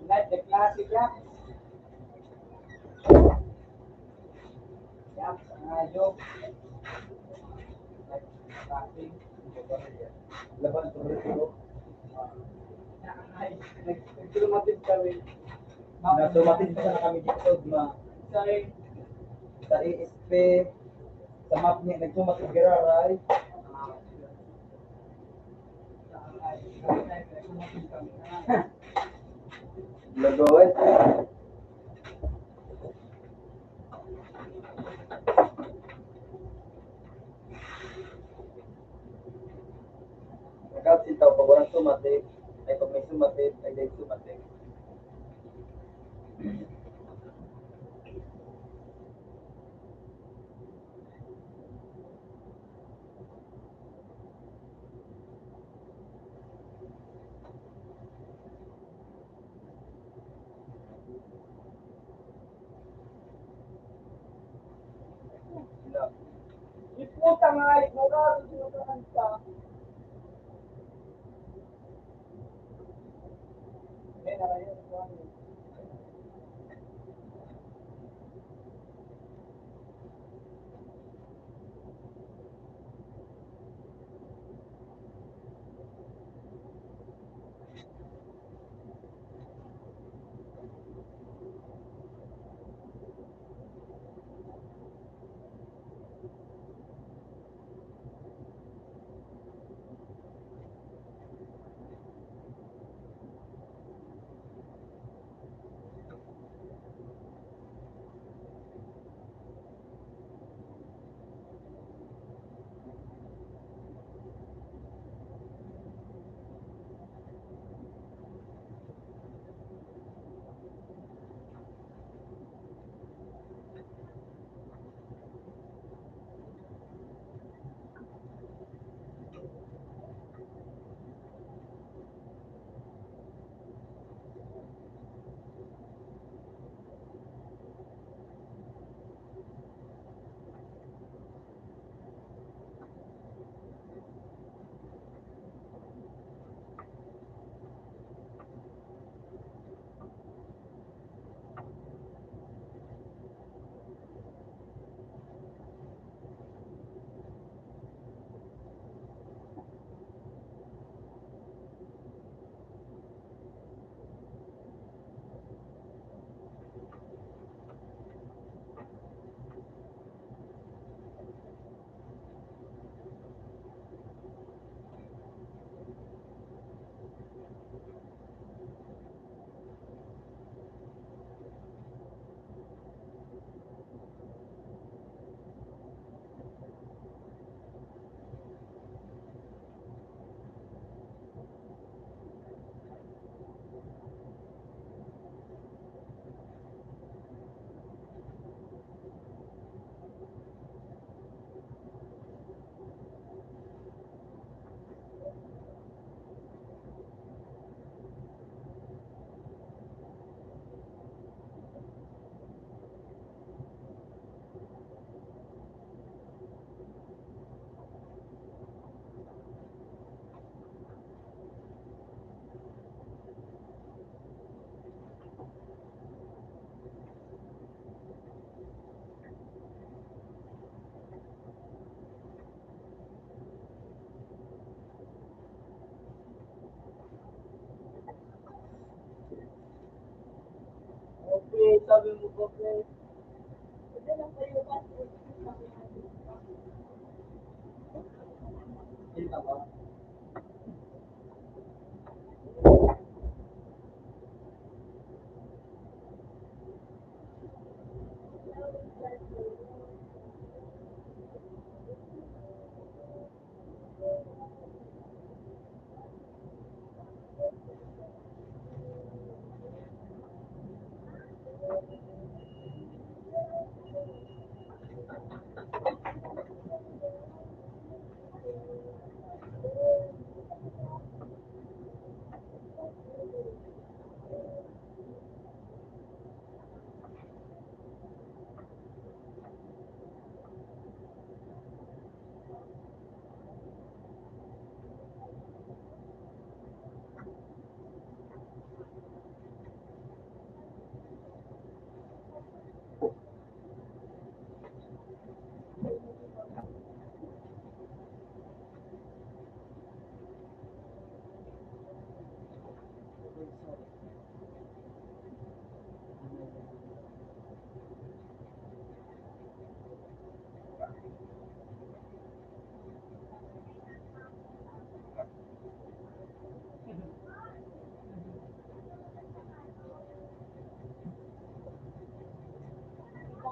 Like the classic rap. Yak, ayok. Kasi, laban sa Brazil. Nagsumatid kami. Nagsumatid na kami dito sa sa ESP, sa map niya, nagsumatid gararay. Lagawin. Nagkaksintaw pag walang sumatid, ay pag may sumatid, ay dahil sumatid. Sila. Iputa nga, ignorado, sinusunod ka. Eh, nakayan ko ano. Okay, sabi mo po, pre. Ito lang kayo ba? Hindi ka ba?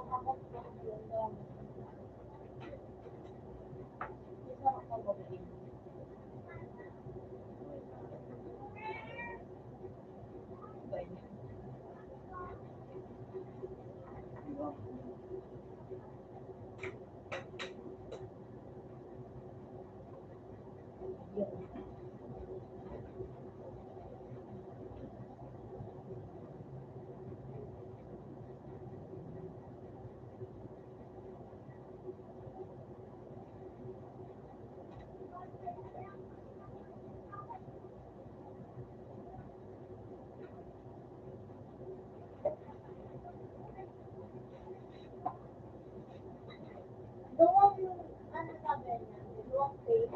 Ako po yun lang. Isa ako magaling. Dalawang, ano sabi niya? Dalawang page.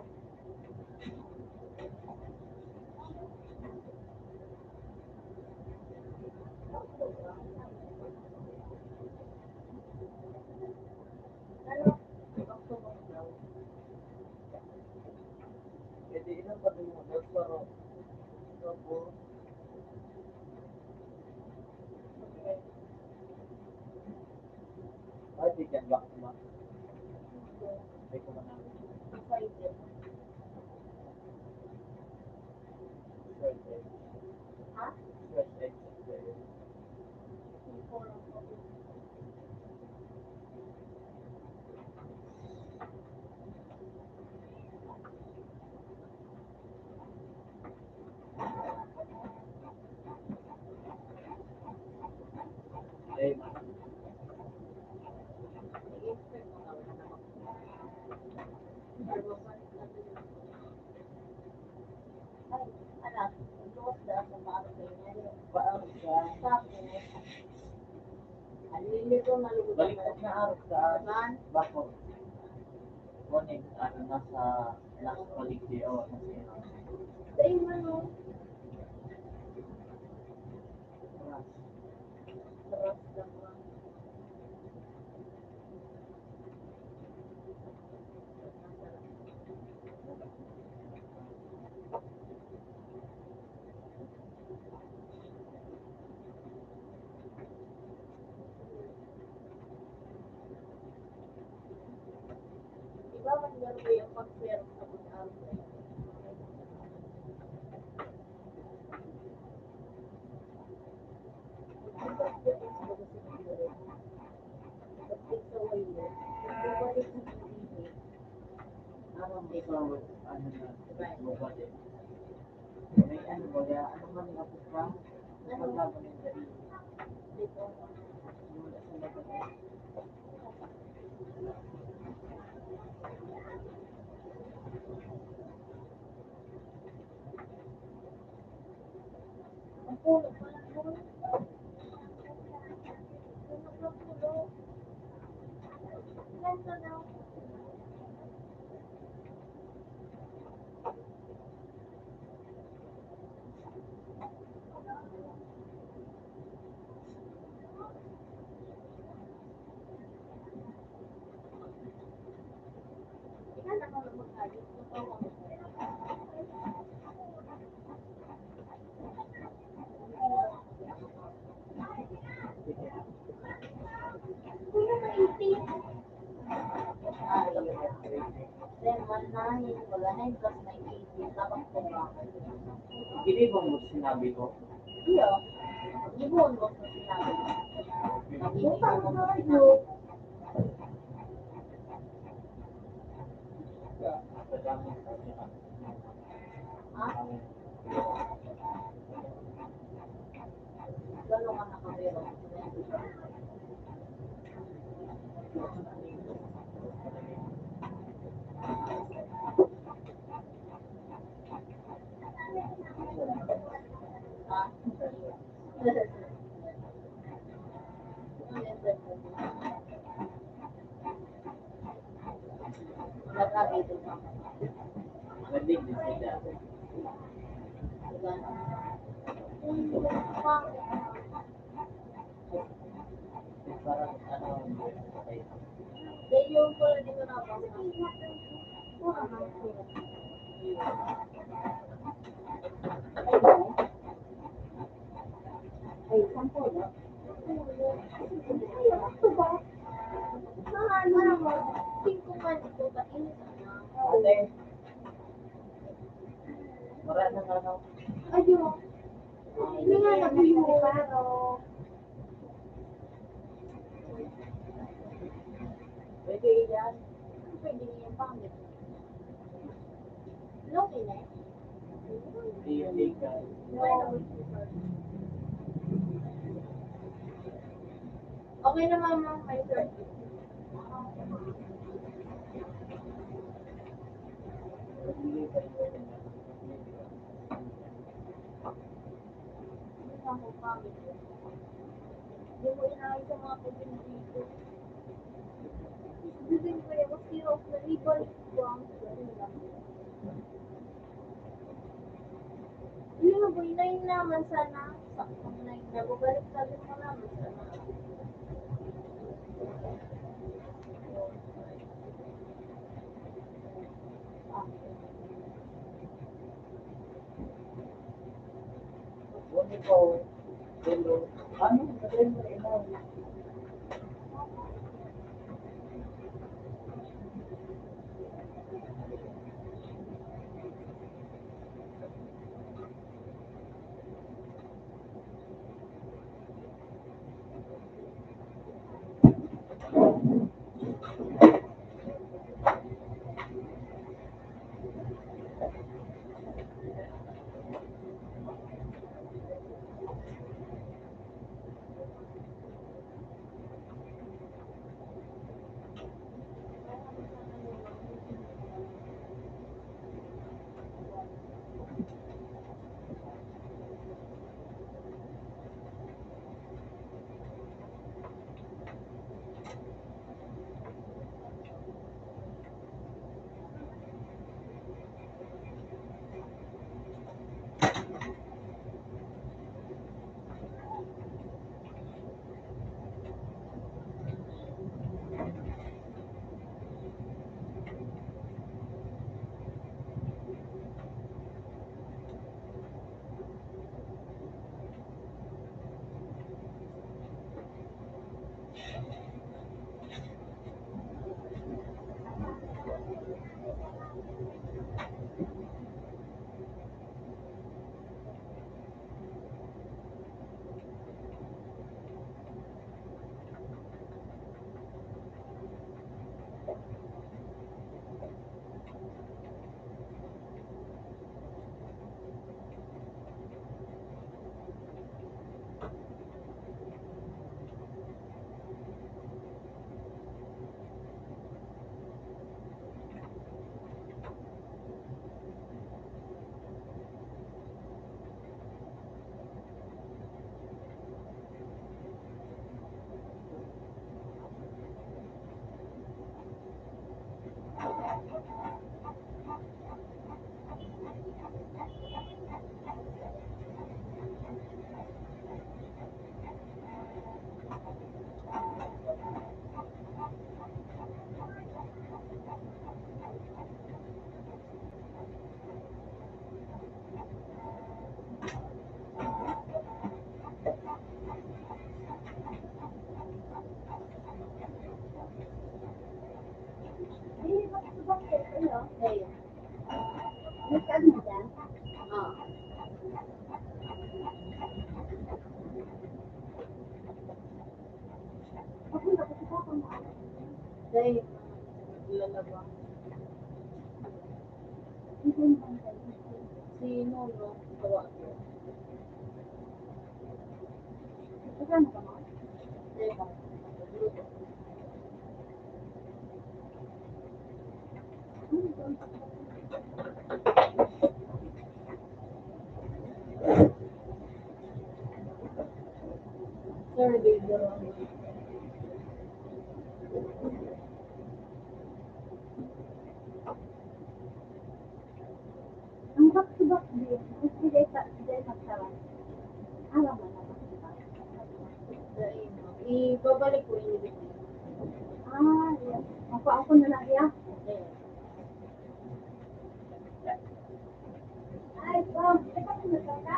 Ano? Pwede ilan pa din mo, pero tapos, ay, di yan, back to back. Ay, kumanami. Excited. First egg. Ha? First egg. Hindi ko lang po. Ay, I-expect ko na wala naman. Pero balik natin yun. Ay, anak, luwas na sa mga kayo. paano siya? Tapos, alilito na luwas Baliktad na araw sa Saan? bako. Kunin, ano, nasa last quality o nasa Sa iyo, ano? Sarap naman. Diba, mandar ko yung pag-serve sa pag-aaral sa iyo? Parang ikaw, ano na, mabali. May ano ba, ano man yung apos ka? Paglaban yung dali. Wala sa nagkakaya. Ang puno pa lang doon. Puno pa puno. Ganda daw. Ikaw naman ang mag-ayos. Puno na 18. Then 19, wala 9 plus 9, 18. Tapos ko ba? Hindi ba mo sinabi ko? Iyo. Ibon mo sa sinabi. Bukan mo na kayo. Pagdami sa kanya. Ha? Gano'n ka nakabero? Ha? Nagkabito ka. Nagdig din sila. Parang ano, okay. Yung pala di ko nabasa. Pura na pura. Ay, sampo na. Ay, ito ba? mainit? Hindi yung legal. Okay na mama, may sir. Ako pangit. Hindi mo inaayos ang mga pagkain dito. Bibig ko yung zero na libal ko ang hindi mo ba yun naman sana? Saktong na yun. Nababalik sabi mo naman sana. Huwag ikaw. Pero, ano? Sabihin mo na ilaw. Ayun. Nagkaan mo dyan? Oo. Dahil, lalaba. Si Nono, gawa ko. Kasama ka mo? Teka. Luto. Sir, baby. Ang back-to-back din, gusto din sa magsaran. Alam mo na ibabalik ko yung video. Yes. Ako na lang, yeah? Yes. Ay, ito ko na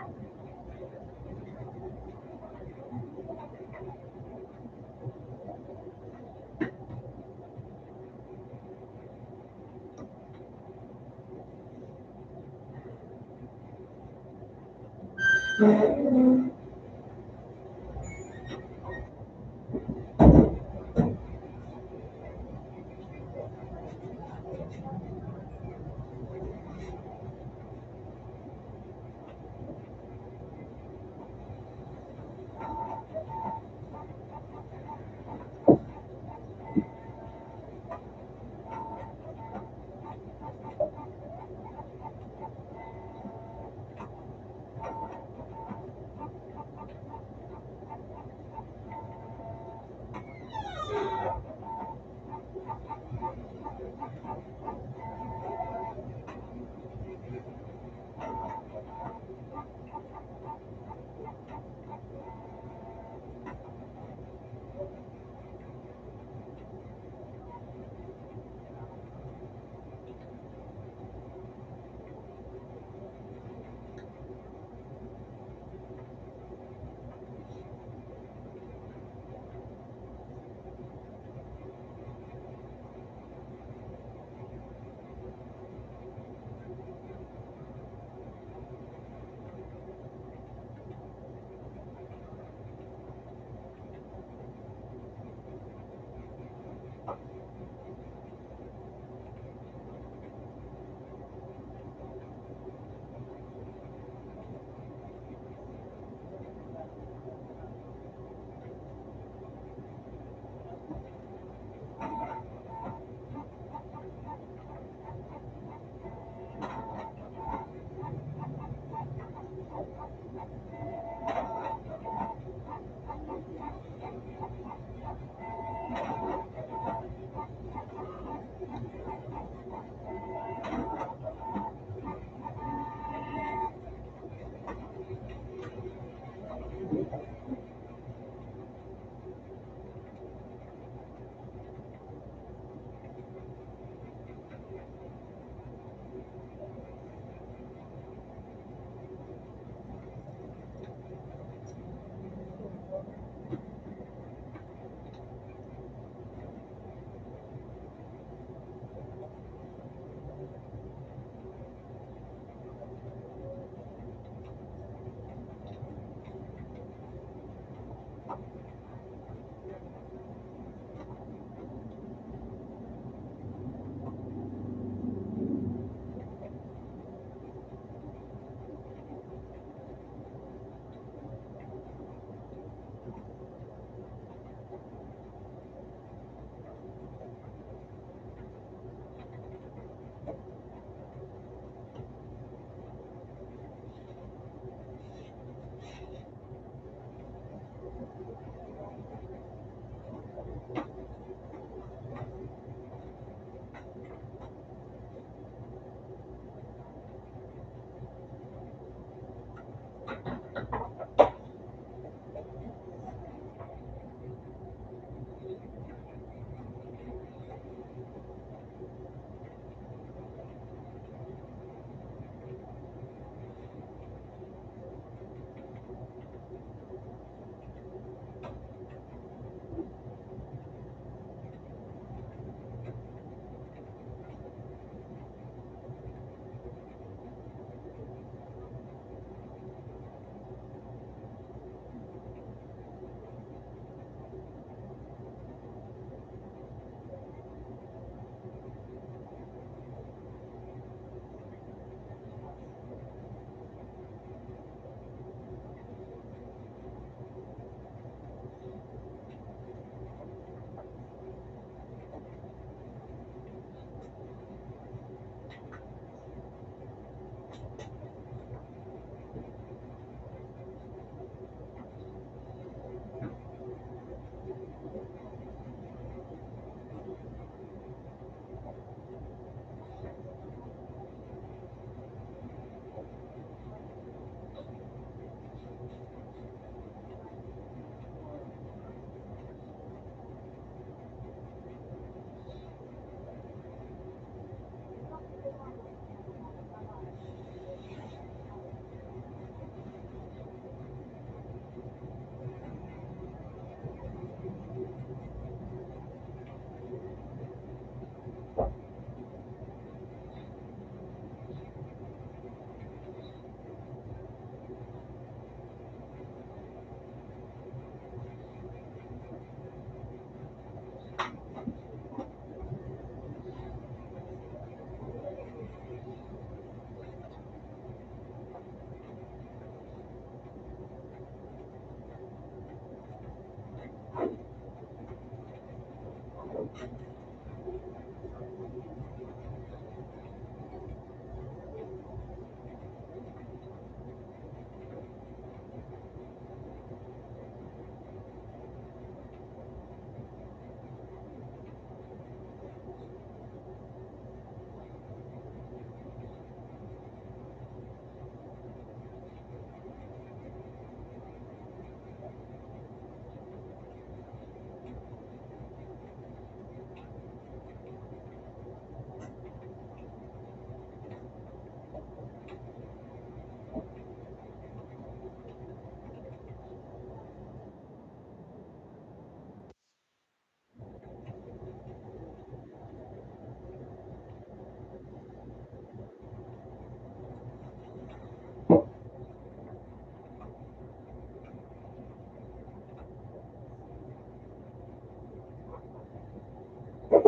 At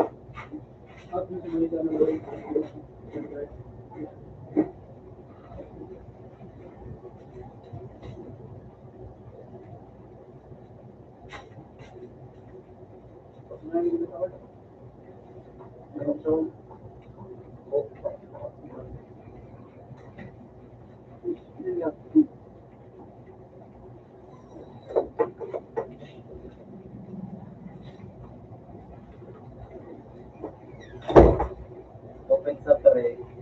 yung sinulit ng mga Open sa 3.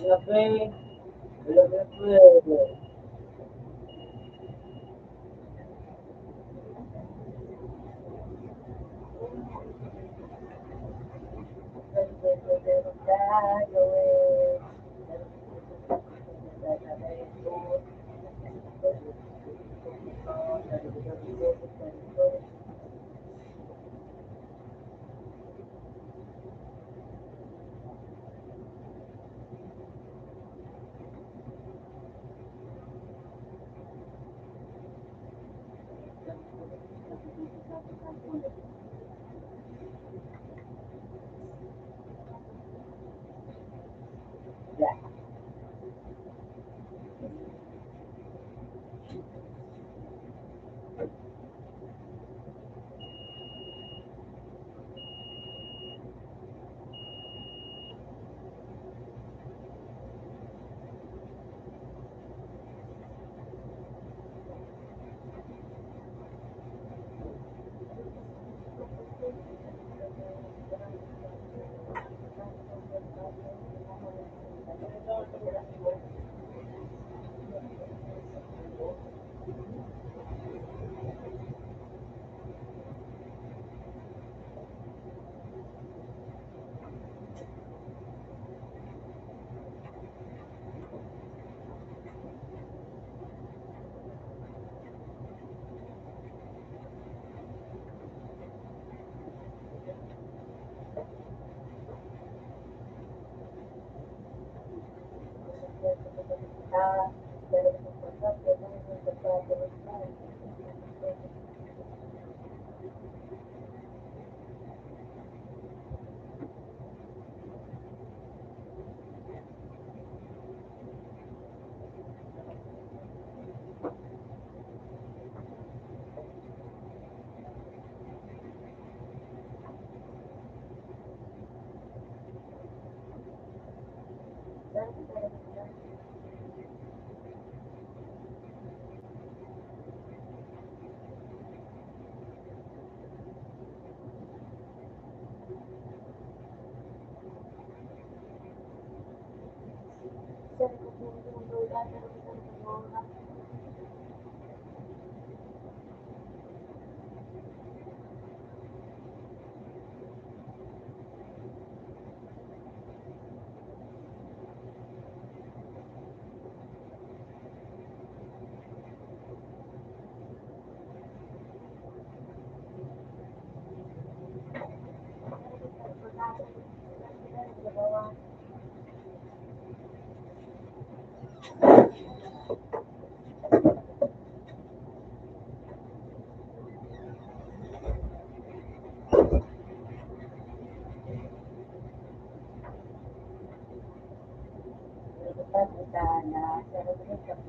Grabe. Grabe.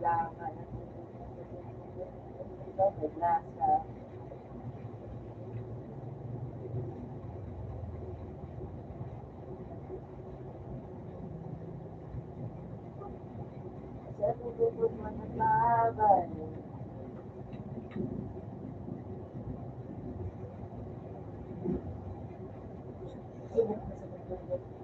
kailangan. Ito, may lasa. Sa bubog mo na babay. Subok na sa bubog.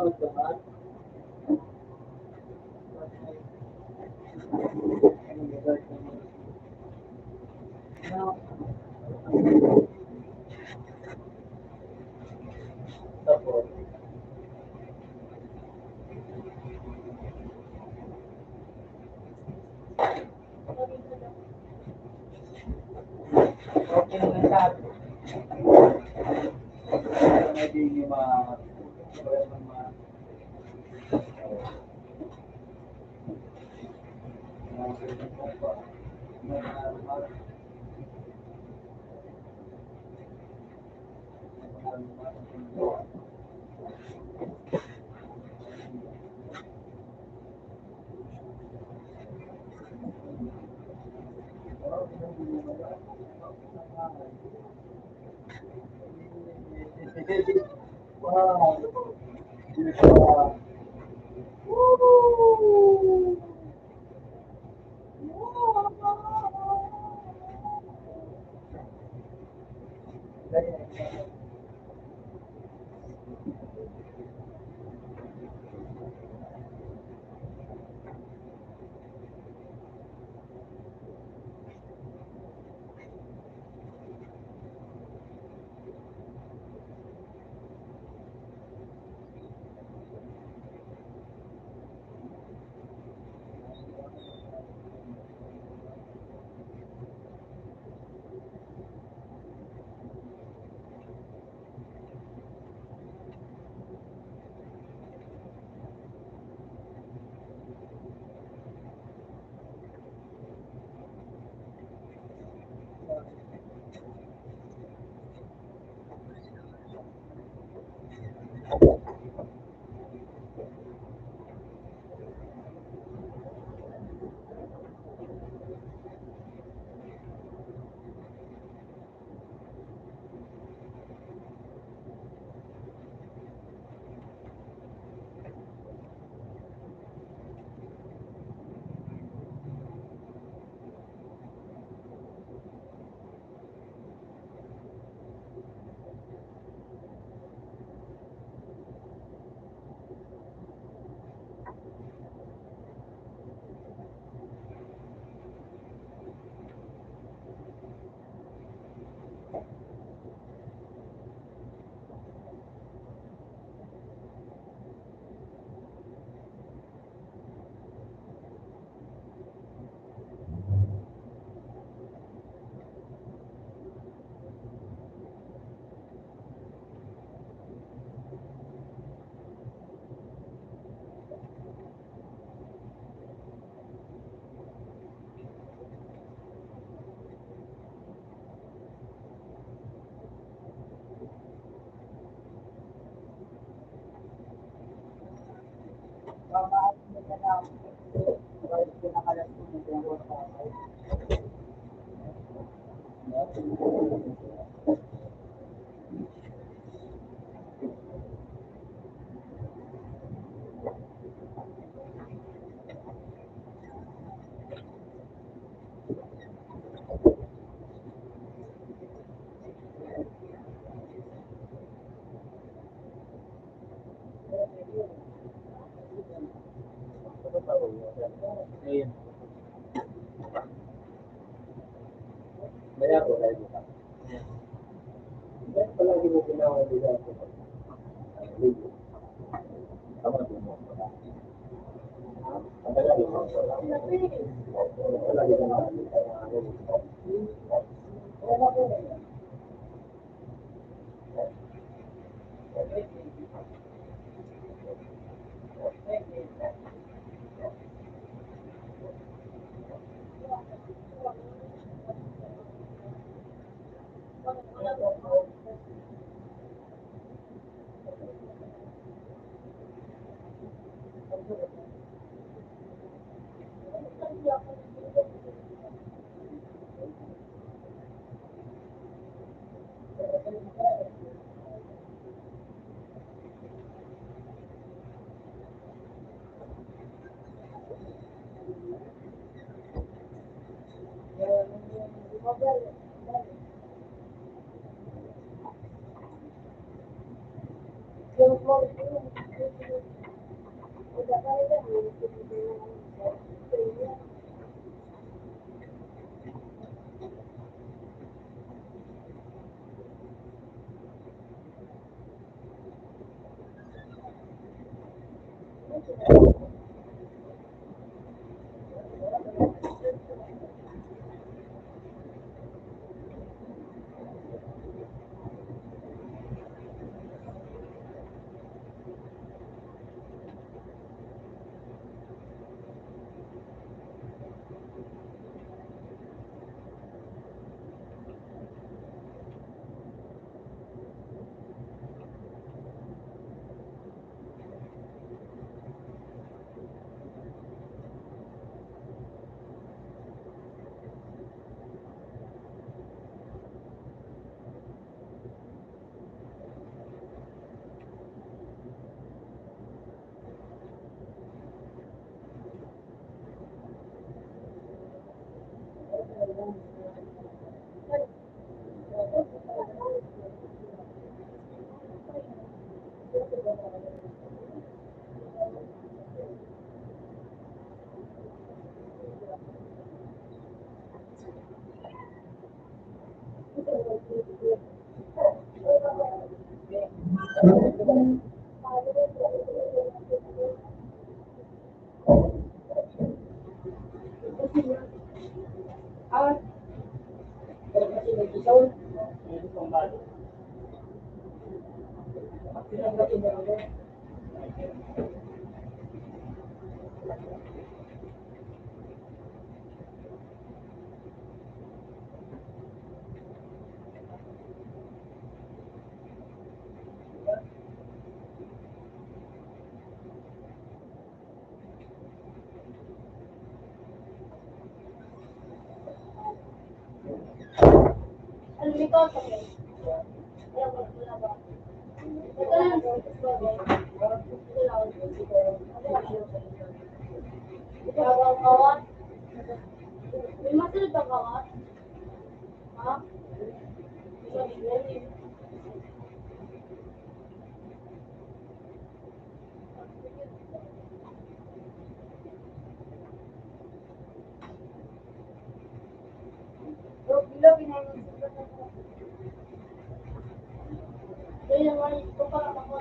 taon ka ba? Tapos, Okay naman sabi. medyo yung wow. Ayun. Maya ko lagi ka. Palagi mo ginawa nila ako. Tama mo. Palagi mo. Palagi mo. Ah, kasi nag-isaw. Ito pang bago. Pinagdating na ako. Alam mo ikaw, sabi. Wala ba? Ito lang. Ito lang. Ito ang kawat. May masunod ang kawat? Ha? Kaya naman, ito pa ako.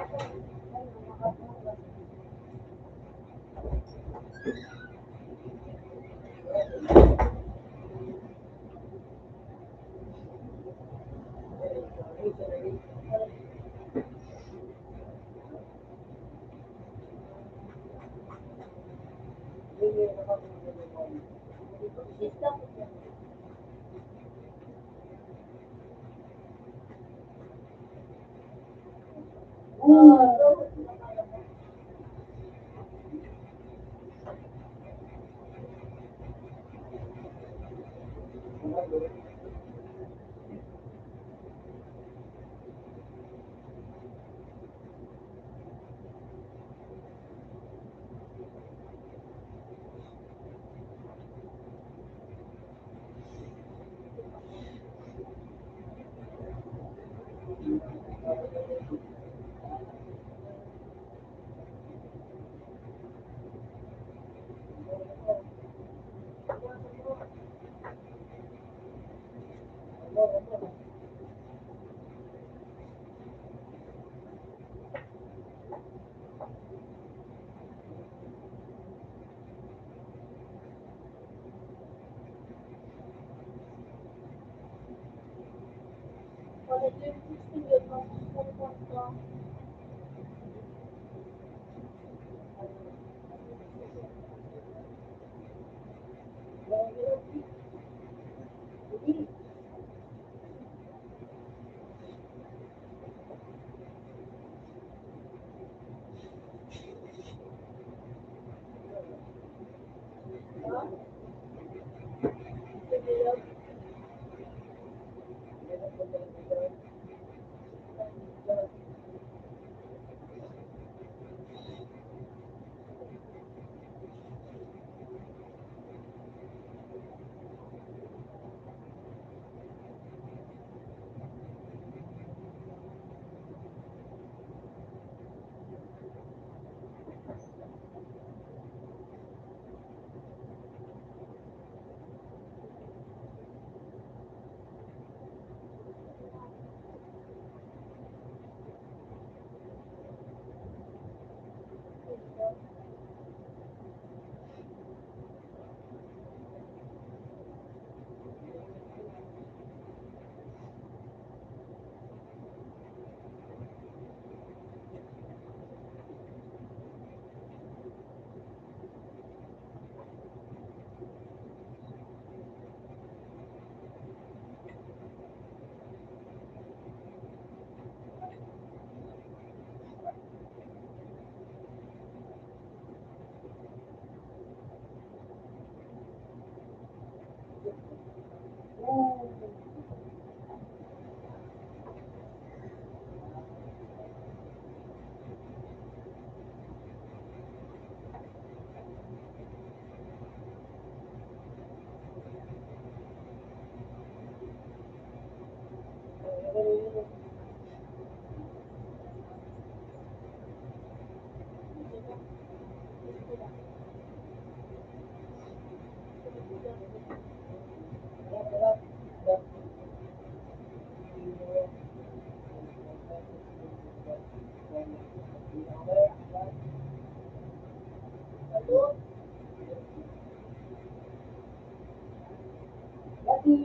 Dati,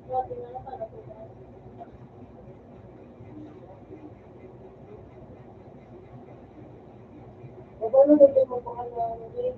dati na lang pala ko. Paano nagay mo pa ka na nagay?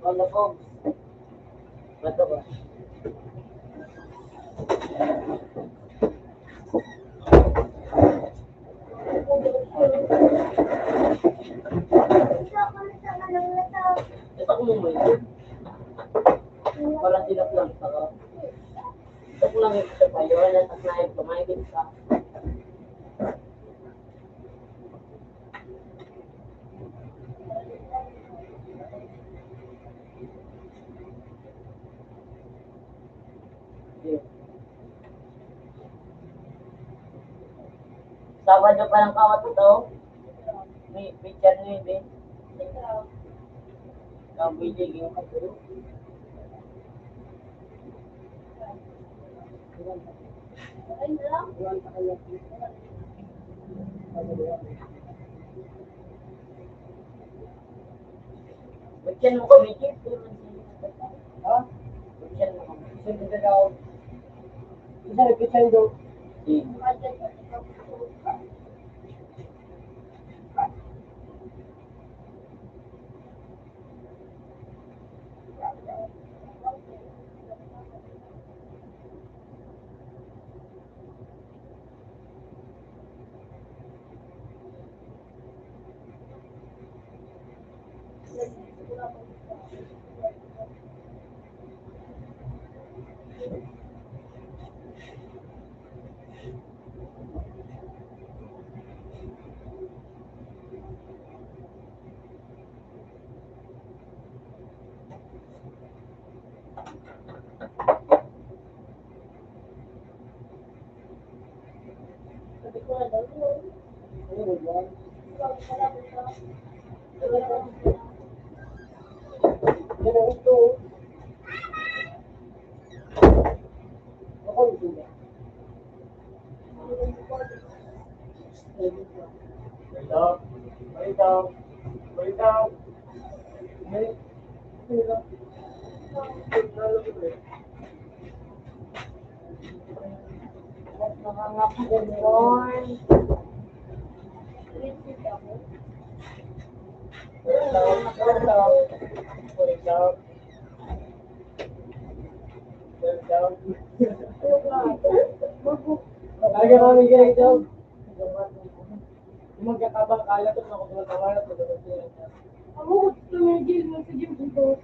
Ano po? Bato ba? Ito ko mo para silap lang ako. Ito ko lang ito pa yun at naib kumain ka. Sabado pa lang kawat ito. May picture nyo yun. Kabilig yung katulog. Bukyan mo kami, Jeep. Ha? Bukyan mo kami. Siyempre ka daw. Isa nagkitay daw. Ano ba yan? Yan ang ito. Ako ito ba? Balitaw. Talaga kami ganito daw. Yung magkakabang kala to, ako tumatawa na ito. Ako, tumigil mo sa gym ko. ko.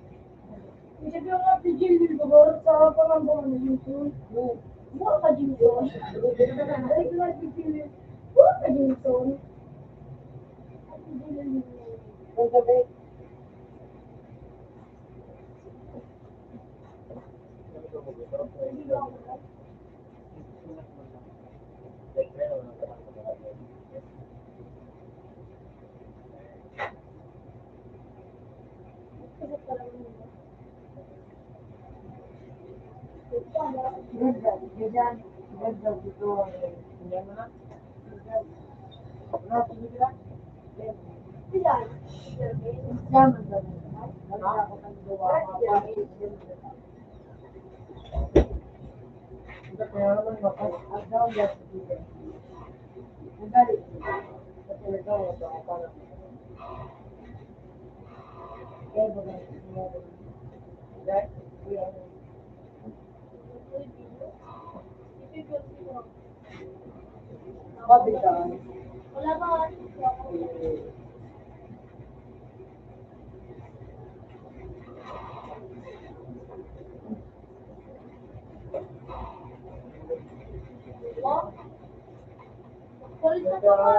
Isip yung nga si Jill, siguro sa pangambangan ng YouTube. Mura ka, Jimson. Dahil ko nga si Jill, mura ka, Jimson. Si Jill, Ang gabi. hindi ba ako na? Kasi parang yun. Good job. Good job. Good job. Dito. Yan mo na. Good job. Wala, sige sila. Sila. Yan, ang gabi. Wala ako ng gawa. Kaya naman makas. Ang down yan sa dito. Ang galit. Kasi ito, ito ako parang. Kaya ba ba? Right? Yeah. Pabitan. Wala ba? Kulit na ka ba?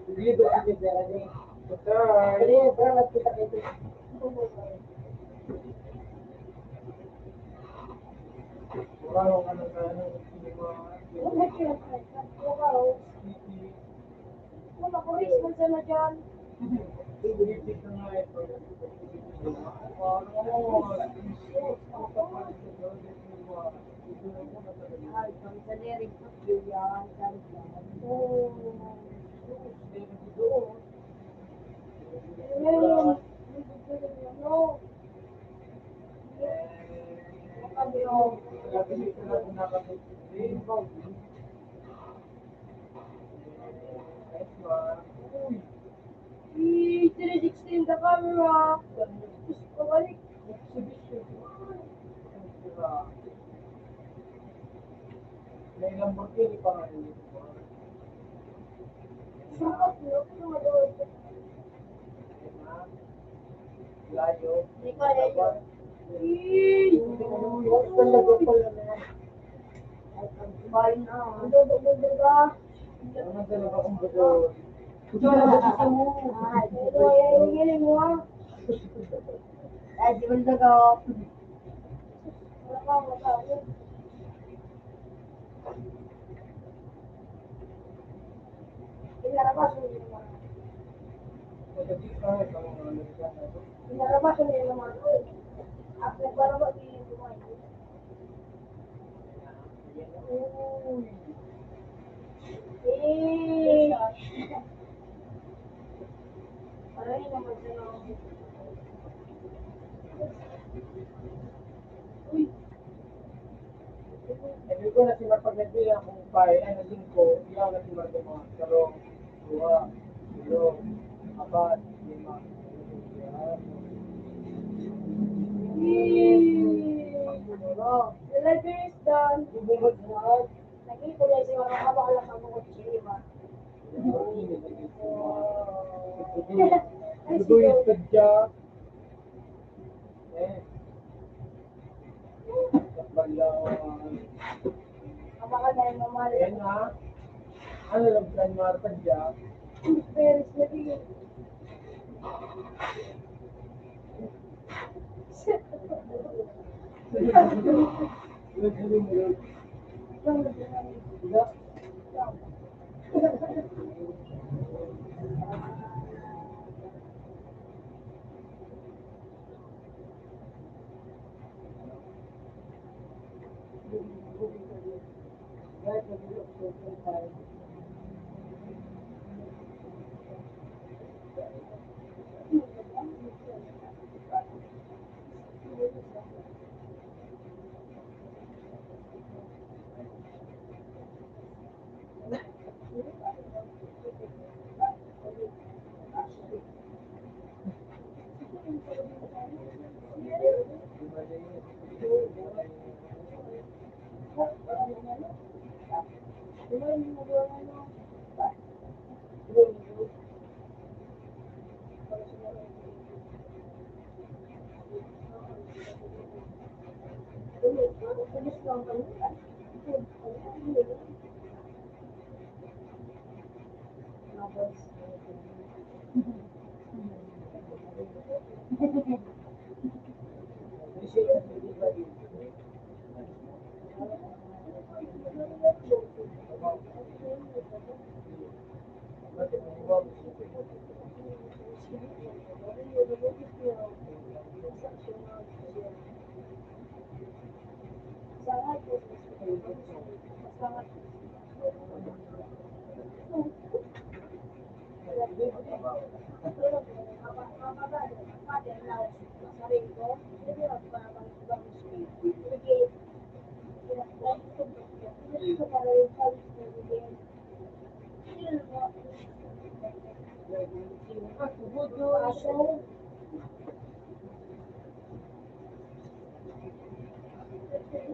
Sige, doon sige, Jeremy. Sige, bro, nagkita kayo. Wala akong ano na ano. Wala ko rin man sana dyan. Ibigit na nga ito. Ay, kami sa lyrics ko, yan, Eee, 316 the camera. Pabalik. May Lamborghini pa nga yun. Sukat mo. Ano magawin ko? Layo. Hindi kaya yun. Eee. Talaga pala na yan. Bye na. Ang dodo ka. Ano talaga kung bago? Ay, pero yung giling mo ah. Ay, di ba daga? Wala ka, wala ka. Inarabas mo yung mga. Inarabas mo yung mga. Ako nagbarabas yung mga. Eh. Aray naman siya na. Uy. Hindi ko na sinapag-nagbil akong file, ay naging ko, hindi ako nagsimag mga sarong, dua, ulo, apat, lima, yan. The library is done. Bubungod na, Nag-ikulay si Mama Kabakala sa mga kutsima. Duduit ka dya. Kapalang. Kabakal na yung mamahal. Ayan na. Ano lang plan mo ka dya? Paris na din.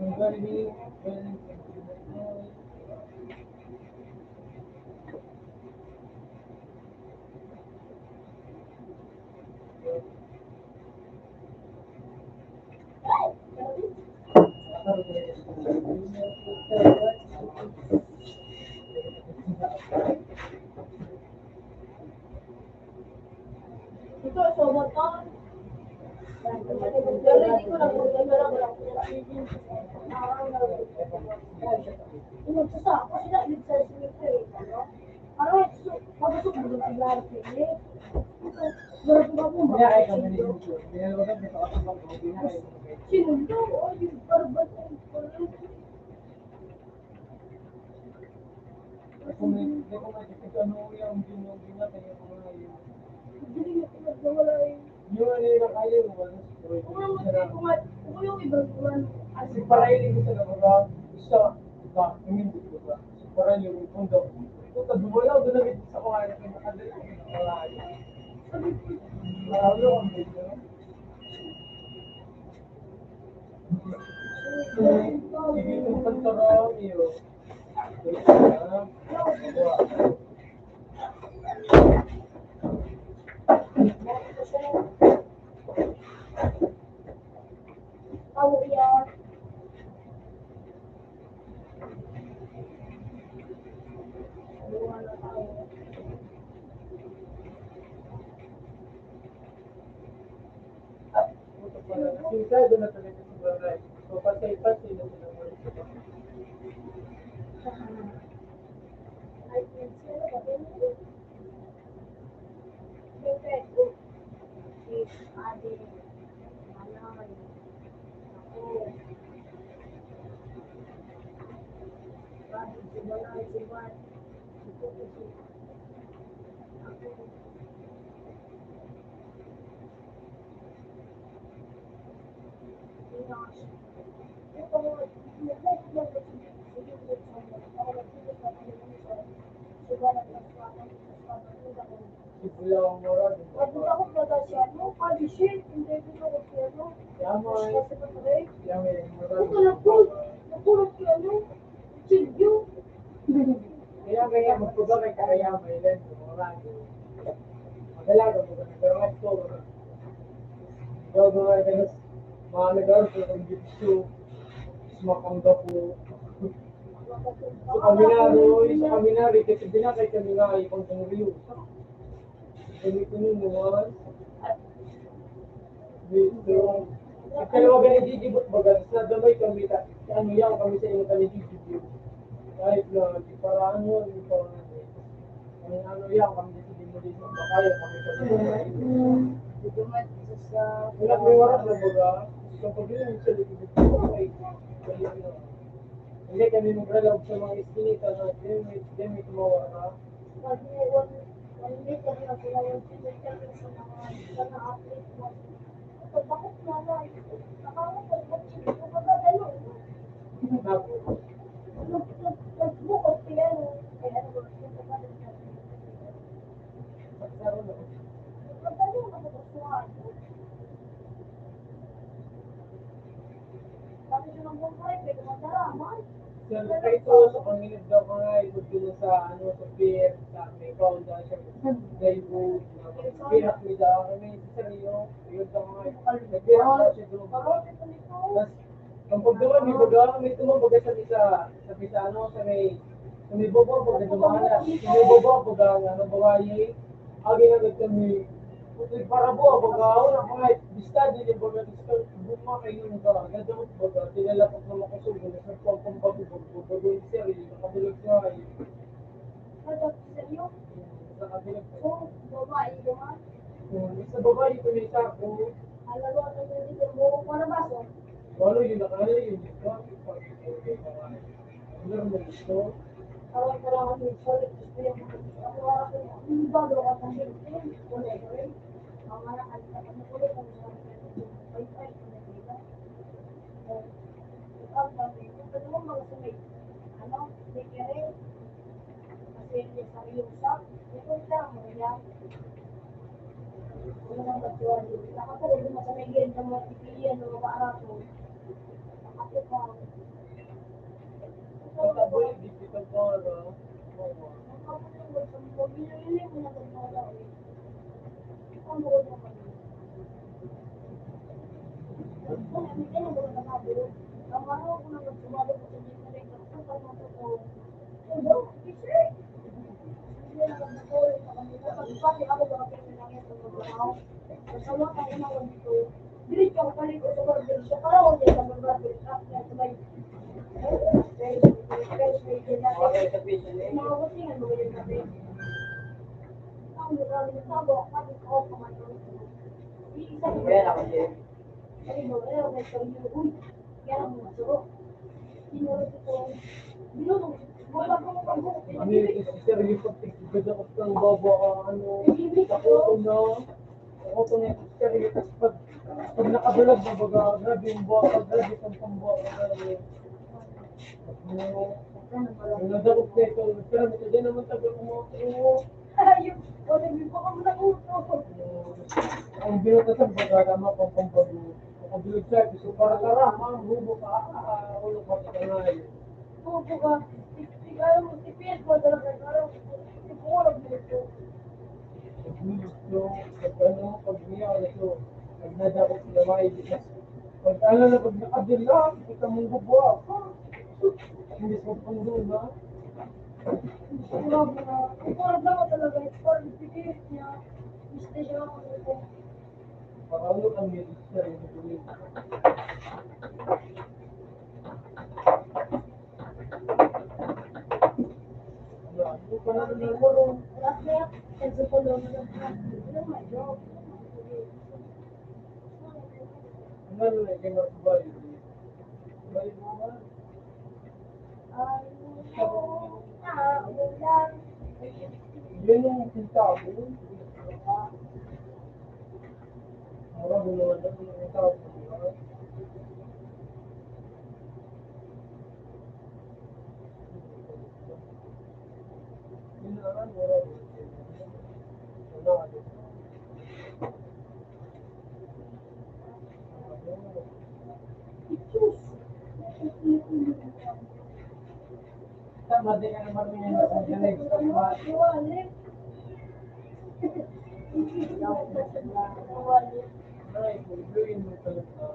Ang galing, galing. Ito, sobotan. Pero hindi ko lang Inutusa ako sila dito sa cemetery. Ano, mabusog mo ng lahat ini. Baru ko mo Kaya ay kami ni Lucio. Kaya wala dito ako sa mga Sinundo o yung barbat ang kung may ano yung gina kaya mga yun. Hindi na pinagawala eh. Yung ano yung kaya mo wala. Kung yung ibang buwan, Si Paraili ko sa nabaga, isa, ba, hindi ko ba? Si Paraili yung pundo. Puta, dumalaw doon na sa kuha na pinakadala. Marami akong dito. Sige, kung pantarami yun. ako yan. Wala tayo. Sinisado na talaga sa barangay. So, patay-patay na sila mo rin. Ay, sila ba? Siyempre, si Ate, Manay, ako, Bakit si Manay, si Juan, si Puto, si ako, si Nash. Ito mo, nag-like lang sa YouTube channel. Ako nag-video sa television. Si Juan at mas ako. Si Bulawang Mora, di ba? Pagod ako pagkasiano, shit, hindi ko ako piano. Yamoy. Kasi pa rin. Yamoy, Mora. Huwag ka napul. Napulot piano. Silvio. Kaya magpuga may karaya may lens. Madala ka mo kami. Pero nga ito. Gagawa ka na mga nagawin ko ng gipso. Sumakangga po. Sa kaminari, kasi binakay kami nga ipang tangriyo. Kami ko nung naman. Dito. Kaya wag na gigibot baga, na damay kami, ano yan kami sa inyo kami gigibot. Kahit na, di para ano, di para ano yan, kami dito mo kaya kami wala may waras na baga, kapag yun sa likod ko, ay, hindi kami mag-relaw sa mga iskinita na may tumawar na. Pag may one minute, kasi nagula yung signature sa mga na-update mo. So, bakit nga na? Nakawag ko, magkakadalo. Nag-book of piano. Kaya ano ba? Magkano na magkasuhan? Bakit yun ang buong kayo? Pwede magdaraman. Kaya ito, sa panginip daw ko nga, ikot ko sa ano, sa pier, sa may kaon dahil sa gaybo, pirak mi daw, kami sa sarilo, ikot daw nga, nagpirak daw siya doon. Tapos, ang pagdaman, may baga, may tumang baga sa bisa, ano, sa Kami baba pag nagmana. Kami baba pag ano babae. Agi na kami. Puti para buo pag ako na mga bista din yung baga bista buma kayo nga. Nadamot baga tinalapot na makusog na sa pagpambago bago yung seri nakabulag nga ay. Seryo? Nakabulag So, babae naman. sa babae ko may sako. Alalo ka na dito mo ko na baso. Walo yun nakalala yun dito. Ano mo gusto? Parang kasi solid gusto yung ako ako yung bago ka pang din. Wala ko rin. Ang anak ka na kami ko rin kung saan ka Wi-Fi ko na dito. Ang dami. Pwede mo mga sumay. Ano? May kere. Kasi hindi sa iyo usap. Ito lang mo yan. Wala nang batuan. Nakapuro mo sa may gilid ng mga pipilian ng mga arato. Nakapuro. Pagkabulit dito ka para. Okay, sa pizza niya. Kaya na kasi. Ano yung sister yung pagtigigad ako ng baba ano. Ako na. Ako na yung sister yung pag nakabulag na baga grabe yung buha grabe yung pambuha grabe. Yung nadarot na ito, pero ito din naman tagal mo. Ang binutasan pagkakama pang pampabulo. Pagkabulag sa ito, so para karama, hubo ka, ulo ka sa kanay. Gusto, pag ano, pag niya, ito, pag nadakot sila mga ibigas. Pag ano na, pag nakadila, kita mong bubuha. Hindi sa pangdo na. Para ulo kami, sister, yung tuloy. Ano pa na naman mo? Ano na, kaya matubay. Tubay mo ba? Yun yung pinta ko. Mura, gulawan na yung pinta ko. Yun na lang, mura. Wala ka dito. Tama din ka naman yun yung nakaganay. Ay, buluin mo talaga.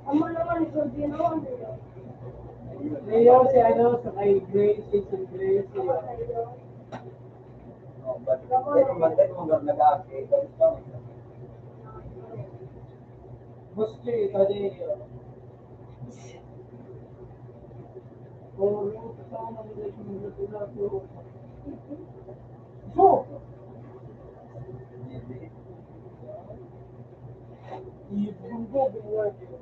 Ama naman, ito din naman. Leo, si ano, sa kay Grace, si Grace, si Oh, but ito man tayo kung nag-aakit. Gusto yung tadi. Kung yung kasama nila yung mga tinaturo. So, ibang ko, ginawa niyo.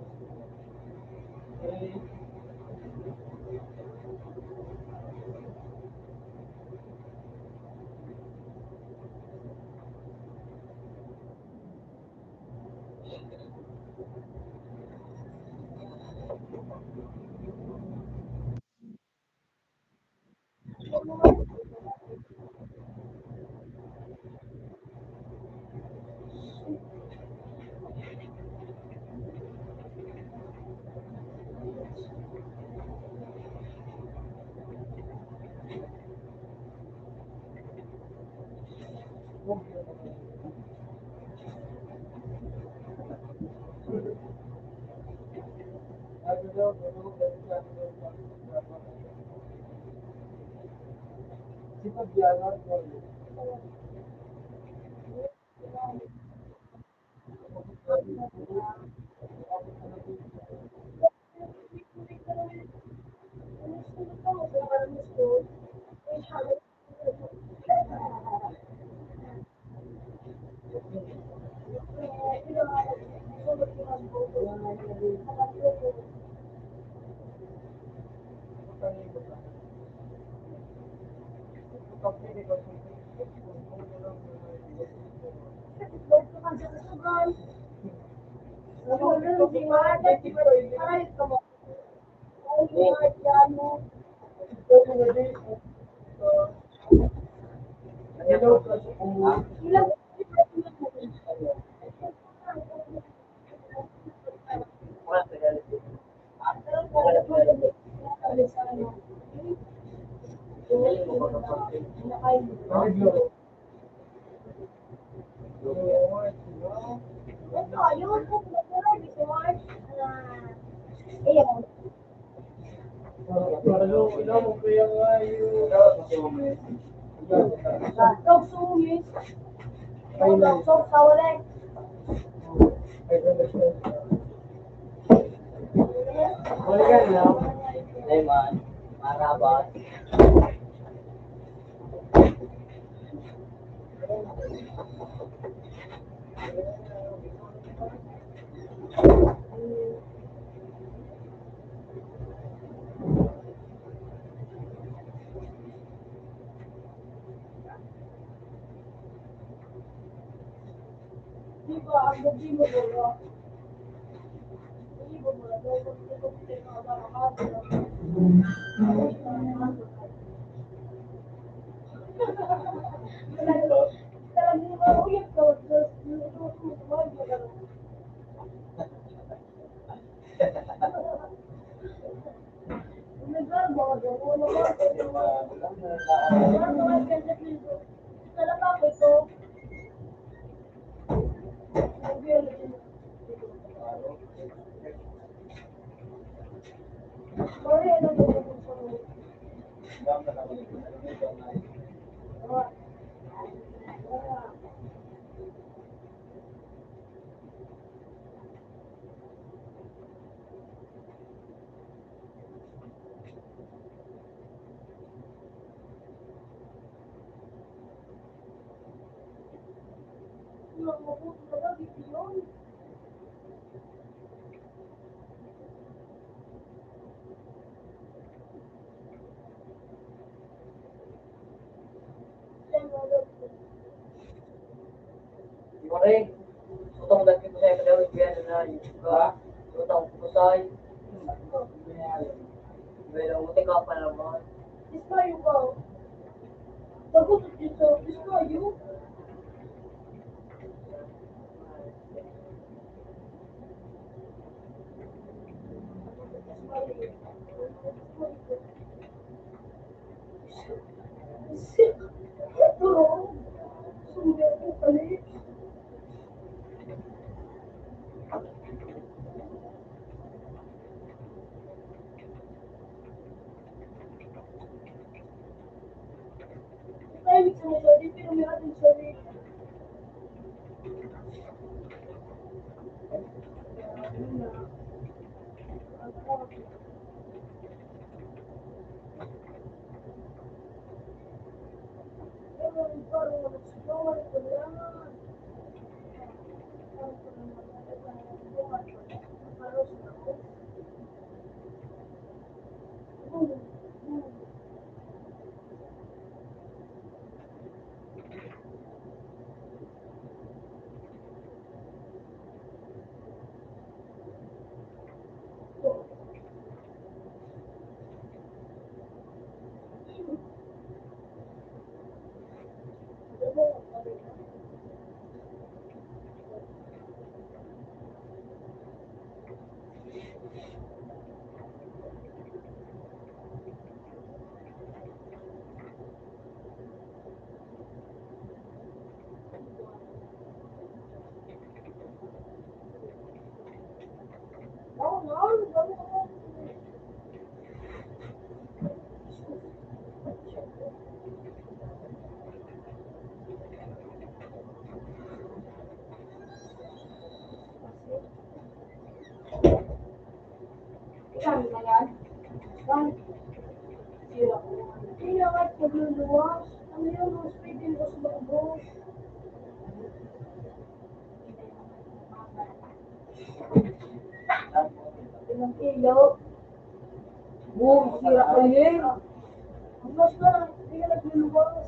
Si Fabiana, Lemon, marabas. Mare, utang dati ko sa kadawit biyan na juga. Utang ko sa pero uti ka pa naman. Kan, sila kahit pagluluwas. Ano yun, hospital ko sa Bagos. Ilang kilo. Boom, sira ka rin. Mas na, hindi ka nagluluwas.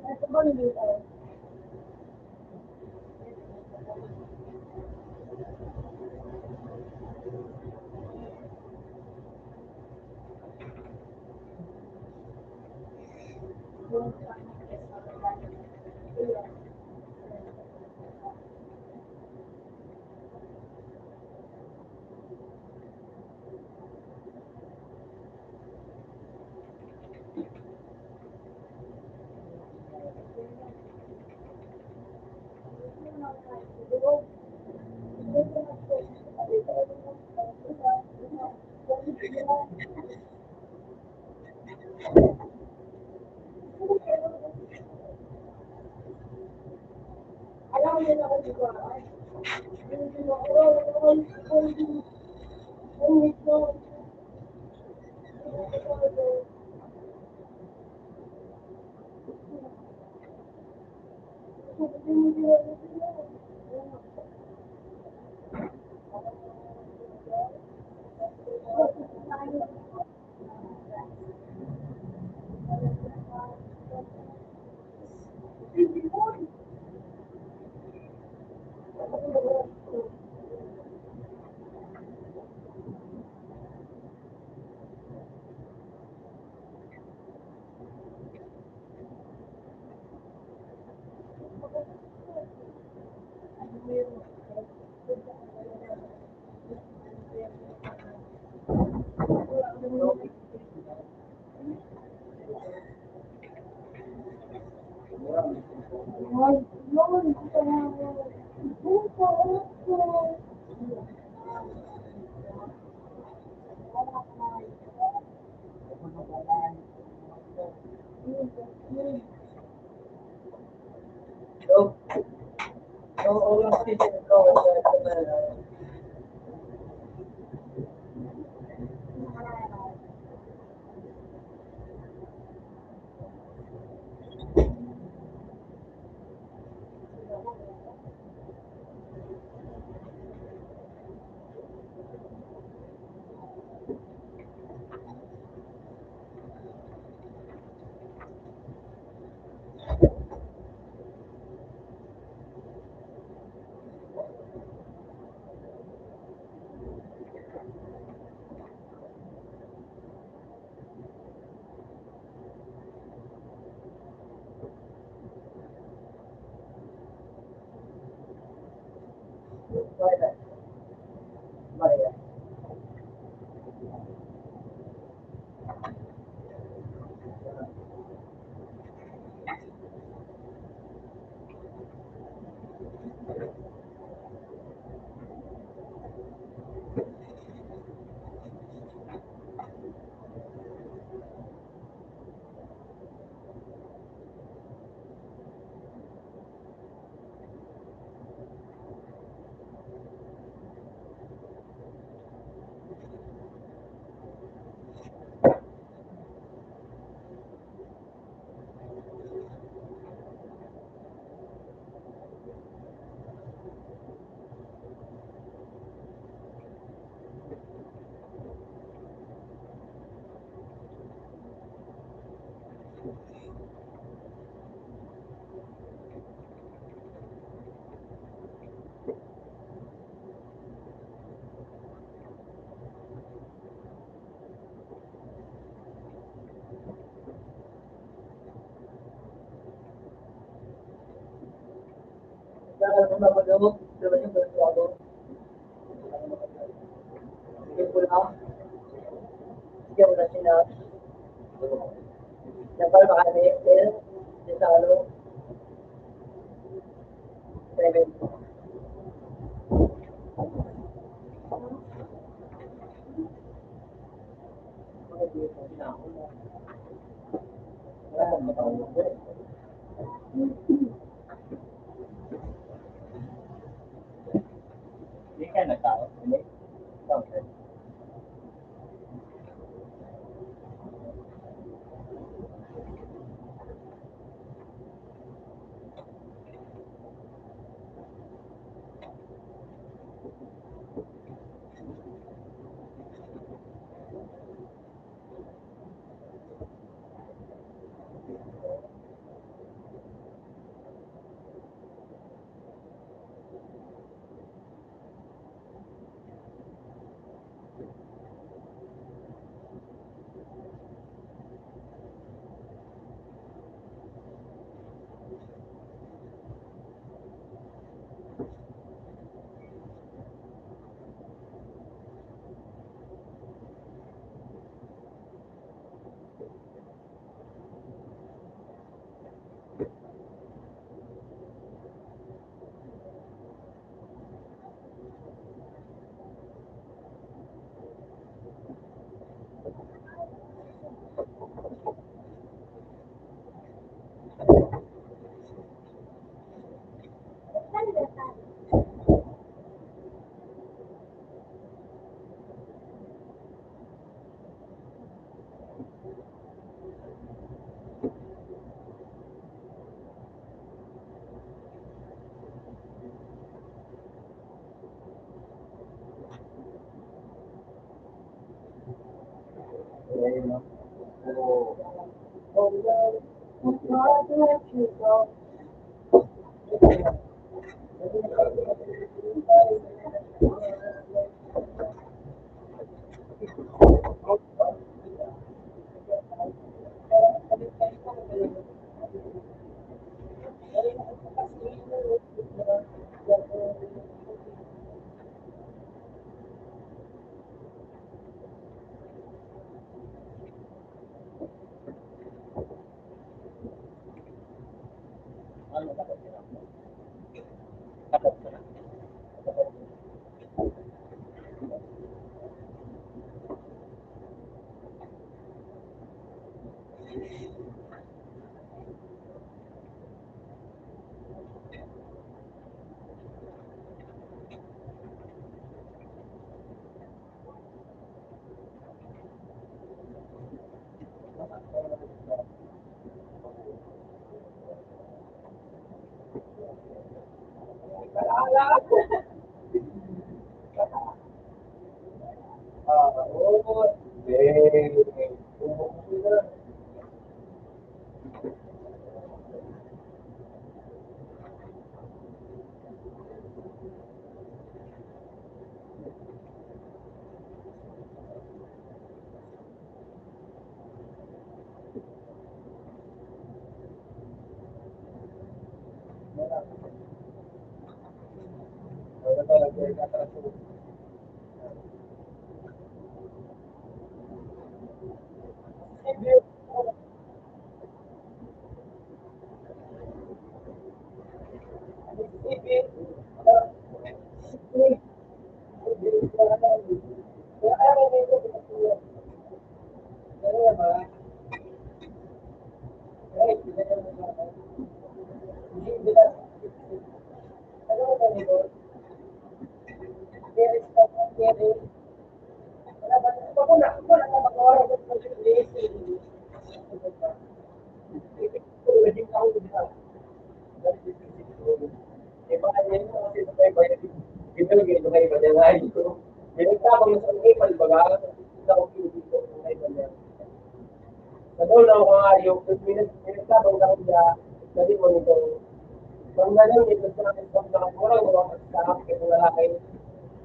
Ito ba dito? Alam mo din ako dito. So, oo, yung season ko, Maria. Kaya kung mapagawag, diba yung ganito ako? Sige po lang. Sige mo na sila. Napal baka may Excel. Sa ano? 7. Hindi ka nagtao. Hindi. Okay.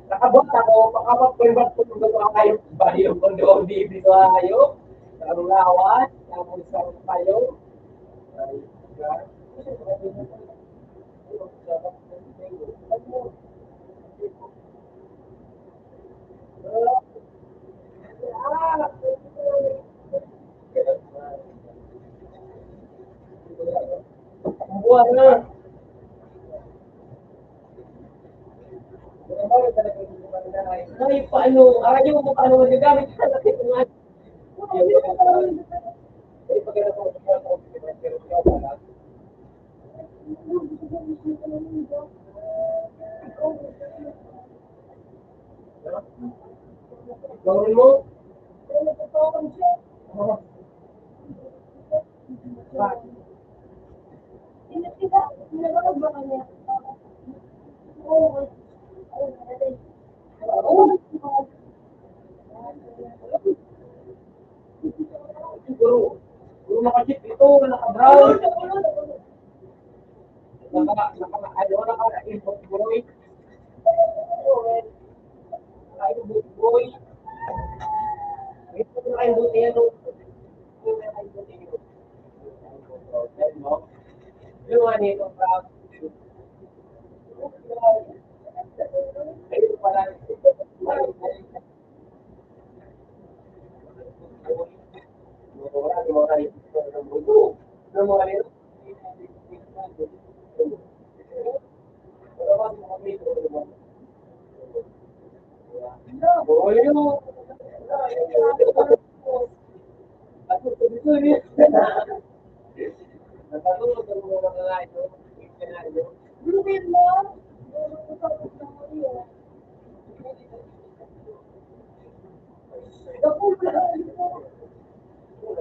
Nakabot ako, makapag-convert ko kung gawa kayo bayo, kung doon dito kayo, sa lawas, tapos sa kayo. Buwan na. Ay, paano? Ayaw mo paano magagamit ka natin ng Eh, pag ako, pero ikaw pala. Gawin mo? Siguro, kung nakachip ito, naka-brown. Naka-import boy. Naka-import boy. Ito naka-import yan. Yung ano ito, brown. Ito pala.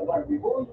Barbie boy.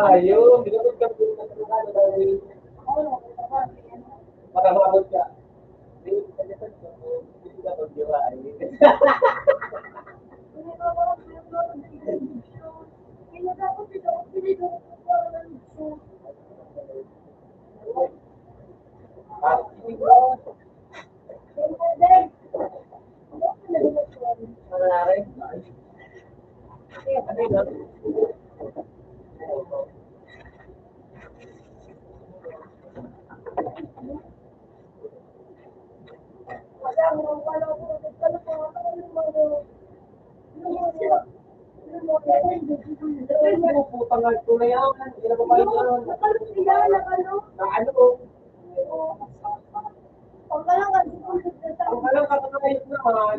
Ayun, binabot ka po ng ano dahil makamabot ka. Hindi ka pag-iwaan. Putang ito na yan. Hindi na babae yan. Na ano? Ang kalang kakakayos naman.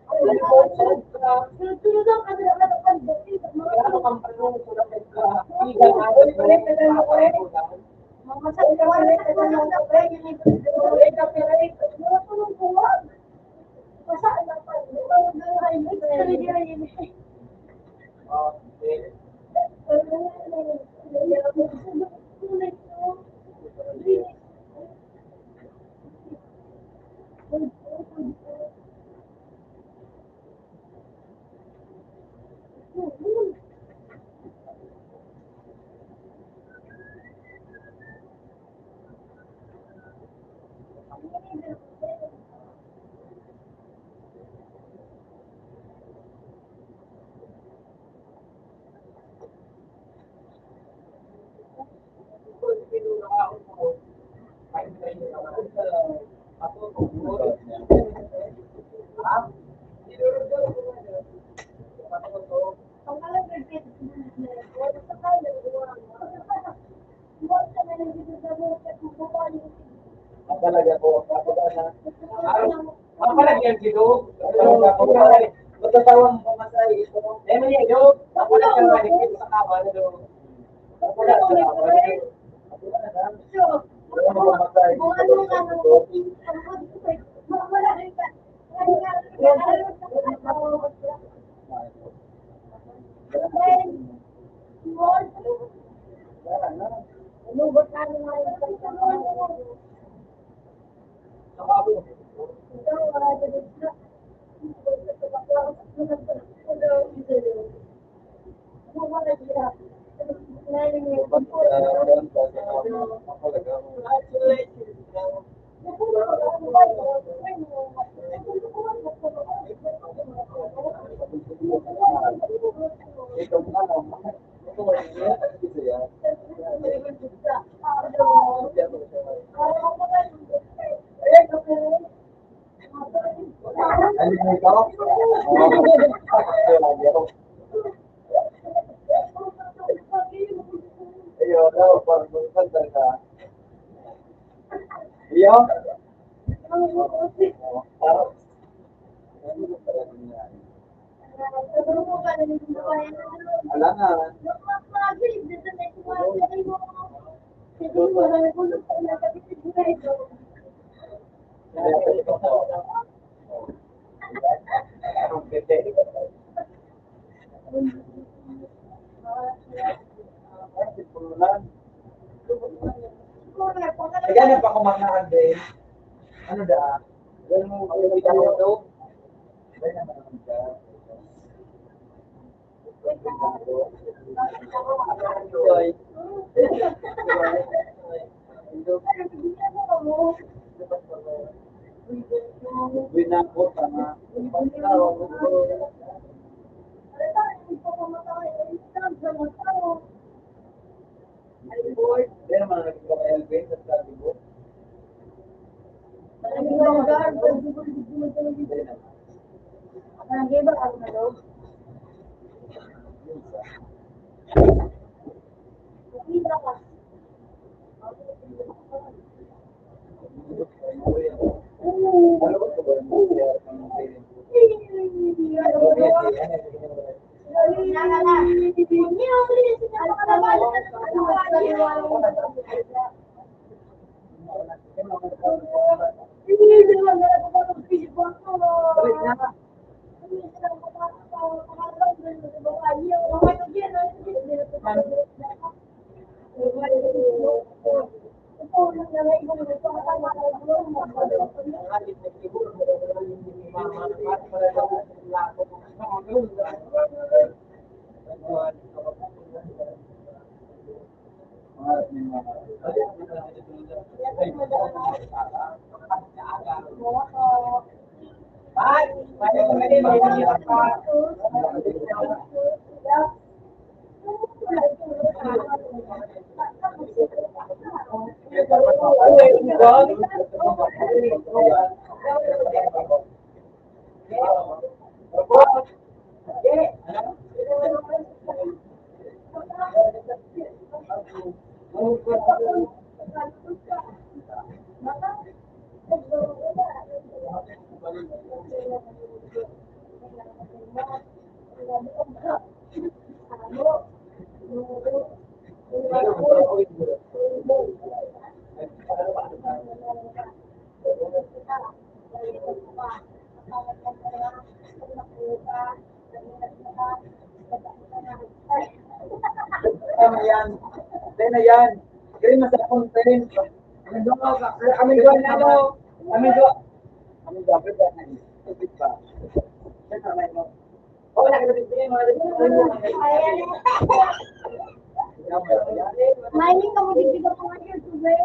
Sunod-sunod ang kadalakan doon. Ano kang panong sulat ka? Igan ako Mga sa ilawan na sa mga kapay, yung mga tulong buwag. Masaan lang pa. Talaga po. Ang palagyan dito. Magkatawang pumasay. Eh, mali yun. Ako lang ka nalikit sa kawan. Ako lang sa kawan. Ganyan pa kumakaan din. Ano da? Ganyan mo ako daw. Joy. Binako sama. Pero mga nagkakaelvin sa sabi mo. Tama yan. Tayo na yan. Kaya masakong tayo. Kami doon na ano. Kami doon. Kami doon. Kami doon. Tubig ba? Yan tama mo. Oo, nakakabit ko yung mga Mining ka mo digdig ako nga YouTuber.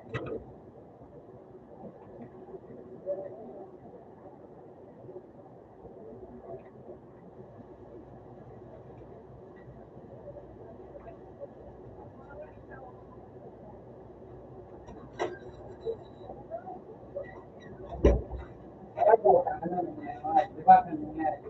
Ano nangyari? Di ba ano nangyari?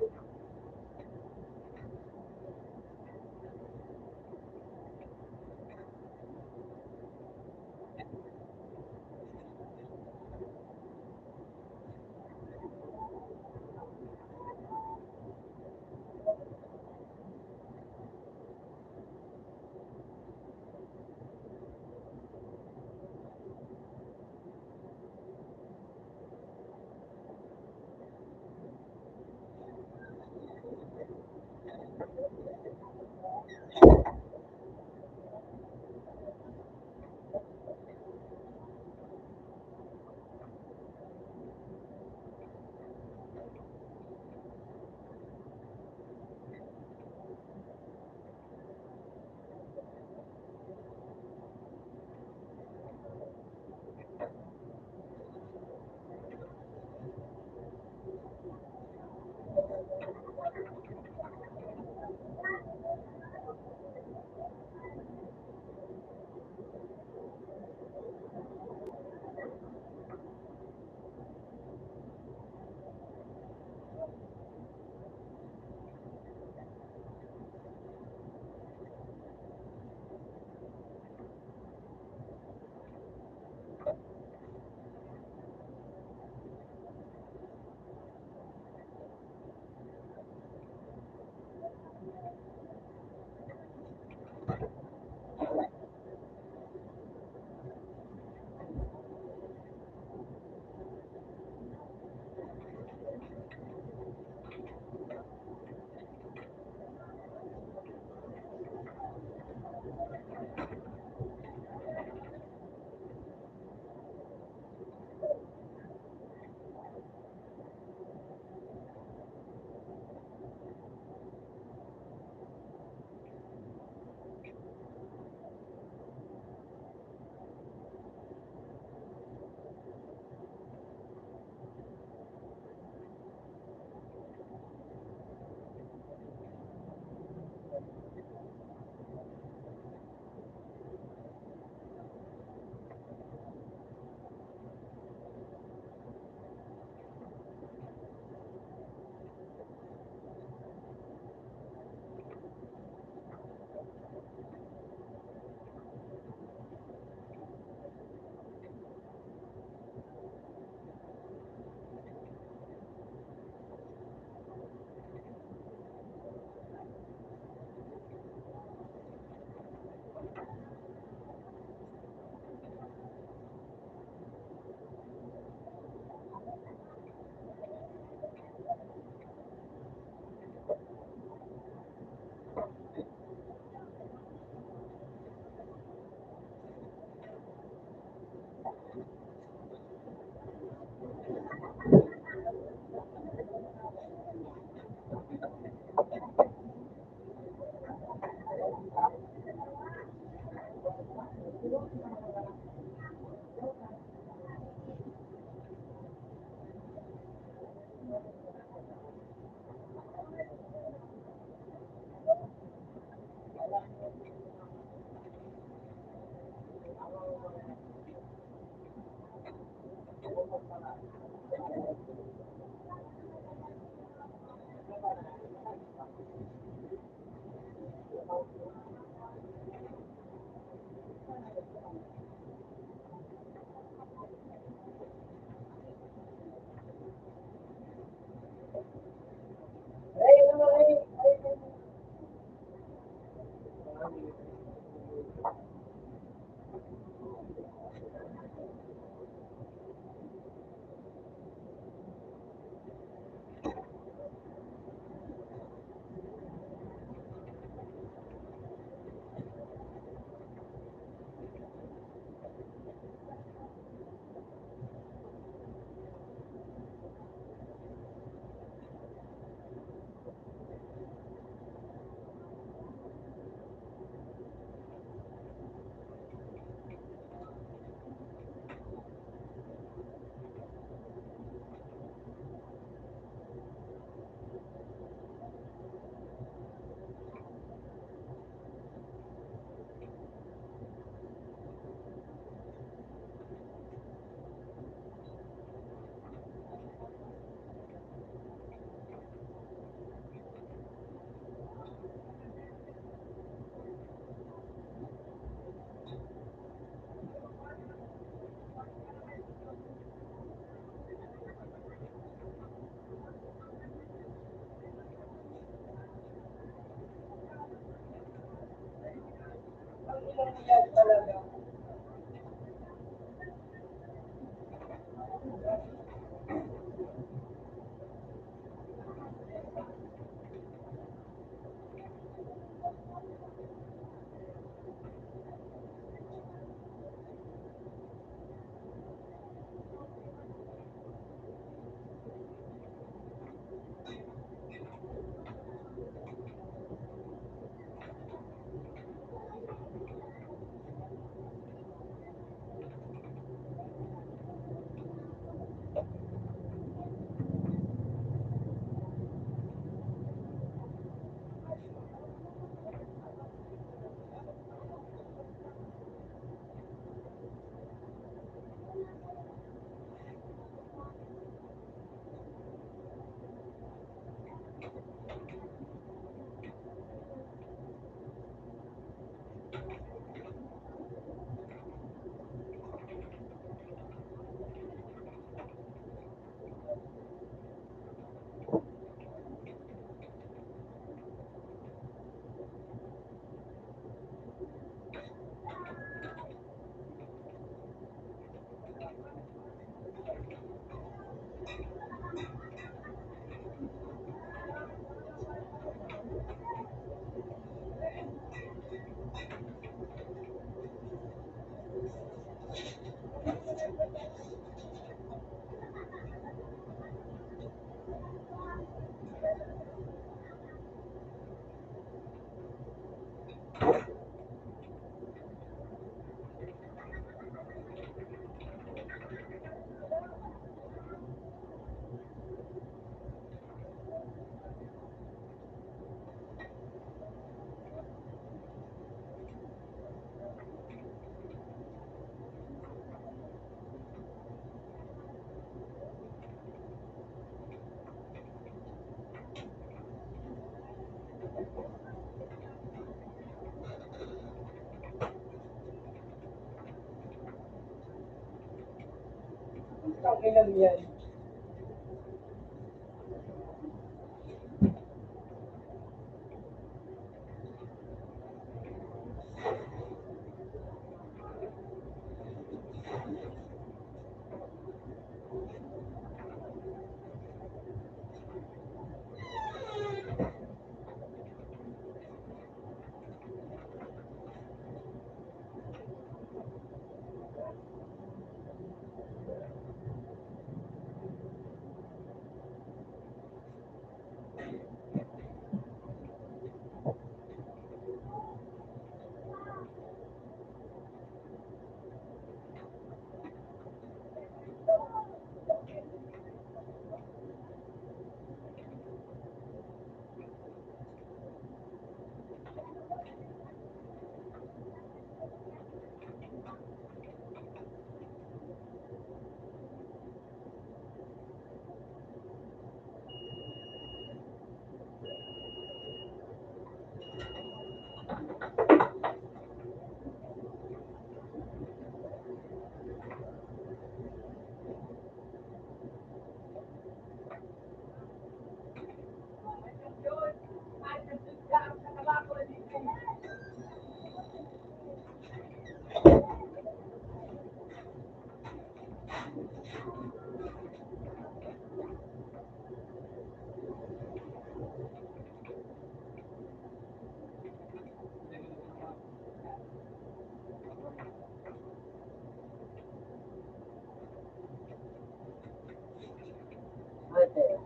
talaga. Ang ilan yan. Ate.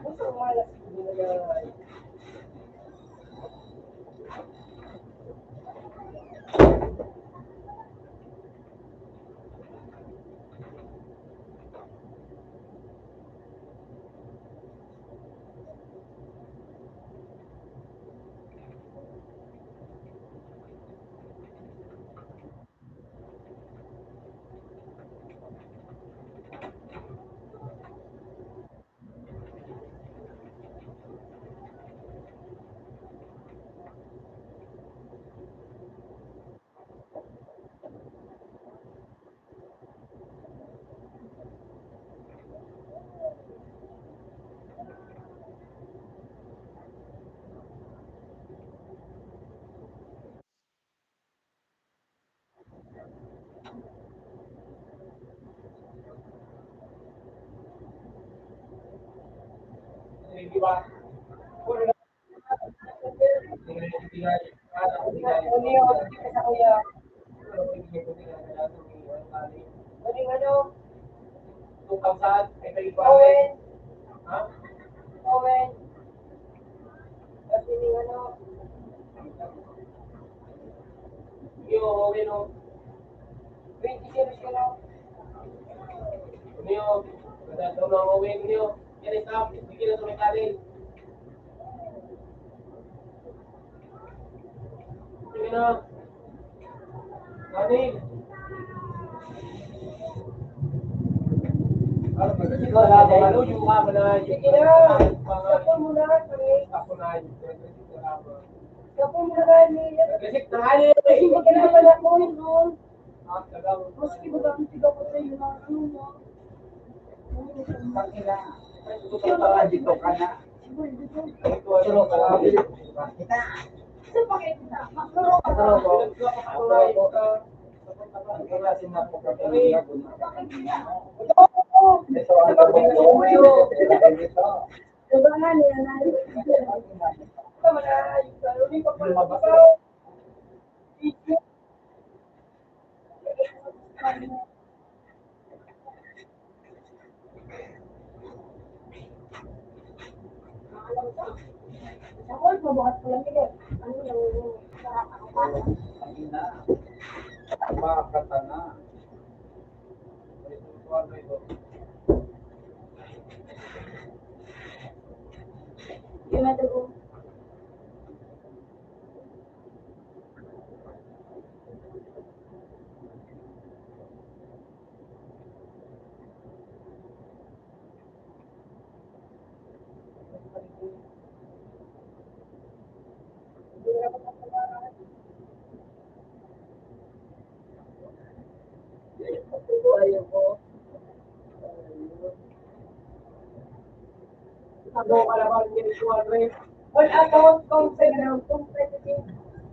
Gusto ko malas talaga. Sige ba? Muling ano, 2,000, ay kayo pa. Owen, Ha? Owen. Kasi ni ano, Iyo, okay no. 20 kilos yun o. Iyo, nagdadaw na ako okay niyo. Yan stop, sige na sa may kanin. Sige na. Kanin. Ano yung mukha mo na Sige na, tapon mo na, sorry. Ako na yun. Tapon mo na gani. Kasi tanghali. Kasi hindi ka naman ako yun doon. Tagaw. Maski ba ang sigaw ko sa iyo na ano mo. Pakila. Dito ka na. Kita. Sa pakita, makuro ka na. Ito ang gabong Labangan niya na. Tama na, yung sarili ko pa ako, mabuhat ko lang yun. Ano yung Makakatana. yung natago. Ako kalaban ni Suarez. All ako, kung competitive.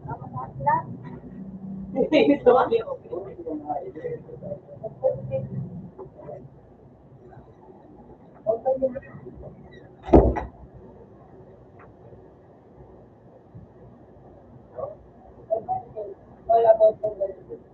Ako sa sila. Ito ang iyo. All about competitive.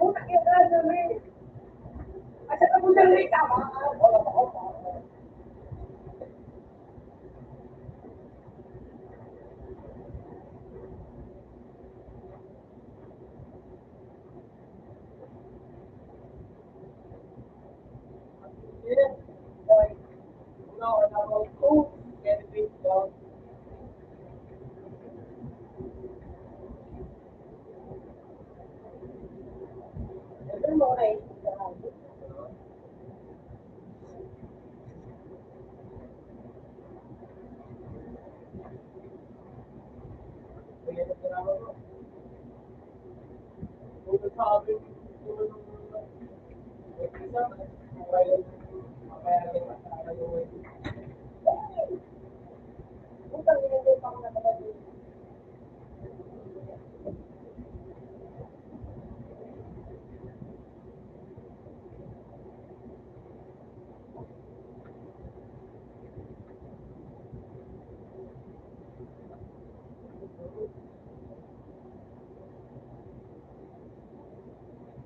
Puta que raro, güey. Asa ka muna rin, tama. Wala pa ako. Ito mo na Puta, hindi pa ako nakapagod.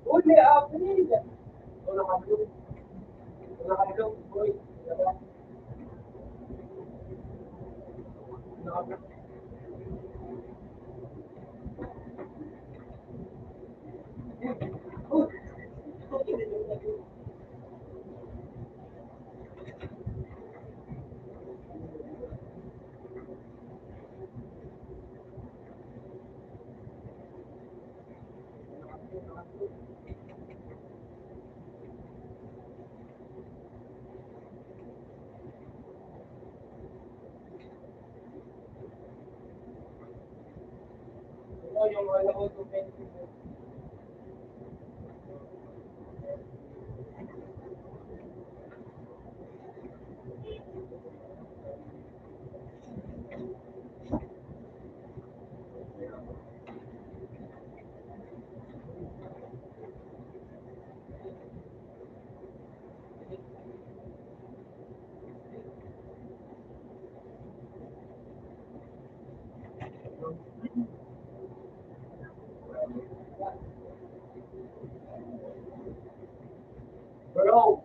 Uli, please. Wala ka blue. Wala ka blue. Boy. Wala ka blue. Oo, yung alam mo, 220. Bro!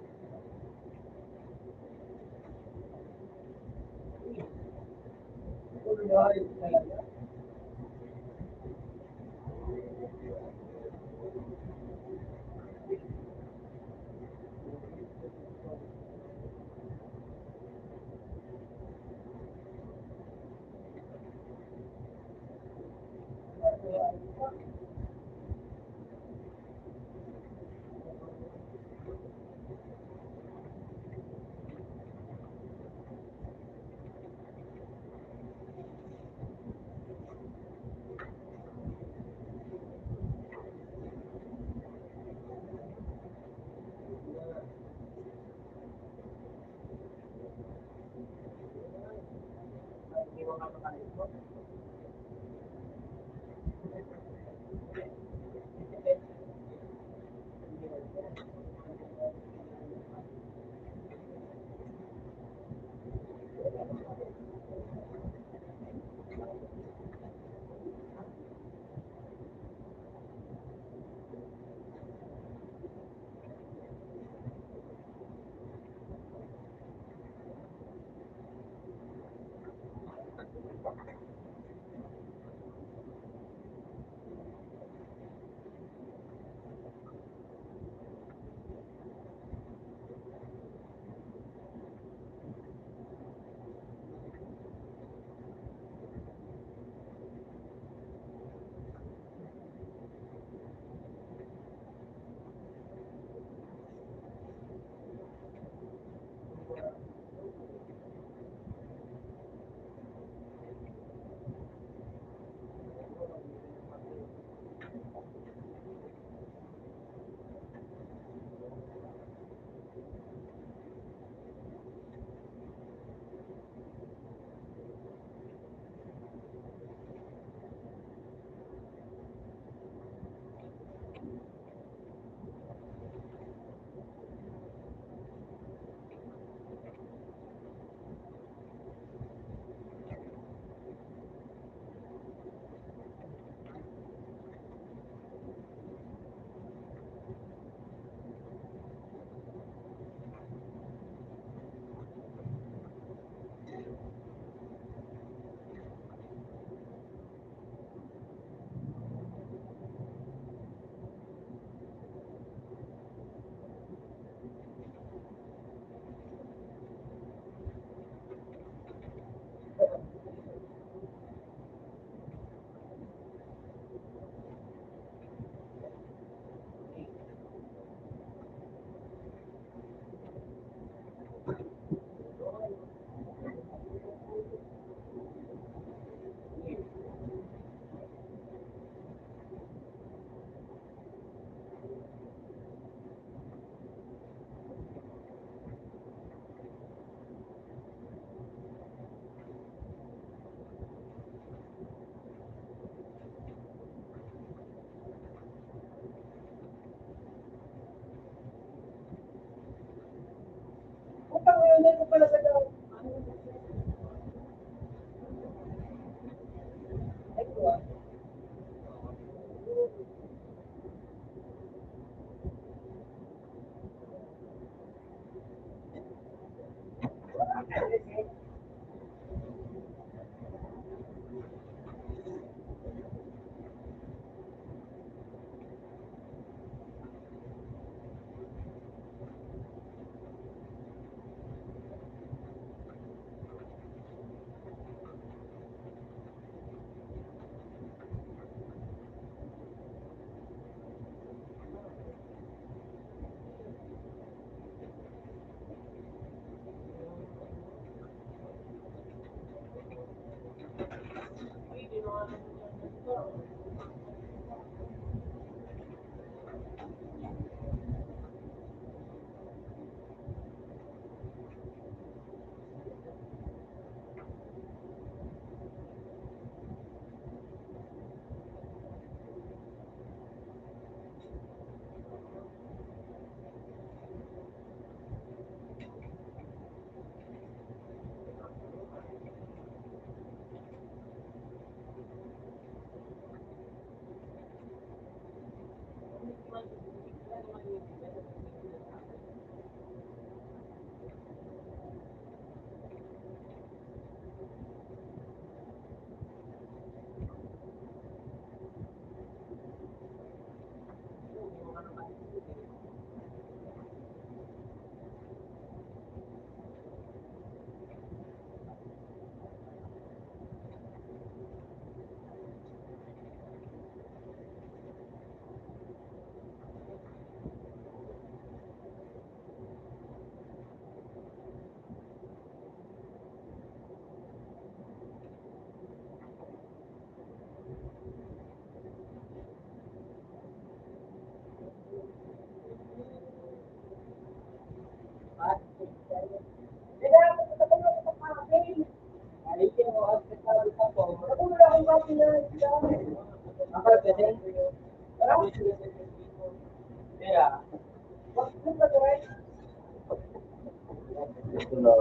Putang ina ko pala sa daw. Ito na.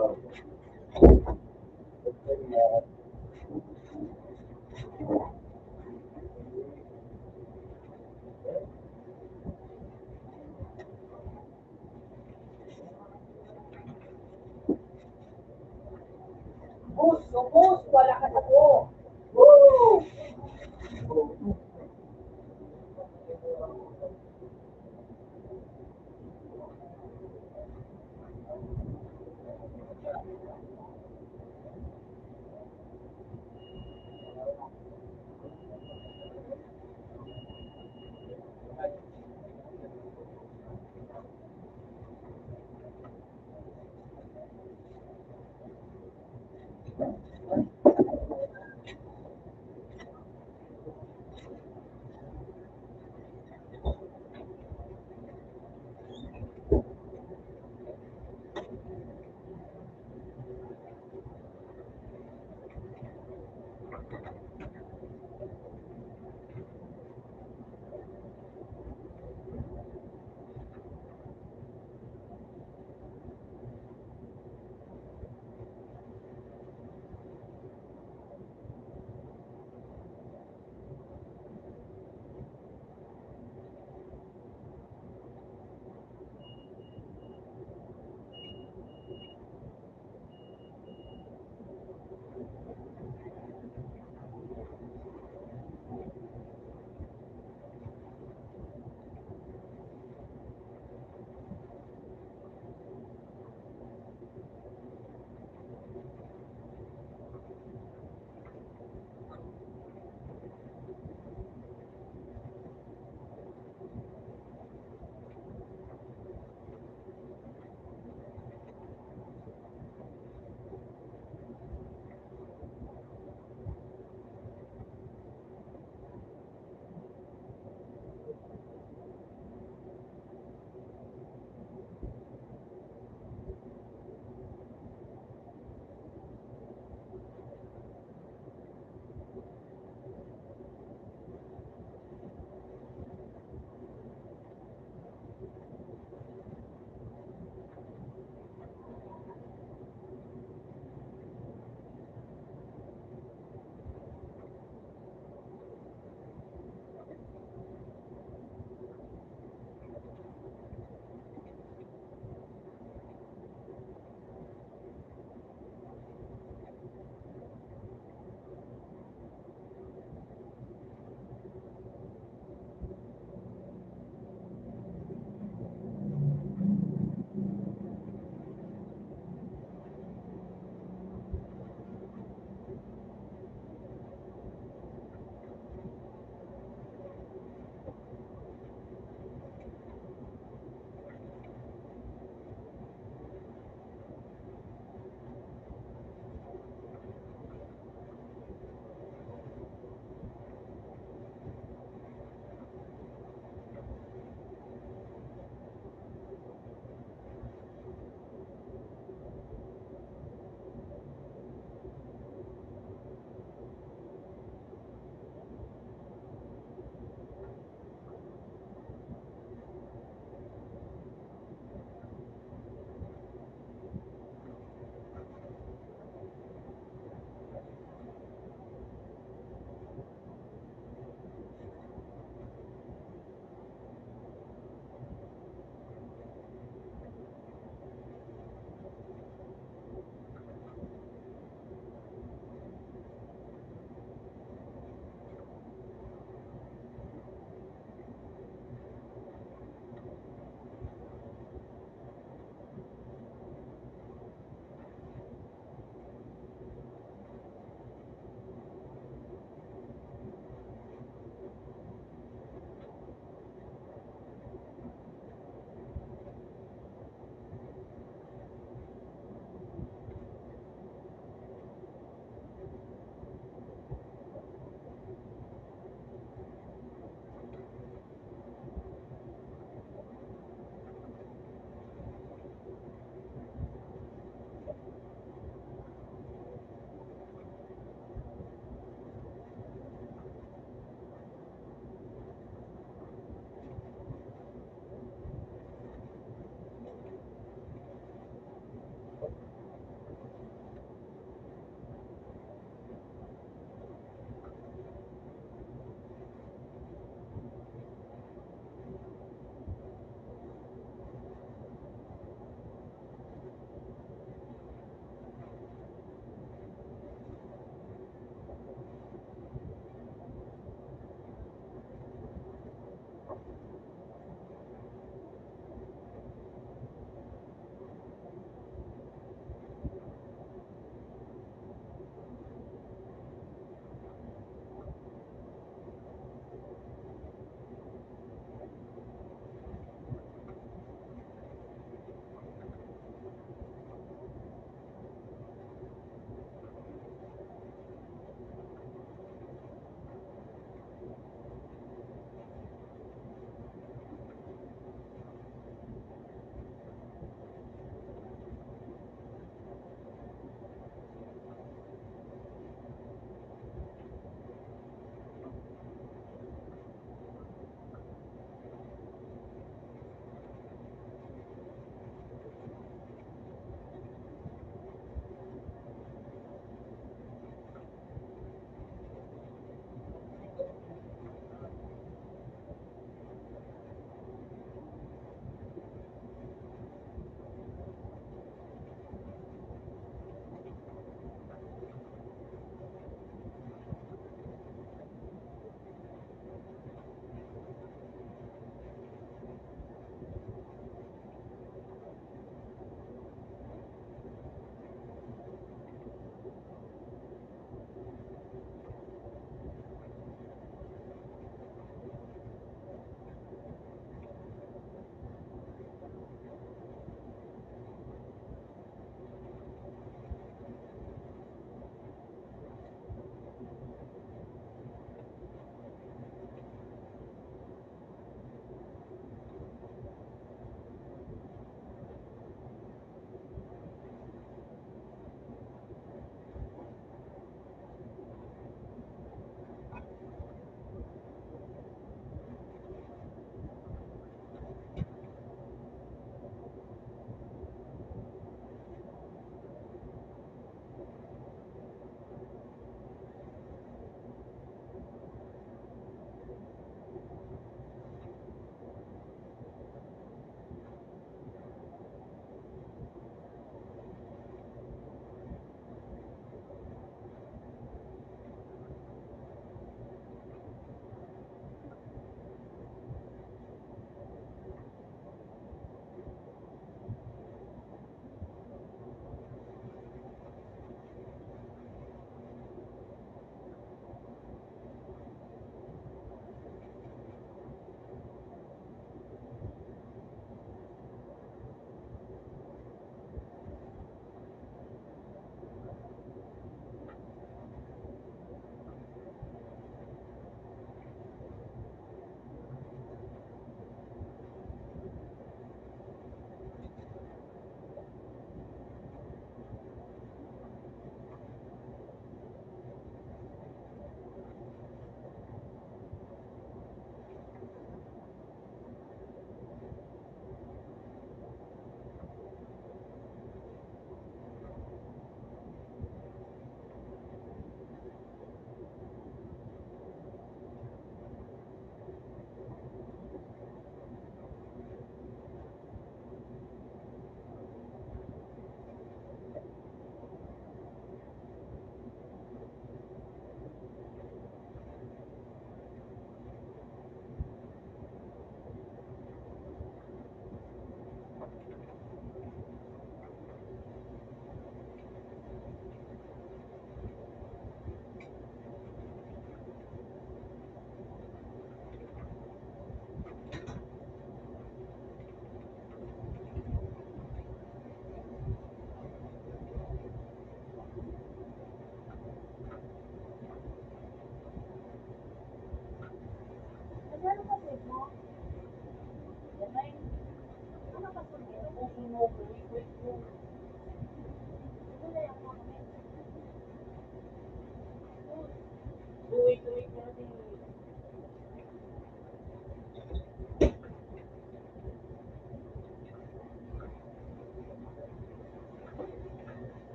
Bus, bus, wala ka na po. Woo!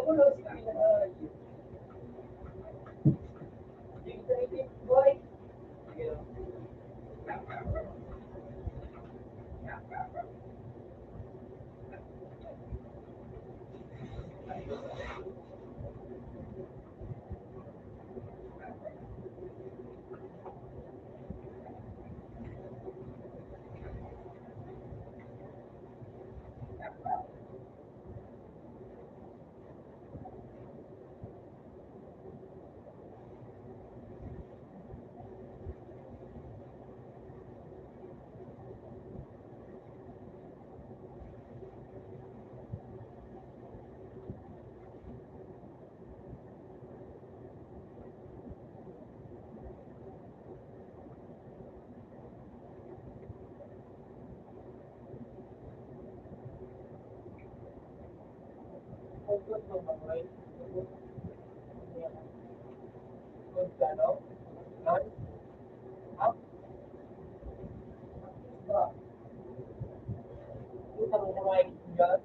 ulo, si Pinay. Sige, boy. Sige, no? Good mo ba, boy? Good ka, no? Down? Up? Ba? Kita mo kumain dyan?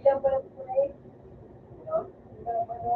Ilan pala po na eh? No? Ilan pala?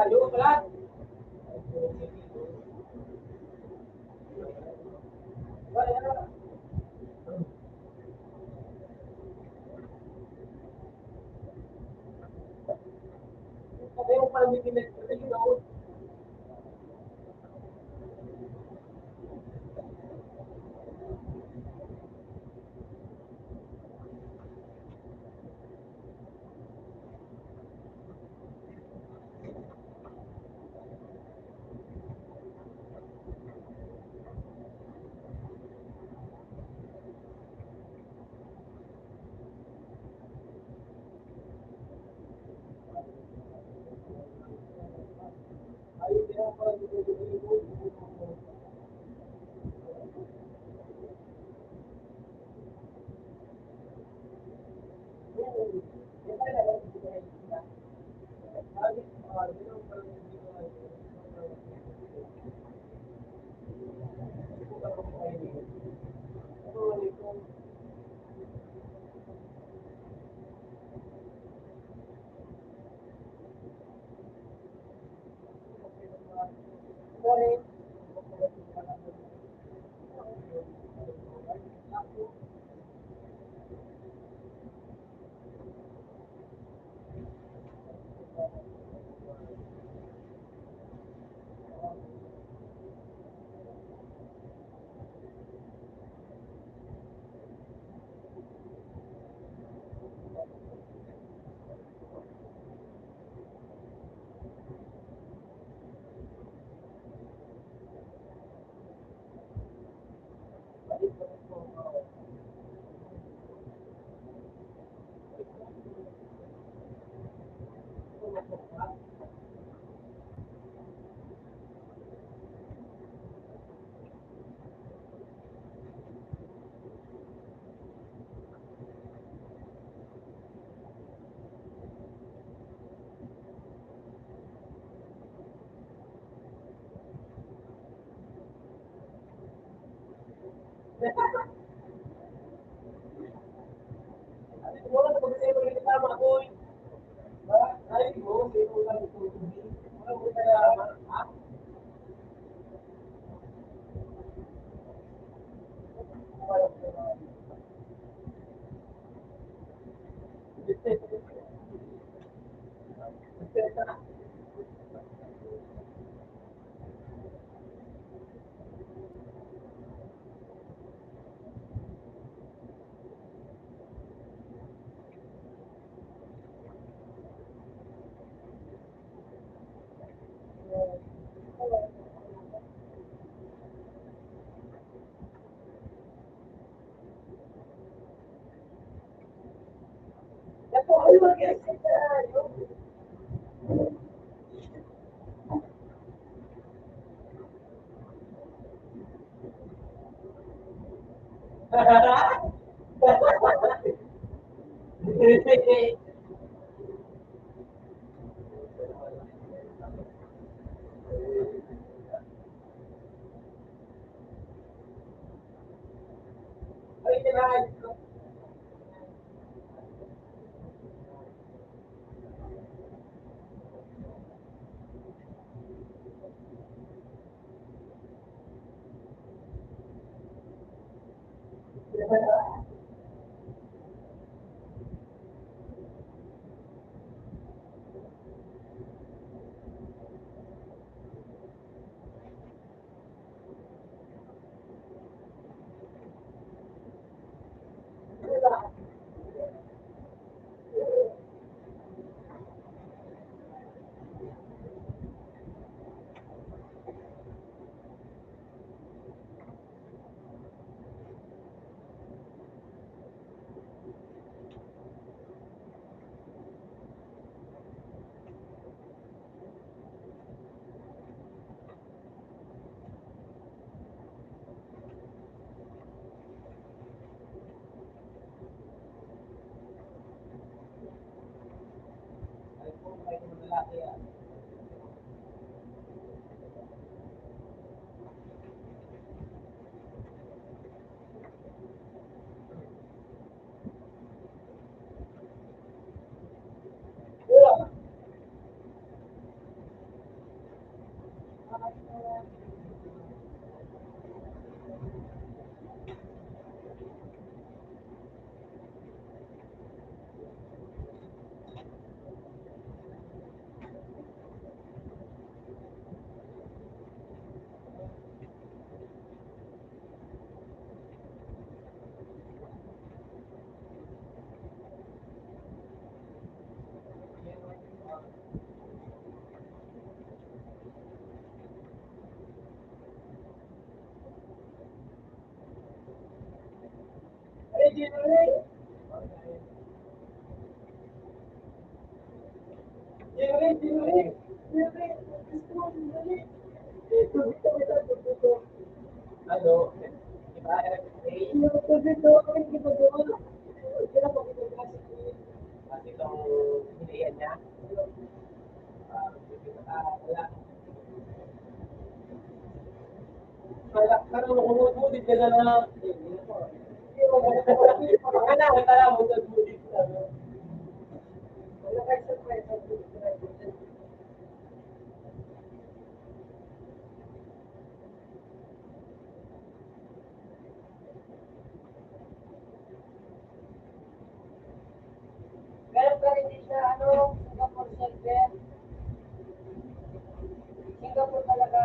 Ayun pala. Yung pala may pinag-ayun. Wala na pag-isip ulit tama ko. Ay, mo, hindi ko lang tutubig. Wala ko kaya, ha? Ako, ay, mag-isip ka. Ay, kinain ko. lalaki yan. Yeah. Hey, Jerry! Jerry, Jerry! Jerry, gusto mo, Jerry? Tubig kami sa tututo. Ano? Diba, yung tututo kami ginagawa. Kaya pag-ito kasi itong hiniyan niya. Wala. Karang kumududit ka na na. Wala, tara mo sa dudit. Wala kayo sa kwento. Meron pa rin din sa Singapore server. Singapore talaga.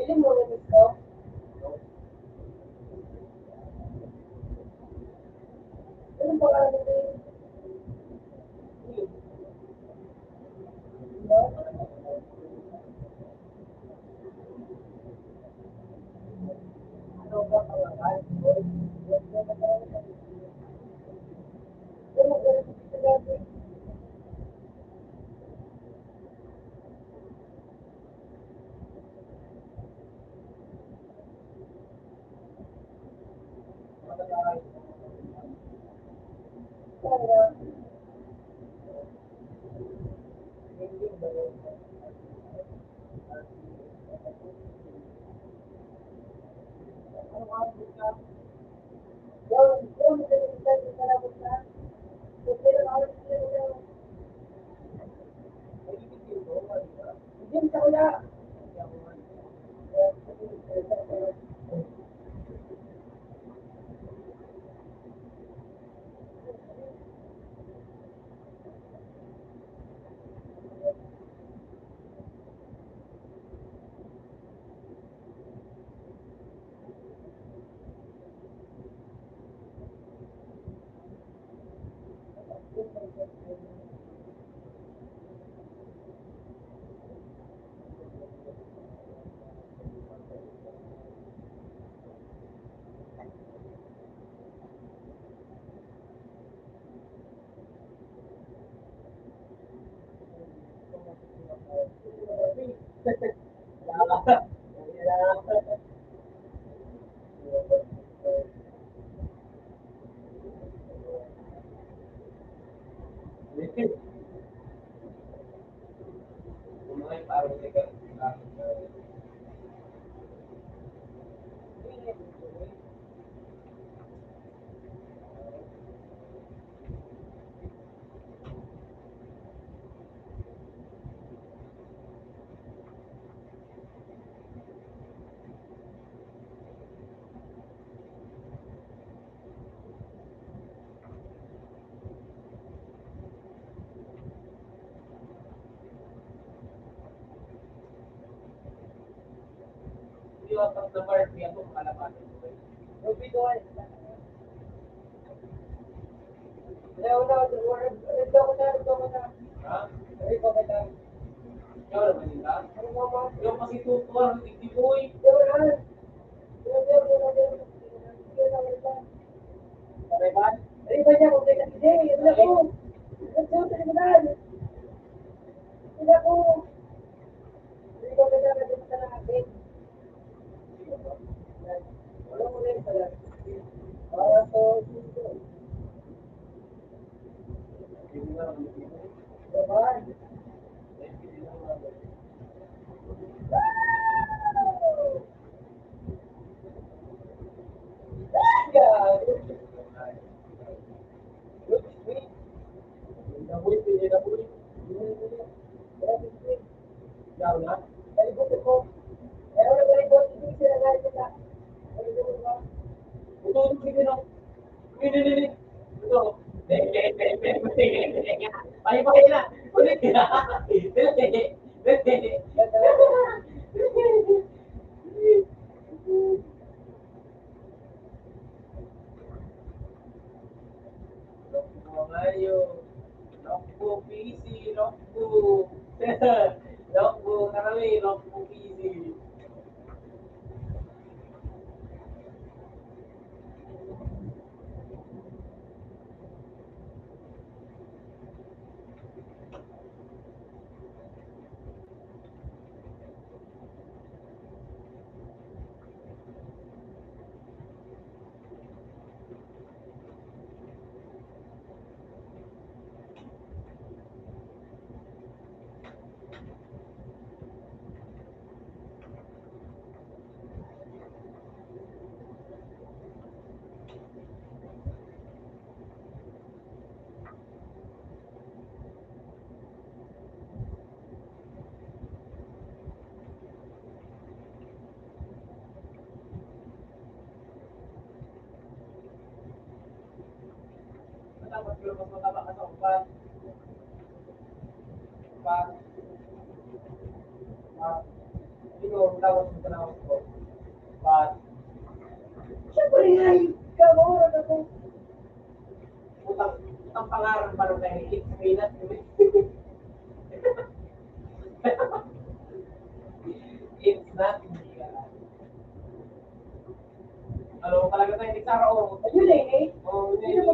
Pili mo rin ito. Ano ba ano rin? Ano ba pangalan? Ano ba ito dati? kaya. Kumain parang may ganun. Hindi ako pag na-mark niya ito, makalapanin ko. Yung video ay. Ito ko na. Ha? Ito ko na. Ikaw naman nila? Ano mo mo? Ikaw kasi tutuwa ng tigdiboy. Hindi na lang tigdiboy. Ikaw na? Ito, sige na. Hindi. Ito. Ay, pa na. Ulit na. Dili. Lokbo ngayo. Lokbo busy. Lokbo. Lokbo karami. Lokbo busy. Tapos pero mas mataba ka sa upan. Upan. Hindi ko, tapos mo tanawag ko. Upan. Utang pangaran pa rin tayo. It's minus. It's not me. Ano talaga tayo, di Sara, oh. Oh, yun.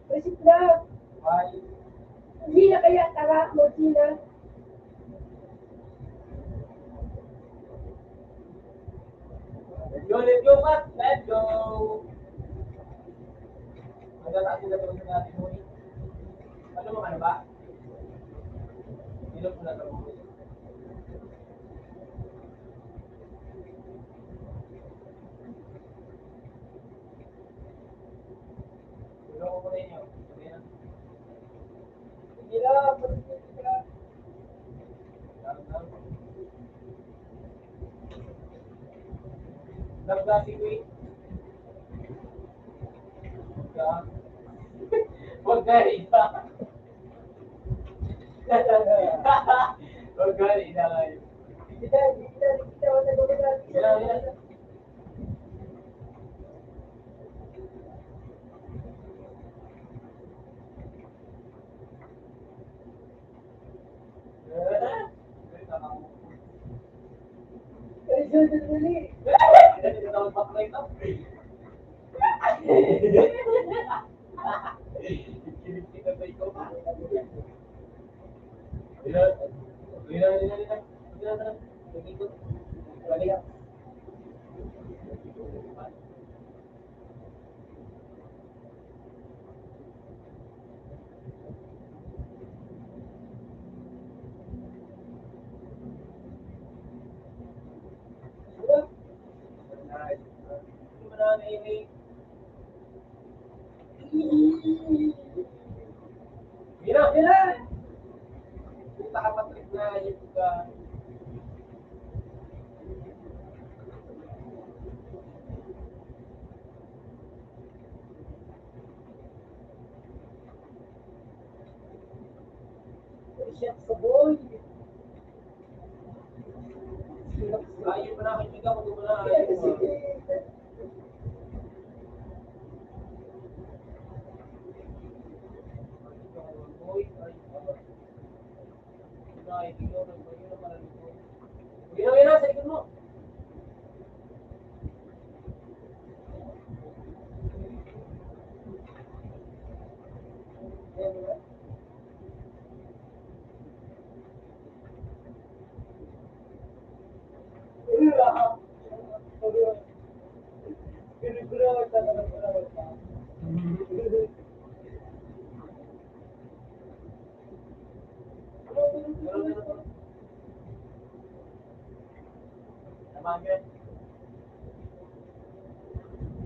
Receipt na. Ay, Hindi na kaya tara, Martina. let's go, Matt. Let's go. Magkataas sila sa natin mo eh. Ano mo ano ba? Ilog mo na ito. Ilog ko muna inyo. Hindi lang, pag-ibig ka. Nagdati ko eh. Huwag ka iba. Huwag ka iba ngayon. Kita, wala ko na. Ilan, ilan? Ay, dali. Ganito na magpapalay ito. Kinig-kinig na ito. Ilan? Ilan? Ilan? Ikot. Lagi ka. Hindi mo na nainig. Mira, mira! Punta ka Patrick na yun ka. Siya sa boy. Ayun mo na, kaibigan ko mo na. Ayun mo. Uy, ay, ay, ikaw na, yun na pala nito. Yun na, sa likod mo.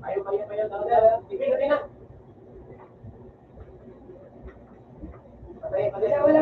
Ayaw, ipin na. Patay, patay. Wala.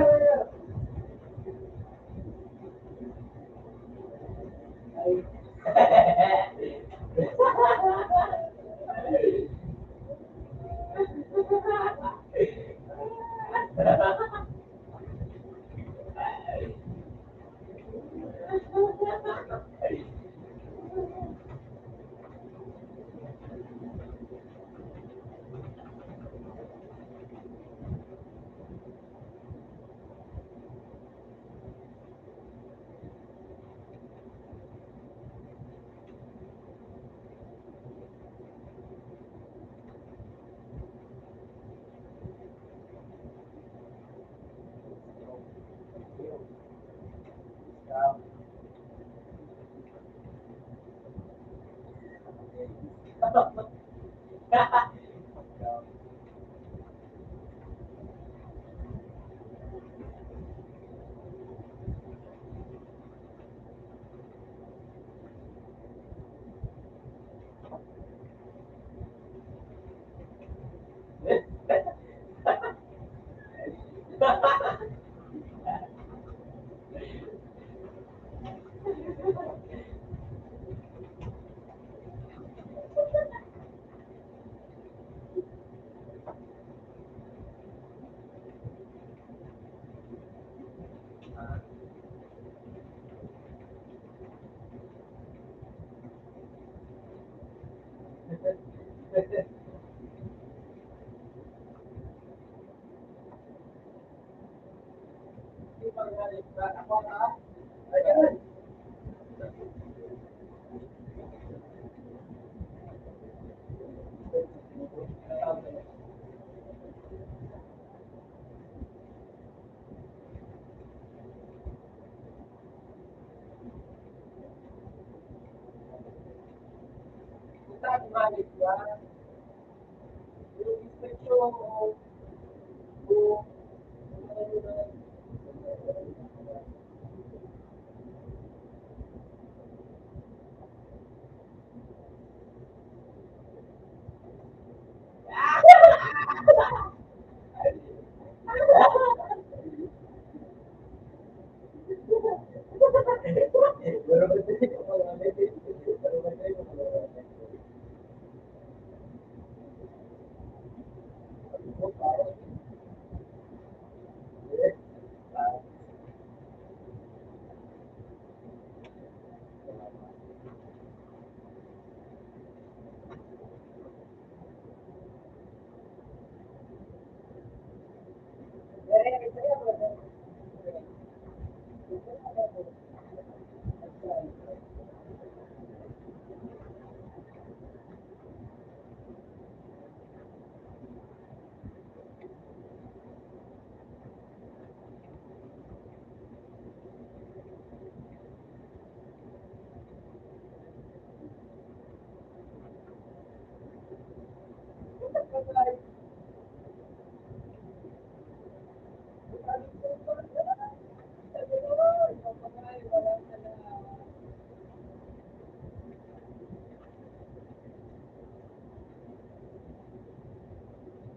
Yung inspection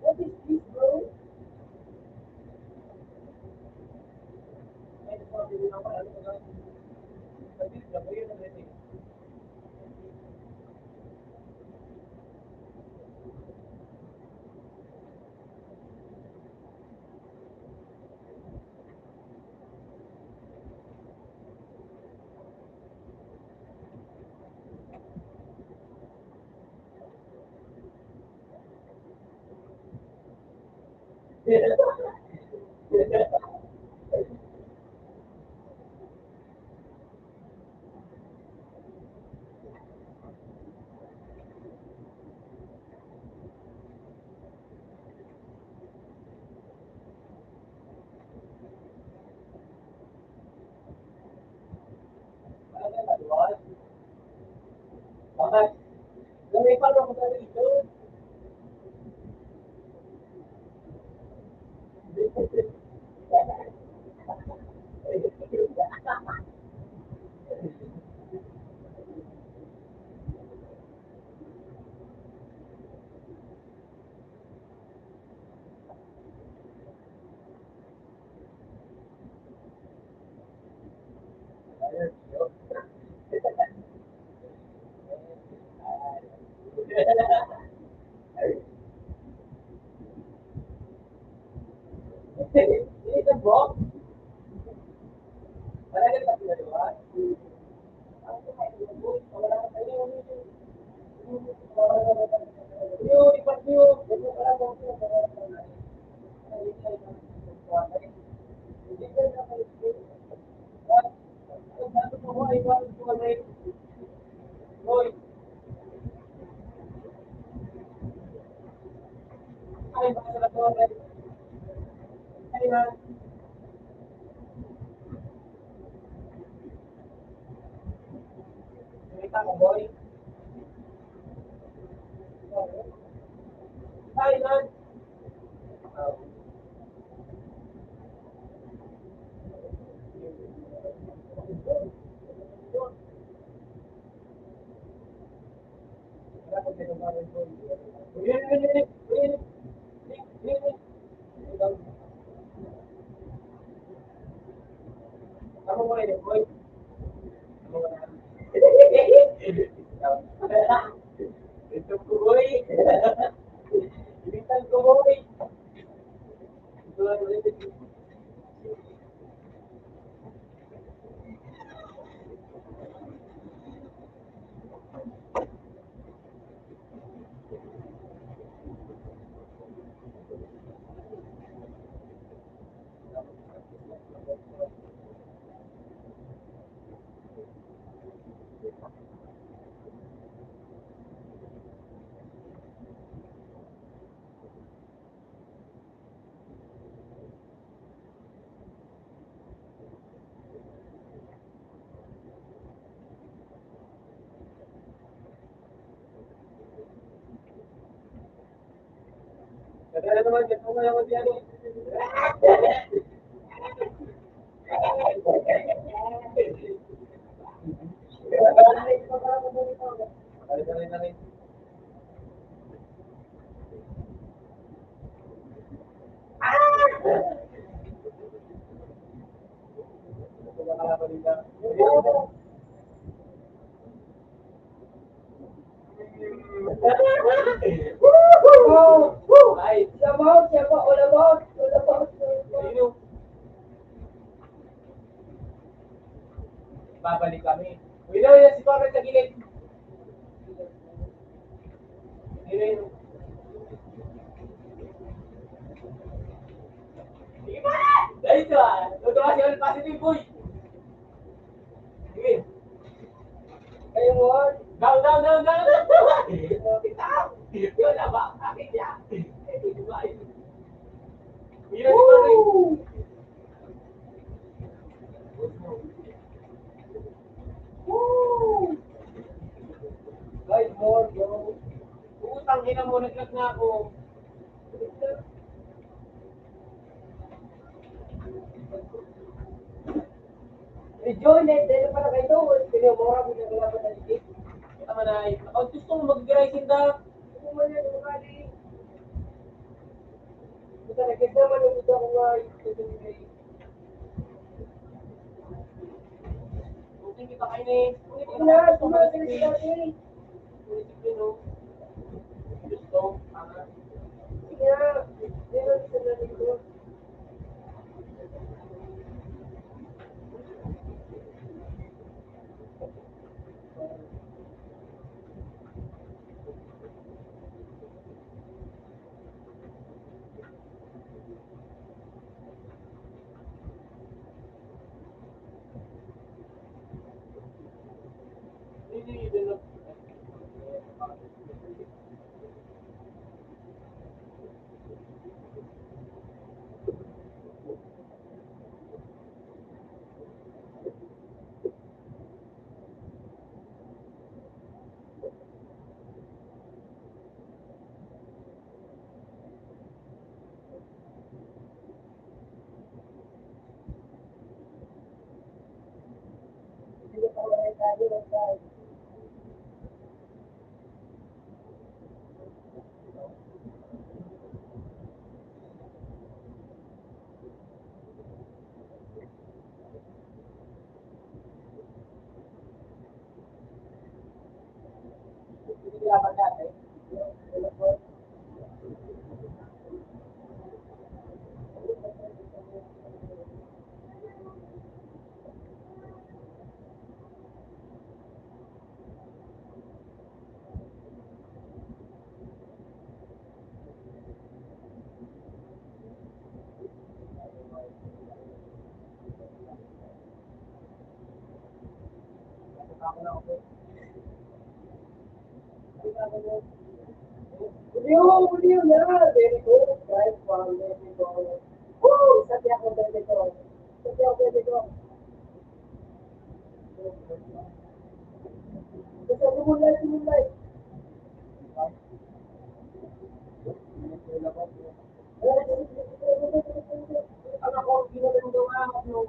What is this, bro? Bakit? Gawin pa lang ako dito. Dito po? Malagal pa pinagawa? Wala ka tayo. Yung ipat niyo, ito pala po. Ay, baka sa lato. Ay, na. Nakita mo, boy. Ay, na. Kamu mulai deh, boy. Itu boy. Ini kan boy. Kaya naman, ito nga naman yan. Ay, siya mo, siya positive, boy. Sige. Ayun mo. Down, down, down, down. Down. Yun na ba? Akin niya. Di ba? Yun, di ba, Rick? Woo! Guys, more, bro. Utang ina mo, naglag na ako. Rejoin, dahil pala kayo doon. Pinamura mo na kailangan na dito. Tama na. Ang gusto mo mag-grising ka. Kung man yan, umali. Basta nakita man yung gusto ko nga. Uting kita kayo ni. Tingnan, tumagal sila eh. Disiplin, no? Gusto. Tama. Tingnan, tingnan sila dito. Hindi, hindi. Hindi pa wala tayo, guys. Hindi laban natin. Video na. Very good. Guys, one minute ago. Woo! Sabi ako dito. Sabi ako dito. Gusto sumulay, sumulay. Ang ako, ginalang gawa ako.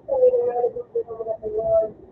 Sabi nga, gusto ko mga tayo.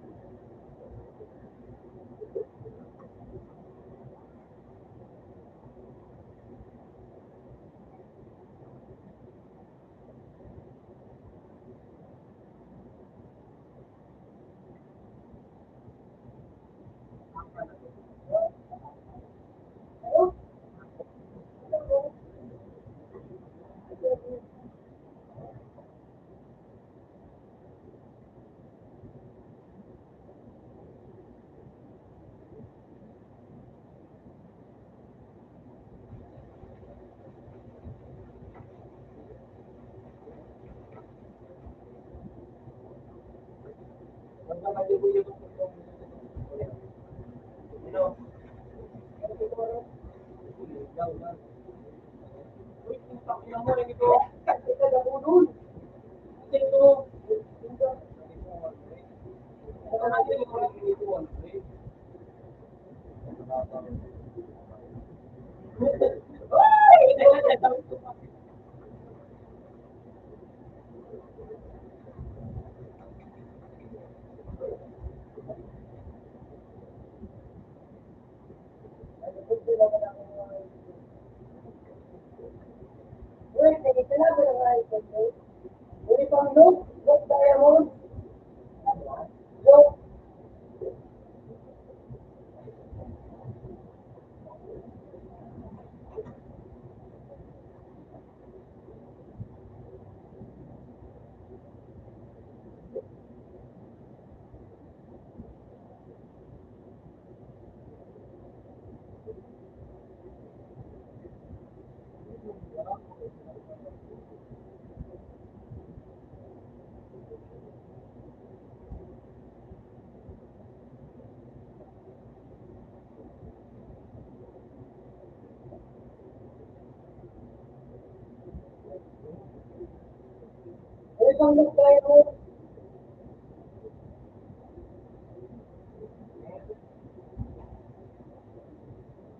isang look tayo mo.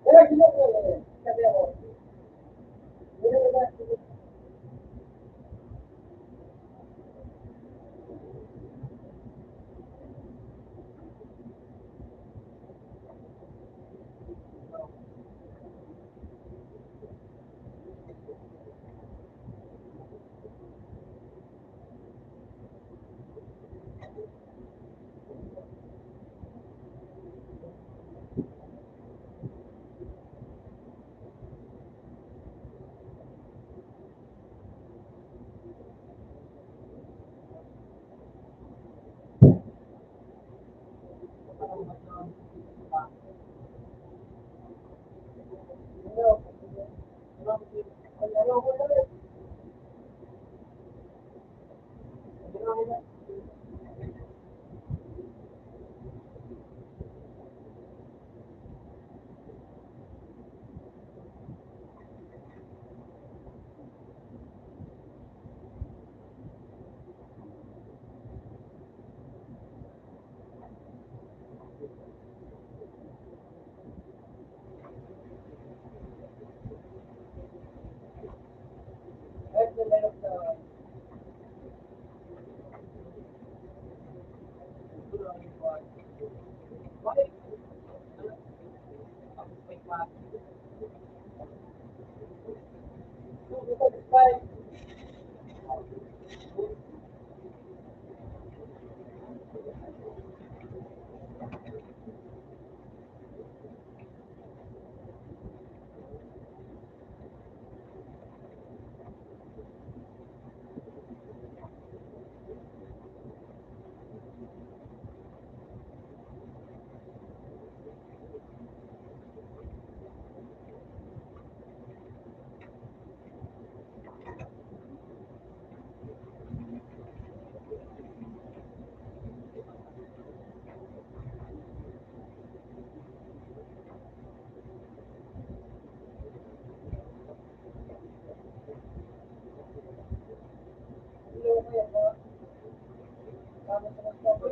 Wala, sinok mo na. Sabi ako. Wala, wala.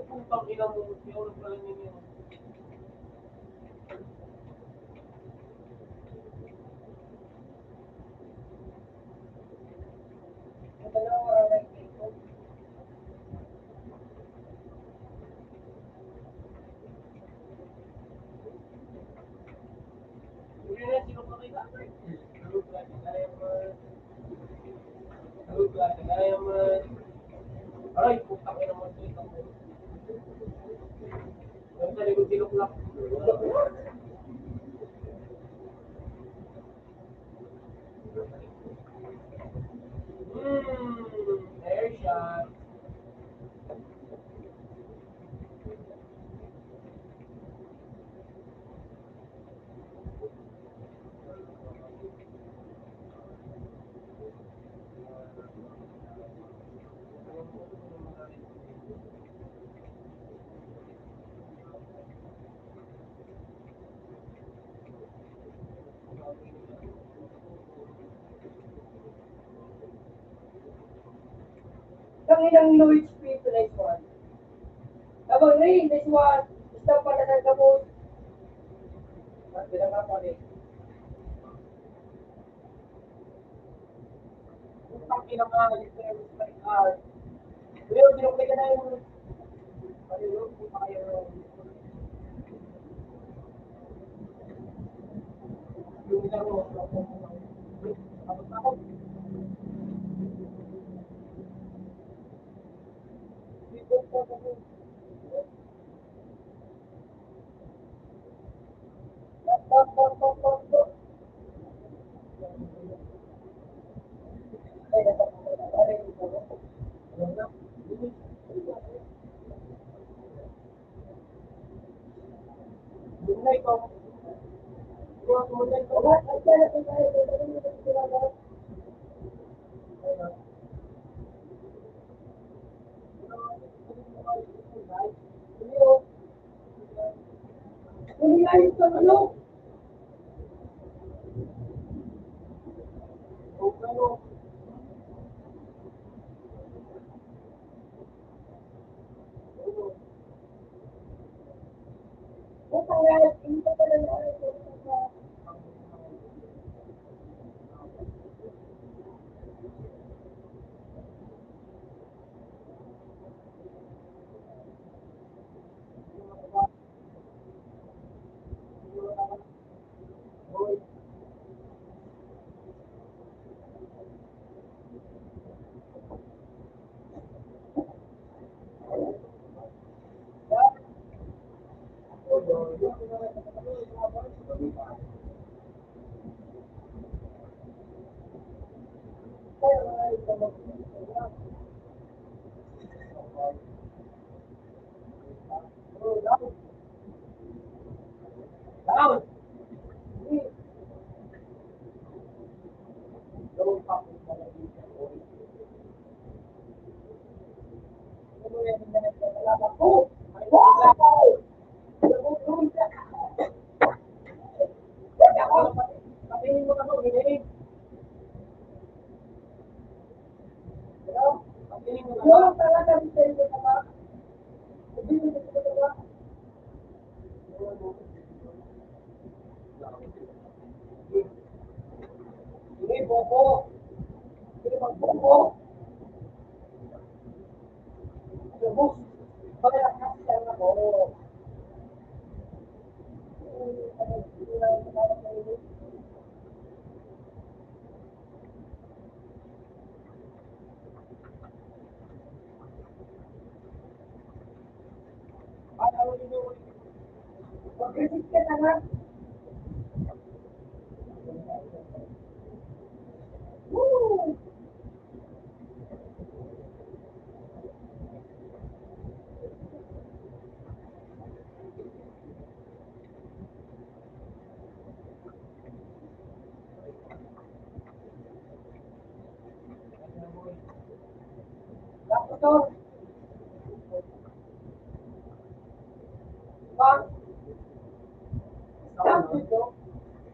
Putang ina mo, yun pala ninyo. Yun na, sino ka kita? Aray, putang ina mo. Yung sa likod sinuklap. Air shot. Ang ilang Louis P. to next one. Abang rin, next one. Stop pa na nagkabot. Bilang ka pa rin. Putang ina nga, literal my God. Pero binukay ka na yung palilog, puta kayo. Yung laro, tapos ako. Bunay ko. Bunay ko. Kulilayin sa ano? Hindi ko pala na Down! Sige, Bobo. Sige, magbobo. Bobo. Bakit nakakasal ako? mag-resist ka na nga. Woo! Tapos to. Pa? Tapos to.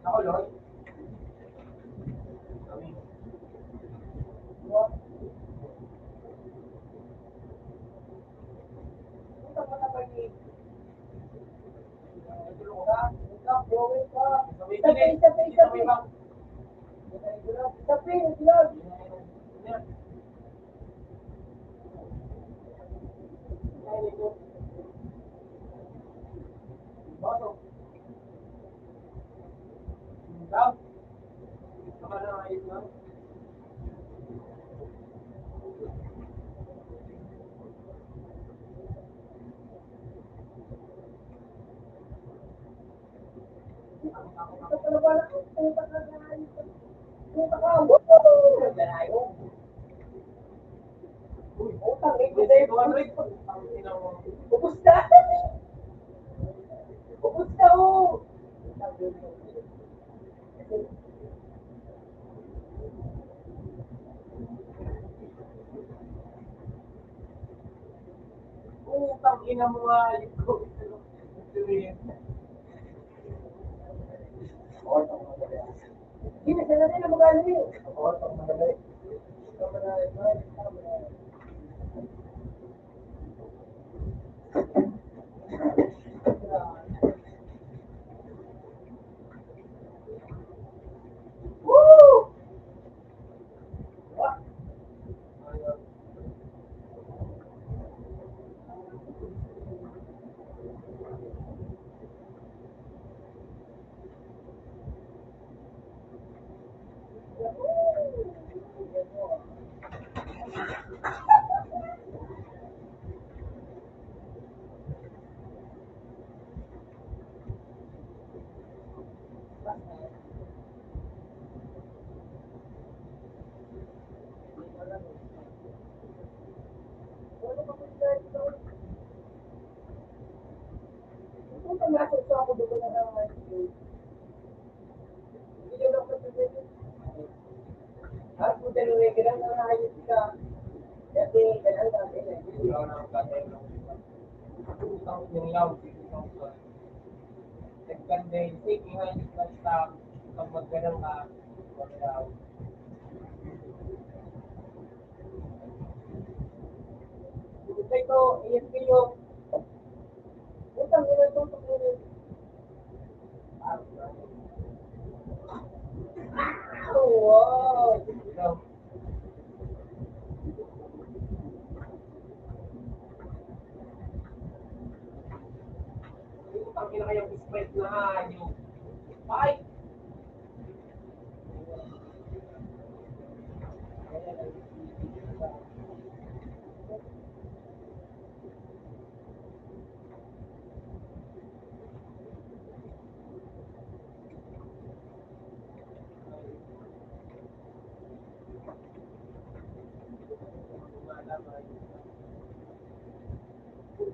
Ako, Lord. Ito pala wala kang puta ka na. Puta ka. Woo! Utang, ubus na! Ubus na, oh! Utang, ina mo nga. Hindi, sila rin ang magaling. Woo! Kung pumasok ako doon na naman, hindi na ako sasabihin. At kung dalawa ka lang nangyayos ka, kasi ganun natin eh. Utang yung yaw, utang ka. Nagkanday, sige nga yung basta, pag magganang ka, magyaw. Gusto ito, iyan kayo. Utang, ina tutok mo rin.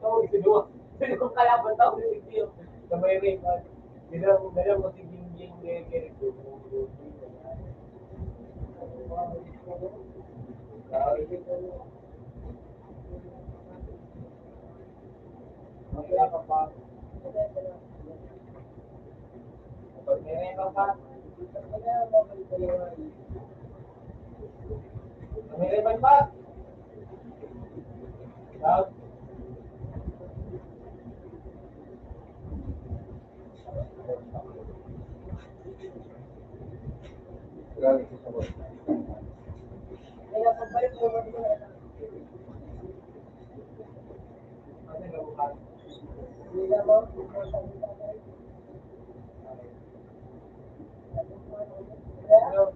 Sino kalaban tao ni Dio? Na may record. Bilang mo si Gingging Gere ko. Wala ka pa. Pag may record ka, may record pa. Out. Kaya pagbalik mo ba dito? Ano nga bukas? Hindi na mo. Ano?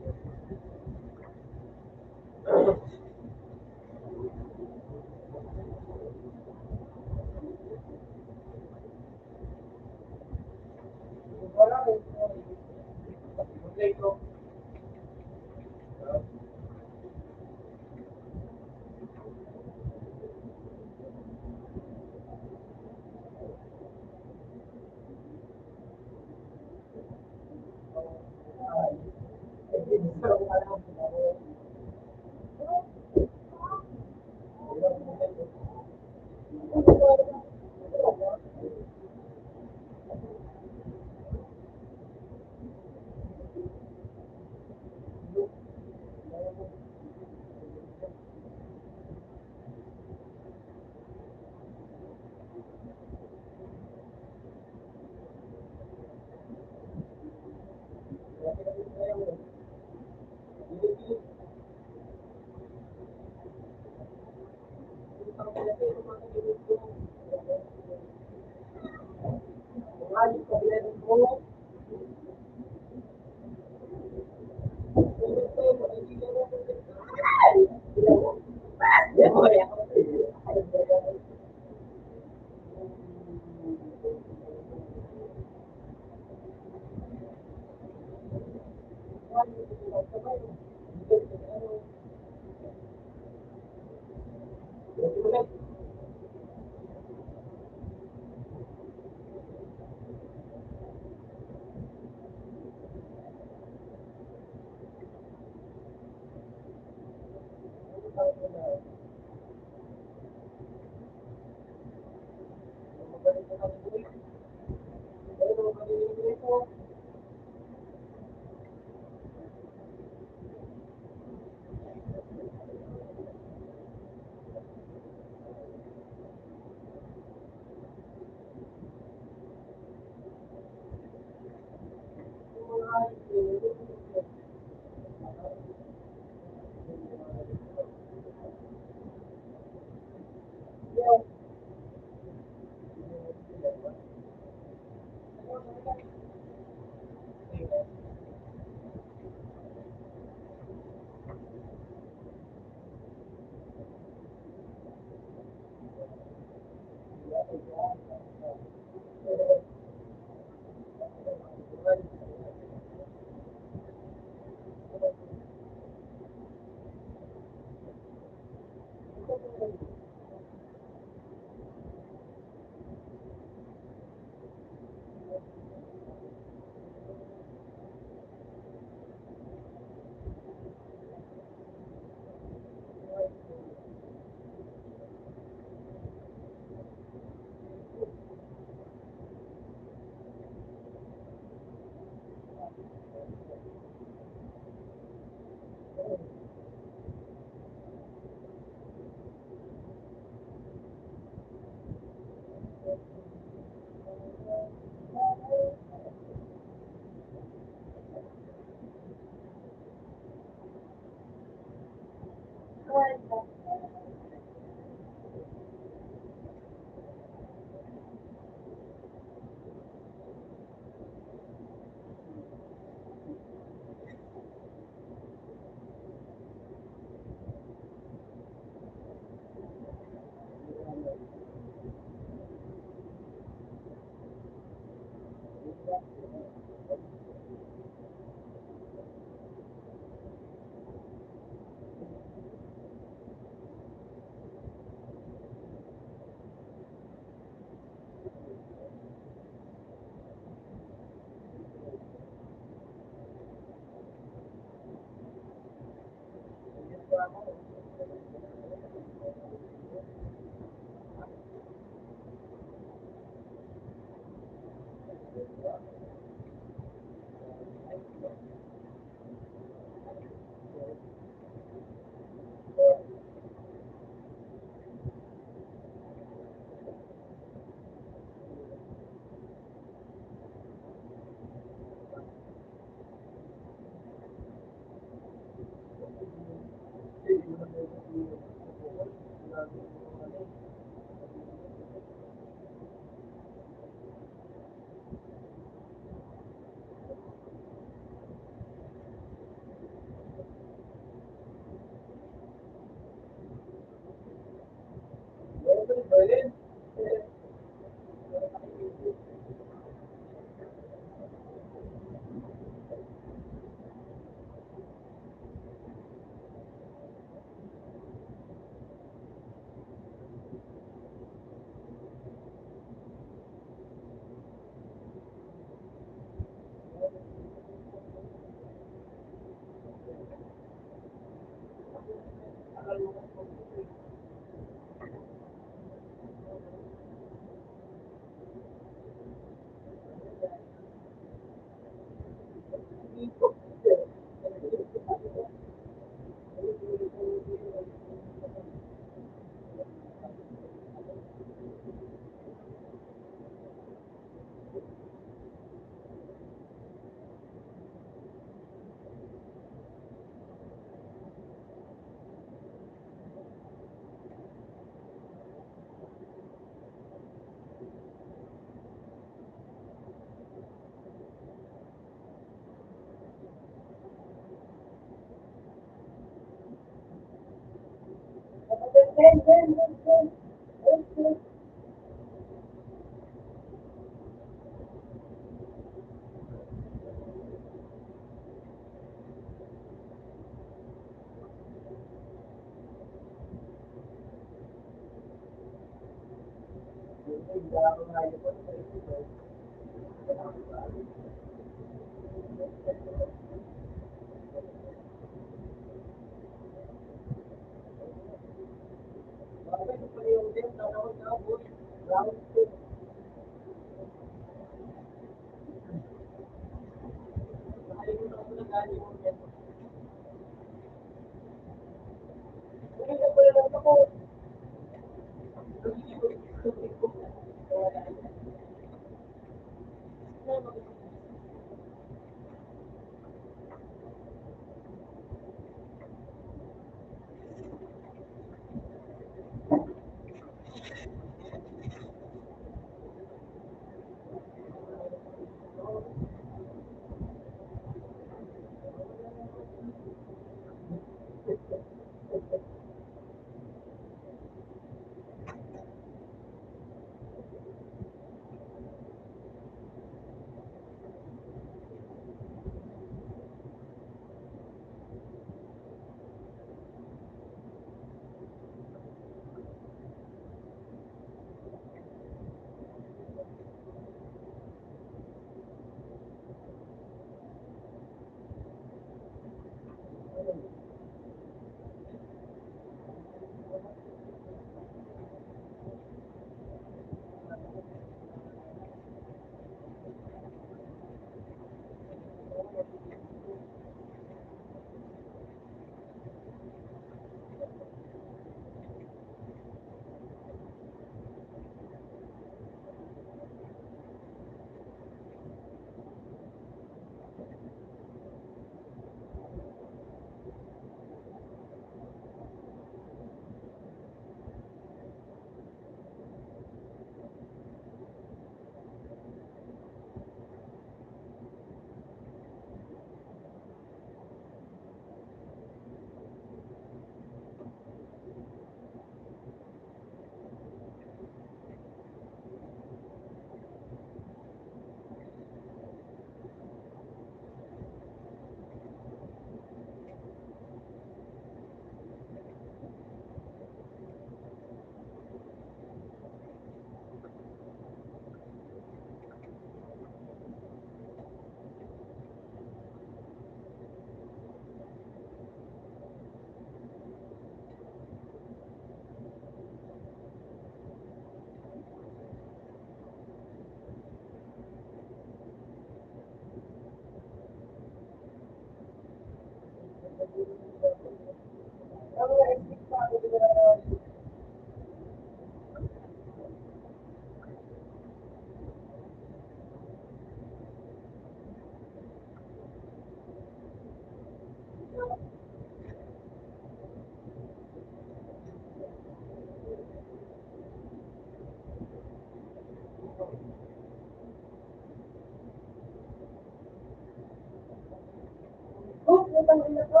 Oh, putang ina ko.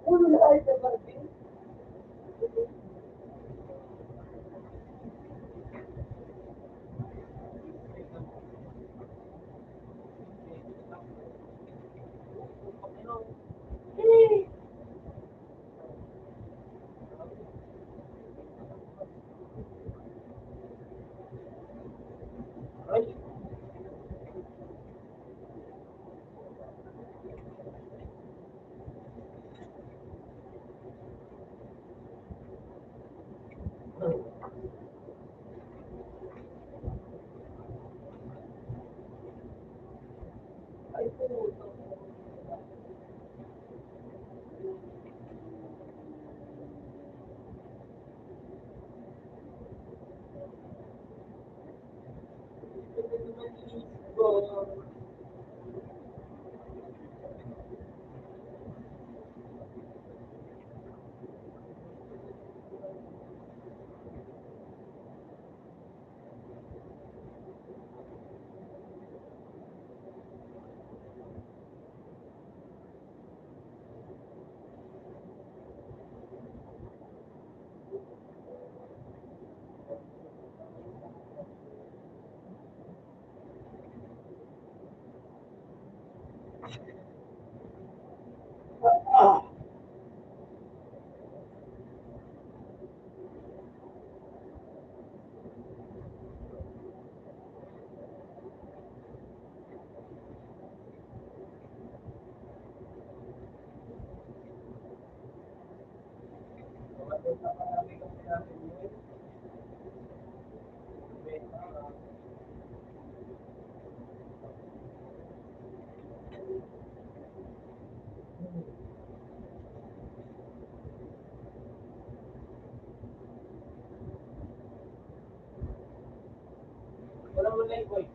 Ulo na ay sa barbing. Hey! Wala mo na boy.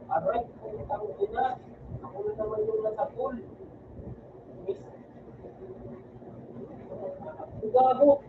Alright, kung ako na, ako na naman yung nasa pool. Miss, ang gago.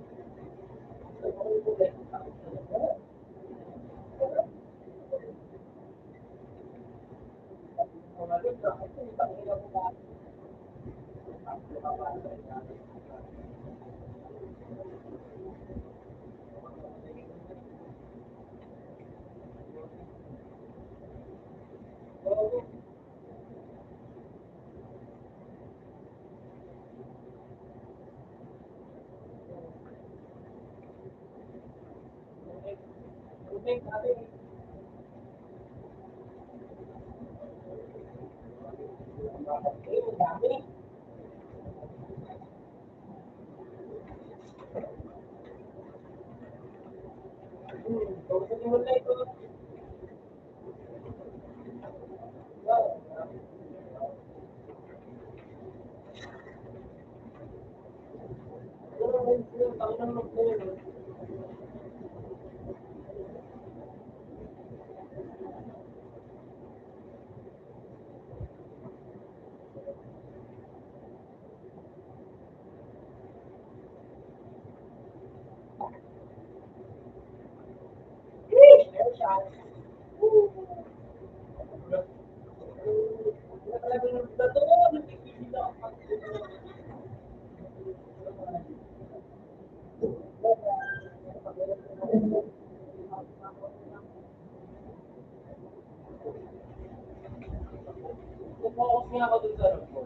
Focus nga ako dun sa ano po.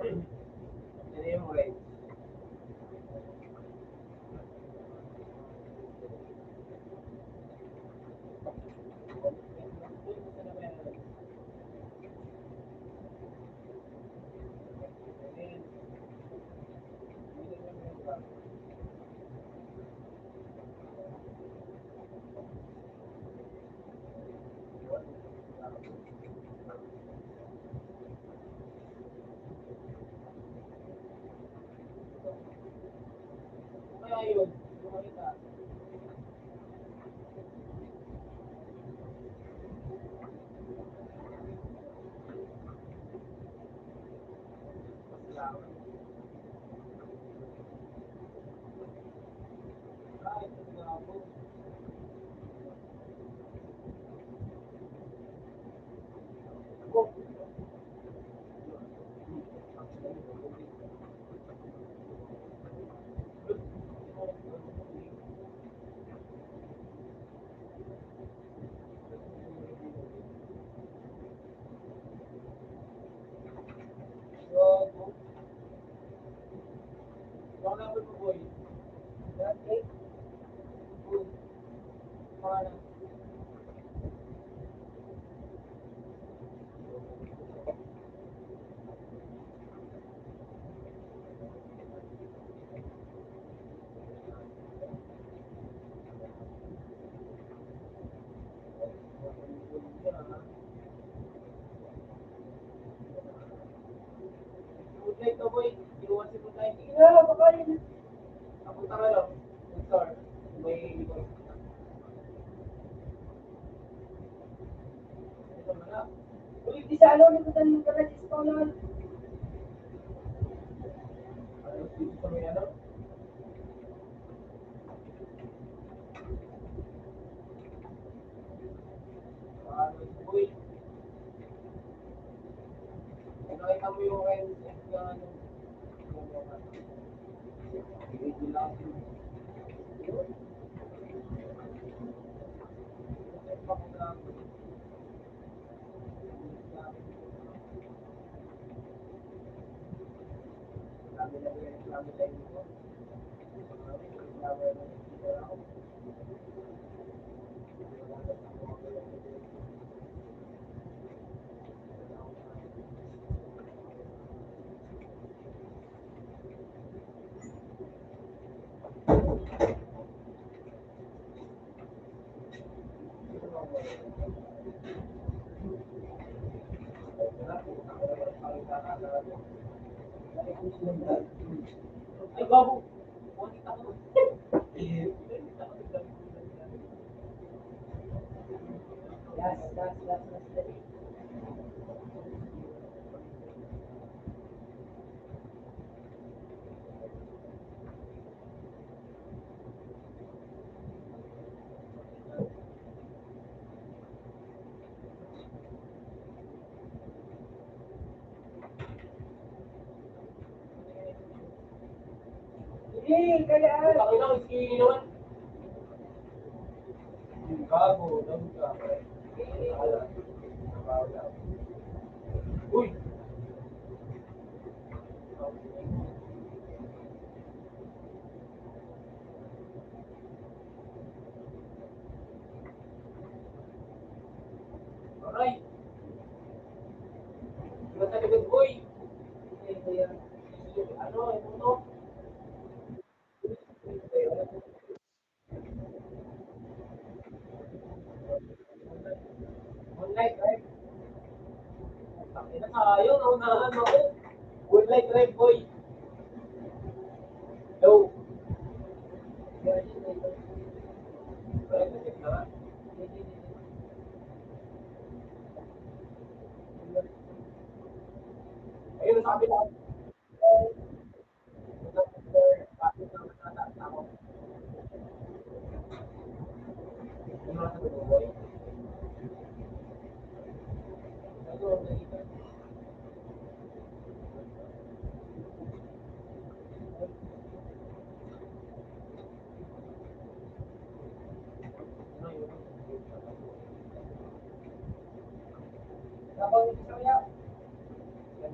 Yan yung right. Kaya yun, makita. Ulit di sa ano, nikutan mo ka na sa paulan. Ay, bago. Last. Sige, kayaan. Laki lang, skinny naman. Gago, dami ka. Uy! Alright. Diba sa likod, boy? Ano, ito to? Moonlight drive. Ina tayo, naunahan ako. Moonlight drive, boy. Yo. Ayun, sabi lang.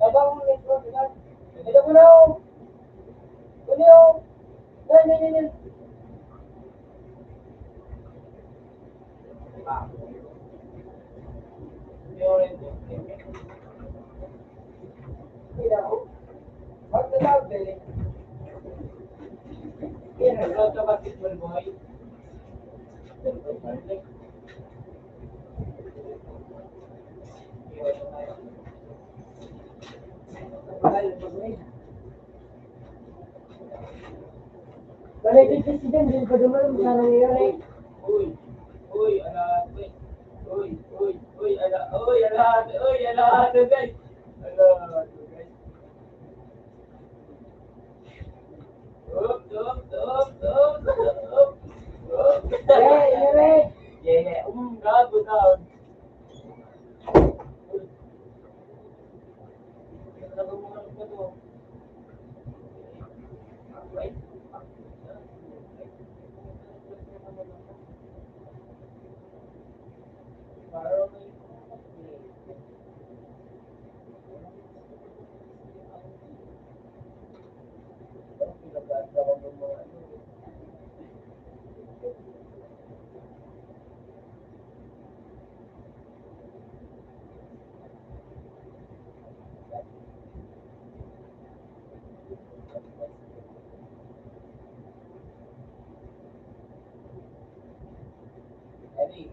Abang metro, diyan. Ito mo na. Kuno. Yan. Kaya ko. Wag na daw, dali. Nag-road ka basketball, boy. Balik kasi dyan, din pa dumaan, sana ngayon eh. Uy, ala, ala, guys. Ala, guys. Up. Ready?